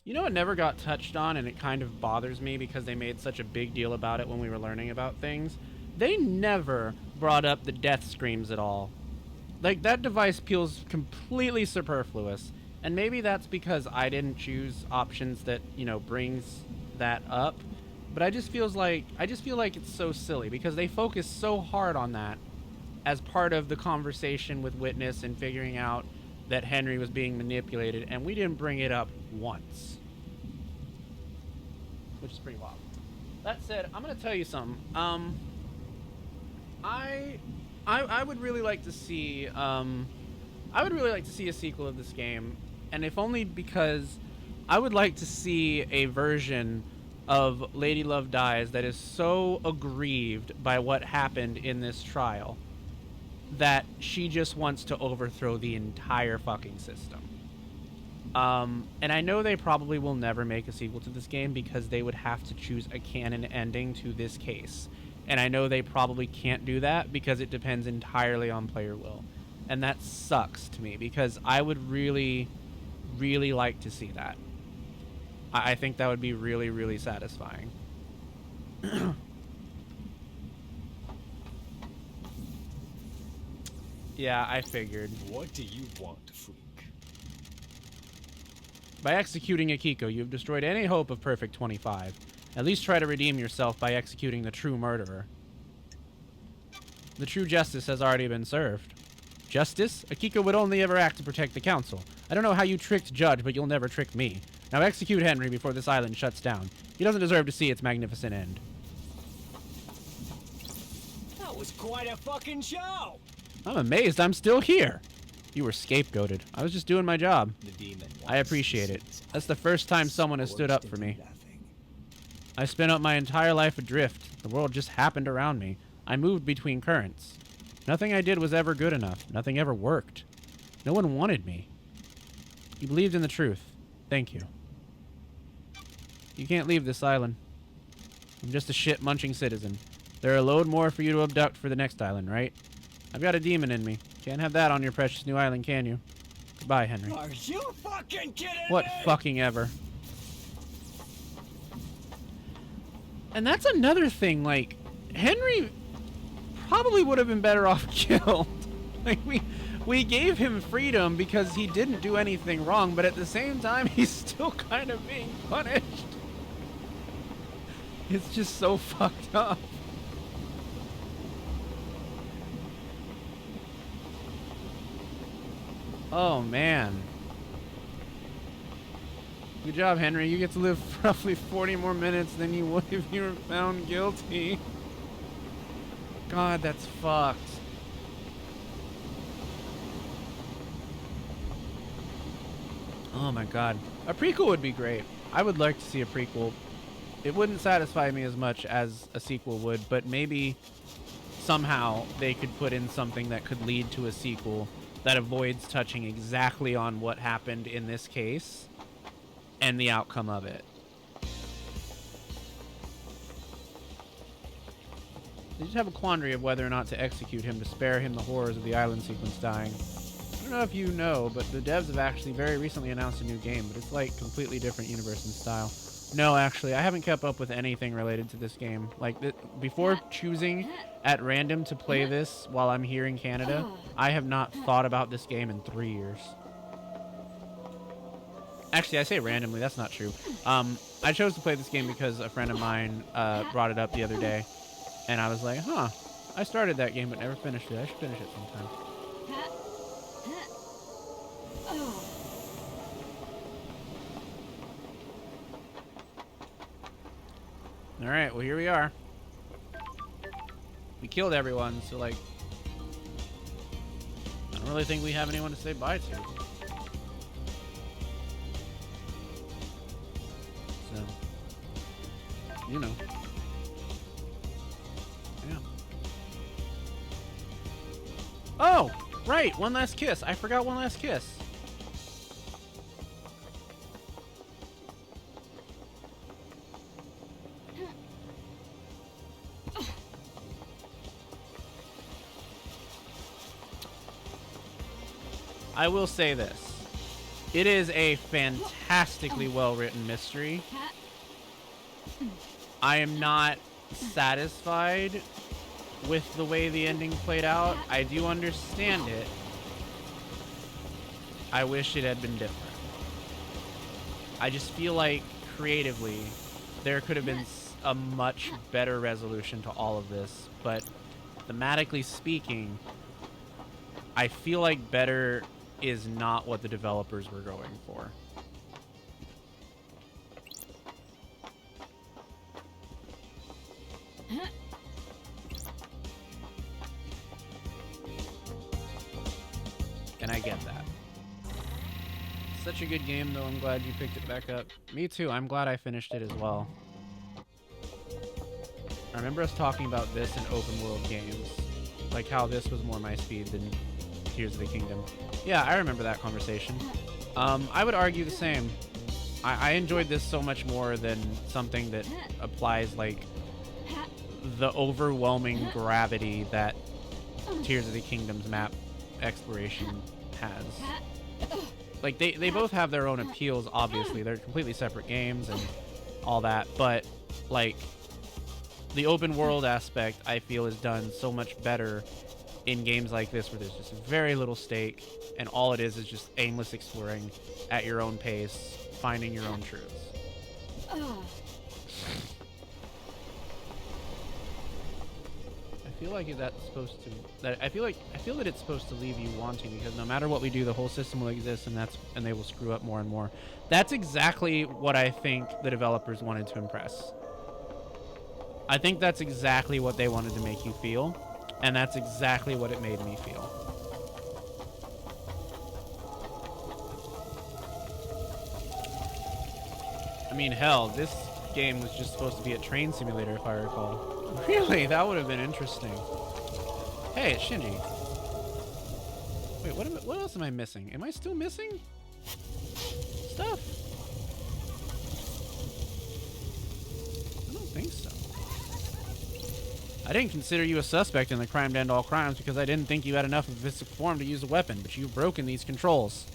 You know, it never got touched on, and it kind of bothers me because they made such a big deal about it when we were learning about things. They never brought up the death screams at all. Like, that device feels completely superfluous, and maybe that's because I didn't choose options that, you know, brings that up. But I just feel like it's so silly because they focus so hard on that as part of the conversation with Witness and figuring out that Henry was being manipulated, and we didn't bring it up once. which is pretty wild. That said, I'm gonna tell you something. I would really like to see a sequel of this game, and if only because I would like to see a version of Lady Love Dies that is so aggrieved by what happened in this trial that she just wants to overthrow the entire fucking system. And I know they probably will never make a sequel to this game because they would have to choose a canon ending to this case. And I know they probably can't do that because it depends entirely on player will. And that sucks to me because I would really, really like to see that. I think that would be really, really satisfying. Yeah, I figured. What do you want, freak? By executing Akiko, you've destroyed any hope of Perfect 25. At least try to redeem yourself by executing the true murderer. The true justice has already been served. Justice? Akiko would only ever act to protect the council. I don't know how you tricked Judge, but you'll never trick me. Now execute Henry before this island shuts down. He doesn't deserve to see its magnificent end. That was quite a fucking show! I'm amazed I'm still here. You were scapegoated. I was just doing my job. The demon I appreciate it. That's the first time someone has stood up for me. I spent up my entire life adrift. The world just happened around me. I moved between currents. Nothing I did was ever good enough. Nothing ever worked. No one wanted me. You believed in the truth. Thank you. You can't leave this island. I'm just a shit-munching citizen. There are a load more for you to abduct for the next island, right? I've got a demon in me. Can't have that on your precious new island, can you? Goodbye, Henry. Are you fucking kidding What me? fucking ever. And that's another thing, like, Henry probably would have been better off killed. Like, we gave him freedom because he didn't do anything wrong, but at the same time, he's still kind of being punished. It's just so fucked up. Oh, man. Good job, Henry. You get to live roughly 40 more minutes than you would if you were found guilty. God, that's fucked. Oh my god. A prequel would be great. I would like to see a prequel. It wouldn't satisfy me as much as a sequel would, but maybe somehow they could put in something that could lead to a sequel that avoids touching exactly on what happened in this case and the outcome of it. They just have a quandary of whether or not to execute him to spare him the horrors of the island sequence dying. I don't know if you know, but the devs have actually very recently announced a new game, but it's like completely different universe and style. No, actually, I haven't kept up with anything related to this game. Like, before choosing at random to play this while I'm here in Canada, I have not thought about this game in 3 years. Actually, I say randomly, that's not true. I chose to play this game because a friend of mine brought it up the other day, and I was like, huh, I started that game but never finished it. I should finish it sometime. Alright, well, here we are. We killed everyone, so, like, I don't really think we have anyone to say bye to. So, you know. Yeah. Oh! Right! One last kiss! I forgot one last kiss. I will say this. It is a fantastically well-written mystery. I am not satisfied with the way the ending played out. I do understand it. I wish it had been different. I just feel like, creatively, there could have been a much better resolution to all of this, but thematically speaking, I feel like better is not what the developers were going for. get that. Such a good game, though. I'm glad you picked it back up. Me too. I'm glad I finished it as well. I remember us talking about this in open world games, like how this was more my speed than Tears of the Kingdom. Yeah, I remember that conversation. I would argue the same. I enjoyed this so much more than something that applies like the overwhelming gravity that Tears of the Kingdom's map exploration has. Like, they both have their own appeals, obviously. They're completely separate games and all that, but, like, the open world aspect, I feel, is done so much better in games like this, where there's just very little stake, and all it is just aimless exploring at your own pace, finding your own truths. I feel like that's supposed to. I feel that it's supposed to leave you wanting, because no matter what we do, the whole system will exist, and they will screw up more and more. That's exactly what I think the developers wanted to impress. I think that's exactly what they wanted to make you feel, and that's exactly what it made me feel. I mean, hell, this game was just supposed to be a train simulator, if I recall. Really? That would have been interesting. Hey, it's Shinji. Wait, what else am I missing? Am I still missing stuff? I don't think so. I didn't consider you a suspect in the crime to end all crimes because I didn't think you had enough of a physical form to use a weapon, but you've broken these controls.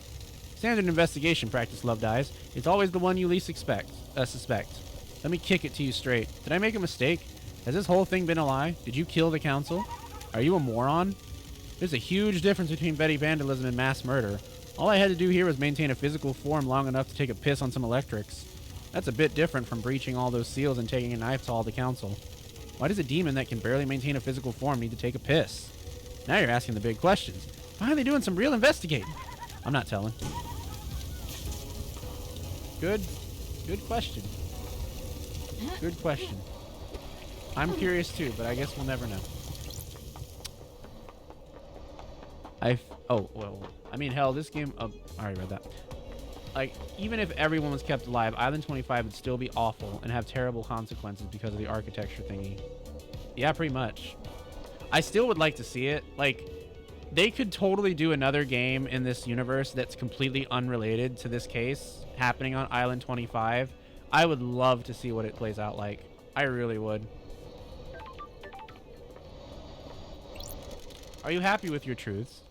Standard investigation practice, Loved Eyes. It's always the one you least suspect. Let me kick it to you straight. Did I make a mistake? Has this whole thing been a lie? Did you kill the council? Are you a moron? There's a huge difference between petty vandalism and mass murder. All I had to do here was maintain a physical form long enough to take a piss on some electrics. That's a bit different from breaching all those seals and taking a knife to all the council. Why does a demon that can barely maintain a physical form need to take a piss? Now you're asking the big questions. Finally doing some real investigating. I'm not telling. Good question. Good question. I'm curious too, but I guess we'll never know. Oh, well, I mean, hell, this game, I already read that. Like, even if everyone was kept alive, Island 25 would still be awful and have terrible consequences because of the architecture thingy. Yeah, pretty much. I still would like to see it. Like, they could totally do another game in this universe that's completely unrelated to this case happening on Island 25. I would love to see what it plays out like. I really would. Are you happy with your truths?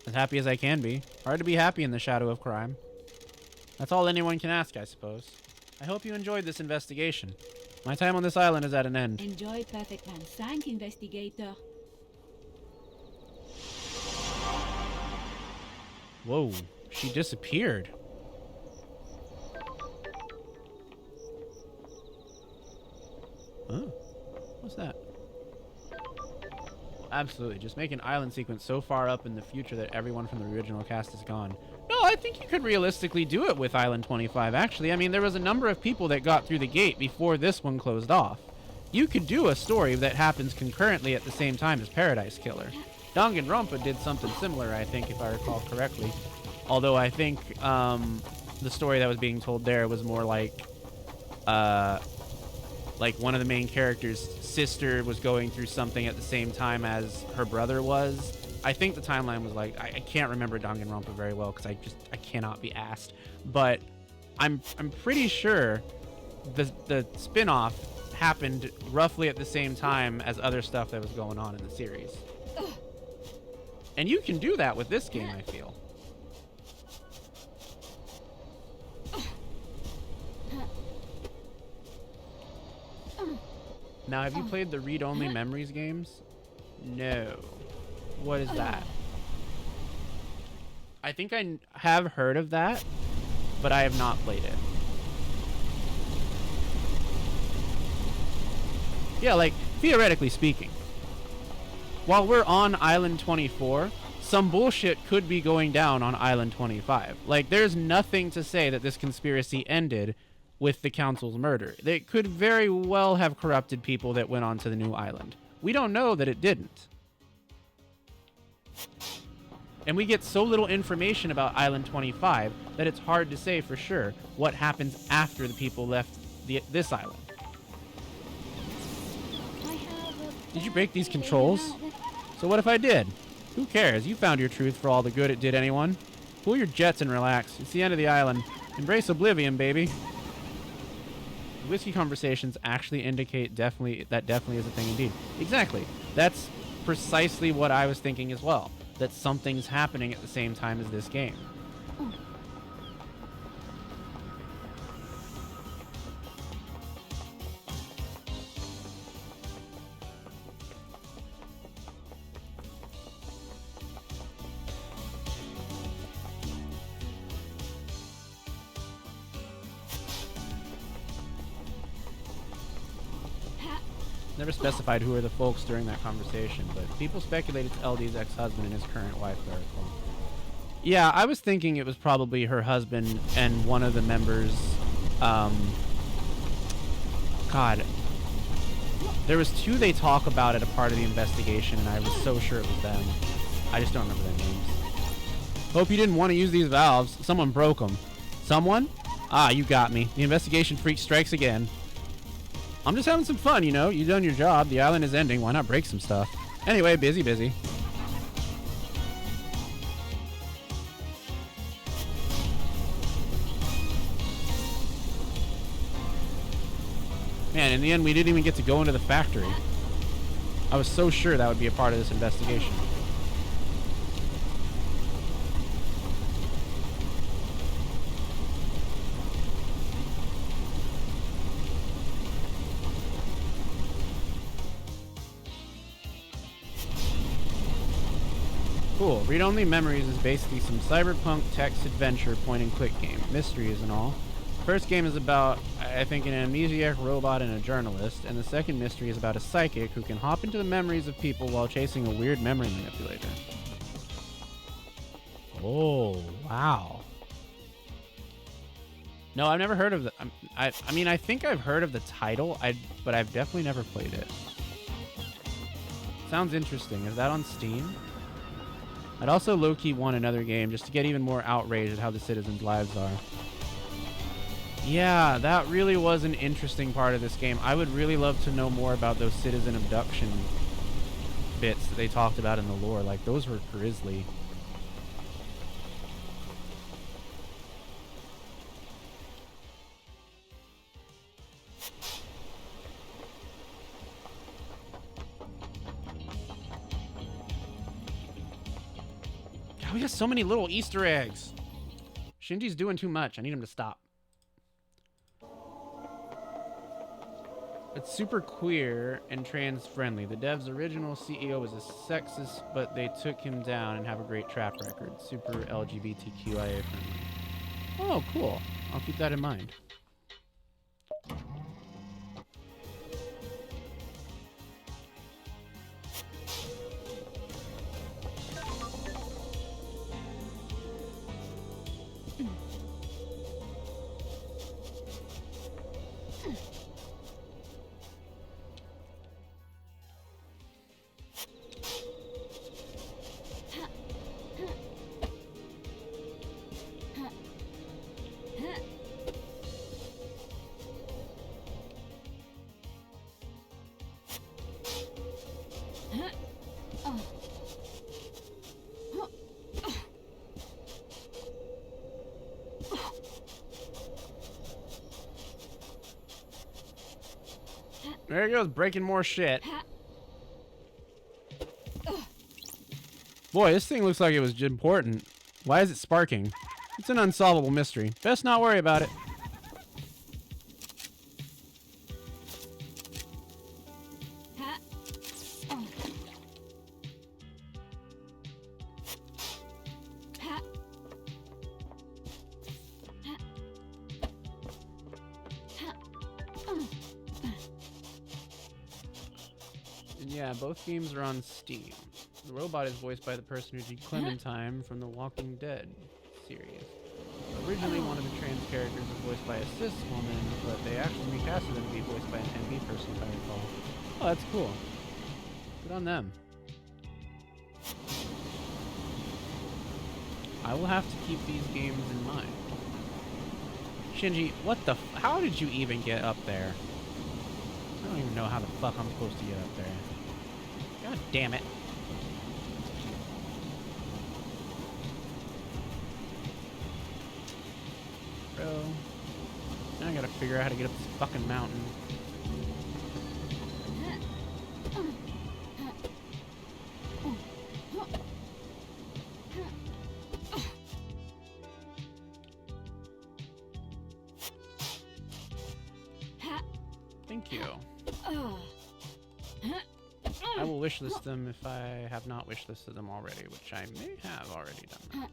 As happy as I can be. Hard to be happy in the shadow of crime. That's all anyone can ask, I suppose. I hope you enjoyed this investigation. My time on this island is at an end. Enjoy, perfect man. Thank, investigator. Whoa, she disappeared. Oh, what's that? Absolutely, just make an island sequence so far up in the future that everyone from the original cast is gone. No, I think you could realistically do it with Island 25, actually. I mean, there was a number of people that got through the gate before this one closed off. You could do a story that happens concurrently at the same time as Paradise Killer. Danganronpa did something similar, I think, if I recall correctly. Although I think the story that was being told there was more like one of the main characters' sister was going through something at the same time as her brother was. I think the timeline was like, I can't remember Danganronpa very well because I cannot be asked. But I'm pretty sure the spin-off happened roughly at the same time as other stuff that was going on in the series. And you can do that with this game, I feel. Now, have you played the read-only memories games? No. What is that? I think I have heard of that, but I have not played it. Yeah, like, theoretically speaking, while we're on Island 24, some bullshit could be going down on Island 25. Like, there's nothing to say that this conspiracy ended with the council's murder. They could very well have corrupted people that went onto the new island. We don't know that it didn't. And we get so little information about Island 25 that it's hard to say for sure what happens after the people left this island. Did you break these controls? So what if I did? Who cares? You found your truth for all the good it did anyone. Cool your jets and relax. It's the end of the island. Embrace oblivion, baby. Whiskey conversations actually indicate that definitely is a thing indeed. Exactly. That's precisely what I was thinking as well. That something's happening at the same time as this game. Never specified who are the folks during that conversation, but people speculate it's LD's ex-husband and his current wife, Veracol. Yeah, I was thinking it was probably her husband and one of the members. God. There was two they talk about at a part of the investigation, and I was so sure it was them. I just don't remember their names. Hope you didn't want to use these valves. Someone broke them. Someone? Ah, you got me. The investigation freak strikes again. I'm just having some fun, you know? You've done your job. The island is ending. Why not break some stuff? Anyway, busy. Man, in the end, we didn't even get to go into the factory. I was so sure that would be a part of this investigation. Cool. Read-only memories is basically some cyberpunk text adventure point-and-click game. Mysteries and all. The first game is about, I think, an amnesiac robot and a journalist, and the second mystery is about a psychic who can hop into the memories of people while chasing a weird memory manipulator. Oh, wow. No, I've never heard of the... I mean, I think I've heard of the title, but I've definitely never played it. Sounds interesting. Is that on Steam? I'd also low-key want another game just to get even more outraged at how the citizens' lives are. Yeah, that really was an interesting part of this game. I would really love to know more about those citizen abduction bits that they talked about in the lore. Like, those were grisly. We got so many little Easter eggs. Shinji's doing too much. I need him to stop. It's super queer and trans-friendly. The dev's original CEO was a sexist, but they took him down and have a great track record. Super LGBTQIA friendly. Oh, cool. I'll keep that in mind. There he goes, breaking more shit. Boy, this thing looks like it was important. Why is it sparking? It's an unsolvable mystery. Best not worry about it. Yeah, both games are on Steam. The robot is voiced by the person who did Clementine from the Walking Dead series. Originally, one of the trans characters was voiced by a cis woman, but they actually recasted them to be voiced by an NB person, if I recall. Oh, that's cool. Good on them. I will have to keep these games in mind. Shinji, what the how did you even get up there? I don't even know how the fuck I'm supposed to get up there. God damn it. Bro. Now I gotta figure out how to get up this fucking mountain. Thank you. I will wishlist them if I have not wishlisted them already, which I may have already done that.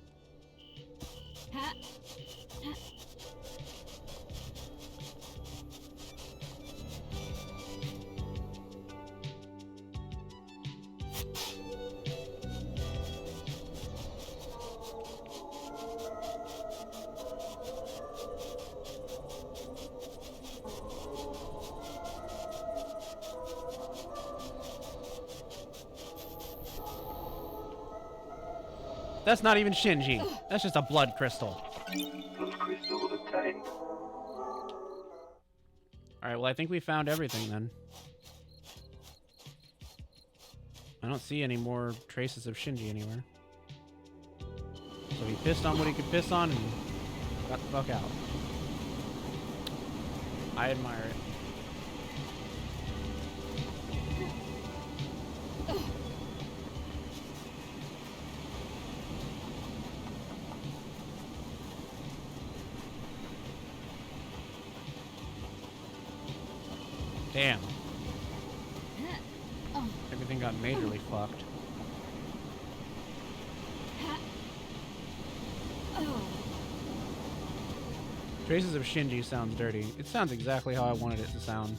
That's not even Shinji. That's just a blood crystal. Blood crystal obtained. Alright, well, I think we found everything then. I don't see any more traces of Shinji anywhere. So he pissed on what he could piss on and got the fuck out. I admire it. Damn. Everything got majorly fucked. Traces of Shinji sounds dirty. It sounds exactly how I wanted it to sound.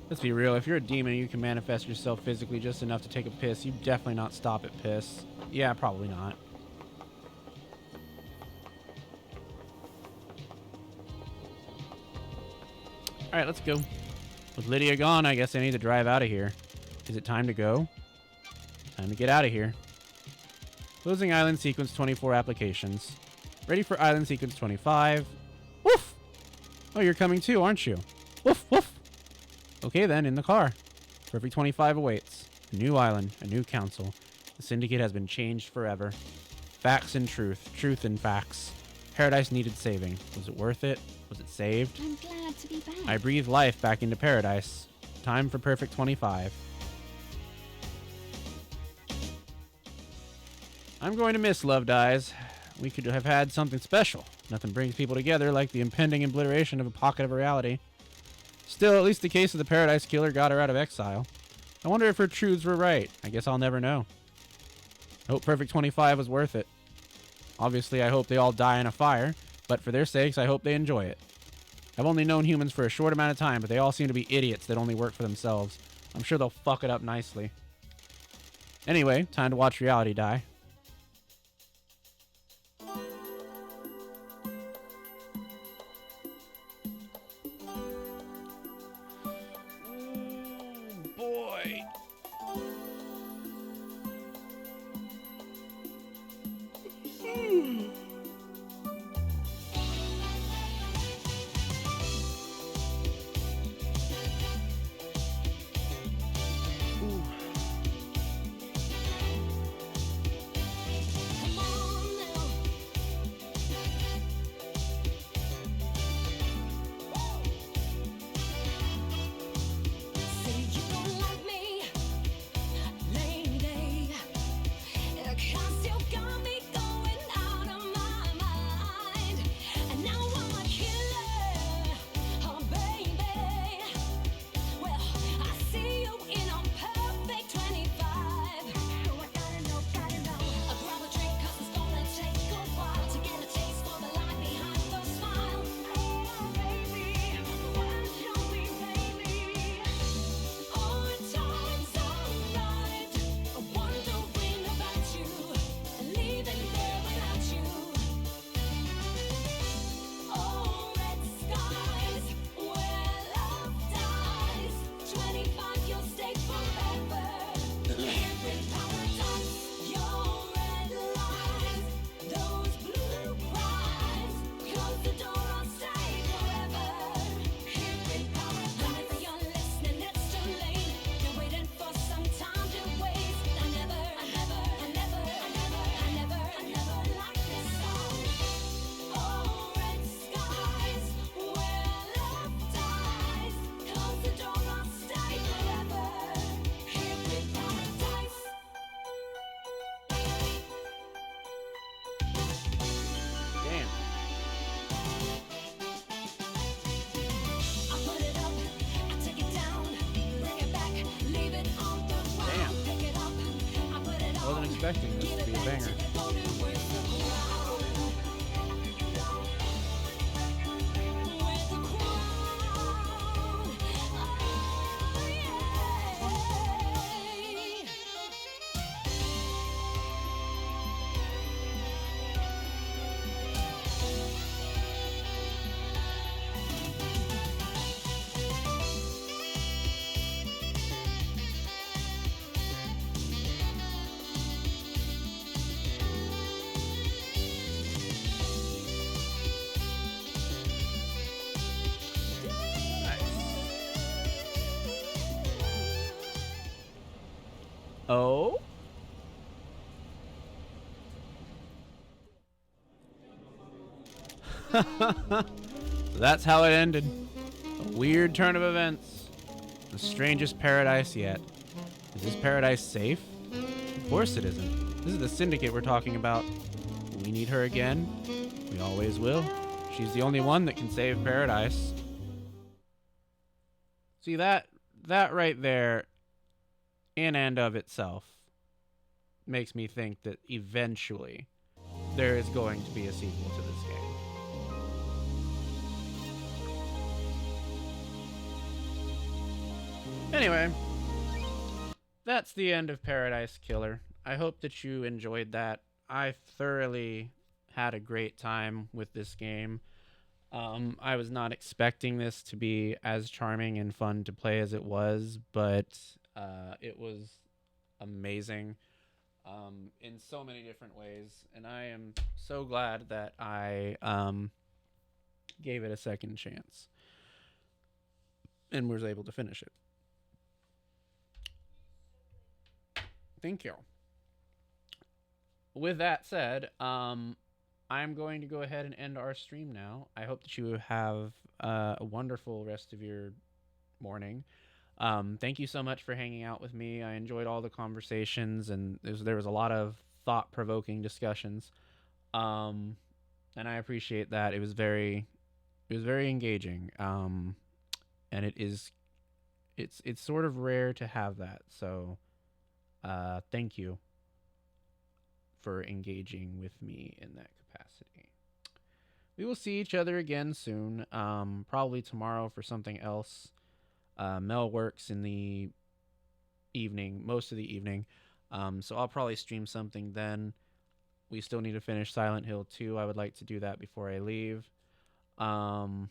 Let's be real, if you're a demon and you can manifest yourself physically just enough to take a piss, you definitely not stop at piss. Yeah, probably not. Alright, let's go. With Lydia gone, I guess I need to drive out of here. Is it time to go? Time to get out of here. Closing Island Sequence 24 applications. Ready for Island Sequence 25. Woof! Oh, you're coming too, aren't you? Woof, woof! Okay then, in the car. Perfect 25 awaits. A new island, a new council. The Syndicate has been changed forever. Facts and truth. Truth and facts. Paradise needed saving. Was it worth it? Was it saved? I'm glad to be back. I breathe life back into Paradise. Time for Perfect 25. I'm going to miss Love Dies. We could have had something special. Nothing brings people together like the impending obliteration of a pocket of reality. Still, at least the case of the Paradise Killer got her out of exile. I wonder if her truths were right. I guess I'll never know. I hope Perfect 25 was worth it. Obviously, I hope they all die in a fire, but for their sakes, I hope they enjoy it. I've only known humans for a short amount of time, but they all seem to be idiots that only work for themselves. I'm sure they'll fuck it up nicely. Anyway, time to watch reality die. Boy. expecting this to be a banger. Oh? That's how it ended. A weird turn of events. The strangest paradise yet. Is this paradise safe? Of course it isn't. This is the syndicate we're talking about. We need her again. We always will. She's the only one that can save paradise. See, that right there, in and of itself, makes me think that eventually there is going to be a sequel to this game. Anyway, that's the end of Paradise Killer. I hope that you enjoyed that. I thoroughly had a great time with this game. I was not expecting this to be as charming and fun to play as it was, but it was amazing in so many different ways, and I am so glad that I gave it a second chance and was able to finish it. Thank you. With that said, I'm going to go ahead and end our stream now. I hope that you have a wonderful rest of your morning. Thank you so much for hanging out with me. I enjoyed all the conversations, and there was a lot of thought-provoking discussions. And I appreciate that. It was very engaging. And it's sort of rare to have that. So, thank you for engaging with me in that capacity. We will see each other again soon. Probably tomorrow for something else. Mel works in the evening, most of the evening. So I'll probably stream something then. We still need to finish Silent Hill 2. I would like to do that before I leave. And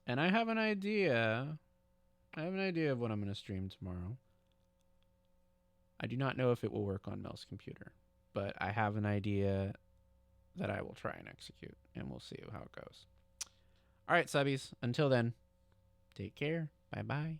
I have an idea. Of what I'm going to stream tomorrow. I do not know if it will work on Mel's computer, but I have an idea that I will try and execute, and we'll see how it goes. All right, subbies. Until then, take care. Bye-bye.